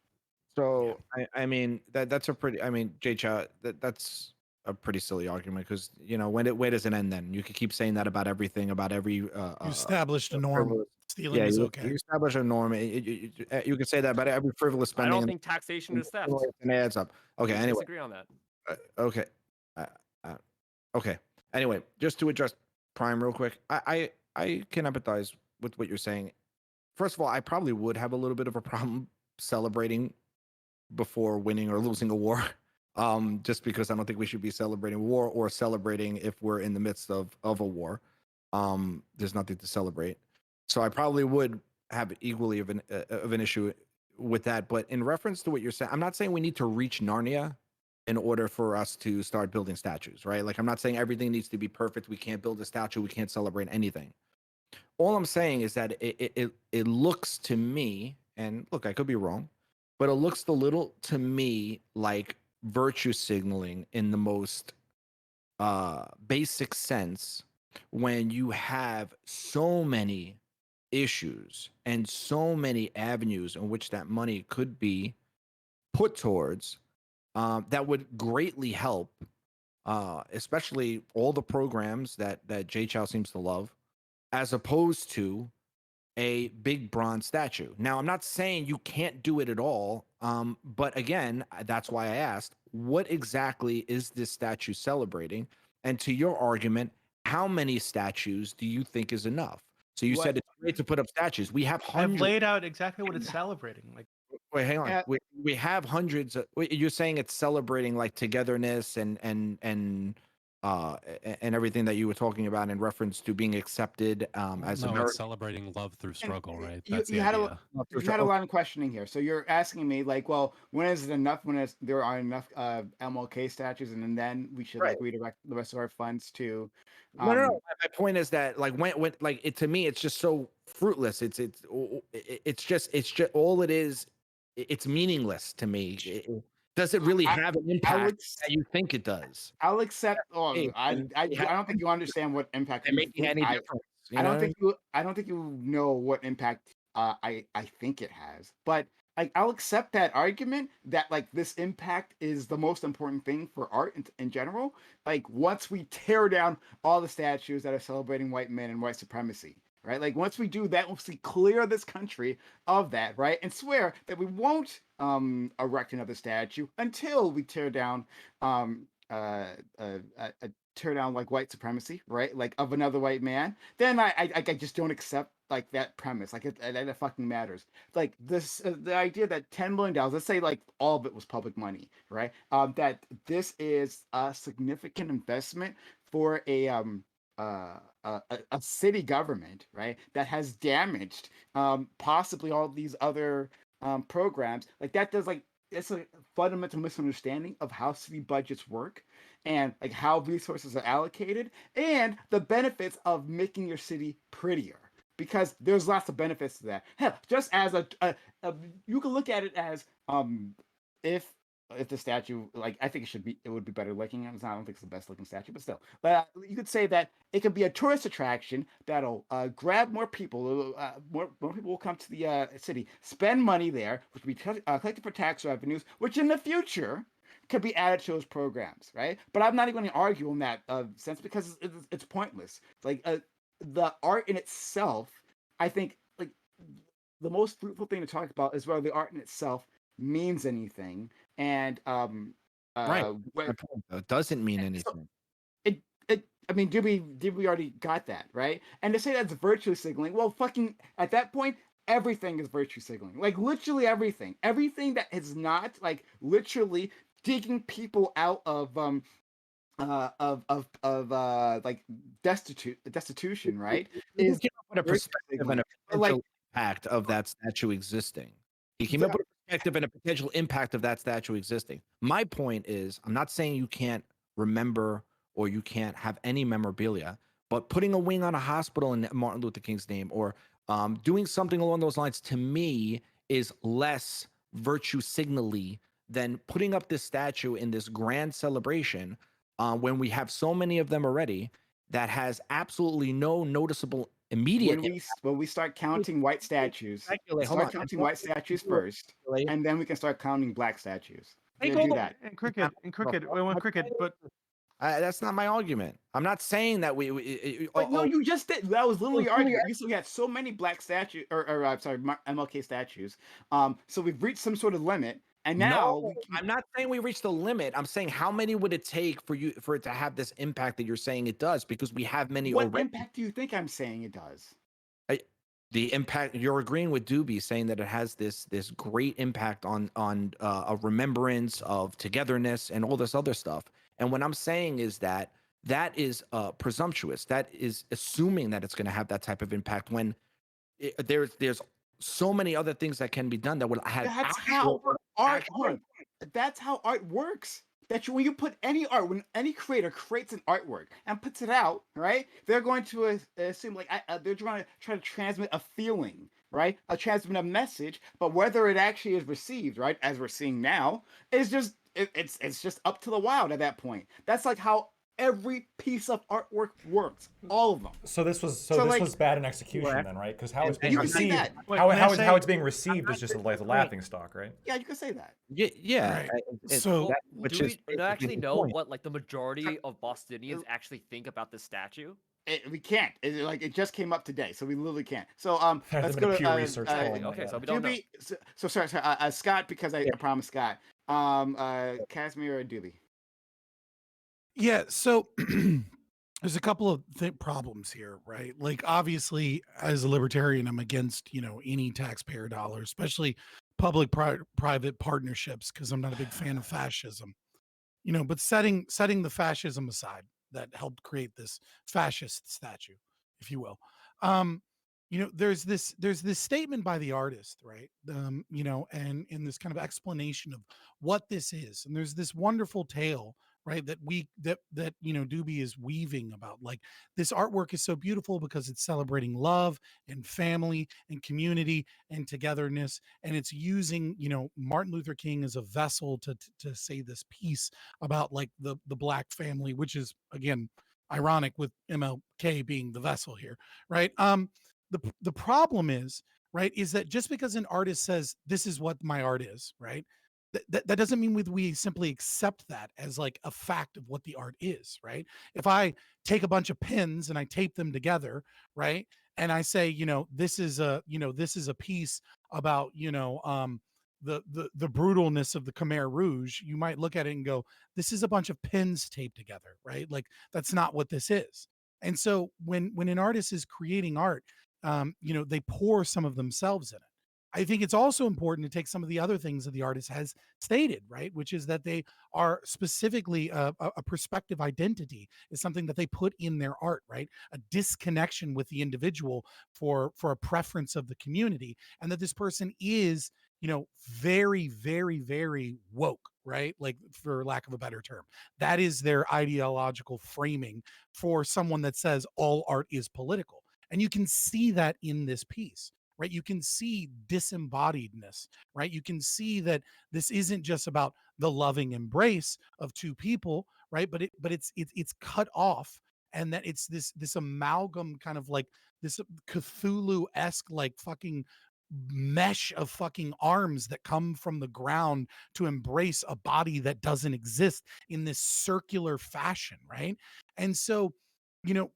Speaker 1: So I mean that's a pretty. I mean, Jay Chow, that's a pretty silly argument because where does it end? Then you could keep saying that about everything, about every.
Speaker 2: You established a norm.
Speaker 1: frivolous-
Speaker 2: Stealing
Speaker 1: Yeah,
Speaker 2: is
Speaker 1: you
Speaker 2: okay.
Speaker 1: establish a norm. You can say that about every frivolous
Speaker 4: I
Speaker 1: spending.
Speaker 4: don't
Speaker 1: and-
Speaker 4: think taxation is theft.
Speaker 1: and it adds up. Okay.
Speaker 4: I
Speaker 1: Anyway.
Speaker 4: disagree on that.
Speaker 1: Okay. Okay. Anyway, just to address Prime real quick, I can empathize with what you're saying. First of all, I probably would have a little bit of a problem celebrating before winning or losing a war. Just because I don't think we should be celebrating war or celebrating if we're in the midst of a war. There's nothing to celebrate. So I probably would have equally of an issue with that. But in reference to what you're saying, I'm not saying we need to reach Narnia in order for us to start building statues, right? Like I'm not saying everything needs to be perfect. We can't build a statue. We can't celebrate anything. All I'm saying is that it looks to me, and look, I could be wrong, but it looks a little to me like virtue signaling in the most basic sense when you have so many issues and so many avenues in which that money could be put towards that would greatly help, especially all the programs that Jay Chow seems to love, as opposed to a big bronze statue. Now, I'm not saying you can't do it at all, but again, that's why I asked, what exactly is this statue celebrating? And to your argument, how many statues do you think is enough? So you said it's great to put up statues. We have
Speaker 6: I've
Speaker 1: hundreds.
Speaker 6: laid out exactly what it's celebrating. Like
Speaker 1: Wait, hang on. We have hundreds of. You're saying it's celebrating like togetherness and everything that you were talking about in reference to being accepted as
Speaker 8: No, it's
Speaker 1: American.
Speaker 8: celebrating love through struggle, right?
Speaker 3: You,
Speaker 8: That's the
Speaker 3: you had
Speaker 8: idea.
Speaker 3: you had a lot of questioning here. So you're asking me like, well, when is it enough? When there are enough MLK statues, and then we should like redirect the rest of our funds to.
Speaker 1: No. My point is that like when like it to me, it's just so fruitless. It's just all it is. It's meaningless to me. Does it really have an impact that you think it does?
Speaker 3: I'll accept. I don't think you understand what impact
Speaker 1: it's making any difference.
Speaker 3: I don't think you know what impact I think it has. But like I'll accept that argument that like this impact is the most important thing for art in general. Like once we tear down all the statues that are celebrating white men and white supremacy, right? Like once we do that, once we clear this country of that, right? And swear that we won't erect another statue until we tear down tear down like white supremacy, right? Like of another white man, then I just don't accept like that premise. Like it fucking matters. Like this, the idea that $10 million, let's say like all of it was public money, right? That this is a significant investment for a city government, right? That has damaged possibly all these other programs. Like that does like it's a fundamental misunderstanding of how city budgets work and like how resources are allocated and the benefits of making your city prettier, because there's lots of benefits to that. Hell, just as a you can look at it as if the statue, like I think it would be better looking. I don't think it's the best looking statue, but still. But you could say that it could be a tourist attraction that'll grab more people. More people will come to the city, spend money there, which will be collected for tax revenues, which in the future could be added to those programs, right? But I'm not even going to argue in that sense because it's pointless. Like the art in itself, I think, like the most fruitful thing to talk about is whether the art in itself means anything, and
Speaker 1: it doesn't mean anything.
Speaker 3: So I mean, did we already got that, right? And to say that's virtue signaling, well, fucking at that point, everything is virtue signaling. Like literally everything that is not like literally digging people out of like destitution, right?
Speaker 1: Is put a perspective and a potential impact of that statue existing. He came up with a perspective and a potential impact of that statue existing. My point is, I'm not saying you can't remember or you can't have any memorabilia, but putting a wing on a hospital in Martin Luther King's name or doing something along those lines, to me, is less virtue signally than putting up this statue in this grand celebration when we have so many of them already that has absolutely no noticeable immediate
Speaker 3: when we start counting white statues, counting white statues first, and then we can start counting black statues. Do that.
Speaker 6: And cricket, but
Speaker 1: that's not my argument. I'm not saying that
Speaker 3: no, you just did. That was literally arguing. We had so many black statues, or MLK statues. So we've reached some sort of limit. And now
Speaker 1: I'm not saying we reached the limit. I'm saying how many would it take for it to have this impact that you're saying it does? Because we have many.
Speaker 3: What impact do you think I'm saying it does?
Speaker 1: The impact, you're agreeing with Doobie saying that it has this great impact on a remembrance of togetherness and all this other stuff. And what I'm saying is that is presumptuous. That is assuming that it's going to have that type of impact when there's so many other things that can be done that would have.
Speaker 3: That's how art works. When you put any art, when any creator creates an artwork and puts it out, right? They're going to assume like they're trying to transmit a feeling, right? Transmit a message, but whether it actually is received, right, as we're seeing now, is just it's just up to the wild at that point. That's like how every piece of artwork works, all of them.
Speaker 7: So this was bad in execution then, right? Because how it's being received, how it's being received is just like the laughing stock, right?
Speaker 3: Yeah, you can say that.
Speaker 1: Yeah.
Speaker 2: Right.
Speaker 4: Do we actually know what like the majority of Bostonians actually think about this statue?
Speaker 3: We can't. It just came up today, so we literally can't. So let's go to
Speaker 7: research.
Speaker 4: Okay, so we don't know.
Speaker 3: So sorry, Scott, because I promised Scott. Casimir or Doobie?
Speaker 2: Yeah, so there's a couple of problems here, right? Like obviously as a libertarian, I'm against, any taxpayer dollar, especially public-private partnerships, because I'm not a big fan of fascism. But setting the fascism aside that helped create this fascist statue, if you will. Um, there's this statement by the artist, right? And in this kind of explanation of what this is, and there's this wonderful tale, right, that Doobie is weaving about. Like, this artwork is so beautiful because it's celebrating love and family and community and togetherness, and it's using Martin Luther King as a vessel to say this piece about, like, the black family, which is, again, ironic with MLK being the vessel here, right? The problem is, right, is that just because an artist says this is what my art is, right, that doesn't mean we simply accept that as like a fact of what the art is, right? If I take a bunch of pins and I tape them together, right, and I say, this is a piece about, the brutalness of the Khmer Rouge, you might look at it and go, this is a bunch of pins taped together, right? Like, that's not what this is. And so when an artist is creating art, they pour some of themselves in it. I think it's also important to take some of the other things that the artist has stated, right? Which is that they are specifically a perspective identity is something that they put in their art, right? A disconnection with the individual for a preference of the community, and that this person is, very, very, very woke, right? Like, for lack of a better term, that is their ideological framing for someone that says all art is political. And you can see that in this piece, right? You can see disembodiedness, right? You can see that this isn't just about the loving embrace of two people, right? But it's cut off, and that it's this amalgam, kind of like this Cthulhu-esque, like, fucking mesh of fucking arms that come from the ground to embrace a body that doesn't exist in this circular fashion, right? And so, you know,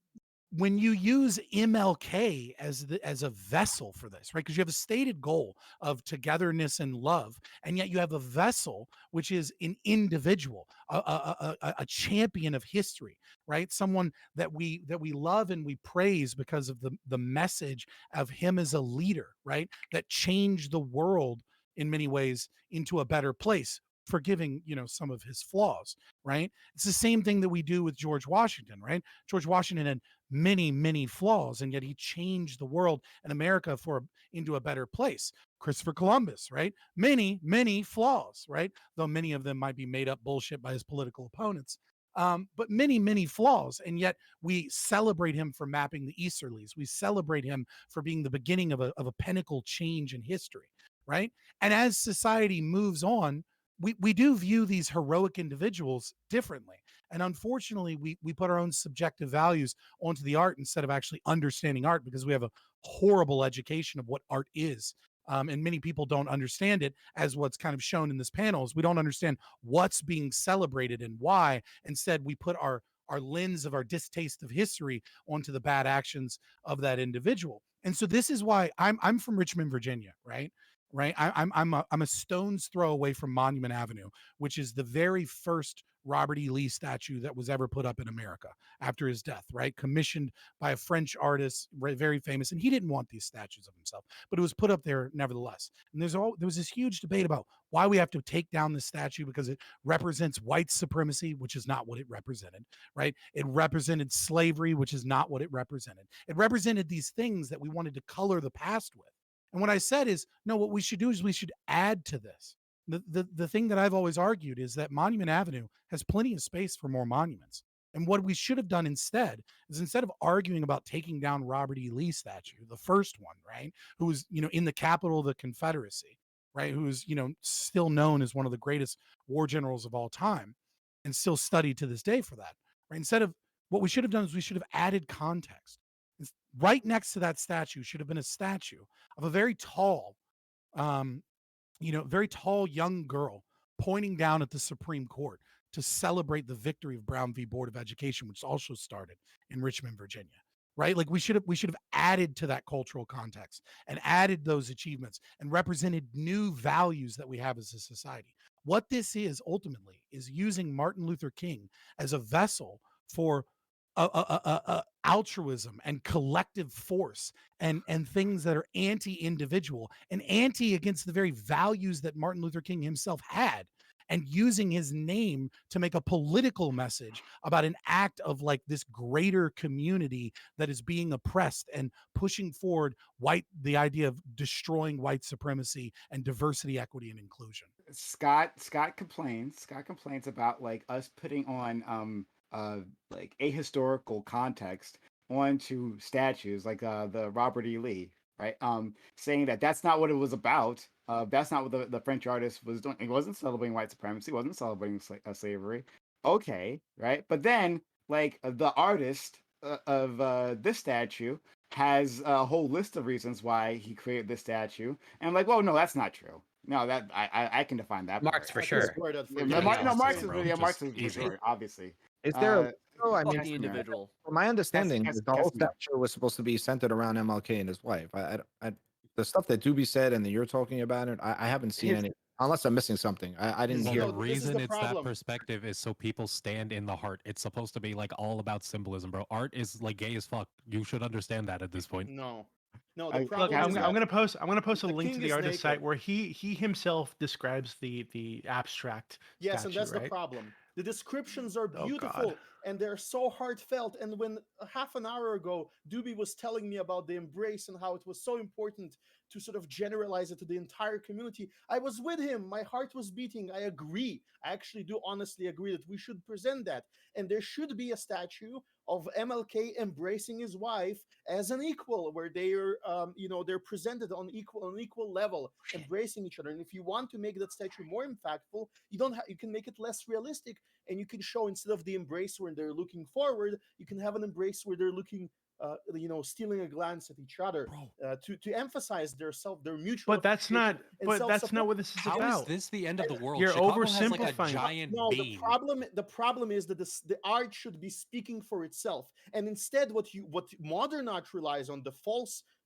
Speaker 2: when you use MLK as a vessel for this, right? Because you have a stated goal of togetherness and love, and yet you have a vessel which is an individual, a champion of history, right? Someone that we love and we praise because of the message of him as a leader, right? That changed the world in many ways into a better place, forgiving some of his flaws, right? It's the same thing that we do with George Washington, right? George Washington had many flaws, and yet he changed the world and America into a better place. Christopher Columbus, right? Many flaws, right? Though many of them might be made up bullshit by his political opponents. But many flaws, and yet we celebrate him for mapping the Easterlies. We celebrate him for being the beginning of a pinnacle change in history, right? And as society moves on, we do view these heroic individuals differently. And unfortunately, we put our own subjective values onto the art instead of actually understanding art, because we have a horrible education of what art is. And many people don't understand it, as what's kind of shown in this panel is we don't understand what's being celebrated and why. Instead, we put our lens of our distaste of history onto the bad actions of that individual. And so this is why I'm from Richmond, Virginia, right? Right. I'm a stone's throw away from Monument Avenue, which is the very first Robert E. Lee statue that was ever put up in America after his death, right? Commissioned by a French artist, very famous. And he didn't want these statues of himself, but it was put up there nevertheless. And there was this huge debate about why we have to take down the statue, because it represents white supremacy, which is not what it represented, right? It represented slavery, which is not what it represented. It represented these things that we wanted to color the past with. And what I said is, no, what we should do is we should add to this. The thing that I've always argued is that Monument Avenue has plenty of space for more monuments. And what we should have done instead is, instead of arguing about taking down Robert E. Lee statue, the first one, right, who was, in the capital of the Confederacy, right, who's, still known as one of the greatest war generals of all time and still studied to this day for that, right? Instead of, what we should have done is we should have added context. Right next to that statue should have been a statue of a very tall, very tall young girl pointing down at the Supreme Court to celebrate the victory of Brown v. Board of Education, which also started in Richmond, Virginia. Right? Like, we should have added to that cultural context and added those achievements and represented new values that we have as a society. What this is ultimately is using Martin Luther King as a vessel for altruism and collective force and things that are anti-individual and anti against the very values that Martin Luther King himself had, and using his name to make a political message about an act of like this greater community that is being oppressed and pushing forward the idea of destroying white supremacy and diversity, equity, and inclusion.
Speaker 3: Scott complains about like us putting on like ahistorical context onto statues like the Robert E. Lee, right? Saying that that's not what it was about. That's not what the French artist was doing. He wasn't celebrating white supremacy. He wasn't celebrating slavery. Okay, right? But then, like the artist of this statue has a whole list of reasons why he created this statue, and I'm like, well, no, that's not true. No, that I can define that.
Speaker 5: Marx for
Speaker 3: part.
Speaker 5: sure.
Speaker 3: Marx is for sure, obviously.
Speaker 1: Is there? I
Speaker 4: Fuck
Speaker 1: mean,
Speaker 4: the individual.
Speaker 1: from my understanding,
Speaker 3: That's
Speaker 1: the whole
Speaker 3: me up.
Speaker 1: statue was supposed to be centered around MLK and his wife. The stuff that Doobie said and that you're talking about it, I haven't seen any. Unless I'm missing something, I didn't
Speaker 8: Well,
Speaker 1: hear.
Speaker 8: the
Speaker 9: this is
Speaker 8: reason
Speaker 9: the
Speaker 8: it's that
Speaker 9: problem.
Speaker 8: perspective is so people stand in the heart. It's supposed to be like all about symbolism, bro. Art is like gay as fuck. You should understand that at this point.
Speaker 9: No, the
Speaker 3: Look,
Speaker 9: problem
Speaker 6: I'm
Speaker 9: is
Speaker 6: gonna
Speaker 9: that
Speaker 6: post a
Speaker 9: the
Speaker 6: link to
Speaker 9: king
Speaker 6: the
Speaker 9: is
Speaker 6: artist site
Speaker 9: naked.
Speaker 6: where he himself describes the abstract
Speaker 9: yes,
Speaker 6: statue,
Speaker 9: and that's
Speaker 6: right?
Speaker 9: the problem. The descriptions are
Speaker 6: Oh,
Speaker 9: beautiful
Speaker 6: God.
Speaker 9: and they're so heartfelt. And when half an hour ago, Doobie was telling me about the embrace and how it was so important to sort of generalize it to the entire community, I was with him. My heart was beating. I agree. I actually do honestly agree that we should present that. And there should be a statue of MLK embracing his wife as an equal, where they are, they're presented on equal level, embracing each other. And if you want to make that statue more impactful, you can make it less realistic, and you can show, instead of the embrace where they're looking forward, you can have an embrace where they're looking, stealing a glance at each other, to emphasize their mutual.
Speaker 6: But that's not.
Speaker 9: appreciation and
Speaker 6: But that's not
Speaker 9: self-support.
Speaker 6: what this is
Speaker 8: How is
Speaker 6: about.
Speaker 8: this the end of the world?
Speaker 6: You're
Speaker 8: Chicago has like a
Speaker 6: oversimplifying it.
Speaker 8: giant
Speaker 9: No,
Speaker 8: bean.
Speaker 9: the problem is that the art should be speaking for itself, and instead, what modern art relies on,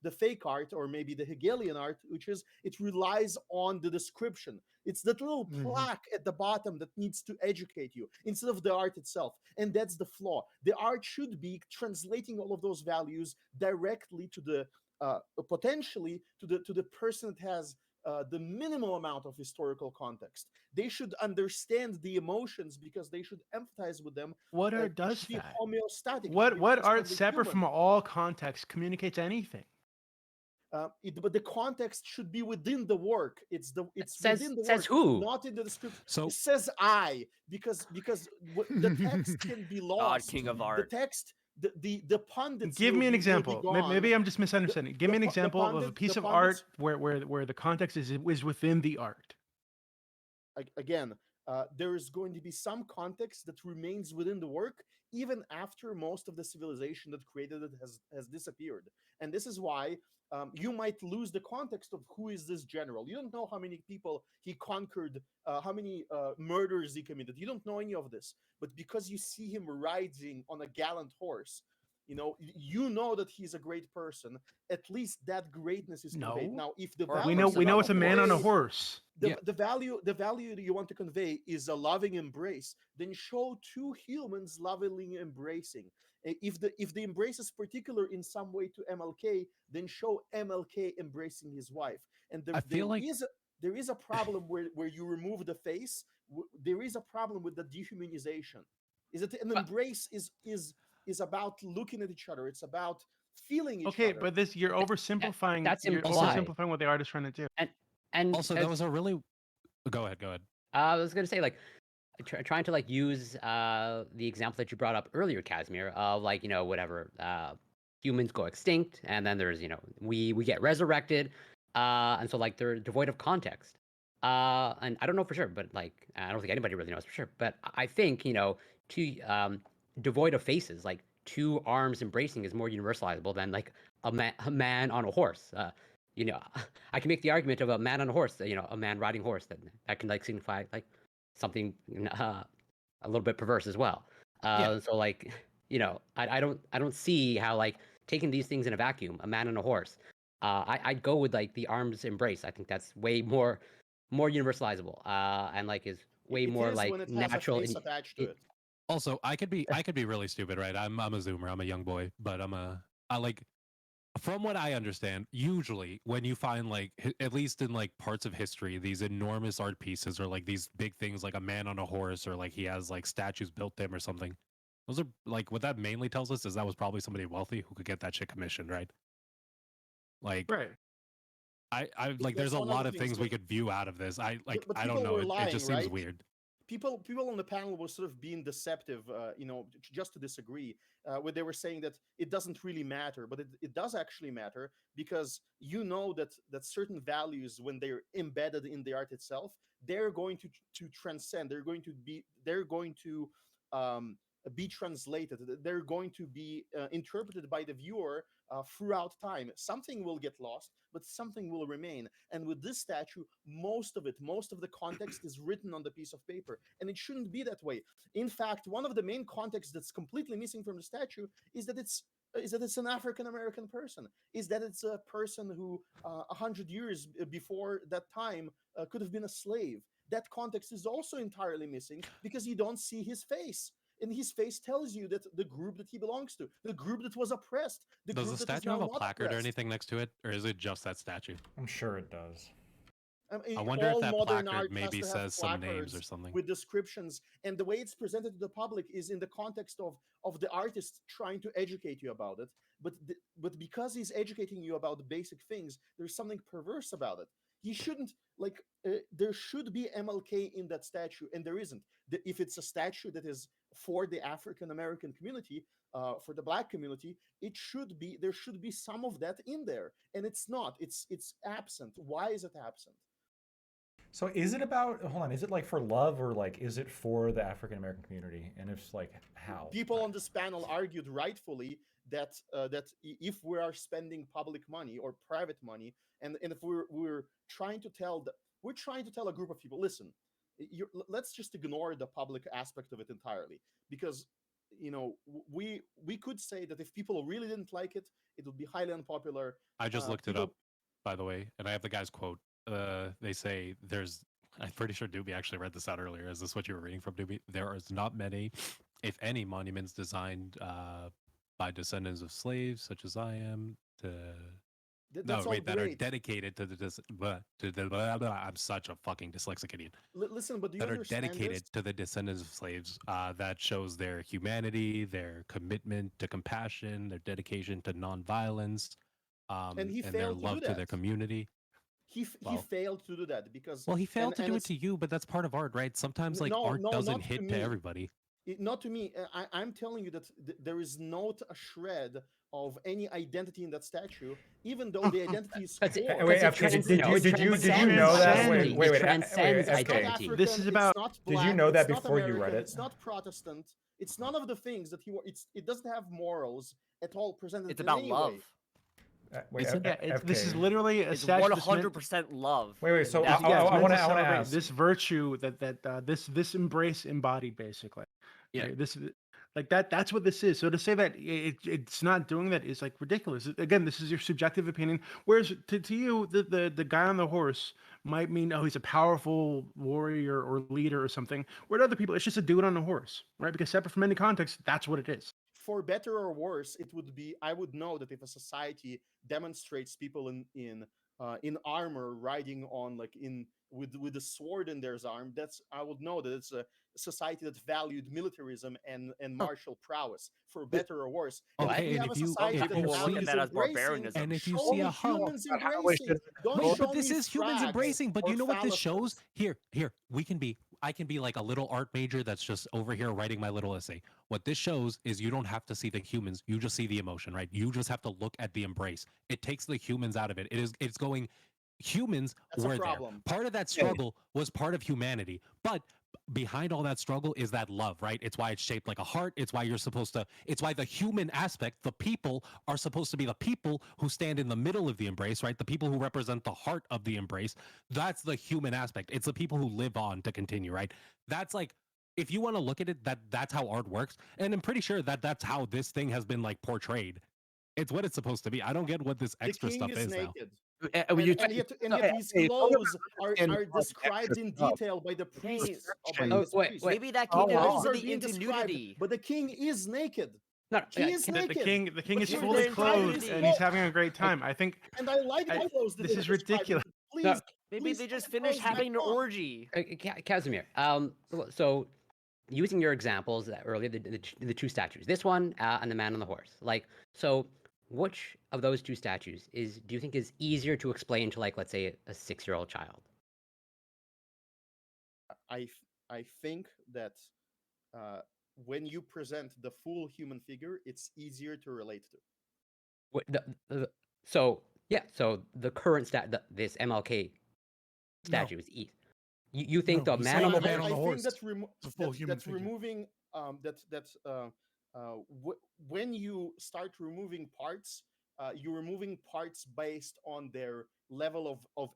Speaker 9: the fake art, or maybe the Hegelian art, which is it relies on the description. It's that little plaque at the bottom that needs to educate you instead of the art itself, and that's the flaw. The art should be translating all of those values directly to the potentially to the person that has the minimal amount of historical context. They should understand the emotions because they should empathize with them.
Speaker 6: What
Speaker 9: It
Speaker 6: art does
Speaker 9: should be
Speaker 6: that?
Speaker 9: homeostatic.
Speaker 6: What art separate from all context communicates anything?
Speaker 9: But the context should be within the work. It's
Speaker 5: Says-
Speaker 9: within the
Speaker 5: says
Speaker 9: work,
Speaker 5: who?
Speaker 9: not in the description.
Speaker 8: So-
Speaker 9: It says I, because the text can be
Speaker 4: God,
Speaker 9: lost.
Speaker 4: king of
Speaker 9: The
Speaker 4: art.
Speaker 9: text, the pundits.
Speaker 6: Give me an
Speaker 9: will be
Speaker 6: example.
Speaker 9: gone.
Speaker 6: Maybe I'm just misunderstanding. Give me an
Speaker 9: the
Speaker 6: example of a
Speaker 9: pundit-
Speaker 6: piece
Speaker 9: the
Speaker 6: of
Speaker 9: pundits-
Speaker 6: art where the context is within the art.
Speaker 9: Again, there is going to be some context that remains within the work even after most of the civilization that created it has disappeared. And this is why you might lose the context of who is this general. You don't know how many people he conquered, how many murders he committed. You don't know any of this. But because you see him riding on a gallant horse, you know that he's a great person. At least that greatness is conveyed.
Speaker 6: No.
Speaker 9: Now, if the
Speaker 4: Or
Speaker 6: We
Speaker 9: value
Speaker 6: know
Speaker 9: of
Speaker 6: it's a man on a
Speaker 9: horse-
Speaker 6: horse.
Speaker 9: the value that you want to convey is a loving embrace, then show two humans lovingly embracing. If the embrace is particular in some way to MLK, then show MLK embracing his wife. And
Speaker 8: I feel like-
Speaker 9: there is a problem where you remove the face. There is a problem with the dehumanization. Is that an embrace is about looking at each other. It's about feeling each
Speaker 6: Okay,
Speaker 9: other.
Speaker 6: but you're oversimplifying.
Speaker 5: that's
Speaker 6: You're
Speaker 5: implied.
Speaker 6: oversimplifying what the art is trying to do.
Speaker 5: And
Speaker 8: Also, that was a really. Go ahead.
Speaker 5: I was gonna say, like, trying to like use the example that you brought up earlier, Casimir, of like, whatever, humans go extinct, and then there's, we get resurrected, and so like they're devoid of context. And I don't know for sure, but like I don't think anybody really knows for sure. But I think two devoid of faces, like two arms embracing, is more universalizable than like a man on a horse. I can make the argument of a man on a horse, a man riding horse that can like signify like something a little bit perverse as well. So like, I don't see how like taking these things in a vacuum, a man on a horse. I'd go with like the arms embrace. I think that's way more universalizable, and like is way
Speaker 9: It
Speaker 5: more
Speaker 9: is
Speaker 5: like
Speaker 9: when it has
Speaker 5: natural.
Speaker 9: a face attached to it.
Speaker 8: Also, I could be really stupid, right? I'm a Zoomer. I'm a young boy, but I like from what I understand, usually when you find like at least in like parts of history, these enormous art pieces or like these big things like a man on a horse or like he has like statues built to him or something. Those are like what that mainly tells us is that was probably somebody wealthy who could get that shit commissioned, right? Like
Speaker 6: Right.
Speaker 8: I like
Speaker 9: That's
Speaker 8: there's a
Speaker 9: one of
Speaker 8: lot
Speaker 9: the
Speaker 8: of
Speaker 9: things,
Speaker 8: things we could view out of this. I like
Speaker 9: but
Speaker 8: I don't
Speaker 9: people
Speaker 8: know.
Speaker 9: were
Speaker 8: It
Speaker 9: lying,
Speaker 8: just seems
Speaker 9: right?
Speaker 8: weird.
Speaker 9: People on the panel were sort of being deceptive, just to disagree. Where they were saying that it doesn't really matter, but it does actually matter, because you know that certain values, when they're embedded in the art itself, they're going to transcend. They're going to be translated. They're going to be interpreted by the viewer throughout time. Something will get lost, but something will remain. And with this statue, most of the context is written on the piece of paper, and it shouldn't be that way. In fact, one of the main contexts that's completely missing from the statue is that it's an African American person, is that it's a person who 100 years before that time could have been a slave. That context is also entirely missing, because you don't see his face. And his face tells you that the group that he belongs to, the group that was oppressed, the
Speaker 8: Does
Speaker 9: group
Speaker 8: the
Speaker 9: that is
Speaker 8: statue
Speaker 9: now
Speaker 8: have a
Speaker 9: not
Speaker 8: placard or
Speaker 9: oppressed.
Speaker 8: anything next to it, or is it just that statue?
Speaker 7: I'm sure it does.
Speaker 8: I wonder if
Speaker 9: All
Speaker 8: that
Speaker 9: modern
Speaker 8: placard
Speaker 9: art has
Speaker 8: maybe
Speaker 9: to have
Speaker 8: says some names or
Speaker 9: placards
Speaker 8: something.
Speaker 9: with descriptions, and the way it's presented to the public is in the context of the artist trying to educate you about it. But because he's educating you about the basic things, there's something perverse about it. He shouldn't, like, there should be MLK in that statue, and there isn't. If it's a statue that is for the African American community, for the Black community, there should be some of that in there, and it's not. It's absent. Why is it absent?
Speaker 7: So is it about, hold on, is it like for love, or like is it for the African American community? And if like how?
Speaker 9: People on this panel argued rightfully that if we are spending public money or private money, and if we're trying to tell a group of people, listen, let's just ignore the public aspect of it entirely, because we could say that if people really didn't like it, it would be highly unpopular.
Speaker 8: I just looked it up, by the way, and I have the guy's quote. They say I'm pretty sure Doobie actually read this out earlier. Is this what you were reading from, Doobie? There is not many, if any, monuments designed by descendants of slaves, such as I am, that are dedicated to I'm such a fucking dyslexic idiot.
Speaker 9: Listen, but do you
Speaker 8: that are
Speaker 9: understand
Speaker 8: dedicated
Speaker 9: this?
Speaker 8: to the descendants of slaves. That shows their humanity, their commitment to compassion, their dedication to nonviolence,
Speaker 9: And he
Speaker 8: and their
Speaker 9: failed to do
Speaker 8: love to their
Speaker 9: that.
Speaker 8: community.
Speaker 9: He failed to do that because
Speaker 8: Well, he failed to do it
Speaker 9: it's
Speaker 8: to you, but that's part of art, right? Sometimes like
Speaker 9: no,
Speaker 8: art
Speaker 9: no,
Speaker 8: doesn't
Speaker 9: not to
Speaker 8: hit to
Speaker 9: me.
Speaker 8: everybody.
Speaker 9: Not to me. I'm telling you that there is not a shred of any identity in that statue, even though the identity is
Speaker 5: Because
Speaker 9: core.
Speaker 7: Wait,
Speaker 5: it
Speaker 7: FK,
Speaker 5: trans-
Speaker 7: did you
Speaker 5: transcends
Speaker 7: know that?
Speaker 5: identity.
Speaker 7: Wait,
Speaker 5: It transcends
Speaker 7: FK.
Speaker 9: It's not
Speaker 5: identity.
Speaker 9: African,
Speaker 6: This is about-
Speaker 9: it's not
Speaker 7: Did you
Speaker 9: Black,
Speaker 7: know that
Speaker 9: it's not
Speaker 7: before you read
Speaker 9: American,
Speaker 7: it?
Speaker 9: It's not Protestant. It's none of the things that it doesn't have morals at all presented.
Speaker 4: It's
Speaker 9: in
Speaker 4: about
Speaker 9: any
Speaker 4: love.
Speaker 9: way.
Speaker 7: Wait,
Speaker 6: this is
Speaker 7: FK.
Speaker 6: literally a
Speaker 4: It's
Speaker 6: statue that's meant-
Speaker 4: 100% love.
Speaker 7: Wait, so
Speaker 4: That's
Speaker 7: I
Speaker 4: what-
Speaker 7: want to
Speaker 6: celebrate
Speaker 7: ask
Speaker 6: this virtue that this embrace embodied, basically.
Speaker 8: Yeah.
Speaker 6: Right? This like that's what this is. So to say that it's not doing that is like ridiculous. Again, this is your subjective opinion. Whereas to you, the guy on the horse might mean, oh, he's a powerful warrior or leader or something. Where to other people, it's just a dude on a horse, right? Because separate from any context, that's what it is.
Speaker 9: For better or worse, it would be. I would know that if a society demonstrates people in armor riding on with a sword in their arm, I would know that it's a society that valued militarism and martial prowess. For better or worse.
Speaker 8: Okay, and if you
Speaker 4: will look at that as barbarianism.
Speaker 8: and if you
Speaker 9: show
Speaker 8: see
Speaker 9: me
Speaker 8: a hub,
Speaker 9: humans
Speaker 10: But how
Speaker 9: embracing.
Speaker 10: wasted-
Speaker 9: Don't
Speaker 8: no,
Speaker 9: show
Speaker 8: but this
Speaker 9: me
Speaker 8: is humans
Speaker 9: frags
Speaker 8: embracing. But
Speaker 9: or
Speaker 8: you know what this shows?
Speaker 9: phalluses.
Speaker 8: Here, I can be like a little art major that's just over here writing my little essay. What this shows is you don't have to see the humans, you just see the emotion, right? You just have to look at the embrace. It takes the humans out of it. It's going, humans
Speaker 9: That's a
Speaker 8: were there.
Speaker 9: problem.
Speaker 8: Part of that struggle was part of humanity, but behind all that struggle is that love, right? It's why it's shaped like a heart. It's why it's why the human aspect, the people are supposed to be the people who stand in the middle of the embrace, right? The people who represent the heart of the embrace. That's the human aspect. It's the people who live on to continue, right? That's like, if you want to look at it, that's how art works. And I'm pretty sure that's how this thing has been like portrayed. It's what it's supposed to be. I don't get what this extra
Speaker 9: the king
Speaker 8: stuff
Speaker 9: is
Speaker 8: is now.
Speaker 9: naked. And yet these clothes are described in detail by the priests.
Speaker 4: Maybe that
Speaker 9: Oh,
Speaker 4: king did
Speaker 9: clothes
Speaker 4: for
Speaker 9: are
Speaker 4: the
Speaker 9: being described,
Speaker 4: nudity.
Speaker 9: but the king is naked.
Speaker 5: No,
Speaker 9: He is
Speaker 6: The
Speaker 9: naked.
Speaker 6: king
Speaker 9: But
Speaker 6: is
Speaker 9: you're
Speaker 6: fully
Speaker 9: describing
Speaker 6: clothed
Speaker 9: his
Speaker 6: and he's
Speaker 9: clothes.
Speaker 6: having a great time. I think
Speaker 9: And I like the clothes that
Speaker 6: this
Speaker 9: they
Speaker 6: is
Speaker 9: describe.
Speaker 6: ridiculous.
Speaker 9: Please,
Speaker 4: Maybe
Speaker 9: please
Speaker 4: they just
Speaker 9: put the
Speaker 4: finished
Speaker 9: clothes back
Speaker 4: having an
Speaker 9: on.
Speaker 4: orgy.
Speaker 5: Casimir, so using your examples that earlier, the two statues, this one and the man on the horse, like, so which of those two statues do you think is easier to explain to, like, let's say a 6-year-old child?
Speaker 9: I think that when you present the full human figure, it's easier to relate to.
Speaker 5: So the current this MLK
Speaker 2: No,
Speaker 5: statue is easy. You think
Speaker 2: no,
Speaker 5: the
Speaker 2: he's
Speaker 5: man
Speaker 2: saying
Speaker 5: on the
Speaker 2: the man on the
Speaker 9: I
Speaker 2: horse
Speaker 9: think that's
Speaker 2: is a full human
Speaker 9: that's
Speaker 2: figure.
Speaker 9: removing when you start removing parts, you're removing parts based on their level of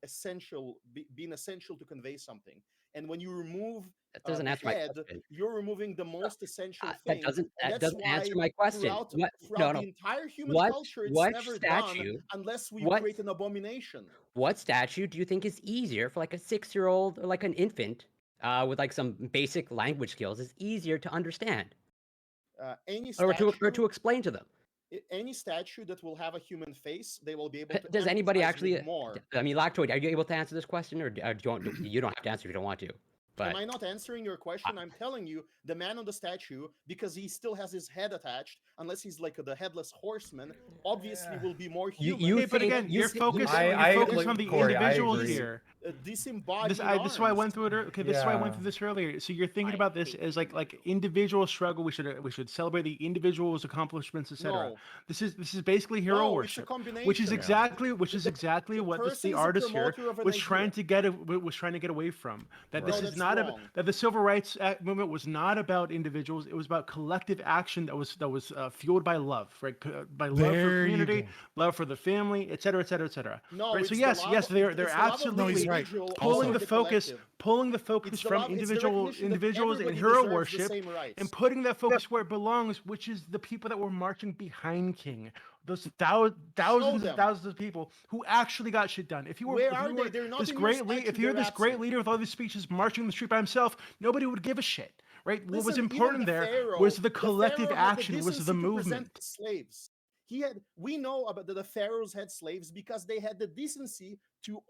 Speaker 9: being essential to convey something. And when you remove
Speaker 5: That doesn't
Speaker 9: the
Speaker 5: answer my
Speaker 9: head,
Speaker 5: question.
Speaker 9: you're removing the most essential
Speaker 5: That
Speaker 9: thing.
Speaker 5: doesn't
Speaker 9: And that's
Speaker 5: answer
Speaker 9: why
Speaker 5: my question.
Speaker 9: throughout the entire human culture, it's
Speaker 5: What
Speaker 9: never done
Speaker 5: statue?
Speaker 9: unless we
Speaker 5: What
Speaker 9: create an abomination.
Speaker 5: what statue do you think is easier for, like, a 6-year-old or like an infant with, like, some basic language skills, is easier to understand
Speaker 9: Any
Speaker 5: or
Speaker 9: statue
Speaker 5: to explain to them?
Speaker 9: any statue that will have a human face, they will be able to.
Speaker 5: Does anybody
Speaker 9: empathize
Speaker 5: actually?
Speaker 9: with more?
Speaker 5: I mean, Lactoid, are you able to answer this question, or you don't have to answer if you don't want to? But
Speaker 9: Am I not answering your question? I'm telling you, the man on the statue, because he still has his head attached, unless he's like the headless horseman, obviously will be more human.
Speaker 6: But again, you're focused on the
Speaker 7: Corey,
Speaker 6: individual here.
Speaker 9: Disembodied
Speaker 6: This is why I went through it. Okay, this is why I went
Speaker 7: Yeah.
Speaker 6: through this earlier. So you're thinking about this as like individual struggle. We should celebrate the individual's accomplishments, etc.
Speaker 9: No.
Speaker 6: This is basically hero
Speaker 9: No, it's a
Speaker 6: worship,
Speaker 9: combination.
Speaker 6: which is exactly what the
Speaker 9: person is a
Speaker 6: artist here
Speaker 9: promoter of an
Speaker 6: was
Speaker 9: idea.
Speaker 6: trying to get away from. That this
Speaker 7: Right.
Speaker 6: is
Speaker 9: that's
Speaker 6: not
Speaker 9: wrong.
Speaker 6: that the civil rights movement was not about individuals. It was about collective action that was fueled by love, right? By love
Speaker 2: There
Speaker 6: for
Speaker 2: you
Speaker 6: community,
Speaker 2: go.
Speaker 6: love for the family, etc., etc., etc.
Speaker 9: No,
Speaker 6: Right. So
Speaker 9: it's
Speaker 6: yes,
Speaker 9: the
Speaker 6: yes,
Speaker 9: love-
Speaker 6: they're
Speaker 9: it's the love of the
Speaker 6: absolutely
Speaker 2: he's right.
Speaker 9: individual
Speaker 6: pulling
Speaker 9: over
Speaker 6: the focus
Speaker 9: collective.
Speaker 6: pulling the focus
Speaker 9: It's the
Speaker 6: from
Speaker 9: love- it's the
Speaker 6: individuals
Speaker 9: recognition that
Speaker 6: and
Speaker 9: everybody
Speaker 6: hero
Speaker 9: deserves the
Speaker 6: worship
Speaker 9: same rights.
Speaker 6: and putting that focus where it belongs, which is the people that were marching behind King. Those thousands
Speaker 9: them.
Speaker 6: and thousands of people who actually got shit done. If you were,
Speaker 9: Where
Speaker 6: if
Speaker 9: are
Speaker 6: you
Speaker 9: they?
Speaker 6: were
Speaker 9: They're not
Speaker 6: this
Speaker 9: in your
Speaker 6: great
Speaker 9: statue,
Speaker 6: if you're
Speaker 9: they're
Speaker 6: this great
Speaker 9: absent.
Speaker 6: leader with all these speeches marching the street by himself, nobody would give a shit, right? What was
Speaker 9: Listen, even
Speaker 6: important
Speaker 9: the
Speaker 6: there
Speaker 9: Pharaoh-
Speaker 6: was the
Speaker 9: the
Speaker 6: collective
Speaker 9: Pharaoh had the
Speaker 6: action, was
Speaker 9: decency
Speaker 6: the
Speaker 9: to present
Speaker 6: movement.
Speaker 9: slaves. We know about the pharaohs had slaves because they had the decency to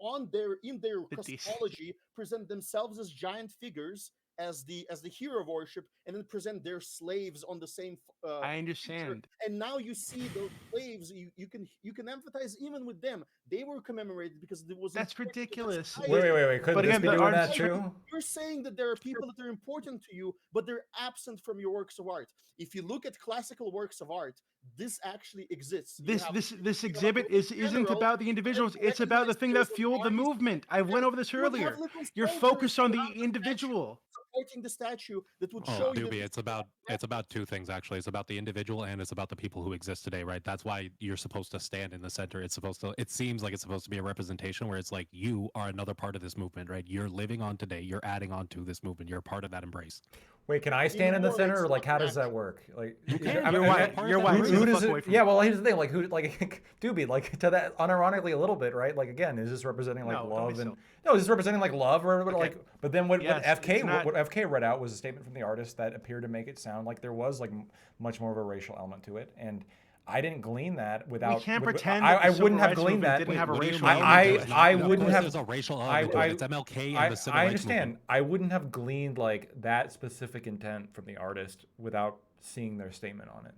Speaker 9: in their
Speaker 6: The decency.
Speaker 9: cosmology present themselves as giant figures as the hero of worship, and then present their slaves on the same
Speaker 6: I understand.
Speaker 9: and now you see those slaves, you can empathize even with them. They were commemorated because there was
Speaker 6: That's
Speaker 9: important to
Speaker 6: ridiculous.
Speaker 9: society.
Speaker 7: Wait. Could
Speaker 6: But
Speaker 7: this
Speaker 6: again,
Speaker 7: be
Speaker 6: the
Speaker 7: doing that
Speaker 6: artist-
Speaker 7: too?
Speaker 9: You're saying that there are people that are important to you, but they're absent from your works of art. If you look at classical works of art, this actually exists. You have-
Speaker 6: This
Speaker 9: you
Speaker 6: exhibit
Speaker 9: have
Speaker 6: isn't
Speaker 9: general
Speaker 6: about the individuals. It's about the thing that fueled the movement. I went over this
Speaker 9: You have
Speaker 6: earlier.
Speaker 9: little
Speaker 6: You're
Speaker 9: soldiers
Speaker 6: focused on
Speaker 9: around
Speaker 6: the individual.
Speaker 9: supporting the statue that would
Speaker 8: Oh,
Speaker 9: show you.
Speaker 8: Doobie,
Speaker 9: that
Speaker 8: it's about two things actually. It's about the individual and it's about the people who exist today, right? That's why you're supposed to stand in the center. It seems like it's supposed to be a representation where it's like you are another part of this movement, right? You're living on today. You're adding on to this movement. You're a part of that embrace.
Speaker 7: Wait, can I stand in the
Speaker 9: more,
Speaker 7: center,
Speaker 9: it's
Speaker 7: or like
Speaker 9: not
Speaker 7: how does that
Speaker 9: natural.
Speaker 7: work? Like,
Speaker 8: You can.
Speaker 7: I mean,
Speaker 8: You're
Speaker 7: I-
Speaker 8: white. You're
Speaker 6: white.
Speaker 7: Who
Speaker 6: Stay the
Speaker 7: does
Speaker 6: fuck
Speaker 7: it?
Speaker 6: away from
Speaker 7: Yeah,
Speaker 6: it.
Speaker 7: well, here's the thing. Like, who, like, Doobie, like to that, unironically a little bit, right? Like, again, is this representing like
Speaker 6: No, don't be
Speaker 7: love and
Speaker 6: silly.
Speaker 7: no? Is this representing like love or
Speaker 6: Okay.
Speaker 7: like? But then what
Speaker 6: Yes,
Speaker 7: FK
Speaker 6: it's not-
Speaker 7: what FK read out was a statement from the artist that appeared to make it sound like there was like much more of a racial element to it, and I didn't glean that without.
Speaker 6: We can't
Speaker 7: with-
Speaker 6: pretend
Speaker 7: I
Speaker 6: that the civil
Speaker 7: wouldn't have
Speaker 6: rights
Speaker 7: gleaned
Speaker 6: movement
Speaker 7: that.
Speaker 6: didn't have a
Speaker 8: What do you
Speaker 6: racial
Speaker 8: mean?
Speaker 6: element
Speaker 7: I-
Speaker 6: to it.
Speaker 7: I
Speaker 8: Of
Speaker 7: wouldn't
Speaker 8: course
Speaker 7: have-
Speaker 8: There's a racial element to it. It's MLK and the civil
Speaker 7: I
Speaker 8: rights
Speaker 7: understand.
Speaker 8: movement.
Speaker 7: I wouldn't have gleaned like that specific intent from the artist without seeing their statement on it.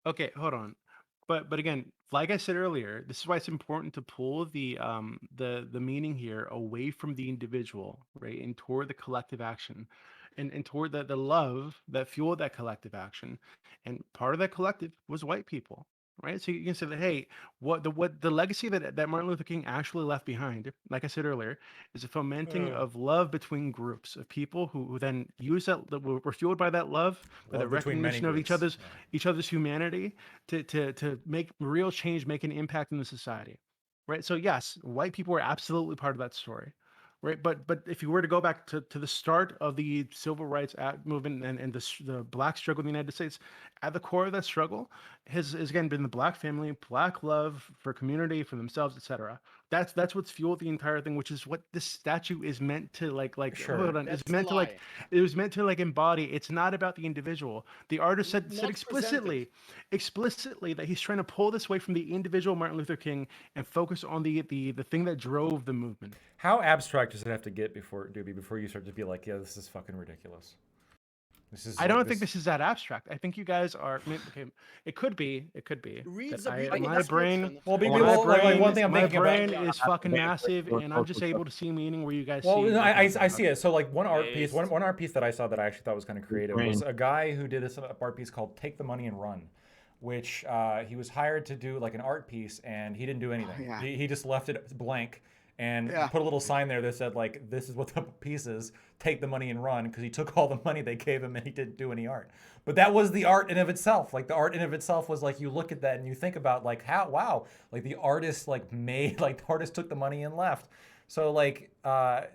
Speaker 6: Okay, hold on. But again, like I said earlier, this is why it's important to pull the meaning here away from the individual, right, and toward the collective action, and toward the love that fueled that collective action, and part of that collective was white people, right? So you can say that, hey, what the legacy that Martin Luther King actually left behind, like I said earlier, is a fomenting of love between groups of people who then use that were fueled by that love, by the
Speaker 7: Love between many
Speaker 6: recognition of each
Speaker 7: groups.
Speaker 6: other's humanity to make real change, make an impact in the society, right? So yes, white people were absolutely part of that story, right? But if you were to go back to the start of the civil rights movement and the black struggle in the United States, at the core of that struggle has again been the black family, black love for community, for themselves, etc. That's what's fueled the entire thing, which is what this statue is meant to
Speaker 7: Sure.
Speaker 6: hold on,
Speaker 9: That's
Speaker 6: it's meant
Speaker 9: a
Speaker 6: to
Speaker 9: lie.
Speaker 6: it was meant to embody. It's not about the individual. The artist said
Speaker 9: Not
Speaker 6: explicitly that he's trying to pull this away from the individual Martin Luther King and focus on the thing that drove the movement.
Speaker 7: How abstract does it have to get before you start to be like, yeah, this is fucking ridiculous?
Speaker 6: I don't think this is that abstract. I think you guys are. Okay, it could be.
Speaker 9: Read
Speaker 6: But
Speaker 9: the beautiful
Speaker 6: my brain.
Speaker 9: description.
Speaker 7: Well, maybe
Speaker 6: My
Speaker 7: like one thing I'm
Speaker 6: my
Speaker 7: thinking
Speaker 6: brain
Speaker 7: about.
Speaker 6: is fucking massive, and I'm just able to see meaning where you guys
Speaker 7: Well,
Speaker 6: see.
Speaker 7: no, I
Speaker 6: nothing.
Speaker 7: see it. So like one art piece,
Speaker 4: Based.
Speaker 7: one art piece that I saw that I actually thought was kind of creative was a guy who did this art piece called "Take the Money and Run," which he was hired to do like an art piece, and he didn't do anything.
Speaker 3: yeah.
Speaker 7: He just left it blank and
Speaker 3: Yeah.
Speaker 7: put a little sign there that said like, "This is what the piece is. Take the money and run," because he took all the money they gave him and he didn't do any art. But that was the art in of itself. Like the art in of itself was like, you look at that and you think about like how, wow, like the artist like made, like the artist took the money and left. So like I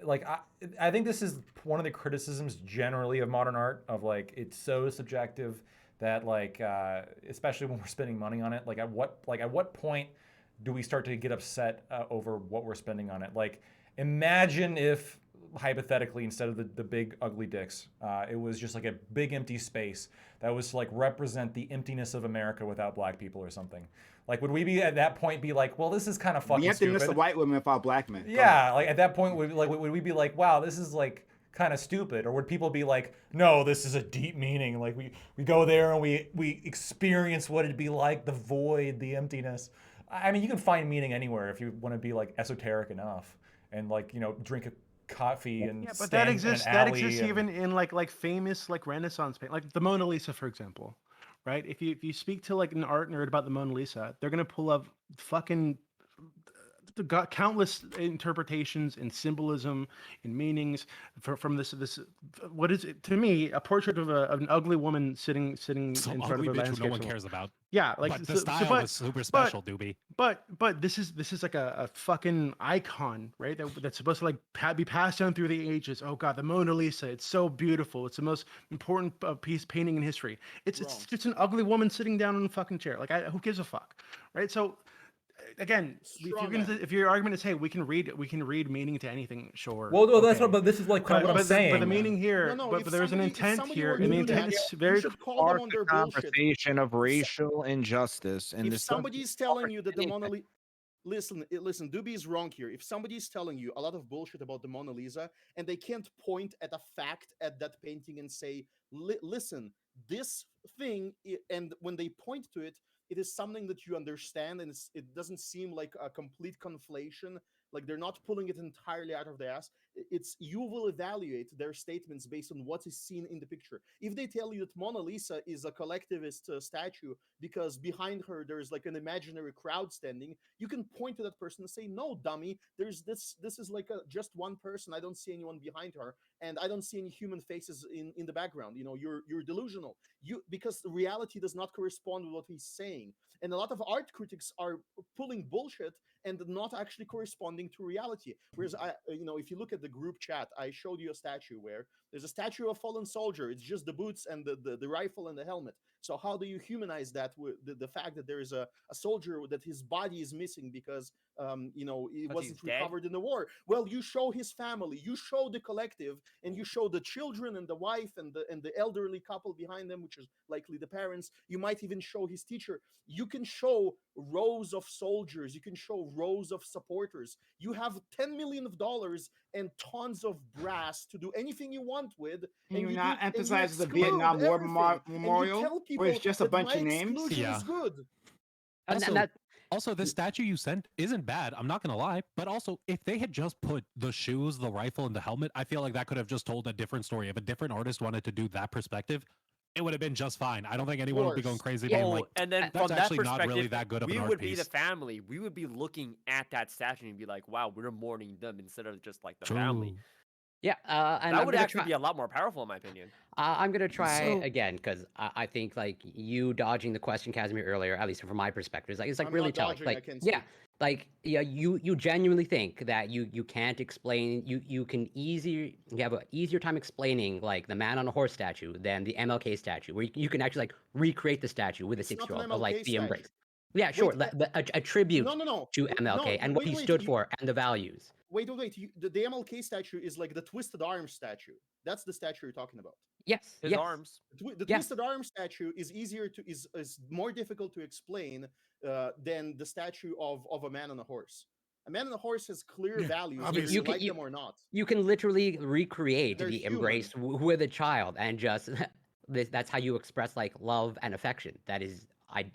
Speaker 7: think this is one of the criticisms generally of modern art, of like it's so subjective that like especially when we're spending money on it, like at what point do we start to get upset over what we're spending on it? Like imagine if hypothetically, instead of the big ugly dicks, it was just like a big empty space that was to like represent the emptiness of America without black people or something. Like, would we be at that point be like, well, this is kind of fucking
Speaker 3: The emptiness
Speaker 7: stupid?
Speaker 3: of white women without black men. Go
Speaker 7: Yeah, like at that point, would we be like, wow, this is like kind of stupid? Or would people be like, no, this is a deep meaning. Like we go there and we experience what it'd be like, the void, the emptiness. I mean, you can find meaning anywhere if you want to be like esoteric enough and like, you know, drink a coffee and
Speaker 6: Yeah, but
Speaker 7: stand
Speaker 6: that
Speaker 7: in
Speaker 6: exists.
Speaker 7: an
Speaker 6: That
Speaker 7: alley
Speaker 6: exists
Speaker 7: and-
Speaker 6: even in like famous like Renaissance paint, like the Mona Lisa, for example, right? If you speak to like an art nerd about the Mona Lisa, they're gonna pull up fucking got countless interpretations and symbolism and meanings from this. What is it to me? A portrait of an ugly woman sitting
Speaker 8: Some
Speaker 6: in front
Speaker 8: ugly
Speaker 6: of a
Speaker 8: bitch who
Speaker 6: landscape.
Speaker 8: no one cares about.
Speaker 6: Yeah, like
Speaker 8: But the style was super special, Doobie.
Speaker 6: But this is like a fucking icon, right? That's supposed to like be passed down through the ages. Oh God, the Mona Lisa, it's so beautiful. It's the most important piece painting in history. It's just an ugly woman sitting down in a fucking chair. Like who gives a fuck, right? So again, if your argument is, hey, we can read meaning to anything, sure.
Speaker 7: Well, no, that's
Speaker 6: okay.
Speaker 7: not. But this is like kind of what I'm saying.
Speaker 6: But the meaning here,
Speaker 9: No,
Speaker 6: but
Speaker 9: if
Speaker 6: there's an
Speaker 9: somebody- if
Speaker 6: intent
Speaker 9: somebody
Speaker 6: here,
Speaker 9: were to
Speaker 6: and the
Speaker 9: do that,
Speaker 6: intent is
Speaker 9: you
Speaker 6: very
Speaker 9: should call them on their bullshit.
Speaker 1: Conversation of racial injustice, and
Speaker 9: If
Speaker 1: this
Speaker 9: somebody's telling you that the Mona Lisa, listen, Doobie is wrong here. If somebody's telling you a lot of bullshit about the Mona Lisa and they can't point at a fact at that painting and say, listen, this thing, and when they point to it, it is something that you understand, and it doesn't seem like a complete conflation. Like they're not pulling it entirely out of their ass. It's you will evaluate their statements based on what is seen in the picture. If they tell you that Mona Lisa is a collectivist statue because behind her there's like an imaginary crowd standing, you can point to that person and say, "No, dummy, there's this. This is like just one person. I don't see anyone behind her, and I don't see any human faces in the background. You know, you're delusional. Because the reality does not correspond with what he's saying." And a lot of art critics are pulling bullshit and not actually corresponding to reality. Whereas if you look at the group chat, I showed you a statue where there's a statue of a fallen soldier. It's just the boots and the rifle and the helmet. So how do you humanize that with the fact that there is a soldier that his body is missing because he wasn't recovered in the war? Well, you show his family, you show the collective, and you show the children and the wife and the elderly couple behind them, which is likely the parents. You might even show his teacher. You can show rows of soldiers. You can show rows of supporters. You have $10 million and tons of brass to do anything you want with.
Speaker 3: Can you
Speaker 9: and
Speaker 3: not
Speaker 9: do- and you
Speaker 3: emphasize the
Speaker 9: exclude
Speaker 3: Vietnam War
Speaker 9: everything. And you
Speaker 3: memorial,
Speaker 9: tell
Speaker 3: where it's
Speaker 9: people
Speaker 3: just a
Speaker 9: that
Speaker 3: bunch
Speaker 9: my
Speaker 3: of names?
Speaker 9: exclusion
Speaker 8: Yeah.
Speaker 9: is good.
Speaker 5: And
Speaker 8: Also,
Speaker 5: that
Speaker 8: also, this statue you sent isn't bad. I'm not gonna lie, but also, if they had just put the shoes, the rifle, and the helmet, I feel like that could have just told a different story. If a different artist wanted to do that perspective, it would have been just fine. I don't think anyone would be going crazy being like,
Speaker 4: and then
Speaker 8: that's
Speaker 4: from that
Speaker 8: actually
Speaker 4: perspective,
Speaker 8: not really that good of
Speaker 4: we
Speaker 8: an art
Speaker 4: would be the
Speaker 8: piece.
Speaker 4: family. We would be looking at that statue and be like, "Wow, we're mourning them," instead of just like the family.
Speaker 8: True.
Speaker 5: Yeah, and
Speaker 4: That
Speaker 5: I'm
Speaker 4: would
Speaker 5: gonna
Speaker 4: actually
Speaker 5: try.
Speaker 4: be a lot more powerful, in my opinion.
Speaker 5: I'm gonna try
Speaker 2: So
Speaker 5: again because I think like you dodging the question, Casimir, earlier, at least from my perspective, it's like
Speaker 9: I'm
Speaker 5: really
Speaker 9: not
Speaker 5: telling.
Speaker 9: dodging. I
Speaker 5: Like,
Speaker 9: can
Speaker 5: yeah,
Speaker 9: see.
Speaker 5: like yeah, you genuinely think that you can't explain you have an easier time explaining like the man on a horse statue than the MLK statue, where you can actually like recreate the statue with a
Speaker 9: It's not
Speaker 5: 6-year-old
Speaker 9: an
Speaker 5: of like
Speaker 9: MLK
Speaker 5: the
Speaker 9: statue.
Speaker 5: embrace. Yeah, sure,
Speaker 9: Wait,
Speaker 5: a tribute
Speaker 9: no.
Speaker 5: to
Speaker 9: No,
Speaker 5: MLK and what he
Speaker 9: wait.
Speaker 5: stood for and the values.
Speaker 9: Wait. The MLK statue is like the twisted arm statue. That's the statue you're talking about.
Speaker 5: Yes,
Speaker 4: His
Speaker 5: yes,
Speaker 4: arms.
Speaker 9: The
Speaker 5: yes.
Speaker 9: twisted arm statue is is more difficult to explain than the statue of a man on a horse. A man on a horse has clear
Speaker 2: Yeah,
Speaker 9: values, whether
Speaker 2: obviously.
Speaker 9: you
Speaker 5: can-
Speaker 9: like them or not.
Speaker 5: You can literally recreate
Speaker 9: They're
Speaker 5: the
Speaker 9: human.
Speaker 5: embrace with a child and just that's how you express like love and affection. That is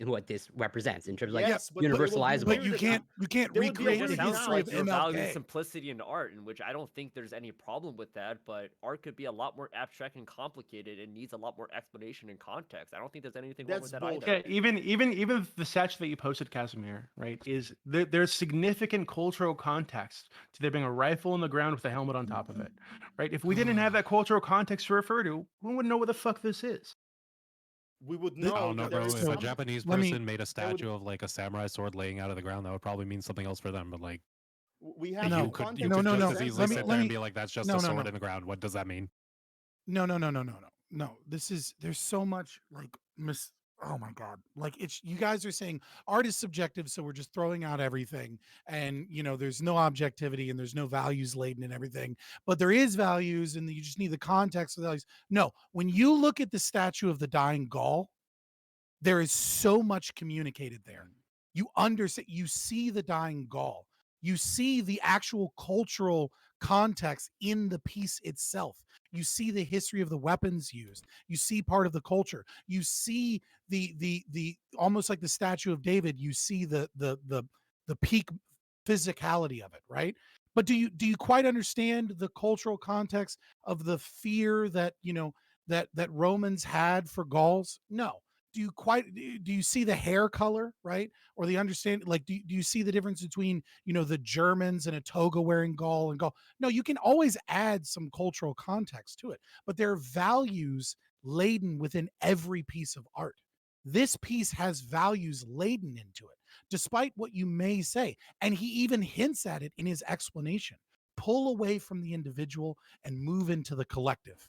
Speaker 5: what this represents in terms of like
Speaker 9: Yes, but it would be
Speaker 5: universalizable.
Speaker 2: But
Speaker 9: weird
Speaker 2: you
Speaker 9: if
Speaker 2: can't
Speaker 9: there would be a
Speaker 2: recreate
Speaker 4: It
Speaker 2: the
Speaker 9: weird
Speaker 4: sounds
Speaker 2: history
Speaker 9: now
Speaker 2: of
Speaker 4: like you value
Speaker 2: MLK.
Speaker 4: simplicity in art, in which I don't think there's any problem with that, but art could be a lot more abstract and complicated and needs a lot more explanation and context. I don't think there's anything wrong with
Speaker 9: That's
Speaker 4: that either.
Speaker 9: bullshit.
Speaker 6: Yeah, even the statue that you posted, Casimir, right? Is there's significant cultural context to there being a rifle in the ground with a helmet on top of it, right? If we didn't have that cultural context to refer to, we wouldn't know what the fuck this is.
Speaker 9: We would
Speaker 2: I
Speaker 9: know.
Speaker 8: I don't know,
Speaker 9: that there
Speaker 8: bro.
Speaker 9: is
Speaker 8: If
Speaker 2: So,
Speaker 8: a
Speaker 9: some-
Speaker 8: Japanese
Speaker 2: let me-
Speaker 8: person made a
Speaker 9: would-
Speaker 8: statue of like a samurai sword laying out of the ground, that would probably mean something else for them. But like,
Speaker 9: we have
Speaker 2: No,
Speaker 8: you could
Speaker 2: no, no,
Speaker 8: just
Speaker 2: no.
Speaker 8: as easily
Speaker 2: Let me-
Speaker 8: sit
Speaker 2: let
Speaker 8: there
Speaker 2: me-
Speaker 8: and be like, "That's just
Speaker 2: no,
Speaker 8: a
Speaker 2: no,
Speaker 8: sword
Speaker 2: no.
Speaker 8: in the ground." What does that mean?
Speaker 2: No. There's so much like oh my god. Like it's you guys are saying art is subjective, so we're just throwing out everything. And there's no objectivity and there's no values laden in everything. But there is values, and you just need the context of the values. No, when you look at the statue of the dying Gaul, there is so much communicated there. You understand, you see the dying Gaul. You see the actual cultural context in the piece itself. You see the history of the weapons used. You see part of the culture. You see the almost like the statue of David. You see the peak physicality of it, right? But do you quite understand the cultural context of the fear that that Romans had for Gauls? No. Do you see the hair color, right? Or the understand, like, do you see the difference between the Germans and a toga wearing Gaul and Gaul? No, you can always add some cultural context to it, but there are values laden within every piece of art. This piece has values laden into it, despite what you may say. And he even hints at it in his explanation. Pull away from the individual and move into the collective.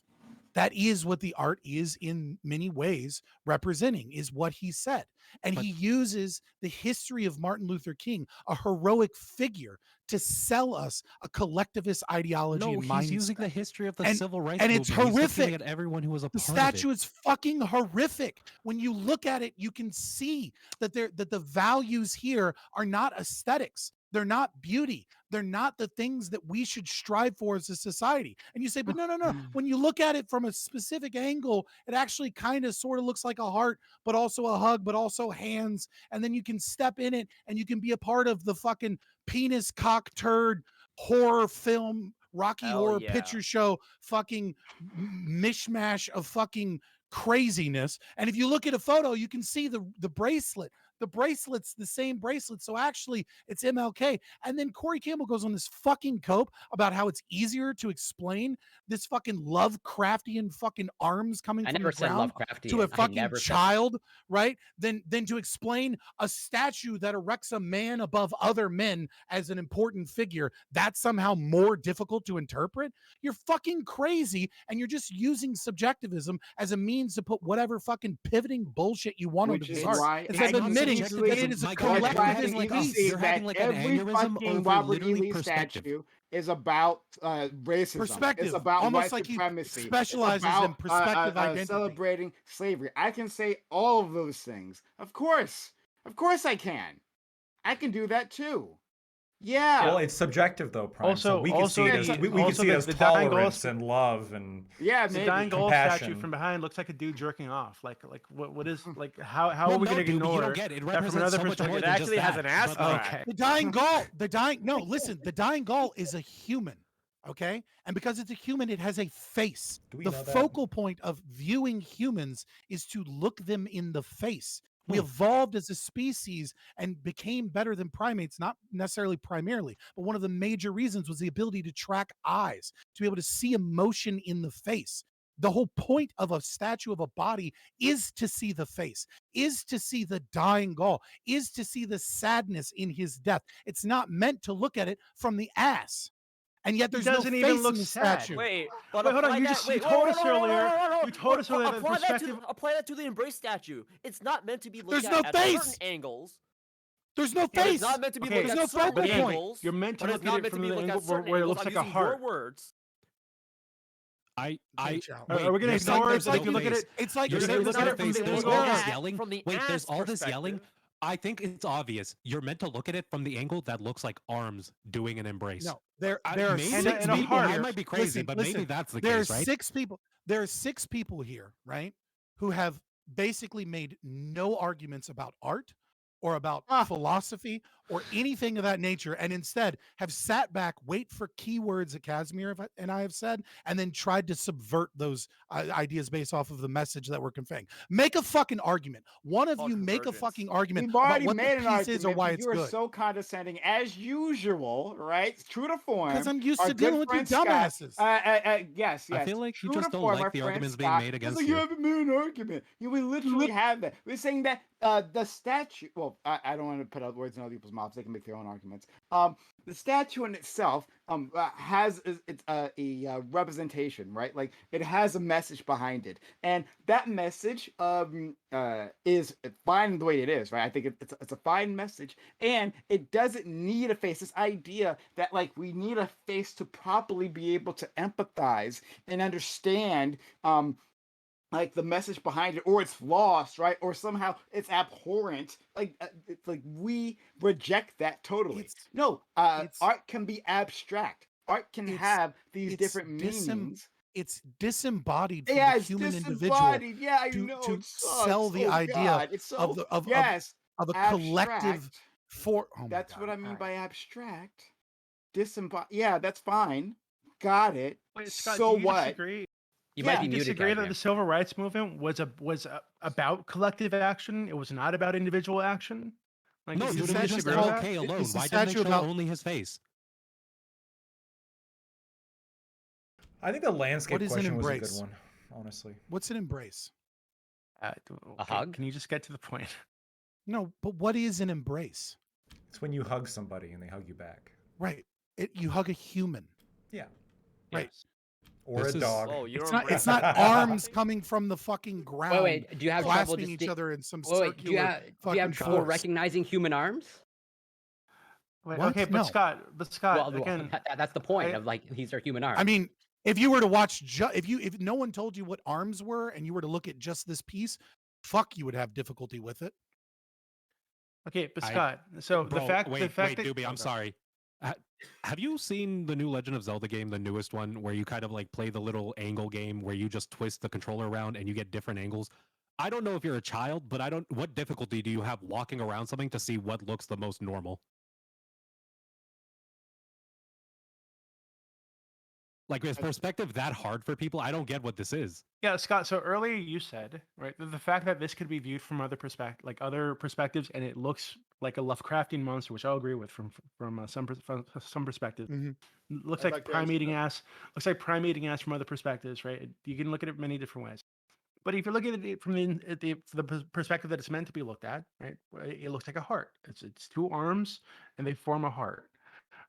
Speaker 2: That is what the art is in many ways representing, is what he said. And
Speaker 8: But-
Speaker 2: he uses the history of Martin Luther King, a heroic figure, to sell us a collectivist ideology
Speaker 8: No,
Speaker 2: and
Speaker 8: he's
Speaker 2: mindset.
Speaker 8: using the history of the
Speaker 2: And-
Speaker 8: civil rights
Speaker 2: and
Speaker 8: movement.
Speaker 2: it's
Speaker 8: He's looking
Speaker 2: horrific.
Speaker 8: at everyone who was a
Speaker 2: The
Speaker 8: part
Speaker 2: statue
Speaker 8: of it.
Speaker 2: is fucking horrific. When you look at it, you can see that the values here are not aesthetics. They're not beauty. They're not the things that we should strive for as a society. And you say, but no. When you look at it from a specific angle, it actually kind of sort of looks like a heart, but also a hug, but also hands. And then you can step in it and you can be a part of the fucking penis cock turd horror film, Rocky
Speaker 4: Hell
Speaker 2: Horror
Speaker 4: yeah.
Speaker 2: Picture Show, fucking mishmash of fucking craziness. And if you look at a photo, you can see the bracelet. The bracelet's the same bracelet. So actually, it's MLK. And then Corey Campbell goes on this fucking cope about how it's easier to explain this fucking Lovecraftian fucking arms coming
Speaker 5: I
Speaker 2: from
Speaker 5: never
Speaker 2: the
Speaker 5: said
Speaker 2: ground
Speaker 5: Lovecraftian.
Speaker 2: to a
Speaker 5: I
Speaker 2: fucking
Speaker 5: never said-
Speaker 2: child, right? Than to explain a statue that erects a man above other men as an important figure. That's somehow more difficult to interpret. You're fucking crazy, and you're just using subjectivism as a means to put whatever fucking pivoting bullshit you want
Speaker 3: Which
Speaker 2: onto
Speaker 3: is
Speaker 2: this art.
Speaker 3: why
Speaker 2: Instead of
Speaker 3: I
Speaker 2: admitting
Speaker 3: usually-
Speaker 2: that it is a
Speaker 8: My God,
Speaker 3: That's why I
Speaker 2: collectivist
Speaker 3: think you
Speaker 8: like
Speaker 3: can
Speaker 8: us.
Speaker 2: piece.
Speaker 3: see
Speaker 8: You're having
Speaker 3: that
Speaker 8: like an
Speaker 3: every
Speaker 8: aneurysm
Speaker 3: fucking
Speaker 8: over
Speaker 3: Robert E.
Speaker 8: literally
Speaker 3: Lee
Speaker 8: perspective.
Speaker 3: statue is about racism.
Speaker 2: Perspective.
Speaker 3: It's about
Speaker 2: Almost
Speaker 3: white
Speaker 2: like he
Speaker 3: supremacy. It's
Speaker 2: specializes in
Speaker 3: about,
Speaker 2: perspective identity.
Speaker 3: celebrating slavery. I can say all of those things. Of course I can. I can do that too. Yeah.
Speaker 7: Well, it's subjective though, Prime. So
Speaker 6: Also-
Speaker 7: we can see it
Speaker 3: also-
Speaker 7: as we can
Speaker 6: also
Speaker 7: see it
Speaker 6: the-
Speaker 7: as
Speaker 6: the dying
Speaker 7: tolerance
Speaker 6: Gaul-
Speaker 7: and love and
Speaker 3: yeah,
Speaker 6: The
Speaker 3: maybe.
Speaker 6: dying Gaul statue
Speaker 7: compassion.
Speaker 6: from behind looks like a dude jerking off. Like what is like how
Speaker 8: Well,
Speaker 6: are we
Speaker 8: no,
Speaker 6: going to
Speaker 8: dude, but you
Speaker 6: ignore
Speaker 8: don't get it. It
Speaker 6: that from
Speaker 8: represents
Speaker 6: another
Speaker 8: so much
Speaker 6: perspective?
Speaker 8: more
Speaker 4: It
Speaker 8: than just
Speaker 4: actually has
Speaker 8: that.
Speaker 4: an ass
Speaker 8: But,
Speaker 4: crack.
Speaker 8: like,
Speaker 6: Okay.
Speaker 2: The dying Gaul is a human, okay? And because it's a human, it has a face.
Speaker 7: Do we
Speaker 2: The
Speaker 7: know that?
Speaker 2: focal point of viewing humans is to look them in the face. We evolved as a species and became better than primates, not necessarily primarily, but one of the major reasons was the ability to track eyes, to be able to see emotion in the face. The whole point of a statue of a body is to see the face, is to see the dying Gaul, is to see the sadness in his death. It's not meant to look at it from the ass. And yet there's no face in the statue.
Speaker 4: Wait, but
Speaker 6: Wait, hold on.
Speaker 4: apply
Speaker 6: You
Speaker 4: that-
Speaker 6: just
Speaker 4: wait,
Speaker 6: you told
Speaker 4: wait,
Speaker 6: us
Speaker 4: no, no, no, no,
Speaker 6: earlier.
Speaker 4: no, no, no.
Speaker 6: You told us earlier that the
Speaker 4: Apply that
Speaker 6: perspective.
Speaker 4: apply that to the embrace statue. It's not meant to be looked
Speaker 2: There's
Speaker 4: at
Speaker 2: no
Speaker 4: at
Speaker 2: face.
Speaker 4: certain angles.
Speaker 2: There's no
Speaker 4: It's
Speaker 2: face.
Speaker 4: not meant to be
Speaker 6: Okay,
Speaker 4: looked
Speaker 2: there's
Speaker 4: at
Speaker 2: no
Speaker 4: certain
Speaker 2: focal point.
Speaker 4: angles.
Speaker 6: You're meant to
Speaker 4: but
Speaker 6: look
Speaker 4: it's not
Speaker 6: at it
Speaker 4: meant to
Speaker 6: from
Speaker 4: be
Speaker 6: the
Speaker 4: looked
Speaker 6: angle
Speaker 4: at certain
Speaker 6: where it
Speaker 4: angles.
Speaker 6: looks
Speaker 4: I'm
Speaker 6: like a
Speaker 4: using your
Speaker 6: heart.
Speaker 4: words.
Speaker 8: I
Speaker 2: Are
Speaker 8: wait,
Speaker 6: Are we gonna
Speaker 8: there's
Speaker 6: ignore
Speaker 8: there's
Speaker 6: it? Like
Speaker 8: no
Speaker 6: you look at
Speaker 8: face.
Speaker 6: it.
Speaker 2: It's like
Speaker 8: You're
Speaker 6: You're
Speaker 8: saying
Speaker 6: saying
Speaker 8: there's
Speaker 6: look
Speaker 8: no
Speaker 6: at it from
Speaker 8: face.
Speaker 6: the
Speaker 8: There's
Speaker 6: angle.
Speaker 8: all this
Speaker 4: Yeah,
Speaker 8: yelling.
Speaker 4: from the
Speaker 8: Wait, there's
Speaker 4: ass
Speaker 8: all this yelling.
Speaker 4: perspective.
Speaker 8: I think it's obvious. You're meant to look at it from the angle that looks like arms doing an embrace.
Speaker 2: No, there
Speaker 8: I-
Speaker 2: are
Speaker 8: maybe,
Speaker 2: 6
Speaker 6: in a
Speaker 8: maybe
Speaker 2: people
Speaker 6: heart.
Speaker 8: I
Speaker 2: here.
Speaker 8: might be crazy,
Speaker 2: Listen,
Speaker 8: but
Speaker 2: listen,
Speaker 8: maybe that's the
Speaker 2: there
Speaker 8: case,
Speaker 2: are
Speaker 8: right?
Speaker 2: 6 people. There are 6 people here, right, who have basically made no arguments about art or about philosophy or anything of that nature, and instead have sat back, wait for keywords that Casimir and I have said, and then tried to subvert those ideas based off of the message that we're conveying. Make a fucking argument. One of
Speaker 4: Called
Speaker 2: you make a
Speaker 4: convergence.
Speaker 2: fucking argument
Speaker 3: We've
Speaker 2: about
Speaker 3: already
Speaker 2: what the
Speaker 3: made an
Speaker 2: piece is or
Speaker 3: argument,
Speaker 2: why
Speaker 3: but
Speaker 2: it's
Speaker 3: you are
Speaker 2: good.
Speaker 3: so condescending as usual, right? True to form.
Speaker 2: Because I'm used
Speaker 3: Our
Speaker 2: to
Speaker 3: good
Speaker 2: dealing with you
Speaker 3: friend Scott-
Speaker 2: dumbasses.
Speaker 3: Yes, yes.
Speaker 8: I feel like you
Speaker 3: True
Speaker 8: just
Speaker 3: to
Speaker 8: don't
Speaker 3: form,
Speaker 8: like
Speaker 3: our
Speaker 8: the
Speaker 3: friend
Speaker 8: arguments being
Speaker 3: Scott
Speaker 8: made
Speaker 3: was
Speaker 8: against
Speaker 3: like,
Speaker 8: you.
Speaker 3: You haven't made an argument. We literally have that. We're saying that the statue. Well, I don't want to put out words in other people's mouths. They can make their own arguments. The statue in itself has it's a representation, right? Like it has a message behind it, and that message is fine the way it is, right? I think it's a fine message, and it doesn't need a face. This idea that like we need a face to properly be able to empathize and understand like the message behind it, or it's lost, right? Or somehow it's abhorrent. Like it's like we reject that totally. No, art can be abstract. Art can have these different meanings.
Speaker 2: It's disembodied from
Speaker 3: Yeah,
Speaker 2: the
Speaker 3: it's
Speaker 2: human individual
Speaker 3: disembodied. Yeah, I
Speaker 2: to,
Speaker 3: know.
Speaker 2: to
Speaker 3: It sucks.
Speaker 2: sell the
Speaker 3: Oh,
Speaker 2: idea
Speaker 3: God, it's so,
Speaker 2: of a
Speaker 3: abstract.
Speaker 2: collective for. Oh my
Speaker 3: That's
Speaker 2: God.
Speaker 3: what I mean
Speaker 2: All right.
Speaker 3: by abstract. Disembodied. Yeah, that's fine. Got it.
Speaker 6: Wait, Scott,
Speaker 3: So
Speaker 6: do you
Speaker 3: what?
Speaker 6: disagree?
Speaker 5: You
Speaker 3: Yeah,
Speaker 5: might be
Speaker 6: You
Speaker 5: muted,
Speaker 6: disagree that
Speaker 5: Casimir.
Speaker 6: the civil rights movement was about collective action? It was not about individual action. Like,
Speaker 8: No,
Speaker 6: you
Speaker 2: Is
Speaker 8: dude,
Speaker 2: the
Speaker 8: it was
Speaker 6: disagree
Speaker 8: just
Speaker 2: statue
Speaker 6: with
Speaker 2: called-
Speaker 6: that?
Speaker 8: okay alone.
Speaker 2: is the
Speaker 8: Why didn't they
Speaker 2: statue
Speaker 8: show
Speaker 2: about-
Speaker 8: only his face?
Speaker 7: I think the landscape
Speaker 2: What is an
Speaker 7: question was a
Speaker 2: embrace?
Speaker 7: good one, honestly.
Speaker 2: What's an embrace?
Speaker 6: Okay,
Speaker 5: hug?
Speaker 6: Can you just get to the point?
Speaker 2: No, but what is an embrace?
Speaker 7: It's when you hug somebody and they hug you back.
Speaker 2: Right. You hug a human.
Speaker 7: Yeah.
Speaker 2: Right.
Speaker 7: Or
Speaker 8: This
Speaker 7: a
Speaker 8: is-
Speaker 7: dog.
Speaker 4: Oh, you're
Speaker 2: It's not. It's
Speaker 4: embracing-
Speaker 2: not arms coming from the fucking ground,
Speaker 5: Wait, do you have trouble
Speaker 2: clasping each
Speaker 5: distin-
Speaker 2: other in some
Speaker 5: Wait, do you
Speaker 2: circular
Speaker 5: have, do you
Speaker 2: fucking
Speaker 5: have trouble
Speaker 2: force.
Speaker 5: recognizing human arms?
Speaker 6: Wait,
Speaker 2: What?
Speaker 6: okay, but
Speaker 2: No.
Speaker 6: Scott,
Speaker 5: Well,
Speaker 6: again,
Speaker 5: that's the point
Speaker 6: I-
Speaker 5: of like these are human arms.
Speaker 2: I mean, if you were to watch, if no one told you what arms were, and you were to look at just this piece, fuck, you would have difficulty with it.
Speaker 6: okay, but
Speaker 8: I-
Speaker 6: Scott, so
Speaker 8: Bro,
Speaker 6: the fact
Speaker 8: wait,
Speaker 6: that
Speaker 8: Doobie, I'm
Speaker 6: Okay.
Speaker 8: sorry. Have you seen the new Legend of Zelda game, the newest one, where you kind of like play the little angle game where you just twist the controller around and you get different angles? I don't know if you're a child, but what difficulty do you have walking around something to see what looks the most normal? Like, is perspective that hard for people? I don't get what this is.
Speaker 6: Yeah, Scott. So earlier you said, right, the fact that this could be viewed from other perspectives, and it looks like a Lovecraftian monster, which I'll agree with from some perspective.
Speaker 2: Mhm.
Speaker 6: Looks
Speaker 9: I'd
Speaker 6: like
Speaker 9: like to
Speaker 6: prime
Speaker 9: answer
Speaker 6: eating
Speaker 9: that.
Speaker 6: ass. Looks like prime eating ass from other perspectives, right? You can look at it many different ways. But if you're looking at it from the perspective that it's meant to be looked at, right, it looks like a heart. It's two arms and they form a heart,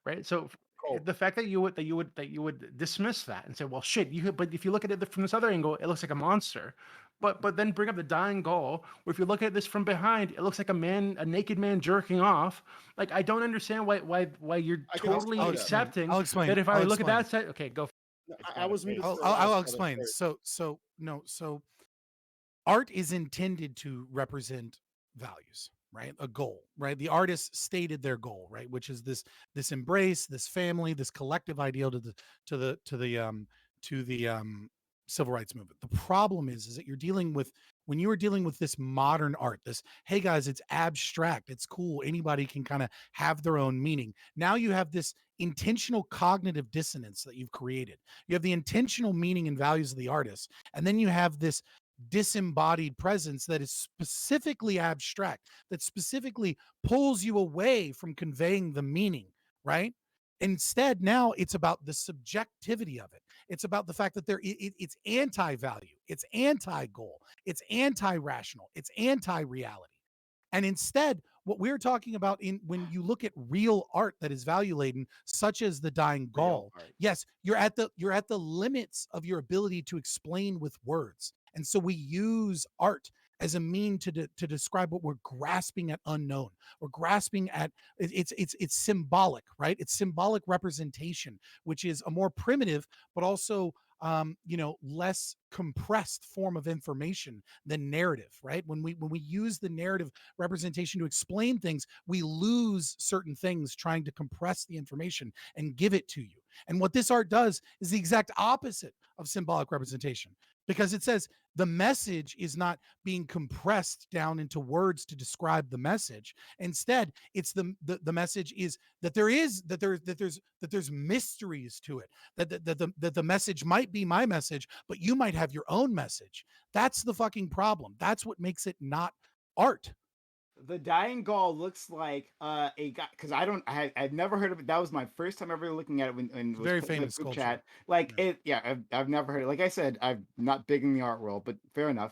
Speaker 6: right? So
Speaker 9: Cool.
Speaker 6: the fact that you would dismiss that and say, well, shit, but if you look at it from this other angle, it looks like a monster. But then bring up the dying Gaul, where if you look at this from behind, it looks like a naked man jerking off. Like, I don't understand why you're
Speaker 9: I can
Speaker 6: totally
Speaker 9: explain that.
Speaker 6: accepting
Speaker 2: I'll explain.
Speaker 6: that if I
Speaker 2: I'll
Speaker 6: look
Speaker 2: explain.
Speaker 6: at that side, okay, go.
Speaker 9: No, I was muted
Speaker 2: I'll,
Speaker 9: for
Speaker 2: I'll,
Speaker 9: last
Speaker 2: I'll
Speaker 9: part, I'm
Speaker 2: explain.
Speaker 9: sorry.
Speaker 2: So art is intended to represent values, right? A goal, right? The artist stated their goal, right? Which is this embrace, this family, this collective ideal to the civil rights movement. The problem is that when you are dealing with this modern art, this, hey guys, it's abstract, it's cool, anybody can kind of have their own meaning. Now you have this intentional cognitive dissonance that you've created. You have the intentional meaning and values of the artist, and then you have this disembodied presence that is specifically abstract, that specifically pulls you away from conveying the meaning, right? Instead, now it's about the subjectivity of it. It's about the fact that it's anti-value, it's anti-goal, it's anti-rational, it's anti-reality. And instead, what we're talking about when you look at real art that is value laden, such as the Dying Gaul, yes, you're at the limits of your ability to explain with words. And so we use art as a mean to describe what we're grasping at unknown. We're grasping at it's symbolic, right? It's symbolic representation, which is a more primitive, but also less compressed form of information than narrative, right? When we use the narrative representation to explain things, we lose certain things trying to compress the information and give it to you. And what this art does is the exact opposite of symbolic representation, because it says the message is not being compressed down into words to describe the message. Instead, it's the message is that there's mysteries to it, that the message might be my message, but you might have your own message. That's the fucking problem. That's what makes it not art.
Speaker 3: The Dying Gaul looks like a guy, because I've never heard of it. That was my first time ever looking at it when it was
Speaker 2: very
Speaker 3: put in the
Speaker 2: famous
Speaker 3: group
Speaker 2: sculpture.
Speaker 3: chat. Like I've never heard it. Like I said, I'm not big in the art world, but fair enough.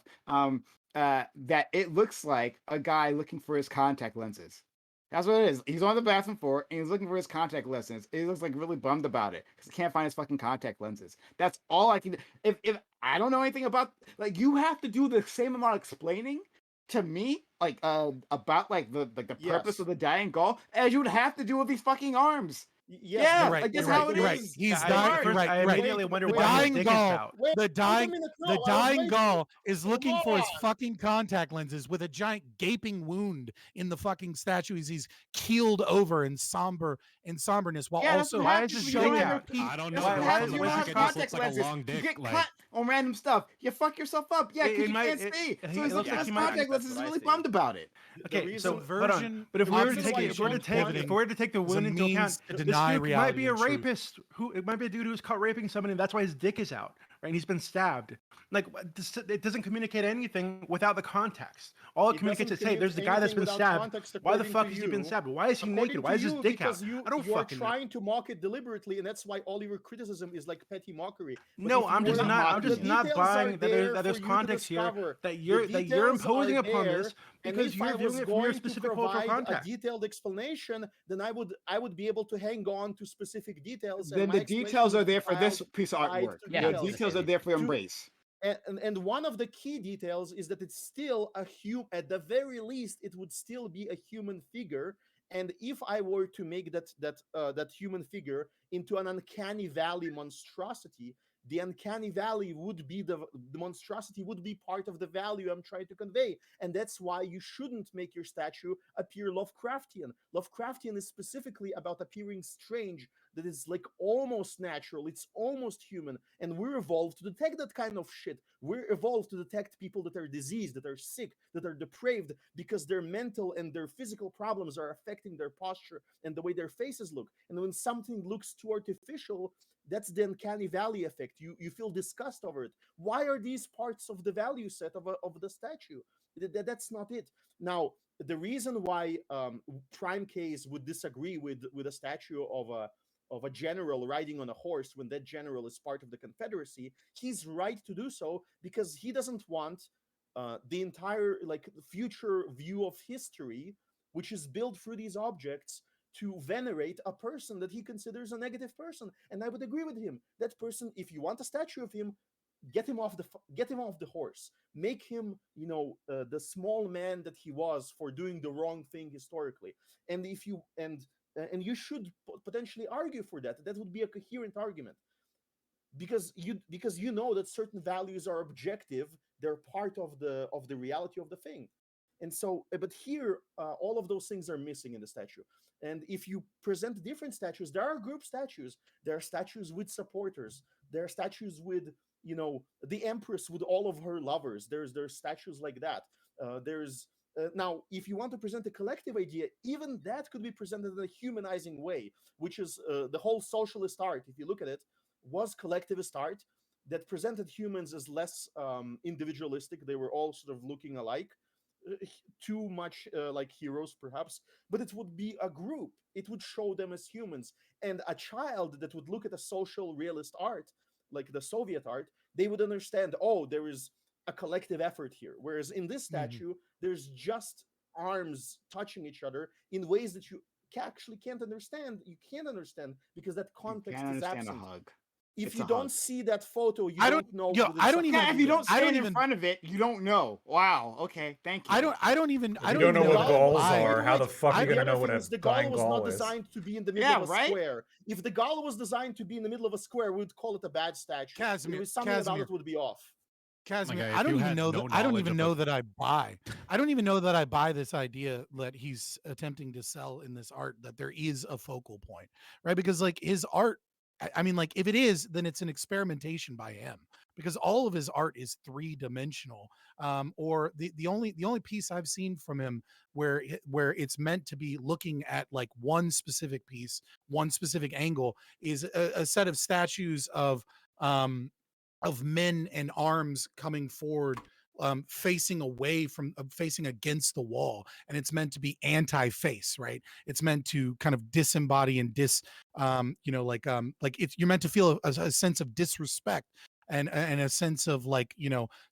Speaker 3: That it looks like a guy looking for his contact lenses. That's what it is. He's on the bathroom floor and he's looking for his contact lenses. He looks like really bummed about it because he can't find his fucking contact lenses. That's all I can do. If I don't know anything about, like, you have to do the same amount of explaining to me, like, about like the purpose of the Dying Gaul as you would have to do with these fucking arms.
Speaker 9: Yes,
Speaker 3: Yeah,
Speaker 2: you're right,
Speaker 3: like, that's
Speaker 2: you're
Speaker 3: how
Speaker 2: right,
Speaker 3: it
Speaker 2: you're right.
Speaker 3: is.
Speaker 2: He's
Speaker 6: I-
Speaker 2: dying.
Speaker 6: at
Speaker 2: You're
Speaker 6: first
Speaker 2: right.
Speaker 6: I
Speaker 2: You're right.
Speaker 6: immediately wondered
Speaker 2: The
Speaker 6: why his
Speaker 2: Dying
Speaker 6: dick is
Speaker 2: Gaul,
Speaker 6: out.
Speaker 9: Wait,
Speaker 2: the
Speaker 9: wait a
Speaker 2: dying,
Speaker 9: minute, no,
Speaker 2: the
Speaker 9: I was
Speaker 2: Dying
Speaker 9: waiting.
Speaker 2: Gaul is looking for his
Speaker 9: Come on.
Speaker 2: fucking contact lenses with a giant gaping wound in the fucking statue as he's keeled over in somberness, while
Speaker 3: Yeah, that's
Speaker 2: also
Speaker 3: what
Speaker 6: Why
Speaker 3: happens
Speaker 6: is his
Speaker 3: when
Speaker 6: dick
Speaker 3: you don't have
Speaker 6: out?
Speaker 3: your-
Speaker 8: I don't
Speaker 3: that's
Speaker 8: know,
Speaker 3: what
Speaker 8: bro.
Speaker 3: happens
Speaker 8: From
Speaker 3: when
Speaker 8: the
Speaker 3: you don't
Speaker 8: look
Speaker 3: have
Speaker 8: at this,
Speaker 3: contact
Speaker 8: looks like a
Speaker 3: lenses.
Speaker 8: long
Speaker 3: You
Speaker 8: dick,
Speaker 3: get
Speaker 8: like-
Speaker 3: cut on random stuff. You fuck yourself up. Yeah, because you can't see. So
Speaker 6: it
Speaker 3: he's
Speaker 6: looks
Speaker 3: looking
Speaker 6: like
Speaker 3: at his
Speaker 6: he might-
Speaker 3: contact lenses. He's
Speaker 9: That's what I
Speaker 3: really
Speaker 9: think.
Speaker 3: bummed about it.
Speaker 6: Okay,
Speaker 9: reason-
Speaker 6: so hold on.
Speaker 2: Subversion,
Speaker 6: But if we were to
Speaker 9: reason
Speaker 6: take
Speaker 9: why
Speaker 6: it, if we were to
Speaker 9: John
Speaker 6: take,
Speaker 9: Quantum
Speaker 6: if we were to take the
Speaker 2: is a
Speaker 6: wound into account,
Speaker 2: means to
Speaker 6: this
Speaker 2: deny
Speaker 6: dude might
Speaker 2: reality
Speaker 6: be a
Speaker 2: and truth.
Speaker 6: rapist. It might be a dude who's caught raping somebody, and that's why his dick is out, right? And he's been stabbed. Like, it doesn't communicate anything without the context. All it communicates is,
Speaker 9: doesn't
Speaker 6: hey, there's the
Speaker 9: communicate
Speaker 6: guy that's
Speaker 9: anything
Speaker 6: been
Speaker 9: without
Speaker 6: stabbed.
Speaker 9: context
Speaker 6: Why the
Speaker 9: according
Speaker 6: fuck
Speaker 9: to
Speaker 6: has he been
Speaker 9: you.
Speaker 6: stabbed? Why is he
Speaker 9: According
Speaker 6: naked?
Speaker 9: to
Speaker 6: Why is his
Speaker 9: you,
Speaker 6: dick out?
Speaker 9: because you
Speaker 6: I don't
Speaker 9: are
Speaker 6: fucking know.
Speaker 9: trying to mock it deliberately, and that's why all your criticism is like petty mockery. But
Speaker 6: No,
Speaker 9: if you
Speaker 6: I'm just
Speaker 9: were
Speaker 6: not. I'm
Speaker 9: mocking
Speaker 6: just
Speaker 9: it,
Speaker 6: not
Speaker 9: the details
Speaker 6: buying
Speaker 9: are
Speaker 6: that
Speaker 9: there
Speaker 6: there's
Speaker 9: for you to
Speaker 6: context here
Speaker 9: discover.
Speaker 6: that
Speaker 9: The
Speaker 6: you're
Speaker 9: details
Speaker 6: imposing
Speaker 9: are
Speaker 6: upon
Speaker 9: there,
Speaker 6: this
Speaker 9: and
Speaker 6: because
Speaker 9: if I
Speaker 6: you're
Speaker 9: was
Speaker 6: viewing it from your
Speaker 9: going to
Speaker 6: specific cultural
Speaker 9: provide a
Speaker 6: context.
Speaker 9: detailed explanation, then I would be able to hang on to specific details.
Speaker 3: Then
Speaker 9: and
Speaker 3: the
Speaker 9: my explanation
Speaker 3: details are
Speaker 9: would be
Speaker 3: there for this
Speaker 9: filed
Speaker 3: piece of
Speaker 9: tied
Speaker 3: artwork.
Speaker 9: to
Speaker 5: Yeah,
Speaker 3: The
Speaker 9: details.
Speaker 3: details are there for
Speaker 9: To-
Speaker 3: embrace.
Speaker 9: And one of the key details is that it's still at the very least it would still be a human figure. And if I were to make that human figure into an uncanny valley monstrosity, the uncanny valley would be the monstrosity would be part of the value I'm trying to convey. And that's why you shouldn't make your statue appear Lovecraftian. Lovecraftian is specifically about appearing strange, that is like almost natural, it's almost human, and we're evolved to detect that kind of shit. We're evolved to detect people that are diseased, that are sick, that are depraved, because their mental and their physical problems are affecting their posture and the way their faces look. And when something looks too artificial, that's the uncanny valley effect. You feel disgust over it. Why are these parts of the value set of the statue? That's not it. Now, the reason why Prime Case would disagree with a statue of a general riding on a horse when that general is part of the Confederacy, he's right to do so, because he doesn't want the entire like future view of history, which is built through these objects, to venerate a person that he considers a negative person. And I would agree with him. That person, if you want a statue of him, get him off the horse. Make him, the small man that he was for doing the wrong thing historically. And if you and you should potentially argue for that. That would be a coherent argument, because you know that certain values are objective. They're part of the reality of the thing. And so, but here, all of those things are missing in the statue. And if you present different statues, there are group statues. There are statues with supporters. There are statues with, the Empress with all of her lovers. There's statues like that. Now, if you want to present a collective idea, even that could be presented in a humanizing way, which is the whole socialist art. If you look at it, was collectivist art, that presented humans as less individualistic. They were all sort of looking alike, too much like heroes perhaps, but it would be a group. It would show them as humans. And a child that would look at a social realist art like the Soviet art, they would understand, oh, there is a collective effort here. Whereas in this statue, there's just arms touching each other in ways that you actually can't understand. You can't understand because that context is absent.
Speaker 3: A hug.
Speaker 9: If
Speaker 3: It's
Speaker 9: you
Speaker 3: a
Speaker 9: don't
Speaker 3: hug.
Speaker 9: see that photo, you
Speaker 2: I
Speaker 9: don't know.
Speaker 2: yo,
Speaker 9: who the
Speaker 2: I don't even-
Speaker 3: Yeah, if you don't
Speaker 2: I don't
Speaker 3: stand in
Speaker 2: even-
Speaker 3: front of it, you don't know. Wow. Okay. Thank you.
Speaker 2: I don't even. I
Speaker 7: You
Speaker 2: don't
Speaker 7: don't know
Speaker 2: even
Speaker 7: what
Speaker 9: know
Speaker 7: galls
Speaker 9: why-
Speaker 7: are. How the fuck are you
Speaker 9: The
Speaker 7: gonna know
Speaker 9: other
Speaker 7: what
Speaker 9: thing
Speaker 7: a
Speaker 9: is the
Speaker 7: dying
Speaker 9: gala was not
Speaker 7: gall is?
Speaker 9: designed to be in the middle
Speaker 3: Yeah,
Speaker 9: of a
Speaker 3: right?
Speaker 9: square. If the gala was designed to be in the middle of a square, we'd call it a bad statue.
Speaker 2: Casimir,
Speaker 9: There was something about
Speaker 2: Casimir.
Speaker 9: it would be off.
Speaker 2: Casimir,
Speaker 8: Like,
Speaker 2: I
Speaker 8: if
Speaker 2: don't
Speaker 8: you
Speaker 2: even
Speaker 8: had
Speaker 2: know
Speaker 8: no
Speaker 2: that. I don't
Speaker 8: knowledge
Speaker 2: even
Speaker 8: of
Speaker 2: know
Speaker 8: the-
Speaker 2: that I buy. I don't even know that I buy this idea that he's attempting to sell in this art that there is a focal point, right? Because like his art, I mean, like if it is, then it's an experimentation by him because all of his art is 3-dimensional. Or the only piece I've seen from him where it's meant to be looking at like one specific piece, one specific angle is a set of statues of men and arms coming forward, facing away from facing against the wall, and it's meant to be anti-face, right? It's meant to kind of disembody and like it's you're meant to feel a sense of disrespect and a sense of like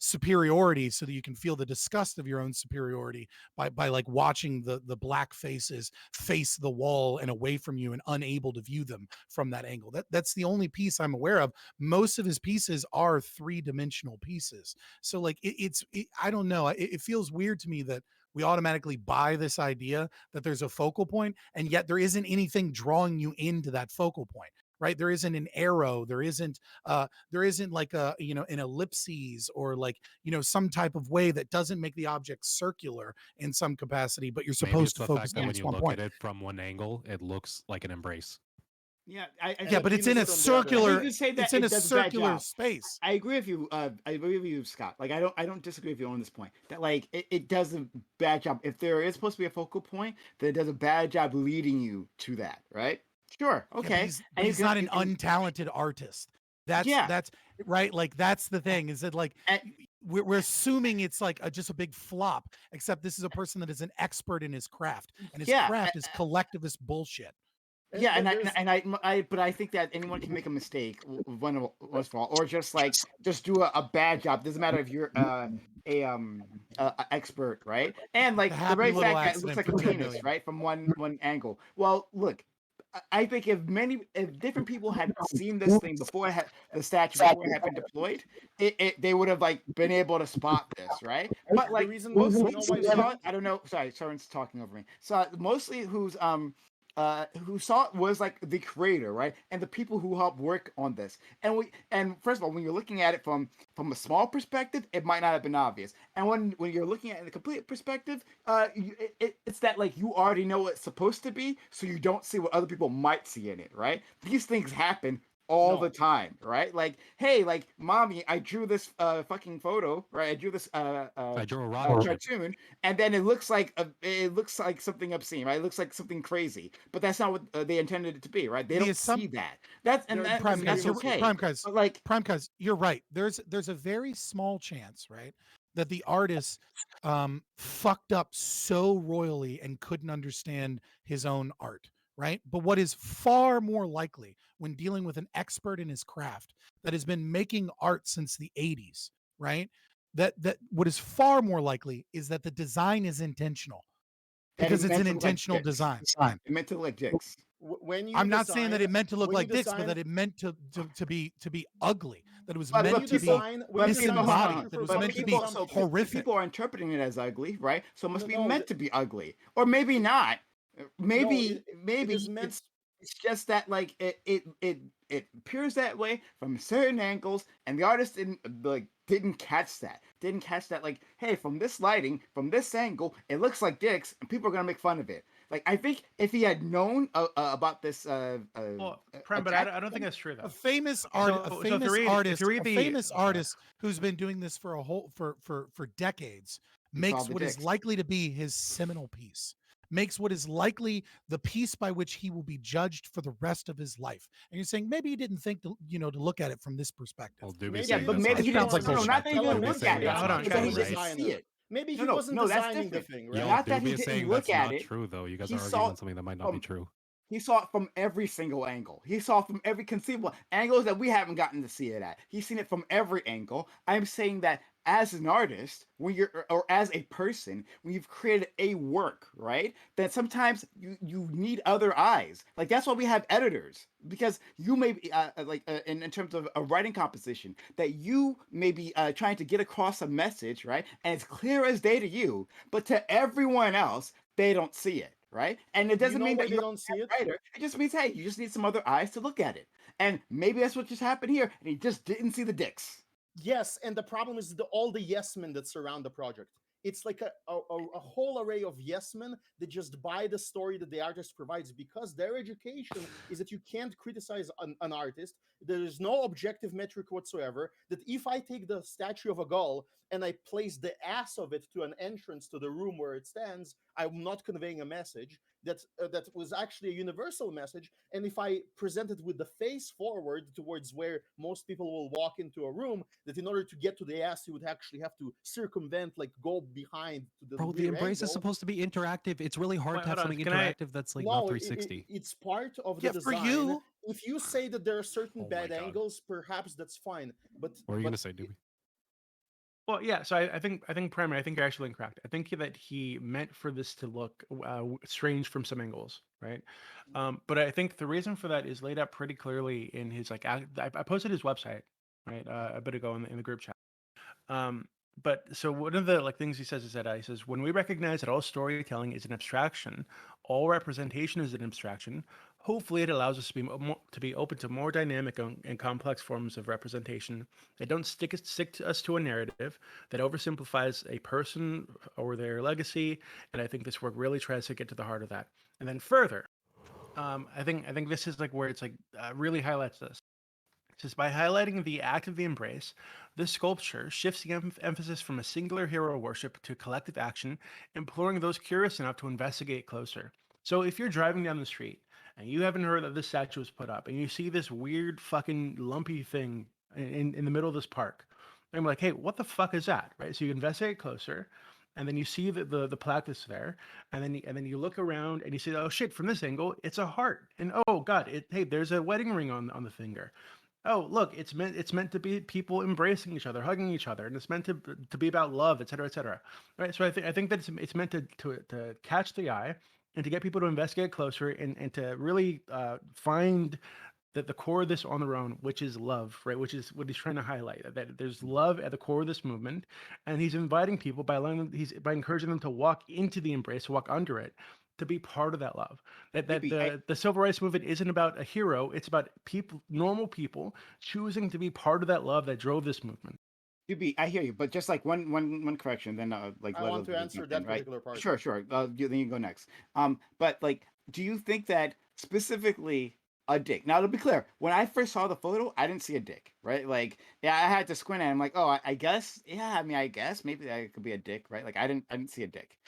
Speaker 2: superiority, so that you can feel the disgust of your own superiority by like watching the black faces face the wall and away from you and unable to view them from that angle. That's the only piece I'm aware of. Most of his pieces are 3-dimensional pieces, so like I don't know, it feels weird to me that we automatically buy this idea that there's a focal point and yet there isn't anything drawing you into that focal point, right? There isn't an arrow, there isn't like a an ellipses or like some type of way that doesn't make the object circular in some capacity, but you're
Speaker 8: Maybe
Speaker 2: supposed
Speaker 8: it's
Speaker 2: to
Speaker 8: the
Speaker 2: focus
Speaker 8: fact that
Speaker 2: on
Speaker 8: when
Speaker 2: this
Speaker 8: you
Speaker 2: one
Speaker 8: look
Speaker 2: point.
Speaker 8: at it from one angle, it looks like an embrace.
Speaker 3: Yeah,
Speaker 2: Yeah, but it's in a
Speaker 9: Venus from
Speaker 2: circular.
Speaker 3: I think you say that
Speaker 2: It's in
Speaker 3: it
Speaker 2: a
Speaker 3: does a bad
Speaker 2: circular
Speaker 3: job.
Speaker 2: space.
Speaker 3: I agree with you. I agree with you, Scott. Like I don't disagree with you on this point. That like it does a bad job. If there is supposed to be a focal point, then it does a bad job leading you to that, right? Sure.
Speaker 2: Yeah, but
Speaker 3: Okay.
Speaker 2: he's
Speaker 3: And
Speaker 2: he's
Speaker 3: you
Speaker 2: not
Speaker 3: can-
Speaker 2: an untalented artist. That's right. Like that's the thing, is that like
Speaker 3: And-
Speaker 2: we're assuming it's like just a big flop, except this is a person that is an expert in his craft, and his
Speaker 3: Yeah,
Speaker 2: craft is collectivist bullshit.
Speaker 3: Yeah, and
Speaker 9: there's-
Speaker 3: but I think that anyone can make a mistake once for all, or just like just do a bad job. Doesn't matter if you're a expert, right? And like
Speaker 2: The
Speaker 3: the
Speaker 2: happy
Speaker 3: very
Speaker 2: little
Speaker 3: fact that it looks
Speaker 2: accident
Speaker 3: like a
Speaker 2: for 10
Speaker 3: penis,
Speaker 2: million.
Speaker 3: right, from one angle. Well, look, I think if different people had seen this thing before the statue before it had been deployed, they would have like been able to spot this, right? But like
Speaker 9: reason
Speaker 3: most
Speaker 9: you
Speaker 3: people
Speaker 9: know why
Speaker 3: who
Speaker 9: they
Speaker 3: saw it, I don't know. Sorry, Soren's talking over me. So mostly who saw it was like the creator, right, and the people who helped work on this. And first of all, when you're looking at it from a small perspective, it might not have been obvious. And when you're looking at it in a complete perspective, it's that like you already know what it's supposed to be, so you don't see what other people might see in it, right? These things happen all the time, right? Like, hey, like, mommy, I drew this fucking photo, right? I drew this
Speaker 8: I drew a rocket ship.
Speaker 3: cartoon, and then it looks like something obscene, right? It looks like something crazy, but that's not what they intended it to be, right? They don't see that. That's okay. But like,
Speaker 2: Primecast, you're right. There's a very small chance, right, that the artist fucked up so royally and couldn't understand his own art, right? But what is far more likely when dealing with an expert in his craft that has been making art since the 80s, right? That what is far more likely is that the design is intentional, because it's an intentional design.
Speaker 3: It meant to look like dicks.
Speaker 9: When you
Speaker 2: I'm not saying that it meant to look
Speaker 9: when you
Speaker 2: like dicks, but
Speaker 9: design-
Speaker 2: that it meant to be ugly. That it was
Speaker 3: But
Speaker 2: meant
Speaker 3: when
Speaker 2: to
Speaker 3: you
Speaker 2: be
Speaker 9: design- when you
Speaker 3: people-
Speaker 2: disembodied. That it was
Speaker 3: but
Speaker 2: meant to be
Speaker 3: people- so
Speaker 2: horrific.
Speaker 3: People are interpreting it as ugly, right? So it must be
Speaker 9: No,
Speaker 3: meant to be ugly, or maybe not. Maybe
Speaker 9: it is meant-
Speaker 3: it's just that like it appears that way from certain angles, and the artist didn't catch that. Like, hey, from this lighting, from this angle, it looks like dicks, and people are gonna make fun of it. Like, I think if he had known about this,
Speaker 6: Prem, but I don't think that's true though.
Speaker 2: A famous
Speaker 6: So if you read the-
Speaker 2: artist who's been doing this for decades makes
Speaker 3: the
Speaker 2: what is
Speaker 3: dicks.
Speaker 2: likely to be his seminal piece. makes what is likely the piece by which he will be judged for the rest of his life. And you're saying maybe he didn't think to, to look at it from this perspective.
Speaker 8: Well, Doobie's
Speaker 9: Maybe
Speaker 3: Yeah,
Speaker 8: saying
Speaker 3: but
Speaker 8: that's
Speaker 3: maybe
Speaker 8: not
Speaker 3: he
Speaker 8: true.
Speaker 3: didn't.
Speaker 2: Sounds like
Speaker 3: No, not that he
Speaker 2: bullshit.
Speaker 3: didn't
Speaker 8: Doobie's
Speaker 3: look
Speaker 8: saying
Speaker 3: at it.
Speaker 8: that's
Speaker 6: Hold on,
Speaker 8: not
Speaker 3: It's that
Speaker 8: true,
Speaker 3: he
Speaker 8: right?
Speaker 3: didn't see it.
Speaker 9: Maybe he
Speaker 3: No,
Speaker 9: wasn't
Speaker 3: no, that's
Speaker 9: designing the
Speaker 3: different.
Speaker 9: thing,
Speaker 8: Yo,
Speaker 9: right?
Speaker 3: Not that
Speaker 8: Doobie
Speaker 3: he
Speaker 8: is
Speaker 3: didn't
Speaker 8: saying
Speaker 3: look
Speaker 8: that's
Speaker 3: at
Speaker 8: not
Speaker 3: it.
Speaker 8: true, though. You guys
Speaker 3: He
Speaker 8: are arguing
Speaker 3: saw
Speaker 8: on something that might not be
Speaker 3: from
Speaker 8: true.
Speaker 3: he saw it from every single angle. He saw it from every conceivable angles that we haven't gotten to see it at. He's seen it from every angle. I'm saying that as an artist, when you're or as a person, when you've created a work, right? Then sometimes you need other eyes. Like that's why we have editors, because you may be in terms of a writing composition that you may be trying to get across a message, right? And it's clear as day to you, but to everyone else, they don't see it. Right, and it
Speaker 9: Do you
Speaker 3: doesn't
Speaker 9: know
Speaker 3: mean
Speaker 9: why
Speaker 3: that
Speaker 9: they
Speaker 3: you're
Speaker 9: don't see it?
Speaker 3: a writer. It just means, hey, you just need some other eyes to look at it. And maybe that's what just happened here. And he just didn't see the dicks.
Speaker 9: Yes, and the problem is all the yes men that surround the project. It's like a whole array of yes men that just buy the story that the artist provides, because their education is that you can't criticize an artist. There is no objective metric whatsoever. That if I take the statue of a gull and I place the ass of it to an entrance to the room where it stands, I'm not conveying a message that was actually a universal message. And if I present it with the face forward towards where most people will walk into a room, that in order to get to the ass, you would actually have to circumvent, like go behind to the
Speaker 8: Bro, the
Speaker 9: rear
Speaker 8: embrace is
Speaker 9: angle.
Speaker 8: supposed to be interactive. It's really hard
Speaker 6: Wait,
Speaker 8: to have
Speaker 6: hold on.
Speaker 8: something
Speaker 6: Can I-
Speaker 8: interactive that's like
Speaker 9: No,
Speaker 8: not 360.
Speaker 9: it's part of the
Speaker 2: Yeah, for
Speaker 9: design.
Speaker 2: you.
Speaker 9: If you say that there are certain
Speaker 8: Oh my
Speaker 9: bad
Speaker 8: God.
Speaker 9: angles, perhaps that's fine. But
Speaker 8: What are you
Speaker 9: but
Speaker 8: gonna say, Doobie?
Speaker 6: Well, yeah. So I think primarily, I think you're actually incorrect. I think that he meant for this to look strange from some angles, right? But I think the reason for that is laid out pretty clearly in his like. I posted his website right a bit ago in the group chat. But so one of the like things he says is that he says, when we recognize that all storytelling is an abstraction, all representation is an abstraction. Hopefully, it allows us to be open to more dynamic and complex forms of representation that don't stick us to a narrative that oversimplifies a person or their legacy. And I think this work really tries to get to the heart of that. And then further, I think this is like where it's like really highlights this. It says, by highlighting the act of the embrace, this sculpture shifts the emphasis from a singular hero worship to collective action, imploring those curious enough to investigate closer. So if you're driving down the street and you haven't heard that this statue was put up, and you see this weird fucking lumpy thing in the middle of this park, I'm like, hey, what the fuck is that? Right? So you investigate closer, and then you see the plaque that's there, and then you look around and you say, oh shit, from this angle, it's a heart, and oh god, hey, there's a wedding ring on the finger. Oh, look, it's meant to be people embracing each other, hugging each other, and it's meant to be about love, et cetera, et cetera. Right? So I think that it's meant to catch the eye and to get people to investigate closer and to really find that the core of this on their own, which is love, right? Which is what he's trying to highlight, that there's love at the core of this movement, and he's inviting people by encouraging them to walk into the embrace, walk under it, to be part of that love. That the civil rights movement isn't about a hero; it's about people, normal people, choosing to be part of that love that drove this movement.
Speaker 3: I hear you, but just like one correction, then like
Speaker 9: I want to answer that particular part.
Speaker 3: Sure. Then you can go next. But like, do you think that specifically a dick? Now to be clear, when I first saw the photo, I didn't see a dick, right? Like, yeah, I had to squint at it. I'm like, oh, I guess, yeah. I mean, I guess maybe that could be a dick, right? Like, I didn't see a dick.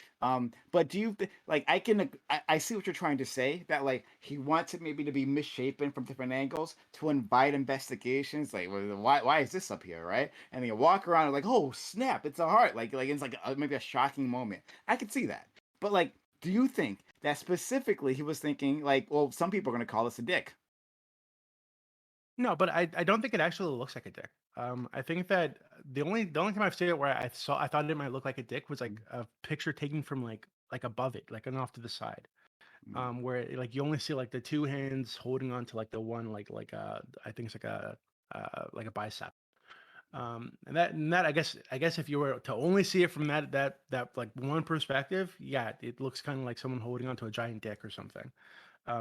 Speaker 3: But do you like? I see what you're trying to say. That like he wants it maybe to be misshapen from different angles to invite investigations. Like, well, why is this up here, right? And then you walk around and like, oh snap, it's a heart. Like it's like maybe a shocking moment. I could see that. But like, do you think that specifically he was thinking like, well, some people are going to call this a dick?
Speaker 6: No, but I don't think it actually looks like a dick. I think that the only time I've seen it where I thought it might look like a dick was like a picture taken from like above it, like and off to the side, where like you only see like the two hands holding on to like the one I think it's like a bicep. And that I guess if you were to only see it from that like one perspective, yeah, it looks kind of like someone holding onto a giant dick or something.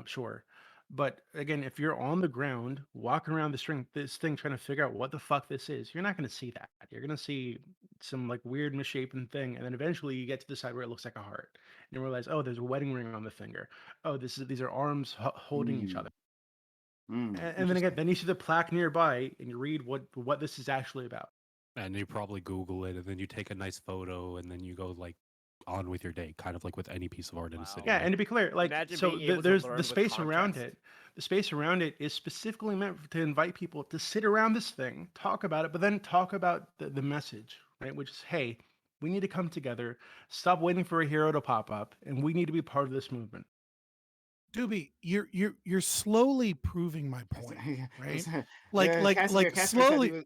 Speaker 6: Sure. But again, if you're on the ground walking around this thing trying to figure out what the fuck this is, you're not going to see that. You're going to see some like weird misshapen thing, and then eventually you get to the side where it looks like a heart, and you realize, oh, there's a wedding ring on the finger. Oh, these are arms holding each other. And then again, then you see the plaque nearby, and you read what this is actually about.
Speaker 8: And you probably Google it, and then you take a nice photo, and then you go like on with your day, kind of like with any piece of art in a city.
Speaker 6: Yeah, and to be clear, like
Speaker 4: Imagine
Speaker 6: so
Speaker 4: being able to
Speaker 6: there's
Speaker 4: learn
Speaker 6: the
Speaker 4: with
Speaker 6: space around
Speaker 4: context.
Speaker 6: it. The space around it is specifically meant to invite people to sit around this thing, talk about it, but then talk about the message, right? Which is, hey, we need to come together, stop waiting for a hero to pop up, and we need to be part of this movement.
Speaker 2: Doobie, you're slowly proving my point, right? Like
Speaker 3: Casimir,
Speaker 2: like slowly.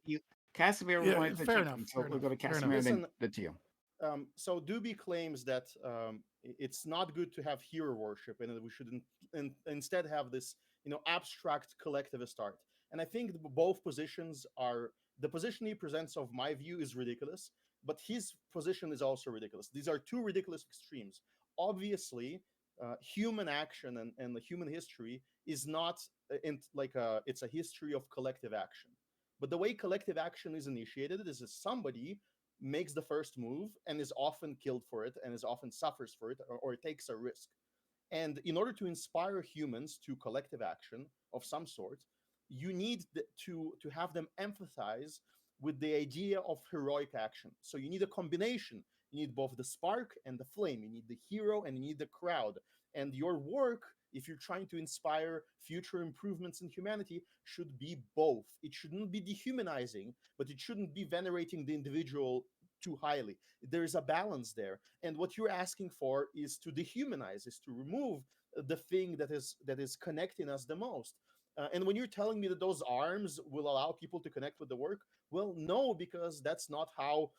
Speaker 3: Casimir
Speaker 2: Yeah,
Speaker 3: wanted to
Speaker 2: fair
Speaker 3: jump
Speaker 2: enough.
Speaker 3: in, so
Speaker 2: Fair
Speaker 3: we'll go to
Speaker 2: enough. Fair
Speaker 3: Casimir
Speaker 2: enough.
Speaker 3: and then
Speaker 9: Listen,
Speaker 3: to you.
Speaker 9: So Doobie claims that it's not good to have hero worship, and that we should instead have this, abstract collectivist art. And I think both positions are the position he presents, of my view, is ridiculous, but his position is also ridiculous. These are two ridiculous extremes. Obviously, human action and the human history is not it's a history of collective action. But the way collective action is initiated is that somebody makes the first move and is often killed for it and is often suffers for it, or takes a risk. And in order to inspire humans to collective action of some sort, you need to have them empathize with the idea of heroic action. So you need a combination. You need both the spark and the flame. You need the hero and you need the crowd. And your work, if you're trying to inspire future improvements in humanity, should be both. It shouldn't be dehumanizing, but it shouldn't be venerating the individual too highly. There is a balance there. And what you're asking for is to dehumanize, is to remove the thing that is connecting us the most. And when you're telling me that those arms will allow people to connect with the work, well, no, because that's not how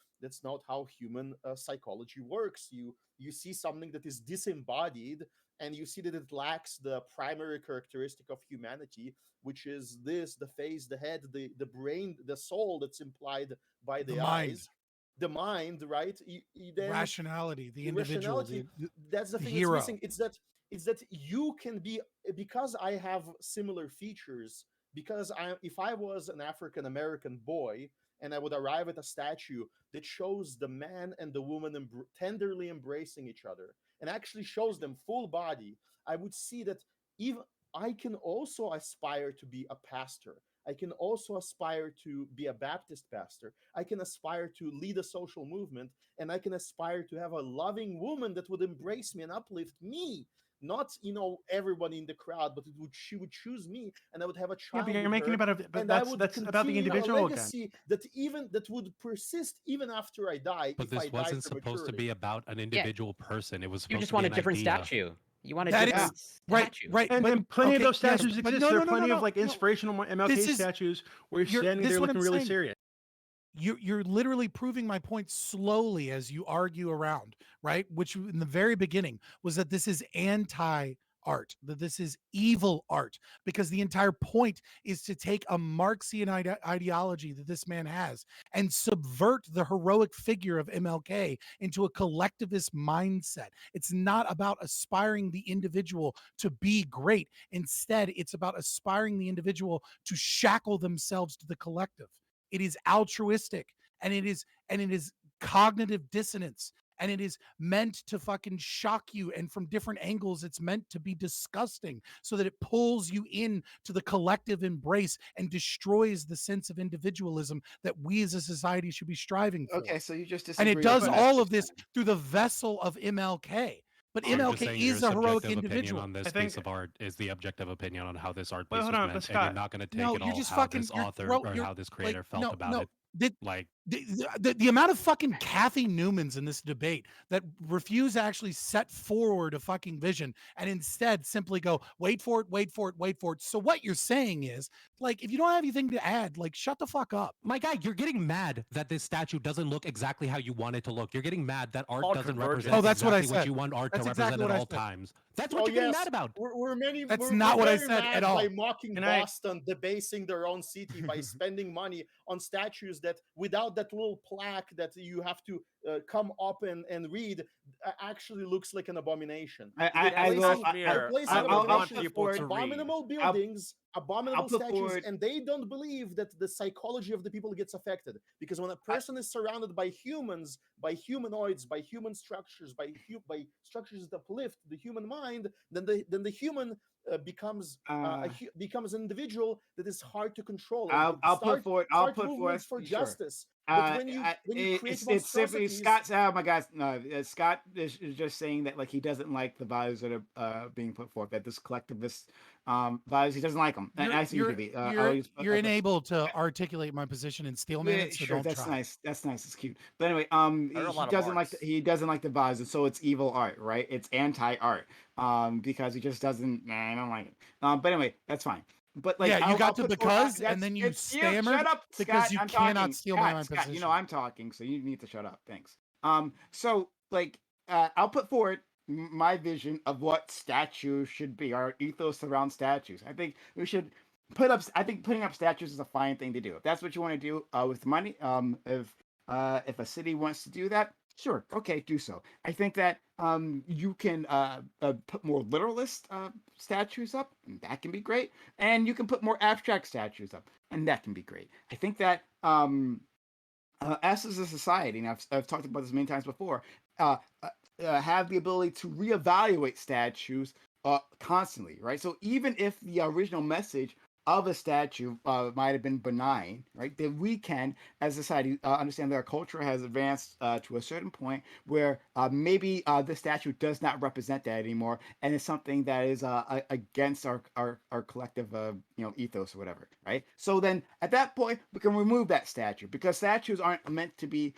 Speaker 9: human psychology works. You see something that is disembodied, and you see that it lacks the primary characteristic of humanity, which is the face, the head, the brain, the soul that's implied by the
Speaker 2: mind.
Speaker 9: eyes, the mind, right? Then
Speaker 2: Rationality, the individual,
Speaker 9: that's the thing
Speaker 2: hero.
Speaker 9: that's missing. It's that you can be, because I have similar features, because if I was an African American boy and I would arrive at a statue that shows the man and the woman tenderly embracing each other and actually shows them full body, I would see that even I can also aspire to be a pastor. I can also aspire to be a Baptist pastor. I can aspire to lead a social movement, and I can aspire to have a loving woman that would embrace me and uplift me. Not everybody in the crowd, but she would choose me, and I would have a child.
Speaker 6: Yeah, but you're making about it. But that's about the individual again.
Speaker 9: That would persist even after I die.
Speaker 8: But this wasn't supposed to be about an individual person. It was supposed
Speaker 5: you just
Speaker 8: to
Speaker 5: want
Speaker 8: be
Speaker 5: a different
Speaker 8: idea.
Speaker 5: statue. You want a
Speaker 2: That
Speaker 5: different
Speaker 2: is
Speaker 5: statue.
Speaker 2: right.
Speaker 6: And plenty of those statues exist.
Speaker 2: No,
Speaker 6: there are plenty
Speaker 2: no,
Speaker 6: of like inspirational MLK statues where you're standing there looking really serious.
Speaker 2: You're literally proving my point slowly as you argue around, right? Which in the very beginning was that this is anti-art, that this is evil art, because the entire point is to take a Marxian ideology that this man has and subvert the heroic figure of MLK into a collectivist mindset. It's not about aspiring the individual to be great. Instead, it's about aspiring the individual to shackle themselves to the collective. It is altruistic, and it is cognitive dissonance, and it is meant to fucking shock you. And from different angles, it's meant to be disgusting so that it pulls you in to the collective embrace and destroys the sense of individualism that we as a society should be striving for.
Speaker 3: Okay, so you just disagree.
Speaker 2: And it does all of this through the vessel of MLK. But MLK is a heroic individual.
Speaker 8: On this piece of art is the objective opinion on how this art piece
Speaker 6: was
Speaker 8: meant, and you're not going to take it all how this author or how this creator felt about it.
Speaker 2: The amount of fucking Kathy Newmans in this debate that refuse to actually set forward a fucking vision and instead simply go, wait for it. So what you're saying is, like, if you don't have anything to add, like, shut the fuck up.
Speaker 8: My guy, you're getting mad that this statue doesn't look exactly how you want it to look. You're getting mad that art doesn't represent
Speaker 2: that's what I
Speaker 8: exactly
Speaker 2: said.
Speaker 8: what you want art to represent at all times. That's what you're getting mad about.
Speaker 2: That's not what I said at all.
Speaker 9: By mocking Boston, debasing their own city by spending money on statues that, without that little plaque that you have to come up and read, actually looks like an abomination. Abominable buildings, abominable statues, and they don't believe that the psychology of the people gets affected. Because when a person is surrounded by humans, by humanoids, by human structures, by structures that uplift the human mind, then the human becomes
Speaker 3: Uh,
Speaker 9: becomes an individual that is hard to control.
Speaker 3: I'll put forward. I'll
Speaker 9: Start
Speaker 3: put forth.
Speaker 9: movements for
Speaker 3: Sure.
Speaker 9: justice. But when you create
Speaker 3: It's simply
Speaker 9: monstrosities,
Speaker 3: Scott's. Oh my God, no! Scott is just saying that like he doesn't like the values that are being put forth. That this collectivist values, he doesn't like them. And I see you, DB.
Speaker 2: You're unable to articulate my position in Steel
Speaker 3: Yeah,
Speaker 2: Man, so
Speaker 3: sure,
Speaker 2: don't
Speaker 3: that's
Speaker 2: try.
Speaker 3: nice. That's nice. It's cute. But anyway,
Speaker 4: There are a
Speaker 3: he
Speaker 4: lot of
Speaker 3: doesn't
Speaker 4: marks.
Speaker 3: he doesn't like the values, and so it's evil art, right? It's anti-art, because he just doesn't. Nah, I don't like it. But anyway, that's fine. But like,
Speaker 2: Yeah, you got to
Speaker 3: put forward-
Speaker 2: because, and
Speaker 3: that's-
Speaker 2: then you
Speaker 3: it's you.
Speaker 2: stammered
Speaker 3: Shut up,
Speaker 2: because
Speaker 3: Scott,
Speaker 2: you
Speaker 3: I'm
Speaker 2: cannot
Speaker 3: talking.
Speaker 2: steal
Speaker 3: Scott,
Speaker 2: my
Speaker 3: Scott,
Speaker 2: position.
Speaker 3: you know I'm talking, so you need to shut up. Thanks. So like, I'll put forward my vision of what statues should be, our ethos around statues. I think we should I think putting up statues is a fine thing to do. If that's what you want to do with money, if a city wants to do that, sure, okay, do so. I think that you can put more literalist statues up, and that can be great. And you can put more abstract statues up, and that can be great. I think that us as a society, and I've talked about this many times before, have the ability to reevaluate statues constantly, right? So even if the original message of a statue might have been benign, right? That we can, as a society, understand that our culture has advanced to a certain point where maybe the statue does not represent that anymore, and it's something that is against our collective, ethos or whatever, right? So then, at that point, we can remove that statue because statues aren't meant to be.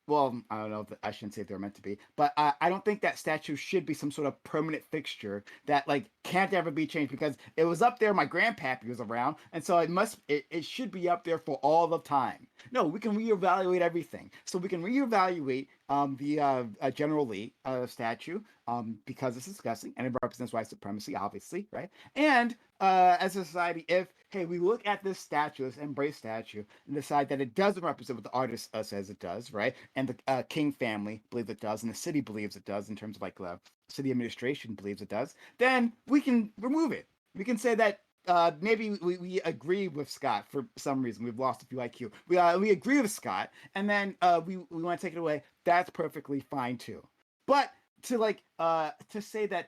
Speaker 3: Well, I don't know. I shouldn't say they're meant to be, but I don't think that statue should be some sort of permanent fixture that like can't ever be changed because it was up there. My grandpappy was around, and so it should be up there for all of time. No, we can reevaluate everything. So we can reevaluate the General Lee statue because it's disgusting and it represents white supremacy, obviously, right? And as a society, if hey, we look at this statue, this embrace statue, and decide that it doesn't represent what the artist says it does, right? And the King family believes it does, and the city believes it does, in terms of like the city administration believes it does, then we can remove it. We can say that maybe we agree with Scott for some reason. We've lost a few IQ. We agree with Scott, and then we want to take it away. That's perfectly fine too. But to say that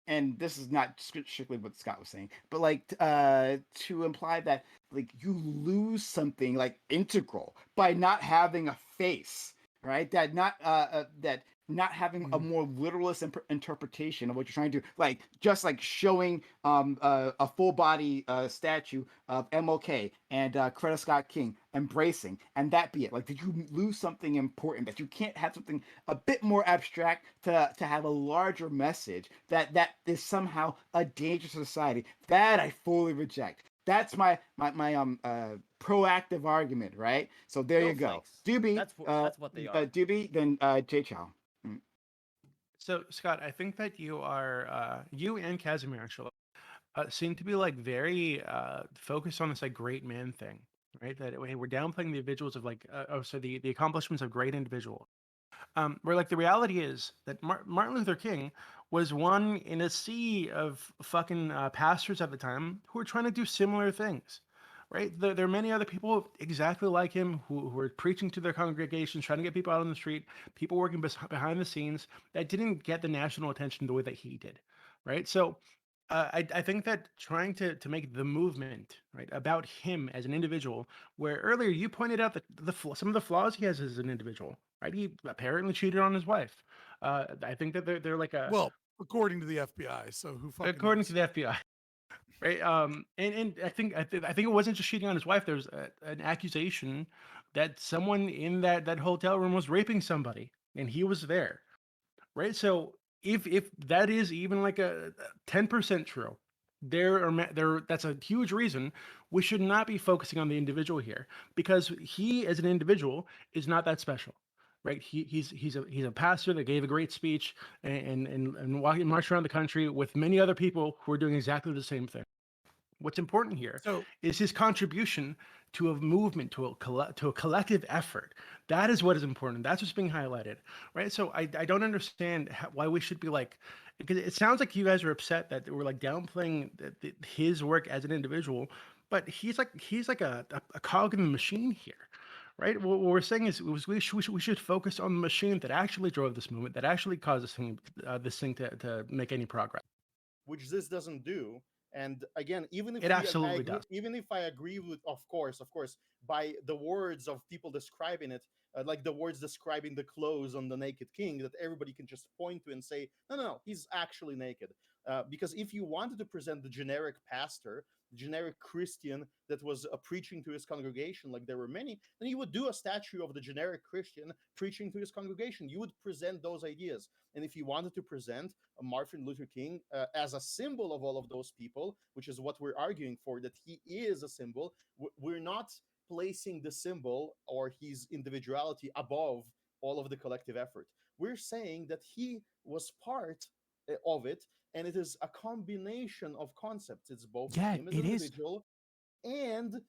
Speaker 3: and this is not strictly what Scott was saying, but like to imply that like you lose something like integral by not having a face, right? That not having a more literalist interpretation of what you're trying to do, like just like showing a full body statue of MLK and Coretta Scott King embracing, and that be it. Like, did you lose something important that you can't have something a bit more abstract to have a larger message that is somehow a danger to society? That I fully reject. That's my proactive argument, right? So there you go. Doobie,
Speaker 4: that's what they are.
Speaker 3: Doobie, then Jay Chow.
Speaker 6: So Scott, I think that you are you and Casimir actually seem to be like very focused on this like great man thing, right? That we're downplaying the individuals of like the accomplishments of great individuals. Where like the reality is that Martin Luther King was one in a sea of fucking pastors at the time who were trying to do similar things. Right, there are many other people exactly like him who were preaching to their congregations, trying to get people out on the street, people working behind the scenes that didn't get the national attention the way that he did, right? So I think that trying to make the movement right about him as an individual, where earlier you pointed out that some of the flaws he has as an individual, right? He apparently cheated on his wife. I think that they're like a
Speaker 2: according to the FBI. So who fucking
Speaker 6: according
Speaker 2: knows?
Speaker 6: to the FBI. Right. And I think it wasn't just cheating on his wife. There's an accusation that someone in that hotel room was raping somebody, and he was there. Right. So if that is even like a 10% true, that's a huge reason we should not be focusing on the individual here, because he as an individual is not that special. Right, he's a pastor that gave a great speech and marched around the country with many other people who are doing exactly the same thing. What's important here is his contribution to a movement, to a collective effort. That is what is important. That's what's being highlighted, right? So I don't understand why we should be like, because it sounds like you guys are upset that we're like downplaying his work as an individual, but he's like a cog in the machine here. right? What we're saying is we should focus on the machine that actually drove this movement, that actually caused this thing to make any progress.
Speaker 9: Which this doesn't do. And again, even if
Speaker 6: it absolutely does.
Speaker 9: Even if I agree with, of course, by the words of people describing it, like the words describing the clothes on the naked king, that everybody can just point to and say, no, he's actually naked. Because if you wanted to present the generic pastor, generic Christian that was preaching to his congregation, like there were many, then you would do a statue of the generic Christian preaching to his congregation. You would present those ideas. And if you wanted to present Martin Luther King as a symbol of all of those people, which is what we're arguing for, that he is a symbol, we're not placing the symbol or his individuality above all of the collective effort. We're saying that he was part of it, and it is a combination of concepts. It's both him as an individual and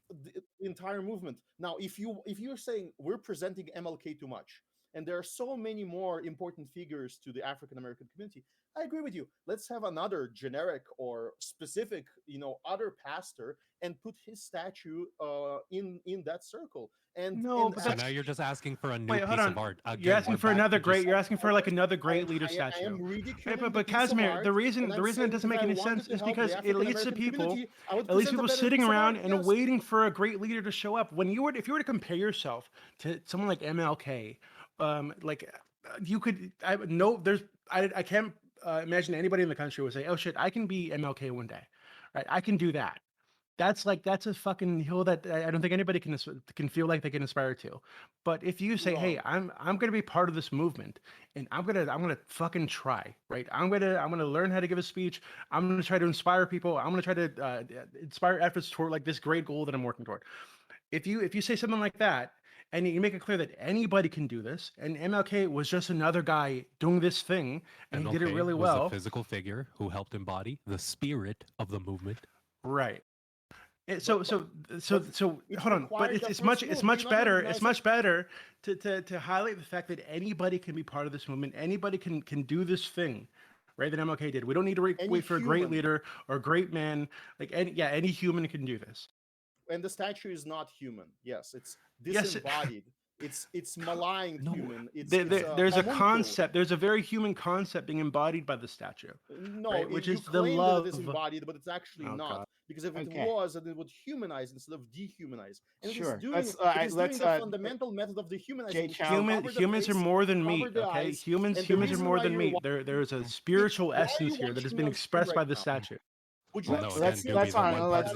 Speaker 9: the entire movement. Now, if you're saying we're presenting MLK too much, and there are so many more important figures to the African American community, I agree with you. Let's have another generic or specific, other pastor and put his statue in that circle. And
Speaker 8: so now you're just asking for a new
Speaker 6: piece
Speaker 8: of art.
Speaker 6: You're asking for another great. You're asking for like another great leader statue. But Casimir, the reason it doesn't make any sense is because elites people sitting around and waiting for a great leader to show up. If you were to compare yourself to someone like MLK, you could. I can't imagine anybody in the country would say, "Oh shit, I can be MLK one day," right? I can do that. That's a fucking hill that I don't think anybody can feel like they can aspire to. But if you say, "Hey, I'm gonna be part of this movement, and I'm gonna fucking try," right? I'm gonna learn how to give a speech. I'm gonna try to inspire people. I'm gonna try to inspire efforts toward like this great goal that I'm working toward. If you say something like that, and you make it clear that anybody can do this, and MLK was just another guy doing this thing, and he did it really well.
Speaker 8: Was a physical figure who helped embody the spirit of the movement.
Speaker 6: Right. So hold on, but it's much better to highlight the fact that anybody can be part of this movement. Anybody can do this thing, right? That MLK did. We don't need to wait for a great leader or a great man. Like any human can do this.
Speaker 9: And the statue is not human. Yes, it's disembodied. It's maligned human.
Speaker 6: There's a concept. There's a very human concept being embodied by the statue.
Speaker 9: No,
Speaker 6: right? Which is the
Speaker 9: claim
Speaker 6: love.
Speaker 9: That it is embodied, but it's actually not. God. Because if it was, then it would humanize instead of dehumanize. And it is doing the fundamental method of dehumanizing.
Speaker 6: Humans are more than meat. Okay, humans are more than meat. There's a spiritual essence here that has been expressed by the statue.
Speaker 1: That's fine.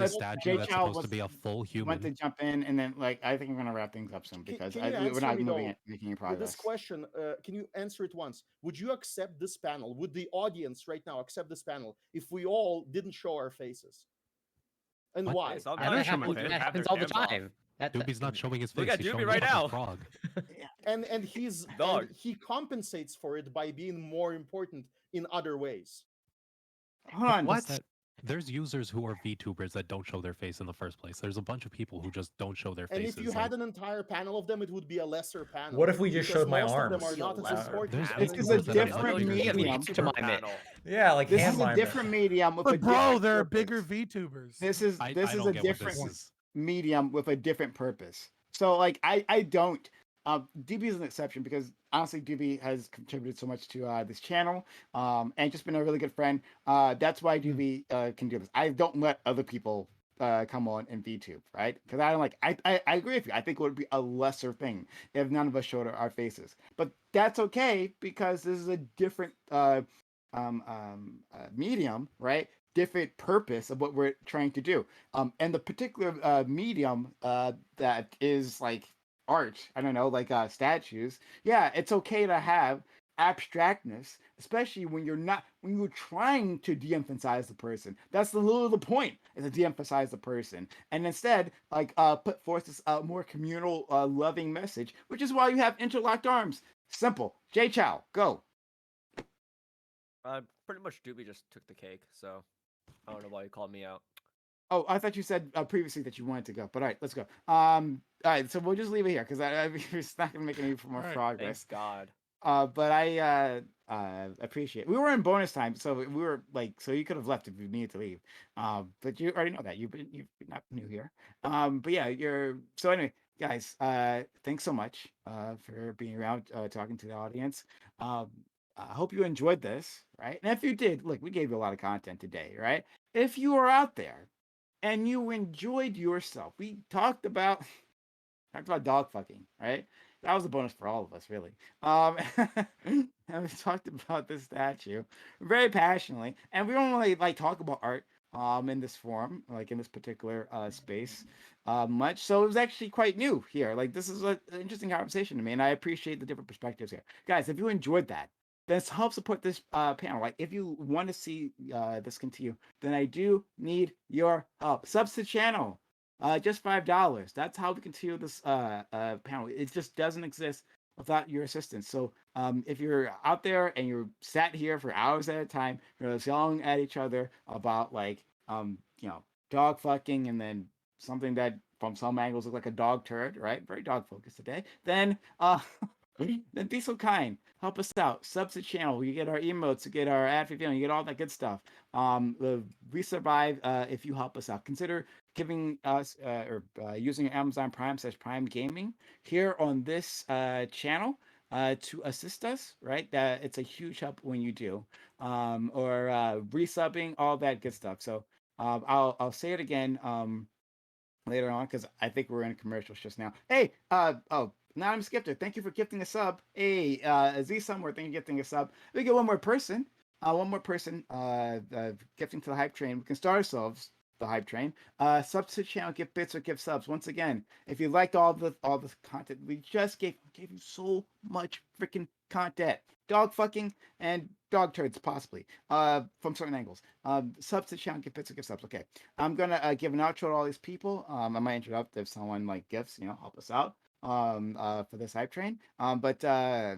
Speaker 8: Statue that's supposed to be a full human.
Speaker 3: Want to jump in, and then I think we're gonna wrap things up soon because we're not making any progress.
Speaker 9: This question, can you answer it once? Would you accept this panel? Would the audience right now accept this panel if we all didn't show our faces? And why?
Speaker 6: I don't show my face.
Speaker 5: That happens all the time.
Speaker 8: Doobie's not showing his face.
Speaker 4: Look at Doobie right now.
Speaker 8: Frog.
Speaker 9: and he compensates for it by being more important in other ways.
Speaker 3: Hold on.
Speaker 8: What? There's users who are VTubers that don't show their face in the first place. There's a bunch of people who just don't show their faces.
Speaker 9: And if you had an entire panel of them, it would be a lesser panel.
Speaker 10: What if we just showed my arms?
Speaker 3: This is a different medium.
Speaker 10: Yeah, like
Speaker 3: this is a different medium.
Speaker 2: But bro, there are bigger VTubers.
Speaker 3: This is a different medium with a different purpose. So I don't. DB is an exception because honestly, DB has contributed so much to this channel, and just been a really good friend. That's why DB can do this. I don't let other people come on in VTube, right? Because I don't I agree with you. I think it would be a lesser thing if none of us showed our faces, but that's okay because this is a different medium, right? Different purpose of what we're trying to do. And the particular medium that is art, I don't know, statues. Yeah, it's okay to have abstractness, especially when you're trying to de-emphasize the person. That's the point, is to de-emphasize the person, and instead put forth this more communal, loving message, which is why you have interlocked arms. Simple. Jay Chow, go.
Speaker 4: Pretty much Doobie just took the cake, so I don't know why you called me out.
Speaker 3: Oh, I thought you said previously that you wanted to go, but all right, let's go. All right, so we'll just leave it here because it's not going to make any more progress.
Speaker 4: Thank God.
Speaker 3: But I appreciate it. We were in bonus time, so we were so you could have left if you needed to leave. But you already know that you're not new here. But yeah, so anyway, guys, thanks so much for being around, talking to the audience. I hope you enjoyed this, right? And if you did, look, we gave you a lot of content today, right? If you are out there and you enjoyed yourself, we talked about dog fucking, right? That was a bonus for all of us, really. And we talked about this statue very passionately, and we don't really like talk about art in this forum, like in this particular space, much. So it was actually quite new here. Like this is an interesting conversation to me, and I appreciate the different perspectives here, guys. If you enjoyed that, this help support this panel. Like if you want to see this continue, then I do need your help. Subs to the channel. Just $5. That's how we continue this panel. It just doesn't exist without your assistance. So if you're out there and you're sat here for hours at a time, you're just yelling at each other about like dog fucking and then something that from some angles look like a dog turd, right? Very dog focused today. Then then be so kind. Help us out. Sub to the channel. You get our emotes, you get our ad free video, you get all that good stuff. We survive if you help us out. Consider giving us or using Amazon Prime/Prime Gaming here on this channel to assist us, right? That it's a huge help when you do. Or resubbing, all that good stuff. So I'll say it again later on because I think we're in commercials just now. Hey, now I'm Skipper. Thank you for gifting a sub. Hey, Z somewhere, thank you for gifting a sub. We get one more person. Gifting to the hype train. We can start ourselves the hype train. Sub to the channel, give bits or give subs. Once again, if you liked all the content, we just gave you so much freaking content. Dog fucking and dog turds, possibly, from certain angles. Subs to the channel, give bits or give subs. Okay, I'm gonna give an outro to all these people. I might interrupt if someone like gifts, help us out for this hype train. But yeah.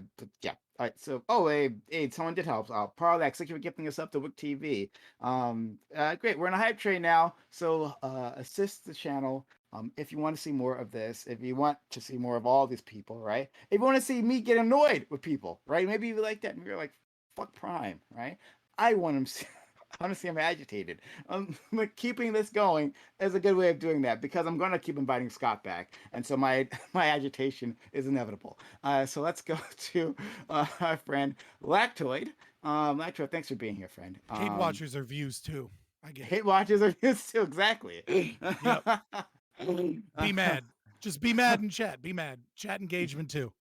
Speaker 3: All right, so hey, someone did help. Parlax, thank you for gifting us up to Wick TV. Great, we're in a hype train now, so assist the channel. If you want to see more of this, if you want to see more of all these people, right? If you want to see me get annoyed with people, right? Maybe you like that, and you're like, fuck Prime, right? I want to see him agitated. But keeping this going is a good way of doing that because I'm going to keep inviting Scott back, and so my agitation is inevitable. So let's go to our friend Lactoid. Lactoid, thanks for being here, friend.
Speaker 2: Hate watchers are views too. I get
Speaker 3: hate watchers are views too. Exactly.
Speaker 2: Yep. Be mad. Just be mad in chat. Be mad. Chat engagement too.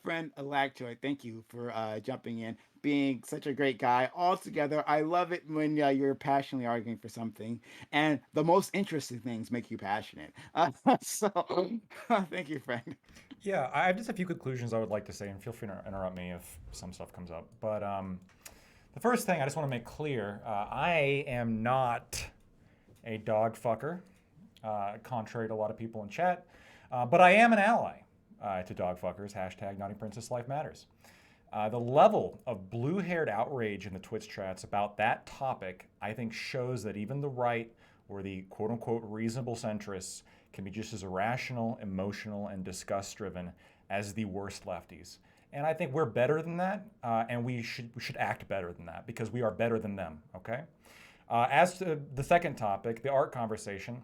Speaker 3: Friend Lactoid, thank you for jumping in, being such a great guy. Altogether, I love it when you're passionately arguing for something, and the most interesting things make you passionate. So, thank you, friend.
Speaker 7: Yeah, I have just a few conclusions I would like to say, and feel free to interrupt me if some stuff comes up. But the first thing I just want to make clear, I am not a dog fucker, contrary to a lot of people in chat, but I am an ally to dog fuckers, hashtag Naughty Princess Life Matters. The level of blue-haired outrage in the Twitch chats about that topic, I think, shows that even the right or the quote-unquote reasonable centrists can be just as irrational, emotional, and disgust-driven as the worst lefties. And I think we're better than that, and we should act better than that because we are better than them, okay? As to the second topic, the art conversation,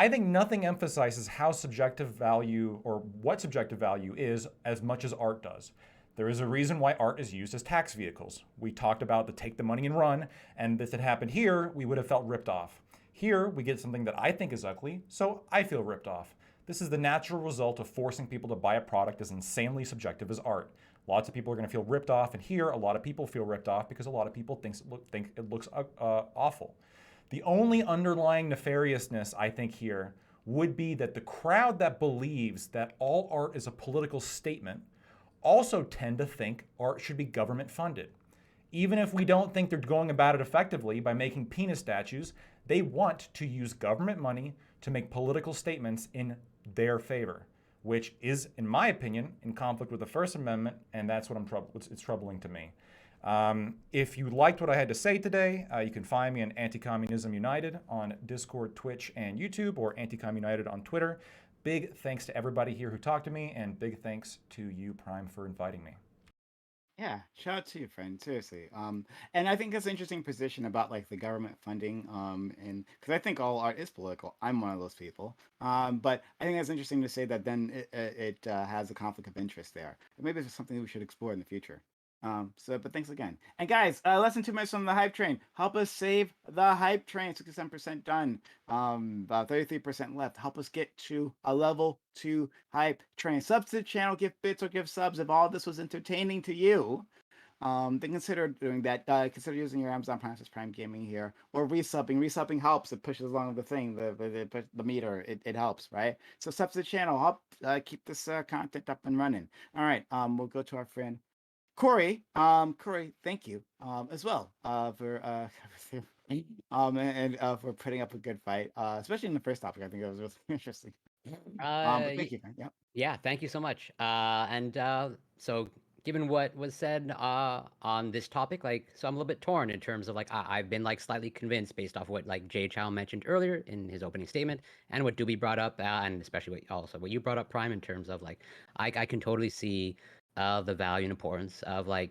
Speaker 7: I think nothing emphasizes how subjective value or what subjective value is as much as art does. There is a reason why art is used as tax vehicles. We talked about the take the money and run, and if it happened here, we would have felt ripped off. Here, we get something that I think is ugly, so I feel ripped off. This is the natural result of forcing people to buy a product as insanely subjective as art. Lots of people are going to feel ripped off, and here, a lot of people feel ripped off because a lot of people think it looks awful. The only underlying nefariousness, I think, here would be that the crowd that believes that all art is a political statement also tend to think art should be government funded. Even if we don't think they're going about it effectively by making penis statues, they want to use government money to make political statements in their favor, which is, in my opinion, in conflict with the First Amendment, and that's what it's troubling to me. If you liked what I had to say today, you can find me on Anti-Communism United on Discord, Twitch, and YouTube, or Anti-Com United on Twitter. Big thanks to everybody here who talked to me, and big thanks to you, Prime, for inviting me.
Speaker 3: Yeah, shout out to you, friend. Seriously. And I think that's an interesting position about like the government funding. And because I think all art is political. I'm one of those people. But I think that's interesting to say that then it has a conflict of interest there. Maybe it's something we should explore in the future. But thanks again. And guys, less than 2 minutes on the hype train. Help us save the hype train. 67% done. About 33% left. Help us get to a level 2 hype train. Subs to the channel, give bits or give subs. If all this was entertaining to you, then consider doing that. Consider using your Amazon Prime Gaming here, or resubbing. Resubbing helps. It pushes along the thing, the meter. It helps, right? So subs to the channel. Help keep this content up and running. All right. We'll go to our friend Corey. Corey, thank you as well for everything. And for putting up a good fight, especially in the first topic. I think it was really interesting. But thank you, man. Yep.
Speaker 5: Yeah, thank you so much. So given what was said on this topic, like, so I'm a little bit torn in terms of like I've been like slightly convinced based off what like Jay Chow mentioned earlier in his opening statement and what Doobie brought up, and especially what you brought up, Prime, in terms of like I can totally see the value and importance of like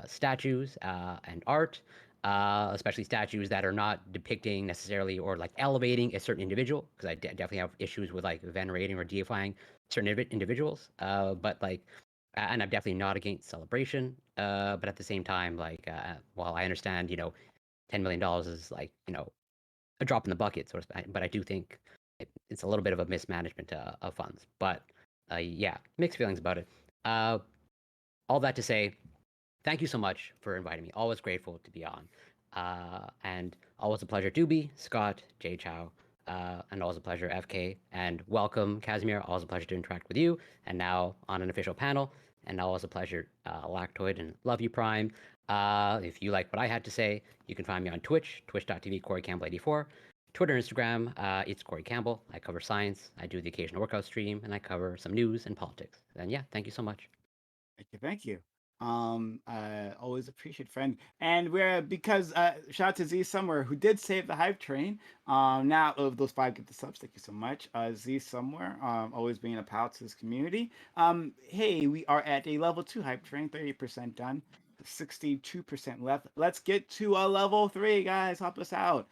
Speaker 5: statues and art. Especially statues that are not depicting necessarily or like elevating a certain individual, because I definitely have issues with like venerating or deifying certain individuals. But like, and I'm definitely not against celebration. But at the same time, like, while I understand, $10 million is like, a drop in the bucket, but I do think it's a little bit of a mismanagement of funds. But yeah, mixed feelings about it. All that to say, thank you so much for inviting me. Always grateful to be on. And always a pleasure, Doobie, Scott, Jay Chow, and always a pleasure, FK. And welcome, Casimir. Always a pleasure to interact with you. And now on an official panel. And always a pleasure, Lactoid, and love you, Prime. If you like what I had to say, you can find me on Twitch, twitch.tv, Corey Campbell 84. Twitter, Instagram, it's Corey Campbell. I cover science, I do the occasional workout stream, and I cover some news and politics. And yeah, thank you so much.
Speaker 3: Thank you. I always appreciate friend, and because shout out to Z Somewhere who did save the hype train. Now of those 5 get the subs. Thank you so much, Z Somewhere. Always being a pal to this community. Hey, we are at a level 2 hype train, 30% done. 62% left. Let's get to a level 3, guys. Help us out.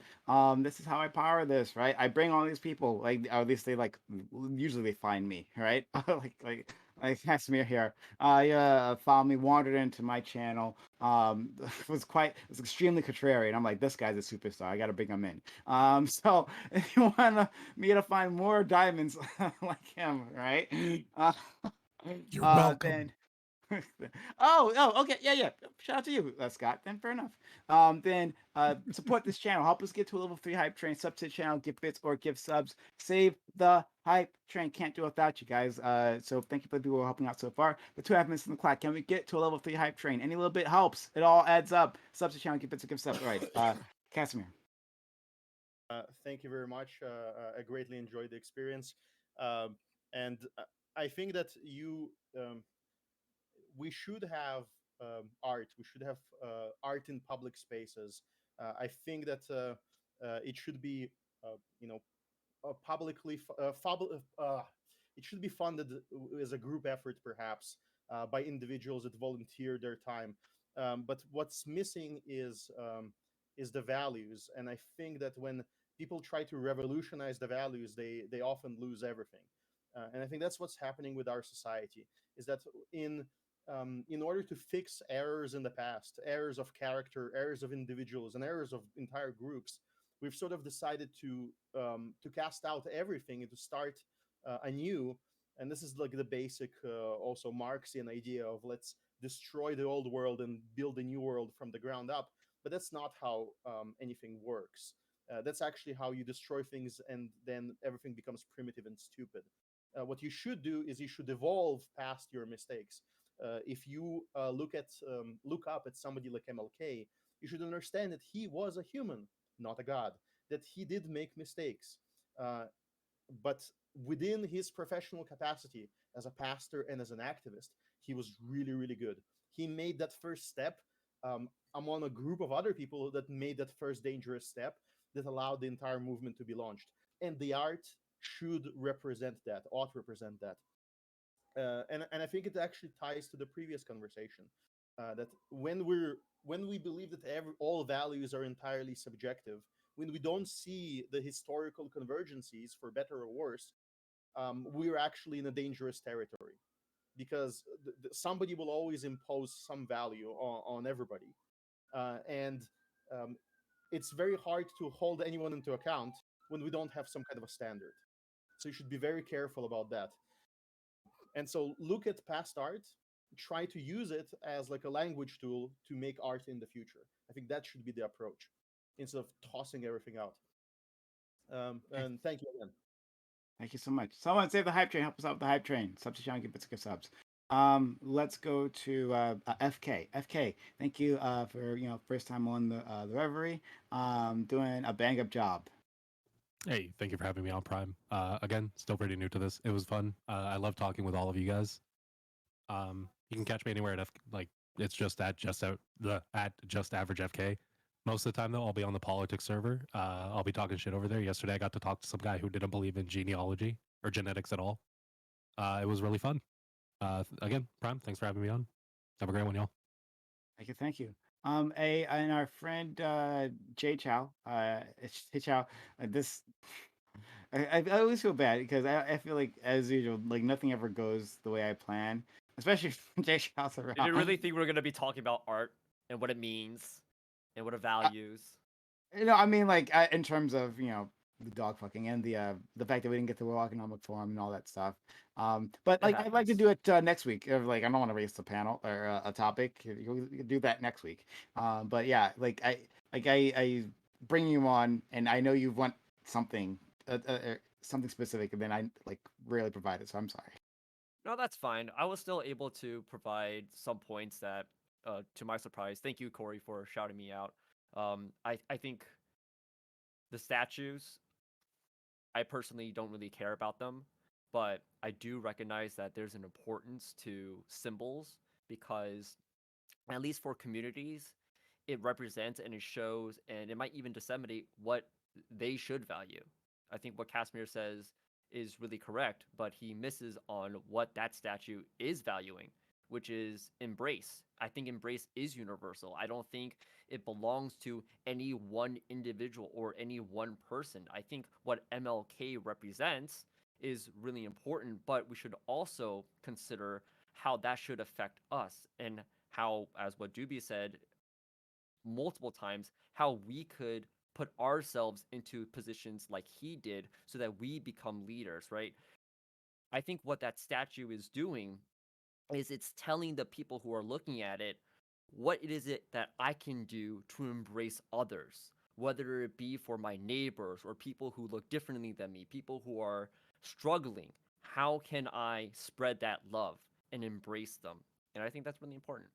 Speaker 3: This is how I power this, right? I bring all these people, like, or at least they like, usually they find me, right? like Casimir here. Found me, wandered into my channel. Was extremely contrarian. I'm like, this guy's a superstar. I got to bring him in. So if you want me to find more diamonds like him, right?
Speaker 2: You're welcome.
Speaker 3: Then okay, yeah. Shout out to you, Scott. Then fair enough. Then support this channel. Help us get to a level 3 hype train. Sub to the channel, give bits or give subs. Save the hype train. Can't do it without you guys. So thank you for the people who are helping out so far. The 2.5 minutes in the clock. Can we get to a level 3 hype train? Any little bit helps. It all adds up. Sub to the channel, give bits or give subs. All right. Casimir.
Speaker 9: Thank you very much. I greatly enjoyed the experience, and I think that we should have art. We should have art in public spaces. I think that it should be, publicly. It should be funded as a group effort, perhaps, by individuals that volunteer their time. But what's missing is the values, and I think that when people try to revolutionize the values, they often lose everything. And I think that's what's happening with our society. Is that in order to fix errors in the past, errors of character, errors of individuals, and errors of entire groups, we've sort of decided to cast out everything and to start anew. And this is like the basic, also Marxian idea of let's destroy the old world and build a new world from the ground up. But that's not how anything works. That's actually how you destroy things, and then everything becomes primitive and stupid. What you should do is you should evolve past your mistakes. If you look up at somebody like MLK, you should understand that he was a human, not a god. That he did make mistakes, but within his professional capacity as a pastor and as an activist, he was really, really good. He made that first step among a group of other people that made that first dangerous step that allowed the entire movement to be launched. And the art should represent that, ought to represent that. And I think it actually ties to the previous conversation, that when we believe that all values are entirely subjective, when we don't see the historical convergencies for better or worse, we're actually in a dangerous territory, because somebody will always impose some value on everybody, and um, it's very hard to hold anyone into account when we don't have some kind of a standard. So you should be very careful about that. And so look at past art, try to use it as like a language tool to make art in the future. I think that should be the approach, instead of tossing everything out. And thank you again.
Speaker 3: Thank you so much. Someone save the hype train. Help us out with the hype train. Subs to Sean, give us subs. Let's go to FK. FK, thank you for first time on the Reverie. Doing a bang up job.
Speaker 8: Hey, thank you for having me on Prime. Again, still pretty new to this. It was fun. I love talking with all of you guys. You can catch me anywhere at it's just at just average FK. Most of the time though, I'll be on the politics server. I'll be talking shit over there. Yesterday, I got to talk to some guy who didn't believe in genealogy or genetics at all. It was really fun. Again, Prime, thanks for having me on. Have a great one, y'all.
Speaker 3: Thank you. And our friend Jay Chow, Hey Chow, this I always feel bad because I feel like, as usual, like nothing ever goes the way I plan, especially if Jay Chow's around.
Speaker 4: Did you really think we're gonna be talking about art and what it means and what it values?
Speaker 3: I mean, like in terms of the dog fucking and the fact that we didn't get the World Economic Forum and all that stuff. But like I'd like to do it next week. Like I don't want to raise the panel or a topic. You can do that next week. But yeah, like I bring you on, and I know you want something something specific, and then I like rarely provide it. So I'm sorry.
Speaker 4: No, that's fine. I was still able to provide some points that, to my surprise, thank you, Corey, for shouting me out. I think the statues, I personally don't really care about them, but I do recognize that there's an importance to symbols, because at least for communities, it represents and it shows, and it might even disseminate what they should value. I think what Casimir says is really correct, but he misses on what that statue is valuing, which is embrace. I think embrace is universal. I don't think it belongs to any one individual or any one person. I think what MLK represents is really important, but we should also consider how that should affect us, and how, as what Doobie said multiple times, how we could put ourselves into positions like he did so that we become leaders, right? I think what that statue is doing is it's telling the people who are looking at it, what it is that I can do to embrace others, whether it be for my neighbors or people who look differently than me, people who are struggling. How can I spread that love and embrace them? And I think that's really important.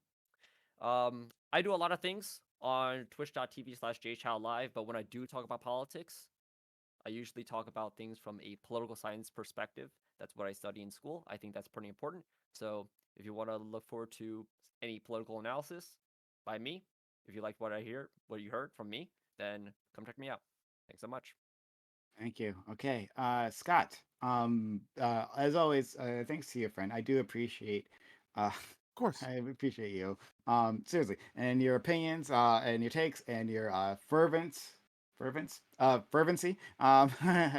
Speaker 4: I do a lot of things on twitch.tv/jchowlive, but when I do talk about politics, I usually talk about things from a political science perspective. That's what I study in school. I think that's pretty important. So if you want to look forward to any political analysis by me, if you like what you heard from me, then come check me out. Thanks so much.
Speaker 3: Thank you. Okay, Scott. As always, thanks to you, friend. I do appreciate.
Speaker 2: Of course,
Speaker 3: I appreciate you. Seriously, and your opinions, and your takes, and your fervency. I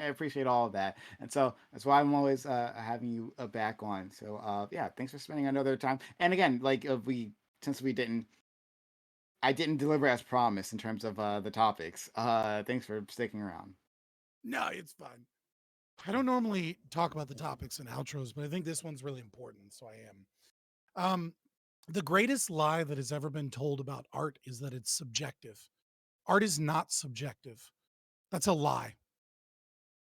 Speaker 3: appreciate all of that, and so that's why I'm always having you back on. So yeah, thanks for spending another time. And again, like I didn't deliver as promised in terms of the topics. Thanks for sticking around.
Speaker 2: No, it's fine. I don't normally talk about the topics and outros, but I think this one's really important, so I am. The greatest lie that has ever been told about art is that it's subjective. Art is not subjective. That's a lie.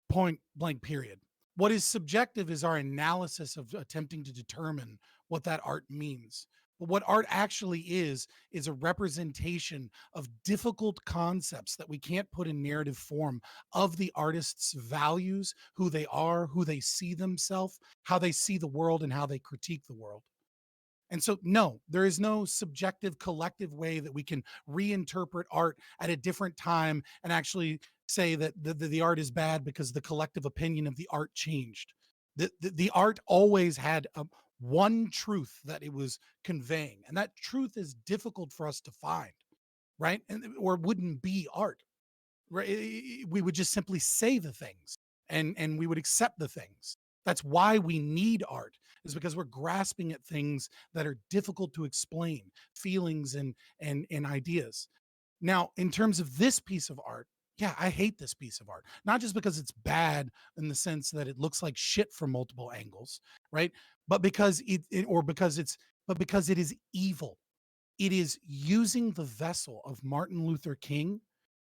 Speaker 2: Point blank, period. What is subjective is our analysis of attempting to determine what that art means. But what art actually is a representation of difficult concepts that we can't put in narrative form of the artist's values, who they are, who they see themselves, how they see the world, and how they critique the world. And so, no, there is no subjective collective way that we can reinterpret art at a different time and actually say that the art is bad because the collective opinion of the art changed. The art always had one truth that it was conveying, and that truth is difficult for us to find, right? Or wouldn't be art, right? We would just simply say the things, and we would accept the things. That's why we need art, is because we're grasping at things that are difficult to explain, feelings and ideas. Now, in terms of this piece of art, yeah, I hate this piece of art. Not just because it's bad in the sense that it looks like shit from multiple angles, right? But because because it is evil. It is using the vessel of Martin Luther King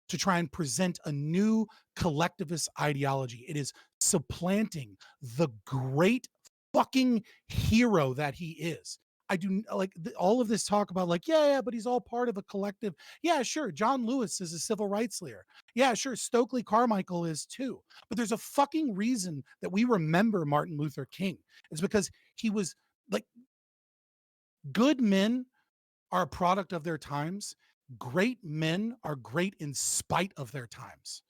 Speaker 2: to try and present a new collectivist ideology. It is supplanting the great fucking hero that he is. I do like all of this talk about like, yeah, but he's all part of a collective. Yeah, sure. John Lewis is a civil rights leader. Yeah, sure. Stokely Carmichael is too. But there's a fucking reason that we remember Martin Luther King. It's because he was like, good men are a product of their times. Great men are great in spite of their times.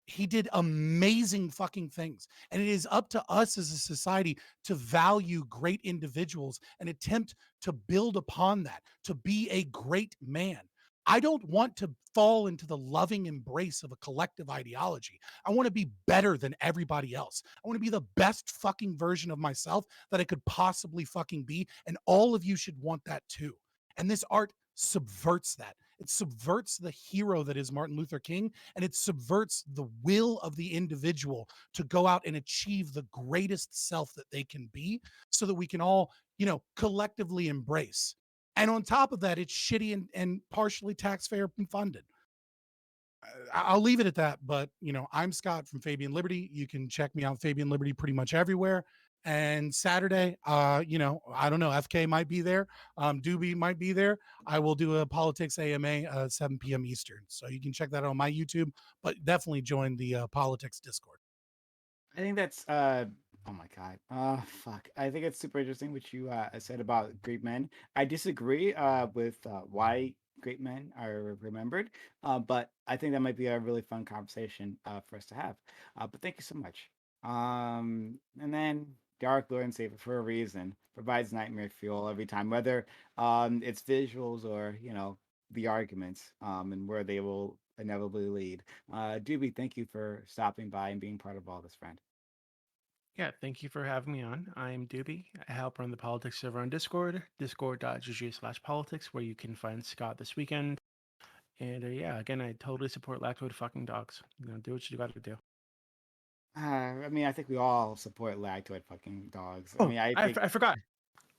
Speaker 2: He did amazing fucking things. And it is up to us as a society to value great individuals and attempt to build upon that, to be a great man. I don't want to fall into the loving embrace of a collective ideology. I want to be better than everybody else. I want to be the best fucking version of myself that I could possibly fucking be. And all of you should want that too. And this art subverts that. It subverts the hero that is Martin Luther King, and it subverts the will of the individual to go out and achieve the greatest self that they can be, so that we can all, collectively embrace. And on top of that, it's shitty and partially taxpayer funded. I'll leave it at that. But, I'm Scott from Fabian Liberty. You can check me out, Fabian Liberty, pretty much everywhere. And Saturday, I don't know, FK might be there. Doobie might be there. I will do a politics AMA 7 p.m. Eastern. So you can check that out on my YouTube, but definitely join the politics Discord.
Speaker 3: I think that's oh my god. Fuck. I think it's super interesting what you said about great men. I disagree with why great men are remembered, but I think that might be a really fun conversation for us to have. But thank you so much. And then Dark Lord and Savior, for a reason, provides nightmare fuel every time, whether it's visuals or the arguments, and where they will inevitably lead. Doobie, thank you for stopping by and being part of all this, friend.
Speaker 6: Yeah, thank you for having me on. I'm Doobie. I help run the politics server on Discord, discord.gg/politics, where you can find Scott this weekend. And yeah, again, I totally support lactoid fucking dogs. Do what you got to do.
Speaker 3: I mean, I think we all support lactoid fucking dogs.
Speaker 6: Oh, I forgot.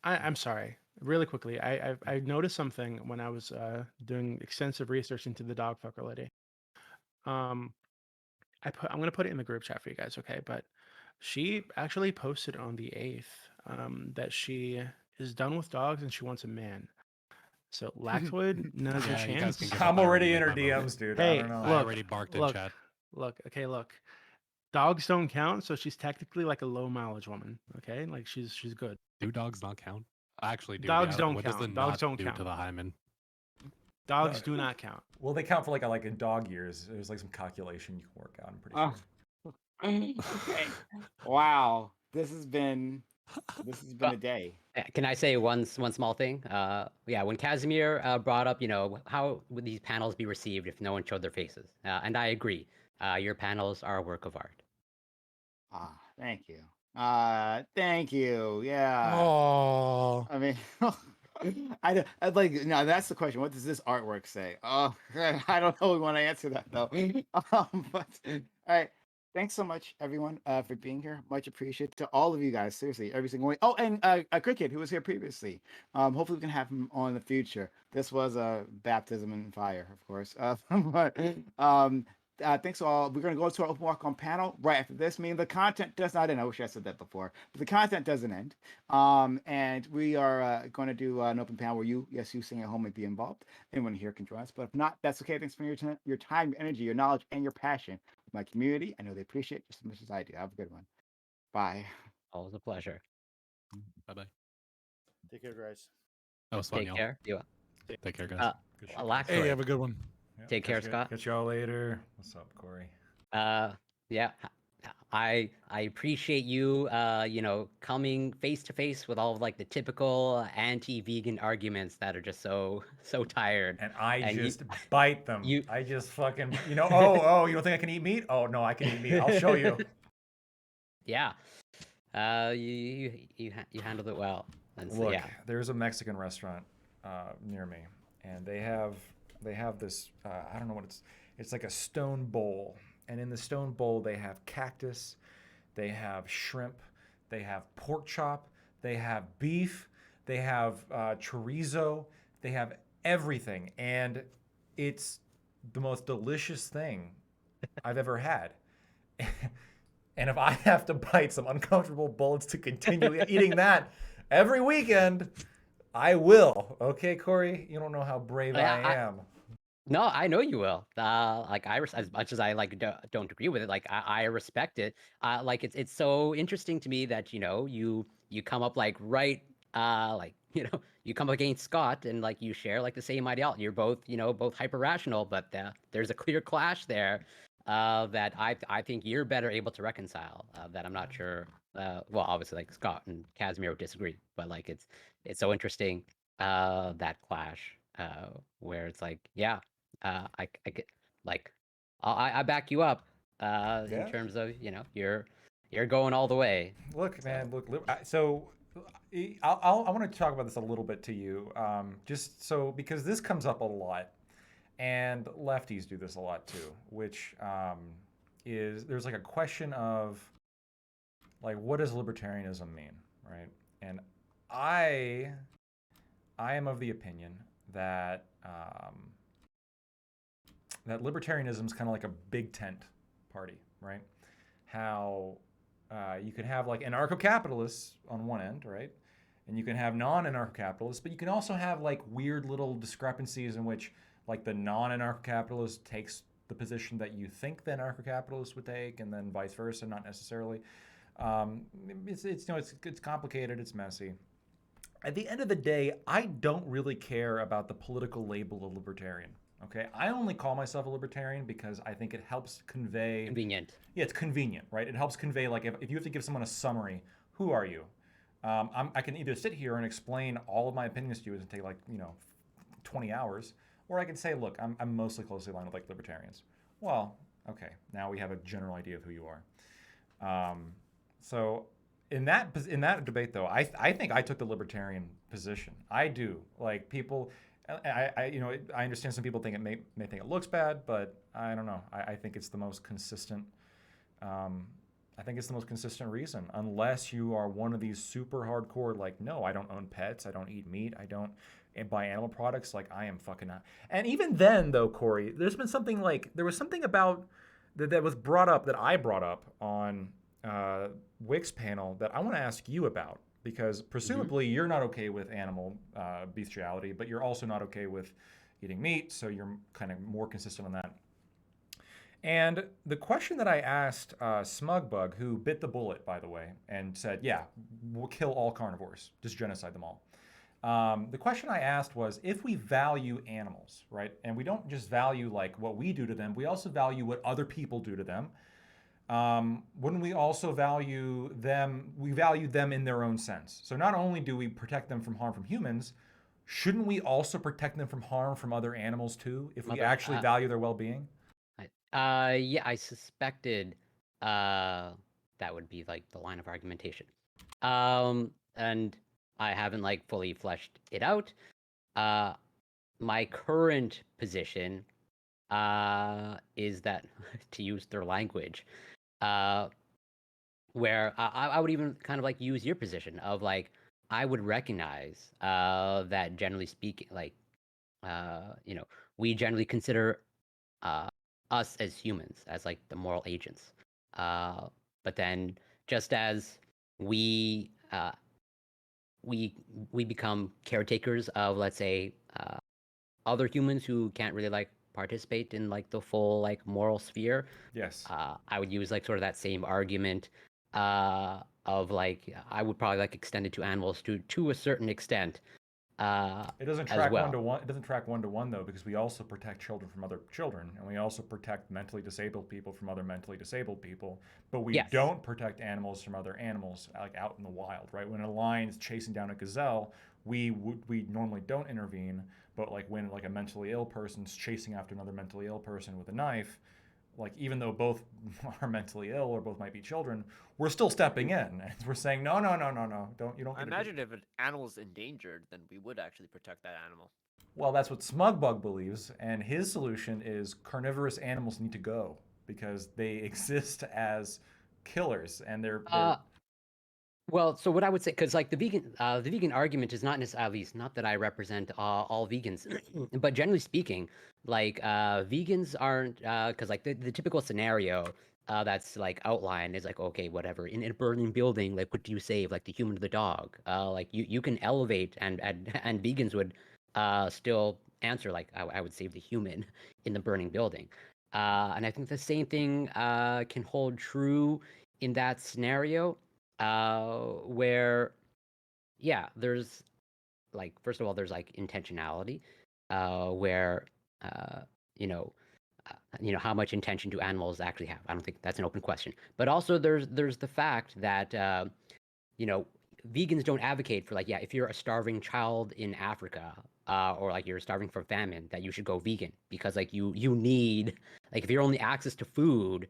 Speaker 6: I'm sorry. Really quickly, I noticed something when I was doing extensive research into the dog fucker lady. I'm gonna put it in the group chat for you guys, okay? But she actually posted on the 8th that she is done with dogs and she wants a man. So lactoid, now's your chance.
Speaker 10: I'm already in her DMs, dude.
Speaker 6: Hey,
Speaker 10: I don't know.
Speaker 6: Look,
Speaker 8: I already barked in chat.
Speaker 6: Look. Dogs don't count, so she's technically like a low mileage woman. Okay, like she's good.
Speaker 8: Do dogs not count? Actually,
Speaker 6: dogs don't
Speaker 8: what
Speaker 6: count.
Speaker 8: Does the
Speaker 6: dogs don't
Speaker 8: do
Speaker 6: count
Speaker 8: to the hymen?
Speaker 6: Dogs do not count.
Speaker 10: Well, they count for like in dog years. There's like some calculation you can work out. I'm pretty
Speaker 3: sure. Okay. Wow, this has been a day.
Speaker 5: Can I say one small thing? Yeah, when Casimir brought up, how would these panels be received if no one showed their faces? And I agree. Your panels are a work of art.
Speaker 3: Thank you. Thank you. Yeah.
Speaker 2: Oh.
Speaker 3: I mean, I'd like, no, that's the question. What does this artwork say? Oh, I don't know. We want to answer that though. But all right. Thanks so much, everyone, for being here. Much appreciated to all of you guys. Seriously, every single one. Oh, and Cricket, who was here previously. Hopefully, we can have him on in the future. This was a baptism in fire, of course. But thanks all. We're going to go to our open walk on panel right after this. Meaning the content does not end. I wish I said that before, but the content doesn't end. And we are going to do an open panel where you sitting at home may be involved. Anyone here can join us, but if not, that's okay. Thanks for your time, your energy, your knowledge, and your passion with my community. I know they appreciate it just as much as I do. Have a good one. Bye.
Speaker 5: Always a pleasure.
Speaker 8: Bye.
Speaker 9: Take care, guys.
Speaker 8: That was fun,
Speaker 5: Take care.
Speaker 8: Take care, guys.
Speaker 2: Hey, have a good one.
Speaker 5: Take care, Scott.
Speaker 10: Catch y'all later. What's up, Corey?
Speaker 5: Yeah. I appreciate you, coming face to face with all of like the typical anti-vegan arguments that are just so tired.
Speaker 7: And I
Speaker 5: And
Speaker 7: just bite them.
Speaker 5: you-
Speaker 7: I just fucking, you don't think I can eat meat? Oh no, I can eat meat. I'll show you.
Speaker 5: Yeah, you handled it well. And so,
Speaker 7: Look,
Speaker 5: yeah.
Speaker 7: there's a Mexican restaurant near me, and they have this I don't know what it's like a stone bowl, and in the stone bowl they have cactus, they have shrimp, they have pork chop, they have beef, they have chorizo, they have everything, and it's the most delicious thing I've ever had. And if I have to bite some uncomfortable bullets to continue eating that every weekend, I will. Okay, Corey? You don't know how brave I am.
Speaker 5: No, I know you will. As much as I don't agree with it, I respect it. It's so interesting to me that you come up you come up against Scott and you share the same ideology. You're both both hyper rational, but there's a clear clash there that I think you're better able to reconcile. That I'm not sure. Well, obviously Scott and Casimir would disagree, but it's so interesting that clash where it's I get I back you up in terms of you're going all the way.
Speaker 7: Look, man, so I want to talk about this a little bit to you, just so because this comes up a lot, and lefties do this a lot too, which is there's a question of what does libertarianism mean, right? And I am of the opinion that that libertarianism is kind of like a big tent party, right? How you can have anarcho-capitalists on one end, right? And you can have non-anarcho-capitalists, but you can also have weird little discrepancies in which the non-anarcho-capitalist takes the position that you think the anarcho-capitalist would take, and then vice versa, not necessarily. It's complicated, it's messy. At the end of the day, I don't really care about the political label of libertarian. Okay, I only call myself a libertarian because I think it helps convey.
Speaker 5: Convenient.
Speaker 7: Yeah, it's convenient, right? It helps convey if you have to give someone a summary, who are you? I can either sit here and explain all of my opinions to you and take 20 hours, or I can say, look, I'm mostly closely aligned with libertarians. Well, okay, now we have a general idea of who you are. So in that debate, though, I think I took the libertarian position. I do. People, I understand some people think it may think it looks bad, but I don't know. I think it's the most consistent. I think it's the most consistent reason, unless you are one of these super hardcore, no, I don't own pets, I don't eat meat, I don't buy animal products, I am fucking not. And even then, though, Corey, there's been something there was something about that was brought up that I brought up on Wick's panel that I want to ask you about, because presumably you're not okay with animal bestiality, but you're also not okay with eating meat, so you're kind of more consistent on that. And the question that I asked Smugbug, who bit the bullet, by the way, and said, yeah, we'll kill all carnivores, just genocide them all. The question I asked was, if we value animals, right, and we don't just value what we do to them, we also value what other people do to them, wouldn't we also value them? We value them in their own sense. So not only do we protect them from harm from humans, shouldn't we also protect them from harm from other animals too, if we actually value their well-being?
Speaker 5: Yeah, I suspected that would be the line of argumentation. And I haven't fully fleshed it out. My current position is that, to use their language, where I would even kind of use your position of I would recognize that generally speaking, we generally consider us as humans as the moral agents, but then just as we become caretakers of, let's say, other humans who can't really participate in the full moral sphere.
Speaker 7: Yes.
Speaker 5: I would use sort of that same argument of I would probably extend it to animals to a certain extent,
Speaker 7: It doesn't
Speaker 5: as
Speaker 7: track
Speaker 5: well.
Speaker 7: 1 to 1. It doesn't track 1 to 1 though, because we also protect children from other children, and we also protect mentally disabled people from other mentally disabled people. But we
Speaker 5: Yes.
Speaker 7: don't protect animals from other animals, like out in the wild, right? When a lion's chasing down a gazelle, we normally don't intervene. But like when like a mentally ill person's chasing after another mentally ill person with a knife, like even though both are mentally ill or both might be children, we're still stepping in and we're saying no, don't you don't.
Speaker 4: I imagine if an animal's endangered, then we would actually protect that animal.
Speaker 7: Well, that's what Smugbug believes, and his solution is carnivorous animals need to go because they exist as killers, and they're
Speaker 5: Well, so what I would say, because like the vegan argument is not necessarily, at least not that I represent all vegans, but generally speaking, like vegans aren't, because like the typical scenario that's like outlined is like, okay, whatever, in a burning building, like what do you save, like the human or the dog? Like you can elevate, and vegans would still answer like I would save the human in the burning building, and I think the same thing can hold true in that scenario. Where, yeah, there's like, first of all, there's like intentionality, where, you know, how much intention do animals actually have? I don't think that's an open question. But also, there's the fact that, vegans don't advocate for like, yeah, if you're a starving child in Africa, or like you're starving from famine, that you should go vegan because like you need, like if your only access to food,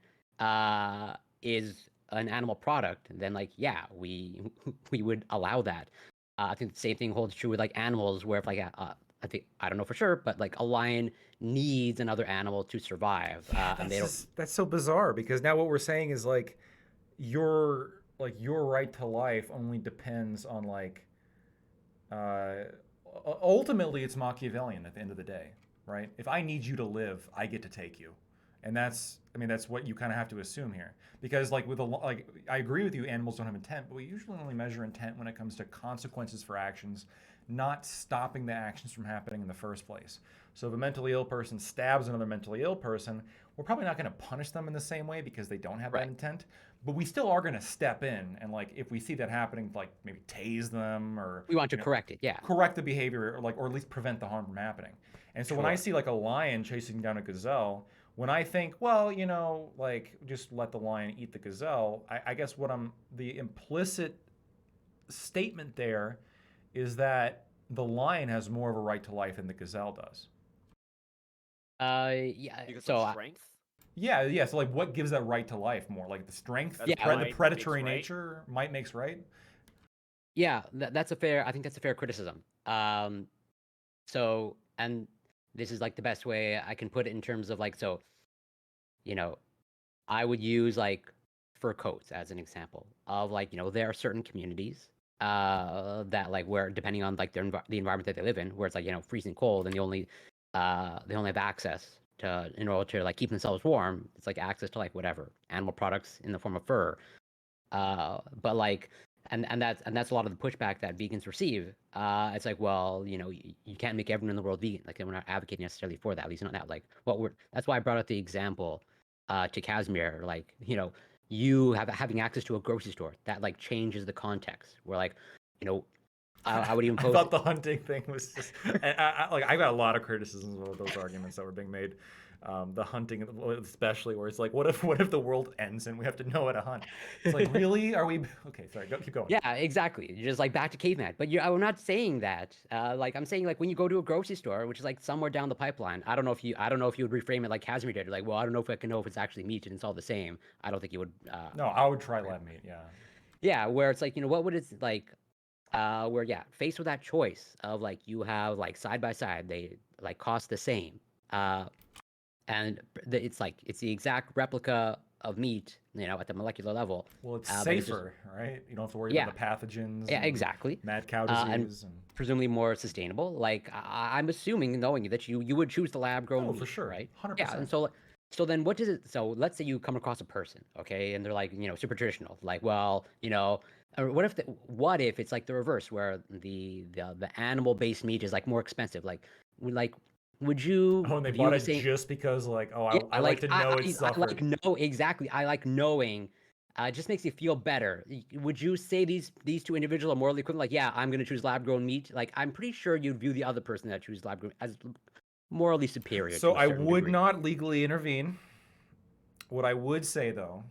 Speaker 5: is an animal product, then like, yeah, we would allow that. I think the same thing holds true with like animals, where if like I think, I don't know for sure, but like a lion needs another animal to survive, and they don't.
Speaker 7: That's so bizarre because now what we're saying is like your right to life only depends on like ultimately it's Machiavellian at the end of the day, right? If I need you to live, I get to take you. And that's what you kind of have to assume here, because like I agree with you, animals don't have intent, but we usually only measure intent when it comes to consequences for actions, not stopping the actions from happening in the first place. So if a mentally ill person stabs another mentally ill person, we're probably not going to punish them in the same way because they don't have that intent, but we still are going to step in and like if we see that happening, like maybe tase them, or
Speaker 5: we want to correct it,
Speaker 7: correct the behavior, or at least prevent the harm from happening. And so when I see like a lion chasing down a gazelle, when I think, well, like just let the lion eat the gazelle, I guess the implicit statement there is that the lion has more of a right to life than the gazelle does.
Speaker 5: Yeah.
Speaker 4: Because
Speaker 5: so
Speaker 4: of strength.
Speaker 7: Yeah. So like, what gives that right to life more? Like the strength, the predatory nature, might makes right.
Speaker 5: Yeah, that's a fair. I think that's a fair criticism. So, and this is like the best way I can put it in terms of like, so, I would use like fur coats as an example of like, there are certain communities that like where depending on like the environment that they live in, where it's like, freezing cold, and they only have access to, in order to like keep themselves warm, it's like access to like whatever animal products in the form of fur. But like, and that's a lot of the pushback that vegans receive. It's like, well, you can't make everyone in the world vegan. Like, we're not advocating necessarily for that. At least not now. Like, that's why I brought up the example to Casimir. Like, you having access to a grocery store, that like changes the context. Where like, I would even pose.
Speaker 7: I thought the hunting thing was just I got a lot of criticisms of those arguments that were being made. The hunting, especially, where it's like, what if the world ends and we have to know how to hunt? It's like, really? Are we okay? Sorry, keep going.
Speaker 5: Yeah, exactly. You're just like back to caveman. But I'm not saying that. Like, I'm saying like when you go to a grocery store, which is like somewhere down the pipeline. I don't know if you would reframe it like Casimir did. Like, well, I don't know if I can know if it's actually meat and it's all the same. I don't think you would.
Speaker 7: No, I would try lamb meat. Yeah.
Speaker 5: Yeah, where it's like, what would it like? Where faced with that choice of like, you have like side by side, they like cost the same. And it's the exact replica of meat, at the molecular level.
Speaker 7: Well, it's safer, right? You don't have to worry about the pathogens.
Speaker 5: Yeah, exactly.
Speaker 7: Mad cow disease,
Speaker 5: and presumably more sustainable. Like, I'm assuming, knowing that you would choose the lab-grown meat,
Speaker 7: for sure,
Speaker 5: right?
Speaker 7: 100%.
Speaker 5: Yeah, and so then what does it? So let's say you come across a person, okay, and they're like, super traditional. Like, well, or what if it's like the reverse, where the animal-based meat is like more expensive? Like, would you?
Speaker 7: Oh, and they bought it just because, like, I like to know it's suffering.
Speaker 5: exactly. I like knowing It just makes you feel better. Would you say these two individuals are morally equivalent? Like, yeah, I'm going to choose lab-grown meat. Like, I'm pretty sure you'd view the other person that chooses lab-grown as morally superior.
Speaker 7: So
Speaker 5: to a
Speaker 7: I
Speaker 5: certain
Speaker 7: would
Speaker 5: degree.
Speaker 7: not legally intervene. What I would say though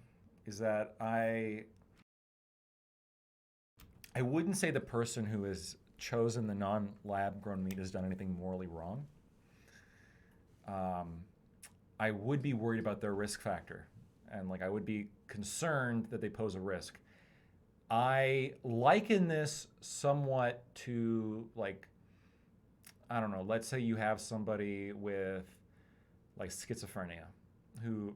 Speaker 7: is that I wouldn't say the person who has chosen the non-lab grown meat has done anything morally wrong. I would be worried about their risk factor, and like I would be concerned that they pose a risk. I liken this somewhat to like, I don't know, let's say you have somebody with like schizophrenia,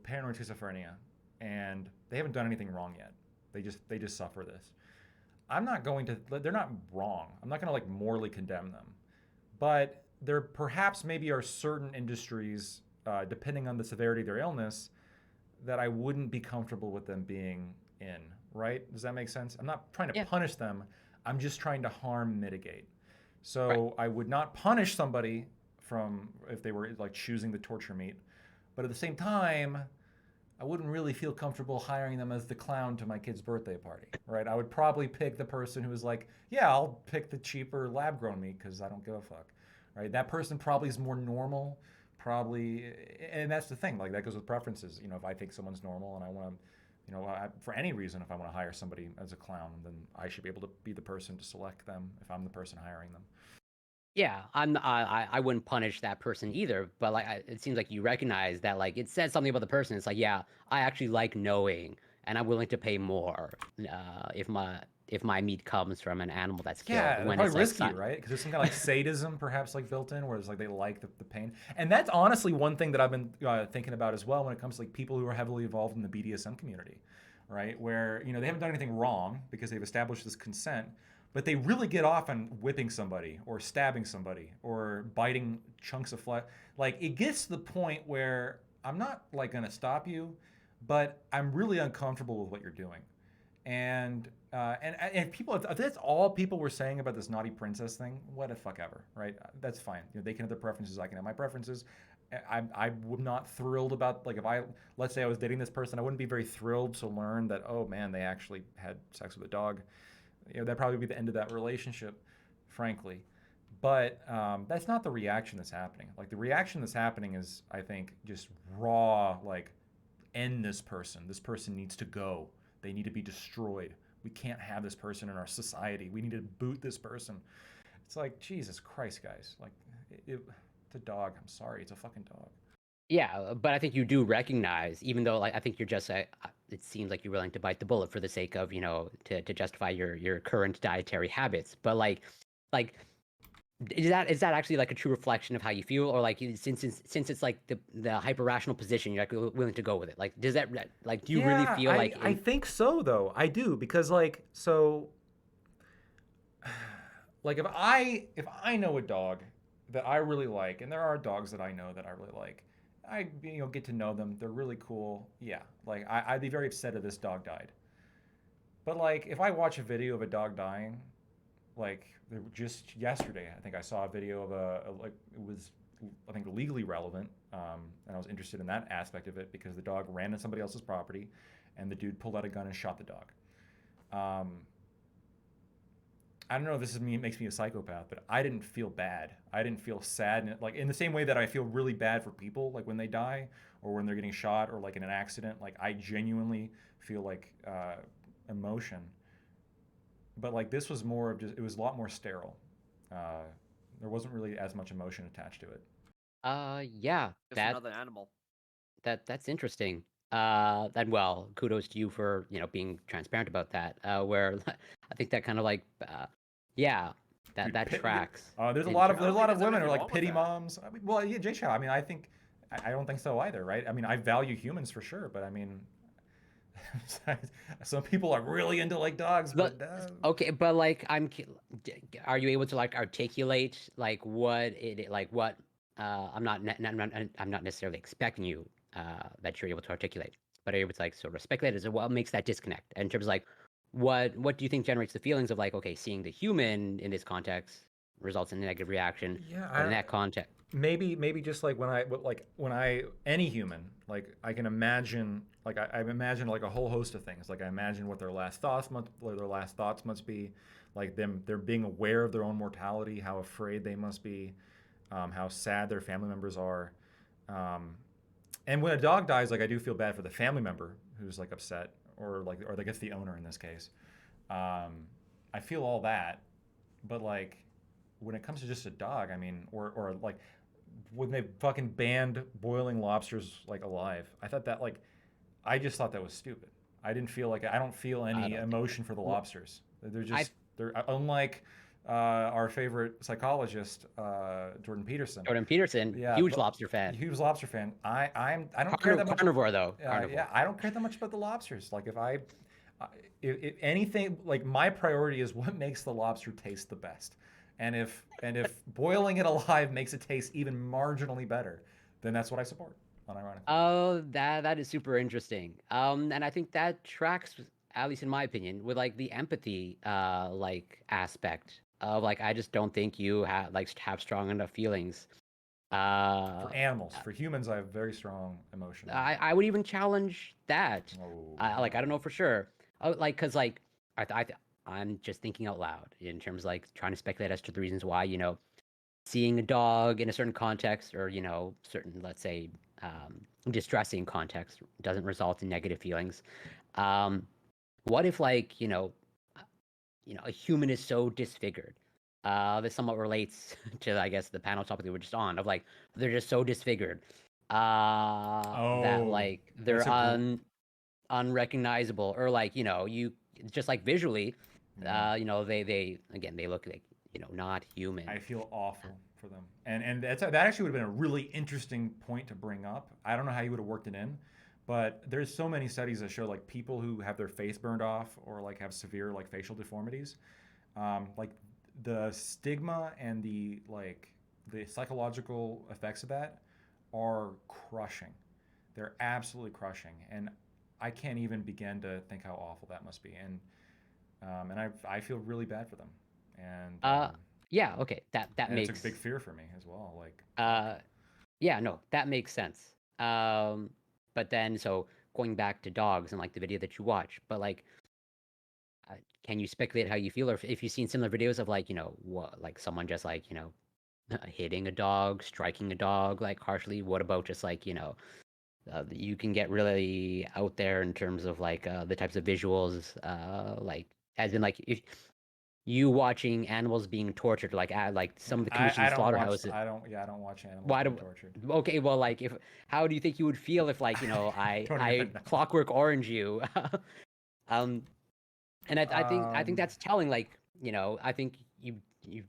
Speaker 7: paranoid schizophrenia, and they haven't done anything wrong yet. They just suffer this. I'm not going to, they're not wrong. I'm not going to like morally condemn them. But there perhaps maybe are certain industries, depending on the severity of their illness, that I wouldn't be comfortable with them being in, right? Does that make sense? I'm not trying to punish them. I'm just trying to harm mitigate. So I would not punish somebody if they were like choosing the torture meat. But at the same time, I wouldn't really feel comfortable hiring them as the clown to my kid's birthday party, right? I would probably pick the person who is like, yeah, I'll pick the cheaper lab-grown meat because I don't give a fuck, right? That person probably is more normal, and that's the thing, like that goes with preferences. You know, if I think someone's normal and I want to, you know, for any reason, if I want to hire somebody as a clown, then I should be able to be the person to select them if I'm the person hiring them.
Speaker 5: Yeah, I wouldn't punish that person either, but like it seems like you recognize that like it says something about the person. It's like, yeah, I actually like knowing, and I'm willing to pay more if my meat comes from an animal that's killed.
Speaker 7: Yeah,
Speaker 5: when
Speaker 7: probably
Speaker 5: it's
Speaker 7: risky, right? Because there's some kind of like sadism perhaps like built in, where it's like they like the pain. And that's honestly one thing that I've been thinking about as well when it comes to like people who are heavily involved in the BDSM community, right? Where, you know, they haven't done anything wrong because they've established this consent, but they really get off on whipping somebody or stabbing somebody or biting chunks of flesh. Like it gets to the point where I'm not like gonna stop you, but I'm really uncomfortable with what you're doing. And people, if that's all people were saying about this naughty princess thing, what the fuck ever, right? That's fine. You know, they can have their preferences, I can have my preferences. I'm not thrilled about, like, let's say I was dating this person, I wouldn't be very thrilled to learn that, oh man, they actually had sex with a dog. You know, that'd probably be the end of that relationship, frankly. But that's not the reaction that's happening. Like the reaction that's happening is, I think, just raw, like, end this person. This person needs to go. They need to be destroyed. We can't have this person in our society. We need to boot this person. It's like, Jesus Christ, guys. Like, it's a dog. I'm sorry. It's a fucking dog.
Speaker 5: Yeah, but I think you do recognize, even though like I think you're just, it seems like you're willing to bite the bullet for the sake of, you know, to justify your current dietary habits. But like is that actually like a true reflection of how you feel, or like since it's like the hyper rational position, you're like willing to go with it? Like does that like do you really feel like
Speaker 7: I think so though. I do, because like so like if I know a dog that I really like, and there are dogs that I know that I really like, I get to know them. They're really cool. Yeah, like I'd be very upset if this dog died. But like if I watch a video of a dog dying, like just yesterday, I think I saw a video of it was, I think, legally relevant, and I was interested in that aspect of it because the dog ran on somebody else's property, and the dude pulled out a gun and shot the dog. I don't know if this makes me a psychopath, but I didn't feel bad. I didn't feel sad, like in the same way that I feel really bad for people, like when they die or when they're getting shot or like in an accident. Like I genuinely feel like emotion. But like this was more of it was a lot more sterile. There wasn't really as much emotion attached to it.
Speaker 5: Yeah,
Speaker 4: Just another animal.
Speaker 5: That's interesting. And well, kudos to you for, you know, being transparent about that. Where I think that kind of like, yeah, that tracks.
Speaker 7: There's a lot of women who are like pity moms. I mean, well, yeah, Jay Chow. I mean, I don't think so either, right? I mean, I value humans for sure, but I mean, some people are really into like dogs. But
Speaker 5: okay, but like, are you able to like articulate like what I'm not necessarily expecting you that you're able to articulate, but are you able to like sort of speculate as to what makes that disconnect in terms of like what do you think generates the feelings of like, okay, seeing the human in this context results in a negative reaction.
Speaker 7: Yeah,
Speaker 5: But in that context,
Speaker 7: maybe just like when I any human, like I can imagine, like I imagine like a whole host of things. Like I imagine what their last thoughts must be, like they're being aware of their own mortality, how afraid they must be, how sad their family members are. And when a dog dies, like I do feel bad for the family member who's like upset, or I guess the owner in this case. I feel all that, but like when it comes to just a dog, I mean, or like when they fucking banned boiling lobsters like alive, I thought that like I just thought that was stupid. I don't feel any emotion for the lobsters. They're just they're unlike our favorite psychologist, Jordan Peterson.
Speaker 5: Yeah, huge lobster fan.
Speaker 7: Huge lobster fan. I don't care that much.
Speaker 5: Carnivore though.
Speaker 7: Yeah, I don't care that much about the lobsters. Like if anything, like my priority is what makes the lobster taste the best. And if boiling it alive makes it taste even marginally better, then that's what I support. Unironically.
Speaker 5: Oh, that is super interesting. And I think that tracks, at least in my opinion, with like the empathy like aspect of like I just don't think you have strong enough feelings.
Speaker 7: For animals, for humans, I have very strong emotion.
Speaker 5: I would even challenge that. I don't know for sure. Cause like I'm just thinking out loud in terms of like trying to speculate as to the reasons why, seeing a dog in a certain context or, certain, let's say, distressing context doesn't result in negative feelings. What if like, a human is so disfigured? This somewhat relates to, I guess, the panel topic that we're just on of like, they're just so disfigured that like they're unrecognizable, or like, you just like visually, they look like, not human.
Speaker 7: I feel awful for them, and that actually would have been a really interesting point to bring up. I don't know how you would have worked it in, but there's so many studies that show like people who have their face burned off or like have severe like facial deformities, like the stigma and the psychological effects of that are crushing. They're absolutely crushing, and I can't even begin to think how awful that must be. And I feel really bad for them. And
Speaker 5: yeah, okay, that makes
Speaker 7: it's a big fear for me as well. Like
Speaker 5: yeah, no, that makes sense. But then so going back to dogs and like the video that you watch, but like can you speculate how you feel, or if you've seen similar videos of like, what, like someone just like, hitting a dog, striking a dog like harshly? What about just like, you can get really out there in terms of like the types of visuals, like as in like if you watching animals being tortured, like at like some of the Commission slaughterhouses.
Speaker 7: I don't watch animals being tortured.
Speaker 5: Okay, well, like how do you think you would feel if like I Clockwork Orange you, and I think that's telling. Like I think you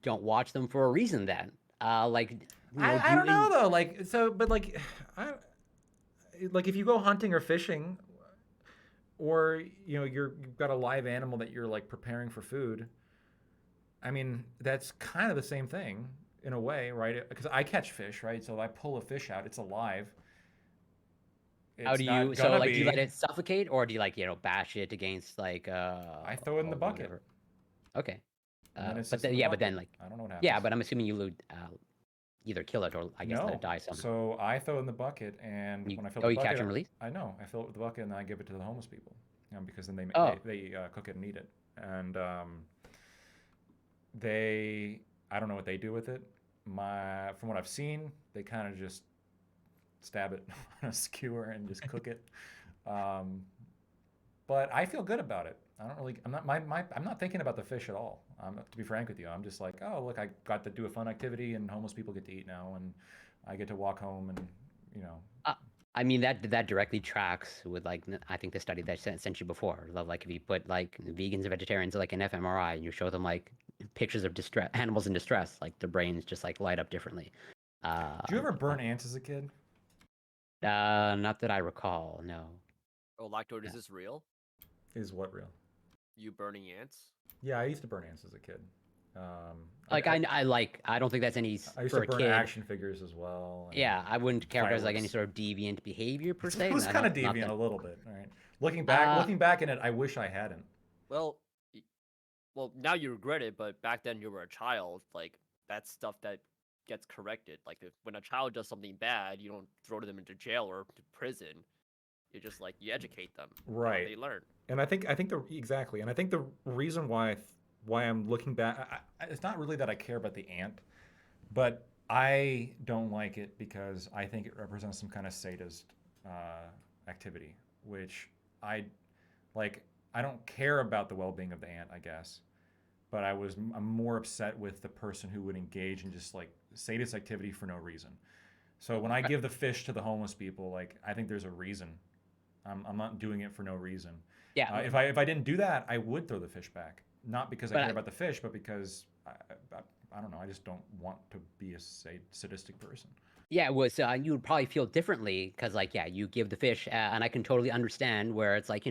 Speaker 5: don't watch them for a reason then. Like
Speaker 7: I don't know though. Like so, but like like if you go hunting or fishing, or you've got a live animal that you're like preparing for food. I mean, that's kind of the same thing in a way, right? Because I catch fish, right? So I pull a fish out, it's alive.
Speaker 5: How do you do you let it suffocate, or do you like bash it against like
Speaker 7: I throw it in the bucket.
Speaker 5: Whatever. Okay.
Speaker 7: But
Speaker 5: then like
Speaker 7: I don't know what happens.
Speaker 5: Yeah, but I'm assuming you would either kill it or I guess let it die somehow.
Speaker 7: So I throw it in the bucket, and when I fill
Speaker 5: the
Speaker 7: the
Speaker 5: bucket,
Speaker 7: catch
Speaker 5: and release?
Speaker 7: I know. I fill it with the bucket and then I give it to the homeless people, because then they cook it and eat it. And I don't know what they do with it. From what I've seen, they kind of just stab it on a skewer and just cook it. But I feel good about it. I'm not thinking about the fish at all. To be frank with you, I'm just like, oh look, I got to do a fun activity, and homeless people get to eat now, and I get to walk home, and
Speaker 5: I mean that directly tracks with like I think the study that I sent you before. Like if you put like vegans and vegetarians like an fMRI and you show them like pictures of animals in distress, like their brains just like light up differently.
Speaker 7: Did you ever burn ants as a kid?
Speaker 5: Not that I recall. No.
Speaker 4: Oh, Lactoid, is this real?
Speaker 7: Is what real?
Speaker 4: You burning ants?
Speaker 7: Yeah, I used to burn ants as a kid.
Speaker 5: I don't think that's any
Speaker 7: I used
Speaker 5: for
Speaker 7: to burn
Speaker 5: a kid.
Speaker 7: action figures as well.
Speaker 5: Yeah, I wouldn't characterize like any sort of deviant behavior per se.
Speaker 7: It was kind of deviant a little bit, right? Looking back in it, I wish I hadn't.
Speaker 4: Well, now you regret it, but back then you were a child. Like that's stuff that gets corrected. Like when a child does something bad, you don't throw them into jail or to prison. You just like you educate them.
Speaker 7: Right.
Speaker 4: They learn.
Speaker 7: And I think exactly, and I think the reason why I'm looking back, it's not really that I care about the ant, but I don't like it because I think it represents some kind of sadist activity, which I like. I don't care about the well-being of the ant, I guess, but I'm more upset with the person who would engage in just like sadist activity for no reason. So when I give the fish to the homeless people, like I think there's a reason. I'm not doing it for no reason.
Speaker 5: Yeah.
Speaker 7: If I didn't do that, I would throw the fish back. Not because I care about the fish, but because I don't know. I just don't want to be a sadistic person.
Speaker 5: Yeah, it was. You would probably feel differently because, like, yeah, you give the fish, and I can totally understand where it's like,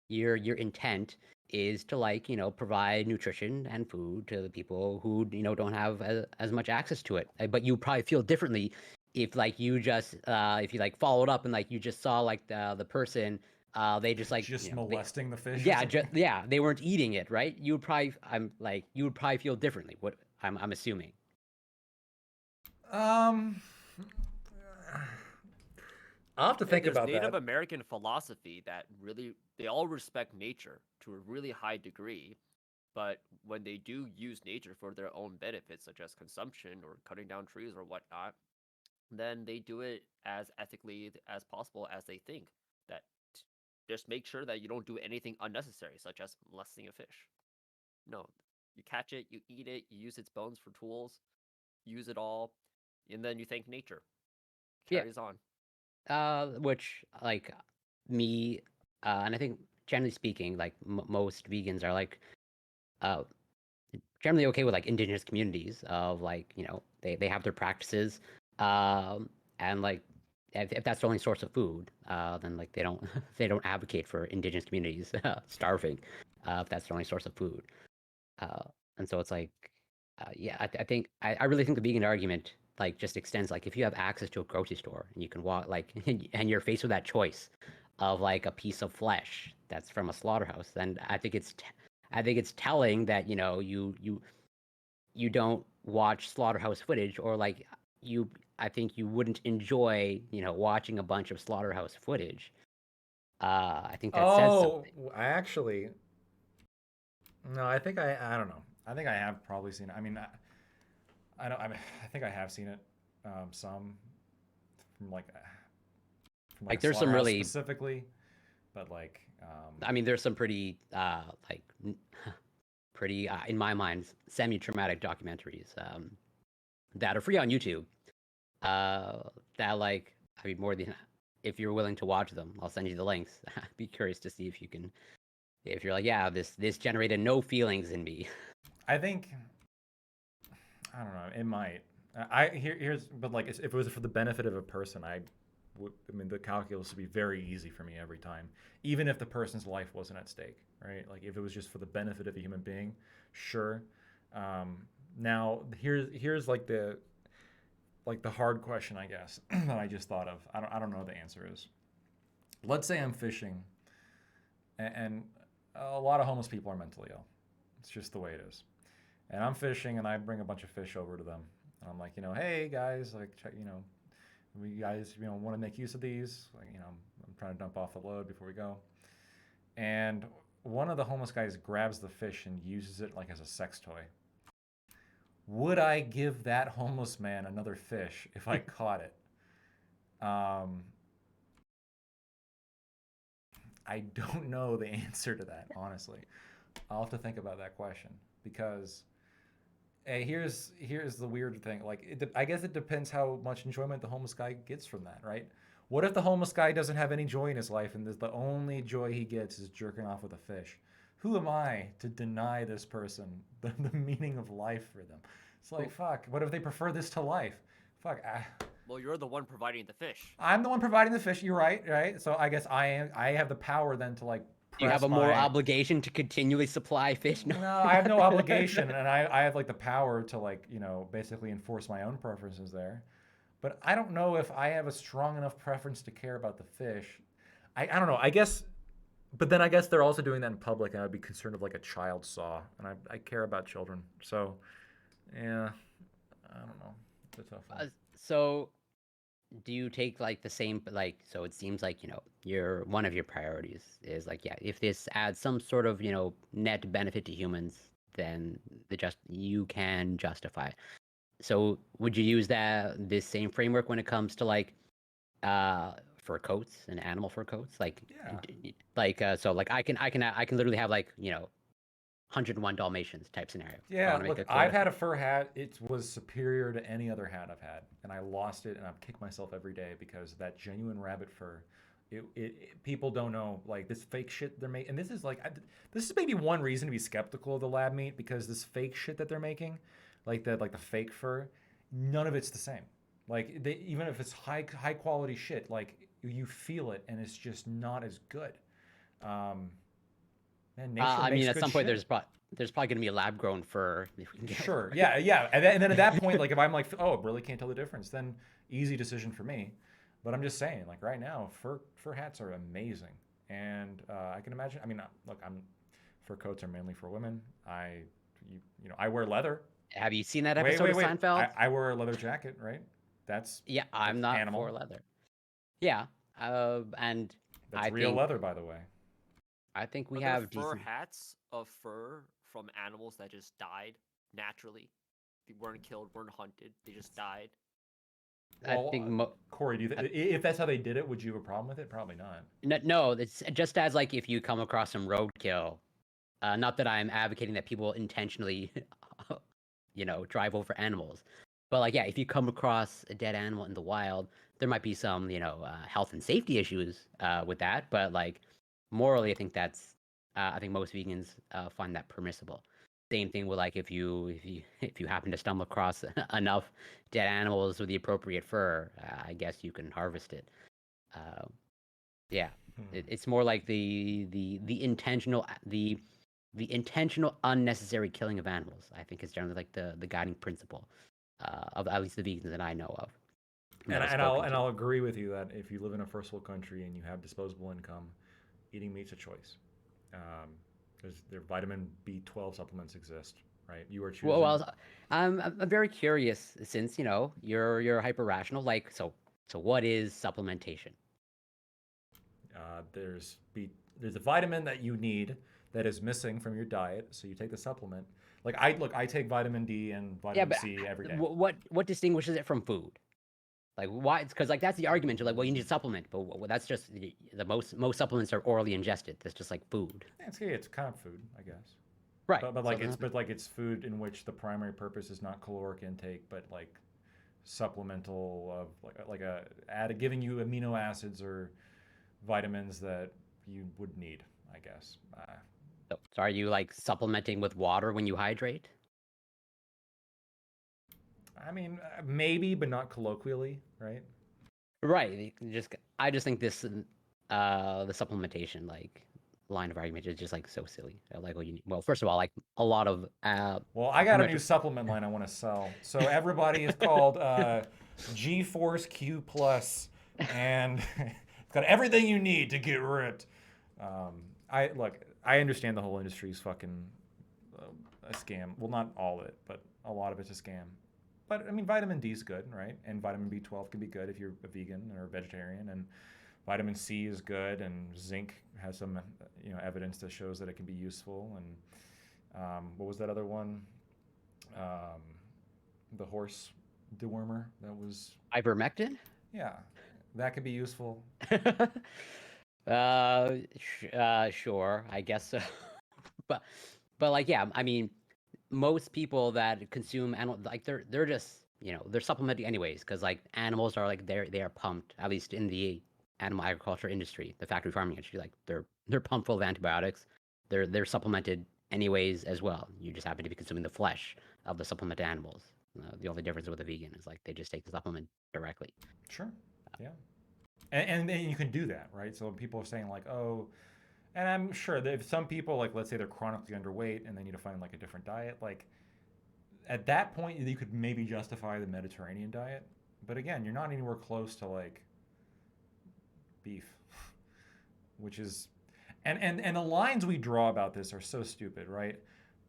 Speaker 5: your intent is to like, provide nutrition and food to the people who don't have as much access to it. But you probably feel differently if like you just if you like followed up and like you just saw like the person they just like
Speaker 7: molesting the fish.
Speaker 5: Yeah, they weren't eating it, right? You would probably feel differently. What I'm assuming.
Speaker 7: I'll have to think about that.
Speaker 4: Native American philosophy that really they all respect nature to a really high degree, but when they do use nature for their own benefits, such as consumption or cutting down trees or whatnot, then they do it as ethically as possible as they think. That just make sure that you don't do anything unnecessary, such as molesting a fish. No, you catch it, you eat it, you use its bones for tools, use it all, and then you thank nature. Carries on.
Speaker 5: Which like me, and I think generally speaking, like most vegans are like, generally okay with like indigenous communities of like they have their practices, and like if that's the only source of food, then like they don't advocate for indigenous communities starving, if that's the only source of food, and so it's like, yeah, I think I really think the vegan argument like just extends like if you have access to a grocery store and you can walk like and you're faced with that choice of like a piece of flesh that's from a slaughterhouse, then I think it's telling that you don't watch slaughterhouse footage, or like I think you wouldn't enjoy watching a bunch of slaughterhouse footage. I think that says something.
Speaker 7: I actually no, I think I don't know. I think I have probably seen it. I mean, I think I have seen it, some from like
Speaker 5: there's some really
Speaker 7: specifically, but like
Speaker 5: I mean, there's some pretty pretty in my mind semi-traumatic documentaries that are free on YouTube. That like I mean, more than if you're willing to watch them, I'll send you the links. I'd be curious to see if you can. If you're like, yeah, this generated no feelings in me.
Speaker 7: I think. I don't know. It might. Here's, but like, if it was for the benefit of a person, I mean, the calculus would be very easy for me every time, even if the person's life wasn't at stake, right? Like, if it was just for the benefit of a human being, sure. Now, here's like the hard question, I guess, that I just thought of. I don't know what the answer is. Let's say I'm fishing, and a lot of homeless people are mentally ill. It's just the way it is. And I'm fishing, and I bring a bunch of fish over to them. And I'm like, hey guys, like, check, we guys, want to make use of these. Like, I'm trying to dump off the load before we go. And one of the homeless guys grabs the fish and uses it like as a sex toy. Would I give that homeless man another fish if I caught it? I don't know the answer to that, honestly. I'll have to think about that question because. Hey, here's the weird thing. Like, I guess it depends how much enjoyment the homeless guy gets from that, right? What if the homeless guy doesn't have any joy in his life and the only joy he gets is jerking off with a fish? Who am I to deny this person the meaning of life for them? It's like, fuck, what if they prefer this to life? Fuck.
Speaker 4: Well, you're the one providing the fish.
Speaker 7: I'm the one providing the fish. You're right? So I guess I have the power then to like.
Speaker 5: You have a moral obligation to continually supply fish?
Speaker 7: No, I have no obligation, and I have like the power to like basically enforce my own preferences there. But I don't know if I have a strong enough preference to care about the fish. I don't know. I guess, but then I guess they're also doing that in public, and I'd be concerned of like a child saw, and I care about children. So, yeah, I don't know. It's a tough one.
Speaker 5: So do you take like the same like so it seems like your one of your priorities is like if this adds some sort of net benefit to humans, then you can justify it. So would you use this same framework when it comes to like fur coats and animal fur coats so like I can literally have like 101 Dalmatians type scenario.
Speaker 7: Yeah, look, I've had a fur hat. It was superior to any other hat I've had, and I lost it, and I've kicked myself every day because that genuine rabbit fur. People don't know like this fake shit they're making, and this is like this is maybe one reason to be skeptical of the lab meat, because this fake shit that they're making, like the fake fur, none of it's the same. Like even if it's high quality shit, like you feel it, and it's just not as good. Man,
Speaker 5: I mean, at some point, there's probably going to be a lab grown fur.
Speaker 7: Sure, yeah, and then at that point, like if I'm like, oh, really can't tell the difference, then easy decision for me. But I'm just saying, like right now, fur hats are amazing, and I can imagine. I mean, look, fur coats are mainly for women. I wear leather.
Speaker 5: Have you seen that episode of Seinfeld?
Speaker 7: I wear a leather jacket, right? That's
Speaker 5: I'm not
Speaker 7: animal.
Speaker 5: for leather. Yeah, and
Speaker 7: that's real leather, by the way.
Speaker 5: I think we
Speaker 4: have
Speaker 5: fur
Speaker 4: hats of fur from animals that just died naturally. They weren't killed, weren't hunted. They just died.
Speaker 7: Well, I think Corey, if that's how they did it, would you have a problem with it? Probably not.
Speaker 5: No, it's just as like if you come across some roadkill. Not that I'm advocating that people intentionally, drive over animals, but like if you come across a dead animal in the wild, there might be some health and safety issues with that, but like. Morally, I think I think most vegans find that permissible. Same thing with like if you happen to stumble across enough dead animals with the appropriate fur, I guess you can harvest it. It's more like the intentional unnecessary killing of animals. I think is generally like the guiding principle of at least the vegans that I know of.
Speaker 7: And I'll agree with you that if you live in a first world country and you have disposable income, eating meat's a choice. Their vitamin B12 supplements exist, right? You are choosing.
Speaker 5: Well, I'm very curious since you're hyper rational. Like, so what is supplementation?
Speaker 7: There's a vitamin that you need that is missing from your diet, so you take the supplement. Like I take vitamin D and vitamin C every day.
Speaker 5: What distinguishes it from food? Like why? It's because like that's the argument. Like, well, you need a supplement, but that's just the most supplements are orally ingested. That's just like food.
Speaker 7: It's kind of food, I guess.
Speaker 5: Right.
Speaker 7: But it's food in which the primary purpose is not caloric intake, but like supplemental of giving you amino acids or vitamins that you would need, I guess.
Speaker 5: So are you like supplementing with water when you hydrate?
Speaker 7: I mean, maybe, but not colloquially, right?
Speaker 5: Right. I just think this the supplementation like line of argument is just like so silly. Like, well, first of all, like a lot of
Speaker 7: well, I got a new supplement line I want to sell. So everybody is called G-Force Q Plus, and it's got everything you need to get ripped. I understand the whole industry is fucking a scam. Well, not all of it, but a lot of it's a scam. But I mean, vitamin D is good, right? And vitamin B12 can be good if you're a vegan or a vegetarian. And vitamin C is good, and zinc has some, evidence that shows that it can be useful. And what was that other one? The horse dewormer that was
Speaker 5: ivermectin.
Speaker 7: Yeah, that could be useful.
Speaker 5: Sure, I guess so. but like, yeah, I mean. Most people that consume animal, like they're just they're supplementing anyways, because like animals are like they are pumped, at least in the animal agriculture industry, the factory farming industry, like they're pumped full of antibiotics. They're supplemented anyways as well. You just happen to be consuming the flesh of the supplemented animals. The only difference with a vegan is like they just take the supplement directly.
Speaker 7: Sure. Yeah. And you can do that, right? So people are saying like, oh. And I'm sure that if some people, like, let's say they're chronically underweight and they need to find, like, a different diet, like, at that point, you could maybe justify the Mediterranean diet. But again, you're not anywhere close to, like, beef, which is... And the lines we draw about this are so stupid, right?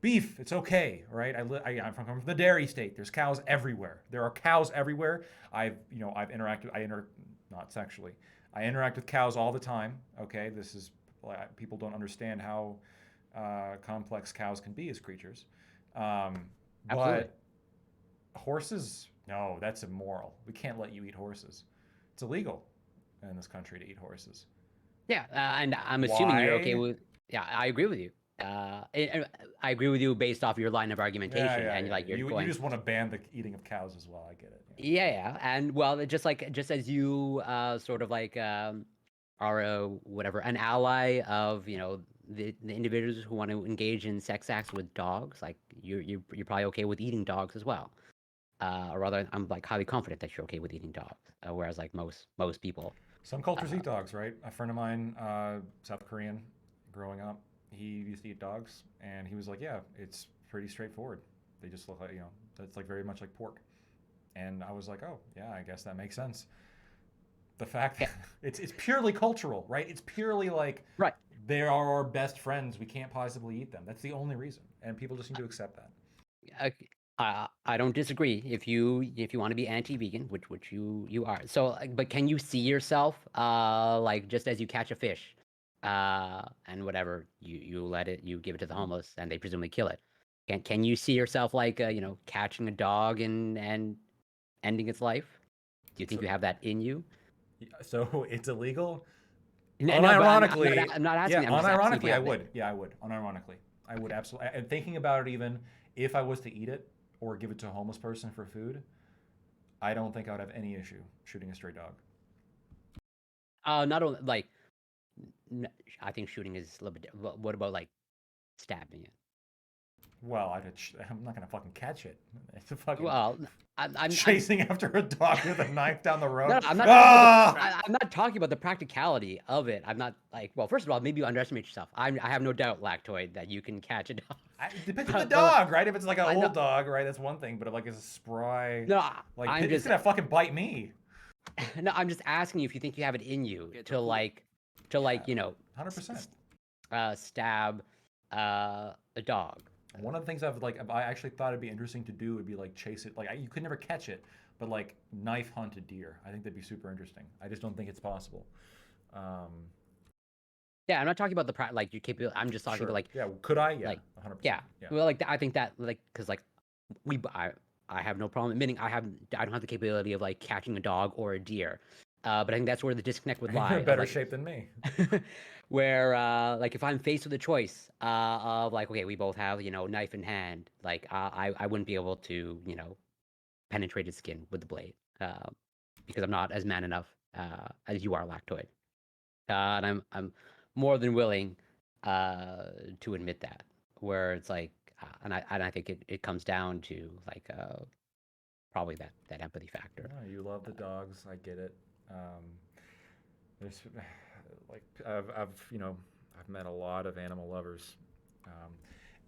Speaker 7: beef, it's okay, right? I'm from the dairy state. There's cows everywhere. There are cows everywhere. I've interacted, not sexually. I interact with cows all the time. Okay, this is people don't understand how complex cows can be as creatures.
Speaker 5: Absolutely.
Speaker 7: But horses, no, that's immoral. We can't let you eat horses. It's illegal in this country to eat horses.
Speaker 5: Yeah, and I'm assuming you're okay with. Yeah, I agree with you. I agree with you based off your line of argumentation, and like you're going.
Speaker 7: You just want to ban the eating of cows as well. I get it.
Speaker 5: Yeah, and well, just as you sort of like are whatever an ally of the individuals who want to engage in sex acts with dogs, like you're probably okay with eating dogs as well. Or rather, I'm like highly confident that you're okay with eating dogs, whereas like most people.
Speaker 7: Some cultures eat dogs, right? A friend of mine, South Korean, growing up, he used to eat dogs, and he was like, "Yeah, it's pretty straightforward. They just look like it's like very much like pork." And I was like, "Oh, yeah, I guess that makes sense." The fact that it's purely cultural, right? It's purely like they are our best friends. We can't possibly eat them. That's the only reason, and people just need to accept that.
Speaker 5: I don't disagree. If you want to be anti-vegan, which you are, so but can you see yourself like just as you catch a fish, and whatever you give it to the homeless and they presumably kill it. Can you see yourself like catching a dog and ending its life? Do you think you have that in you?
Speaker 7: So it's illegal.
Speaker 5: No,
Speaker 7: unironically,
Speaker 5: I'm not asking.
Speaker 7: Yeah, unironically, I would. Yeah, I would. Unironically, I would absolutely. And thinking about it, even if I was to eat it or give it to a homeless person for food, I don't think I would have any issue shooting a stray dog.
Speaker 5: Not only like, I think shooting is a little bit. What about like stabbing it?
Speaker 7: Well, I'm not gonna fucking catch it. It's a fucking.
Speaker 5: Well, I'm
Speaker 7: chasing after a dog with a knife down the road.
Speaker 5: No, I'm not. I'm not talking about the practicality of it. I'm not like. Well, first of all, maybe you underestimate yourself. I have no doubt, Lactoid, that you can catch a dog.
Speaker 7: It depends on the dog, right? If it's like an old dog, right, that's one thing. But if like it's a spry, like it's gonna fucking bite me.
Speaker 5: No, I'm just asking you if you think you have it in you to like 100% stab a dog.
Speaker 7: One of the things I actually thought it'd be interesting to do would be like chase it. Like you could never catch it, but like knife hunt a deer. I think that'd be super interesting. I just don't think it's possible.
Speaker 5: Yeah, I'm not talking about the like your capability. I'm just talking about like.
Speaker 7: Yeah, could I? Yeah,
Speaker 5: like
Speaker 7: 100%.
Speaker 5: Yeah. Well, like I think that like because like I have no problem admitting I don't have the capability of like catching a dog or a deer. But I think that's where the disconnect would lie.
Speaker 7: You're in better shape than me.
Speaker 5: Where like if I'm faced with a choice of like, okay, we both have knife in hand, like I wouldn't be able to penetrate his skin with the blade because I'm not as man enough as you are, Lactoid. And I'm more than willing to admit that. Where it's like, and I think it comes down to like probably that empathy factor.
Speaker 7: Oh, you love the dogs, I get it. There's like I've met a lot of animal lovers,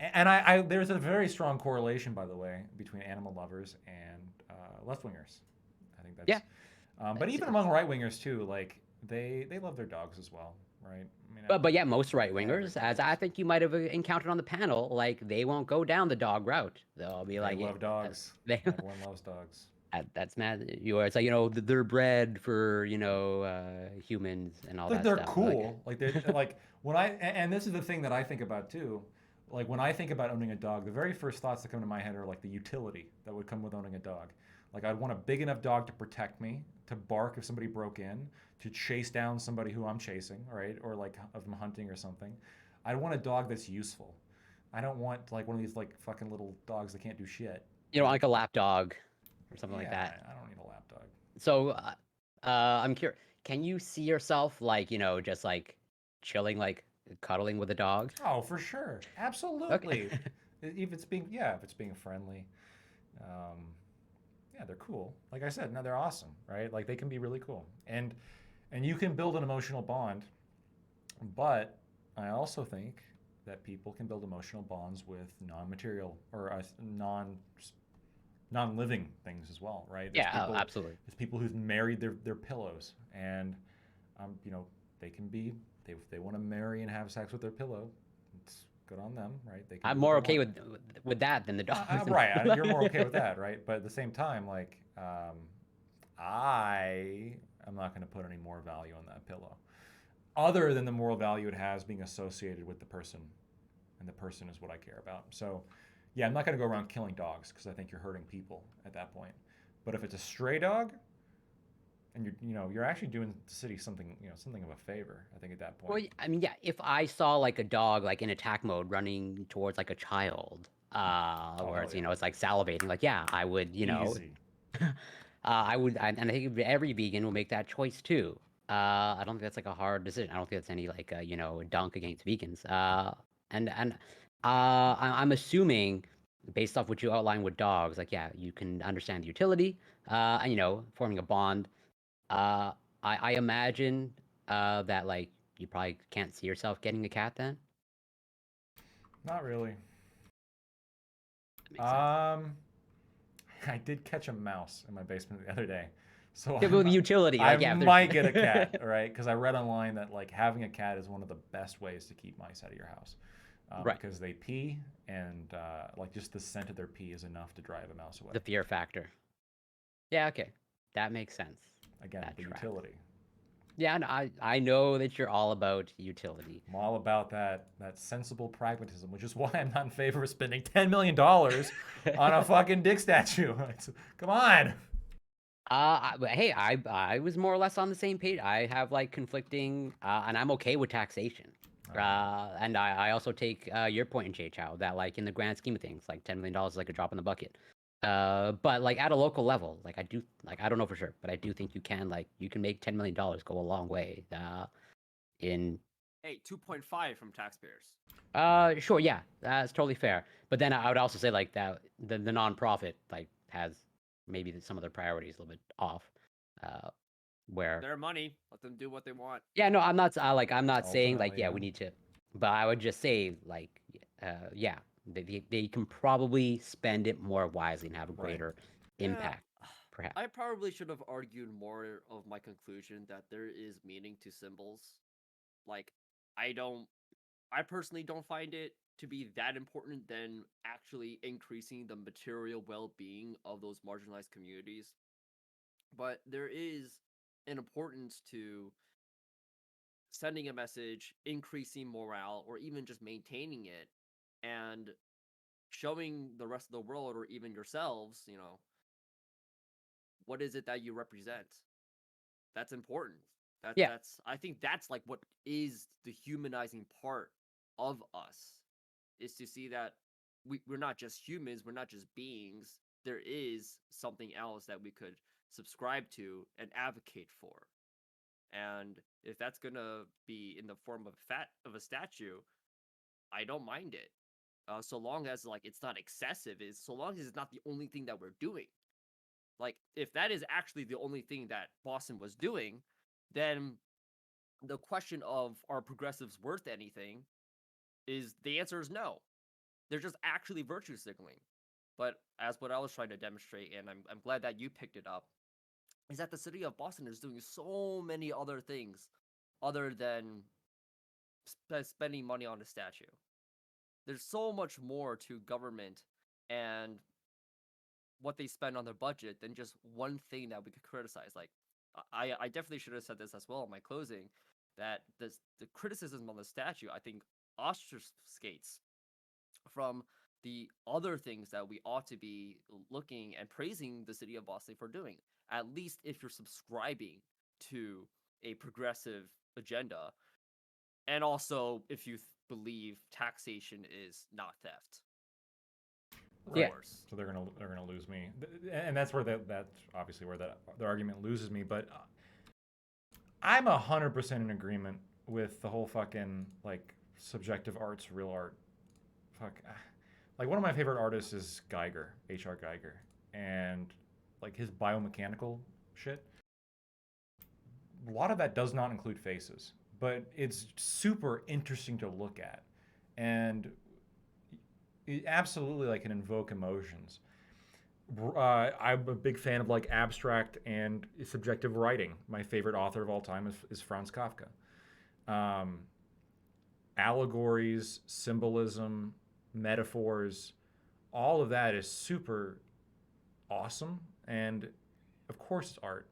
Speaker 7: and I there's a very strong correlation, by the way, between animal lovers and left wingers. I think that's but even among right wingers too, like they love their dogs as well, right? I mean,
Speaker 5: but yeah, most right wingers, as I think you might have encountered on the panel, like they won't go down the dog route. They'll be like,
Speaker 7: they love dogs. Everyone loves dogs.
Speaker 5: That's mad. It's like they're bred for humans and all that.
Speaker 7: They're
Speaker 5: stuff.
Speaker 7: cool. Like they're like when and this is the thing that I think about too. Like when I think about owning a dog, the very first thoughts that come to my head are like the utility that would come with owning a dog. Like I'd want a big enough dog to protect me, to bark if somebody broke in, to chase down somebody who I'm chasing, right? Or like if I'm hunting or something. I'd want a dog that's useful. I don't want like one of these like fucking little dogs that can't do shit.
Speaker 5: You don't like a lap dog. Or something like that.
Speaker 7: I don't need a lap dog.
Speaker 5: So, I'm curious. Can you see yourself like just like chilling, like cuddling with a dog?
Speaker 7: Oh, for sure, absolutely. Okay. if it's being friendly, yeah, they're cool. Like I said, no, they're awesome, right? Like they can be really cool, and you can build an emotional bond. But I also think that people can build emotional bonds with non-material or non-living things as well, right?
Speaker 5: There's people, absolutely.
Speaker 7: There's people who've married their pillows, and they can be they want to marry and have sex with their pillow. good on them, right? They can
Speaker 5: I'm
Speaker 7: do what
Speaker 5: more
Speaker 7: they
Speaker 5: okay
Speaker 7: want.
Speaker 5: with that than the dogs.
Speaker 7: Right, you're more okay with that, right? But at the same time, like, I am not going to put any more value on that pillow, other than the moral value it has being associated with the person, and the person is what I care about. So, yeah, I'm not going to go around killing dogs because I think you're hurting people at that point. But if it's a stray dog, and you're actually doing the city something of a favor, I think, at that point.
Speaker 5: Well, I mean, yeah, if I saw like a dog like in attack mode running towards like a child, where it's it's like salivating, like yeah, I would,
Speaker 7: Easy.
Speaker 5: I would, and I think every vegan will make that choice too. I don't think that's like a hard decision. I don't think that's any like dunk against vegans. I'm assuming based off what you outlined with dogs, like yeah, you can understand the utility, and forming a bond. I imagine that like you probably can't see yourself getting a cat then.
Speaker 7: Not really.
Speaker 5: That makes sense.
Speaker 7: I did catch a mouse in my basement the other day, so
Speaker 5: Yeah, but with utility, like,
Speaker 7: I
Speaker 5: yeah,
Speaker 7: might get a cat, right? Because I read online that like having a cat is one of the best ways to keep mice out of your house,
Speaker 5: Right.
Speaker 7: Because they pee, and like just the scent of their pee is enough to drive a mouse away.
Speaker 5: The fear factor. Yeah, okay, that makes sense.
Speaker 7: Again,
Speaker 5: That
Speaker 7: the
Speaker 5: tracks.
Speaker 7: utility.
Speaker 5: Yeah, and I know that you're all about utility.
Speaker 7: I'm all about that sensible pragmatism, which is why I'm not in favor of spending $10 million on a fucking dick statue. Come on.
Speaker 5: Hey, I was more or less on the same page. I have like conflicting, and I'm okay with taxation. And I also take your point in Chow that like in the grand scheme of things, like $10 million is like a drop in the bucket. But like at a local level, like I don't know for sure, but I do think you can make $10 million go a long way. In
Speaker 4: Hey, 2.5 from taxpayers.
Speaker 5: Sure, yeah, that's totally fair. But then I would also say like that the nonprofit like has maybe some of their priorities a little bit off. Where
Speaker 4: Their money, let them do what they want.
Speaker 5: yeah, no, I'm not I'm not saying like
Speaker 7: Ultimately,
Speaker 5: yeah,
Speaker 7: yeah.
Speaker 5: we need to, but I would just say like yeah, they can probably spend it more wisely and have a
Speaker 7: Right.
Speaker 5: greater
Speaker 4: Yeah,
Speaker 5: impact, perhaps.
Speaker 4: I probably should have argued more of my conclusion that there is meaning to symbols. Like, I personally don't find it to be that important than actually increasing the material well-being of those marginalized communities. But there is an importance to sending a message, increasing morale, or even just maintaining it, and showing the rest of the world or even yourselves, what is it that you represent. That's important.
Speaker 5: Yeah.
Speaker 4: That's I think that's like what is the humanizing part of us, is to see that we're not just humans, we're not just beings. There is something else that we could subscribe to and advocate for. And if that's gonna be in the form of a statue, I don't mind it. So long as like it's not excessive, so long as it's not the only thing that we're doing. Like if that is actually the only thing that Boston was doing, then the question of are progressives worth anything is the answer is no. They're just actually virtue signaling. But as what I was trying to demonstrate, and I'm glad that you picked it up, is that the city of Boston is doing so many other things other than spending money on a statue. There's so much more to government and what they spend on their budget than just one thing that we could criticize. Like, I definitely should have said this as well in my closing, that the criticism on the statue, I think, obfuscates from the other things that we ought to be looking and praising the city of Boston for doing. At least if you're subscribing to a progressive agenda, and also if you believe taxation is not theft. Of course.
Speaker 7: So they're gonna lose me, and that's where that's obviously where the argument loses me. But I'm 100% in agreement with the whole fucking like subjective art's real art. Like one of my favorite artists is Geiger, H.R. Geiger, and like his biomechanical shit. A lot of that does not include faces, but it's super interesting to look at, and it absolutely like can invoke emotions. I'm a big fan of like abstract and subjective writing. My favorite author of all time is Franz Kafka. allegories, symbolism, metaphors, all of that is super awesome, and of course it's art.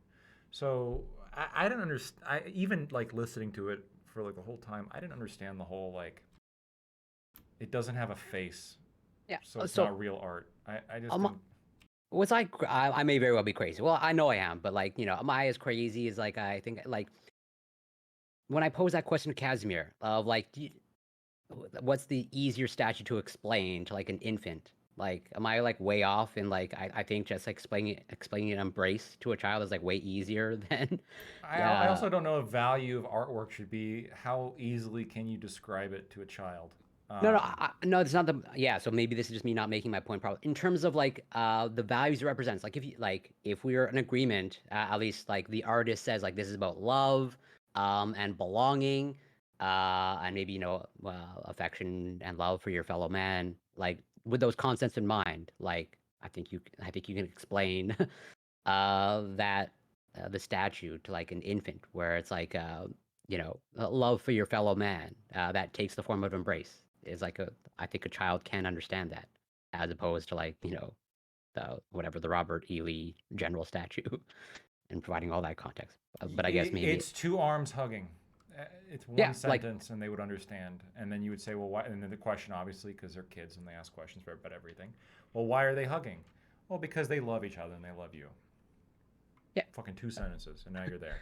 Speaker 7: So I didn't understand. I even like listening to it for like the whole time. I didn't understand the whole like it doesn't have a face,
Speaker 5: Yeah.
Speaker 7: so it's
Speaker 5: So
Speaker 7: not real art. I just
Speaker 5: um,
Speaker 7: didn't.
Speaker 5: was I may very well be crazy. Well, I know I am, but like am I as crazy as like I think like when I pose that question to Casimir of like, what's the easier statue to explain to like an infant? Like, am I like way off? And like, I think just like explaining an embrace to a child is like way easier than,
Speaker 7: I
Speaker 5: yeah.
Speaker 7: also don't know if value of artwork should be how easily can you describe it to a child.
Speaker 5: No, no, it's not the. Yeah, so maybe this is just me not making my point properly. In terms of like the values it represents, like if we're in agreement, at least like the artist says like this is about love, and belonging, and maybe affection and love for your fellow man, like with those concepts in mind, like I think you can explain that the statue to like an infant where it's like love for your fellow man that takes the form of embrace is like I think a child can understand that as opposed to like the Robert E. Lee general statue and providing all that context. But I guess maybe
Speaker 7: it's two arms hugging. It's one sentence, and they would understand. And then you would say, well, why? And then the question, obviously, because they're kids and they ask questions about everything. Well, why are they hugging? Well, because they love each other and they love you.
Speaker 5: Yeah.
Speaker 7: Fucking 2 sentences, and now you're there.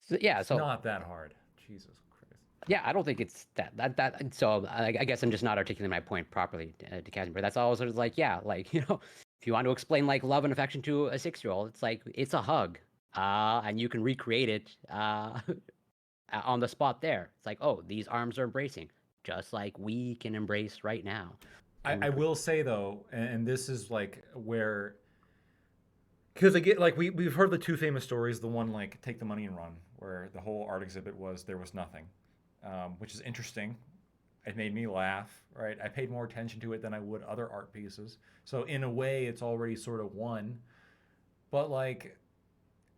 Speaker 5: So, yeah.
Speaker 7: It's
Speaker 5: so
Speaker 7: not that hard. Jesus Christ.
Speaker 5: Yeah, I don't think it's that. So I guess I'm just not articulating my point properly to Casimir. That's all sort of like, yeah, like if you want to explain like love and affection to a 6-year-old, it's like it's a hug, and you can recreate it on the spot there. It's like, oh, these arms are embracing, just like we can embrace right now.
Speaker 7: I will say though, and this is like where, because I get like we've heard the 2 famous stories. The one like take the money and run, where the whole art exhibit was there was nothing, which is interesting. It made me laugh, right? I paid more attention to it than I would other art pieces. So in a way, it's already sort of won. But like,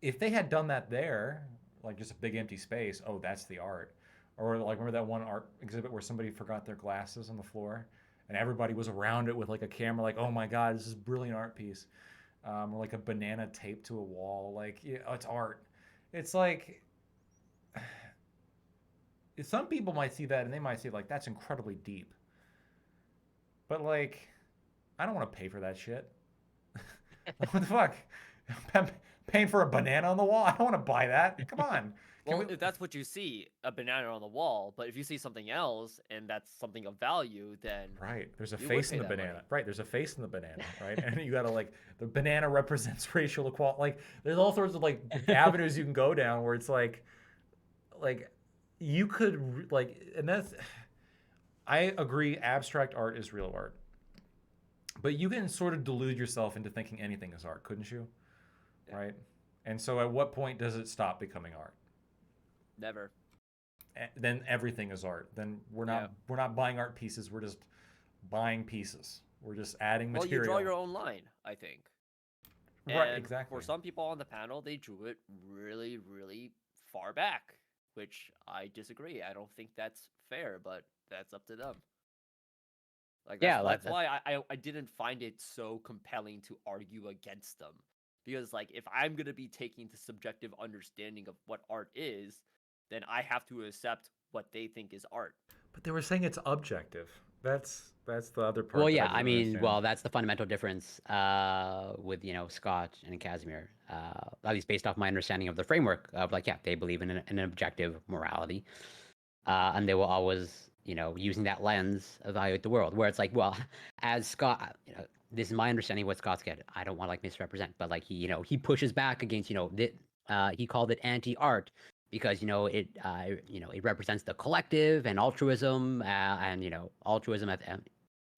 Speaker 7: if they had done that there, like just a big empty space, oh, that's the art. Or like remember that one art exhibit where somebody forgot their glasses on the floor, and everybody was around it with like a camera, like, oh my god, this is a brilliant art piece. Or like a banana taped to a wall, like it's art. It's like some people might see that and they might say like that's incredibly deep. But like, I don't want to pay for that shit. What the fuck? I'm paying for a banana on the wall? I don't want to buy that. Come on.
Speaker 4: Well, if that's what you see, a banana on the wall, but if you see something else and that's something of value, then
Speaker 7: right, there's a face in the banana. Money. Right, there's a face in the banana, right? And you gotta like the banana represents racial equality. Like there's all sorts of like avenues you can go down where it's like you could like, and that's I agree. Abstract art is real art, but you can sort of delude yourself into thinking anything is art, couldn't you? Yeah. Right. And so, at what point does it stop becoming art?
Speaker 4: Never.
Speaker 7: Then everything is art. Then we're not buying art pieces. We're just buying pieces. We're just adding material.
Speaker 4: Well, you draw your own line, I think.
Speaker 7: Right, exactly.
Speaker 4: For some people on the panel, they drew it really, really far back, which I disagree. I don't think that's fair, but that's up to them. Like that's why I didn't find it so compelling to argue against them. Because like if I'm gonna be taking the subjective understanding of what art is, then I have to accept what they think is art.
Speaker 7: But they were saying it's objective. That's the other part.
Speaker 5: Well, yeah, I mean, that's the fundamental difference with Scott and Casimir. At least based off my understanding of the framework of like, yeah, they believe in an objective morality, and they will always, using that lens, evaluate the world. Where it's like, well, as Scott, this is my understanding of what Scott's get. I don't want to like misrepresent, but like he pushes back against he called it anti-art. Because it represents the collective and altruism and altruism at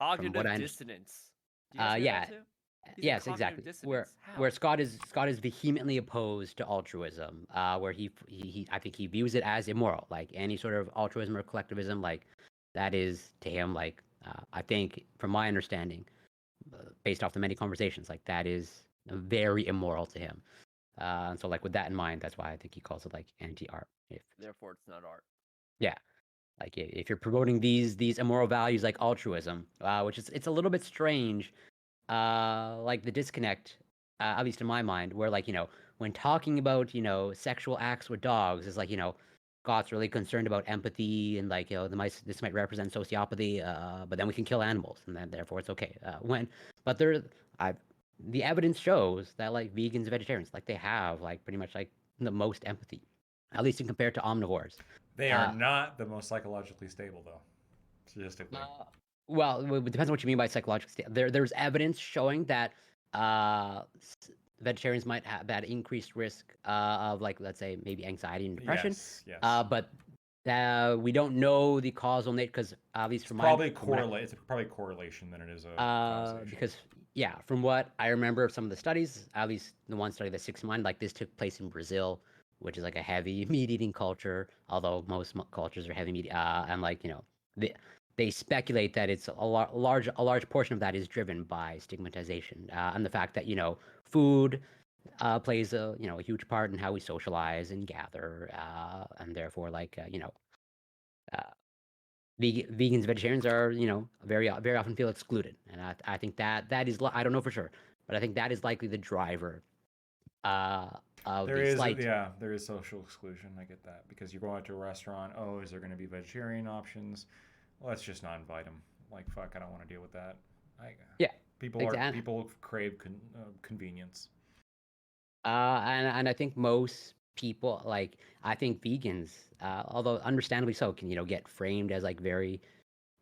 Speaker 4: cognitive dissonance.
Speaker 5: Yes, exactly. Where Scott is vehemently opposed to altruism. Where he I think he views it as immoral. Like any sort of altruism or collectivism, like that is to him like I think from my understanding, based off the many conversations, like that is very immoral to him. And so like with that in mind, that's why I think he calls it like anti-art.
Speaker 4: Therefore, it's not art.
Speaker 5: Yeah. Like if you're promoting these immoral values like altruism, which is it's a little bit strange, like the disconnect, at least in my mind, where like when talking about sexual acts with dogs is like God's really concerned about empathy and like this might represent sociopathy, but then we can kill animals and then therefore it's okay. But the evidence shows that like vegans and vegetarians like they have like pretty much like the most empathy, at least in compared to omnivores.
Speaker 7: They are not the most psychologically stable, though, statistically.
Speaker 5: Well, it depends on what you mean by psychologically stable. There's evidence showing that vegetarians might have that increased risk of like, let's say, maybe anxiety and depression.
Speaker 7: Yes.
Speaker 5: But we don't know the causal nature because at least from
Speaker 7: it's probably a correlation than it is a causation.
Speaker 5: Because from what I remember some of the studies, at least the one study that sticks in mind, like this took place in Brazil, which is like a heavy meat eating culture, although most cultures are heavy meat. And like they speculate that it's a large portion of that is driven by stigmatization and the fact that food plays a huge part in how we socialize and gather, and therefore like vegans, vegetarians are very often feel excluded, and I think that is I don't know for sure, but I think that is likely the driver. There
Speaker 7: is social exclusion. I get that because you go out to a restaurant. Oh, is there going to be vegetarian options? Well, let's just not invite them. Like fuck, I don't want to deal with that. People crave convenience.
Speaker 5: And I think most people I think vegans, although understandably so, can get framed as like very,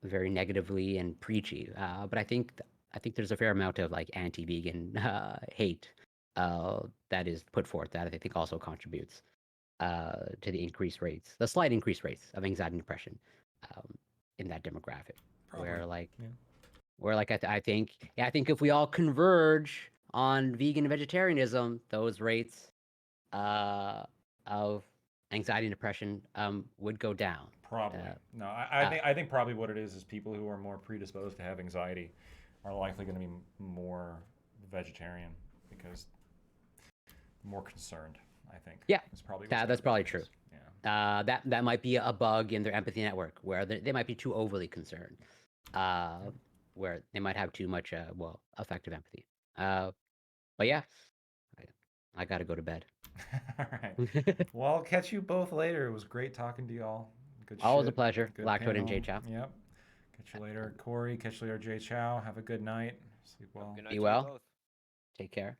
Speaker 5: very negatively and preachy. But I think there's a fair amount of like anti-vegan hate that is put forth that I think also contributes to the slight increased rates of anxiety and depression in that demographic. Probably. I think if we all converge on vegan and vegetarianism, those rates of anxiety and depression would go down.
Speaker 7: Probably. No, I think probably what it is people who are more predisposed to have anxiety are likely going to be more vegetarian because more concerned, I think.
Speaker 5: Yeah, that's probably true. Yeah. That might be a bug in their empathy network where they might be too overly concerned, where they might have too much effective empathy. But yeah, I got to go to bed.
Speaker 7: All right. Well, I'll catch you both later. It was great talking to y'all. Good
Speaker 5: Always a pleasure. Lactoid and Jay Chow.
Speaker 7: Yep. Catch you later, Corey. Catch you later, Jay Chow. Have a good night. Sleep well.
Speaker 4: Good night.
Speaker 5: Be well. Take care.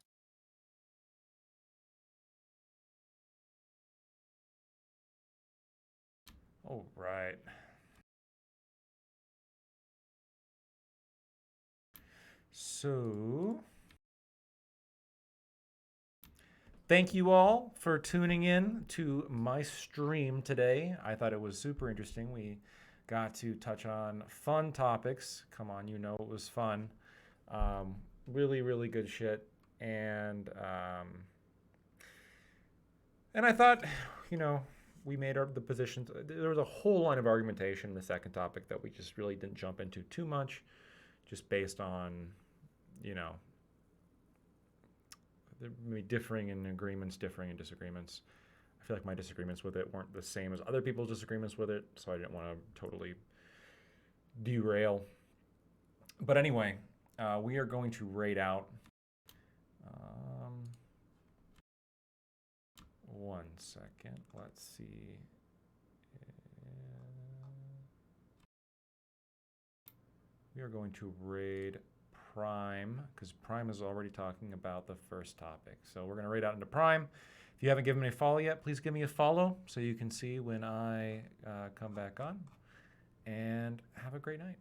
Speaker 7: All right. So, thank you all for tuning in to my stream today. I thought it was super interesting. We got to touch on fun topics. Come on, it was fun. Really, really good shit. And I thought, we made the positions. There was a whole line of argumentation in the second topic that we just really didn't jump into too much, just based on, maybe differing in agreements, differing in disagreements. I feel like my disagreements with it weren't the same as other people's disagreements with it, so I didn't want to totally derail. But anyway, we are going to rate out. One second. Let's see. We are going to raid Prime because Prime is already talking about the first topic. So we're going to raid out into Prime. If you haven't given me a follow yet, please give me a follow so you can see when I come back on. And have a great night.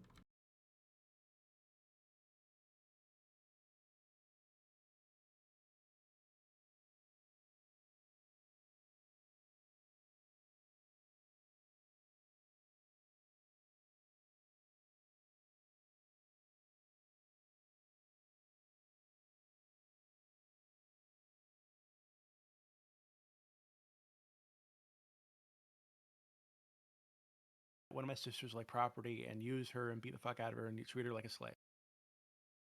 Speaker 6: One of my sisters like property and use her and beat the fuck out of her and treat her like a slave.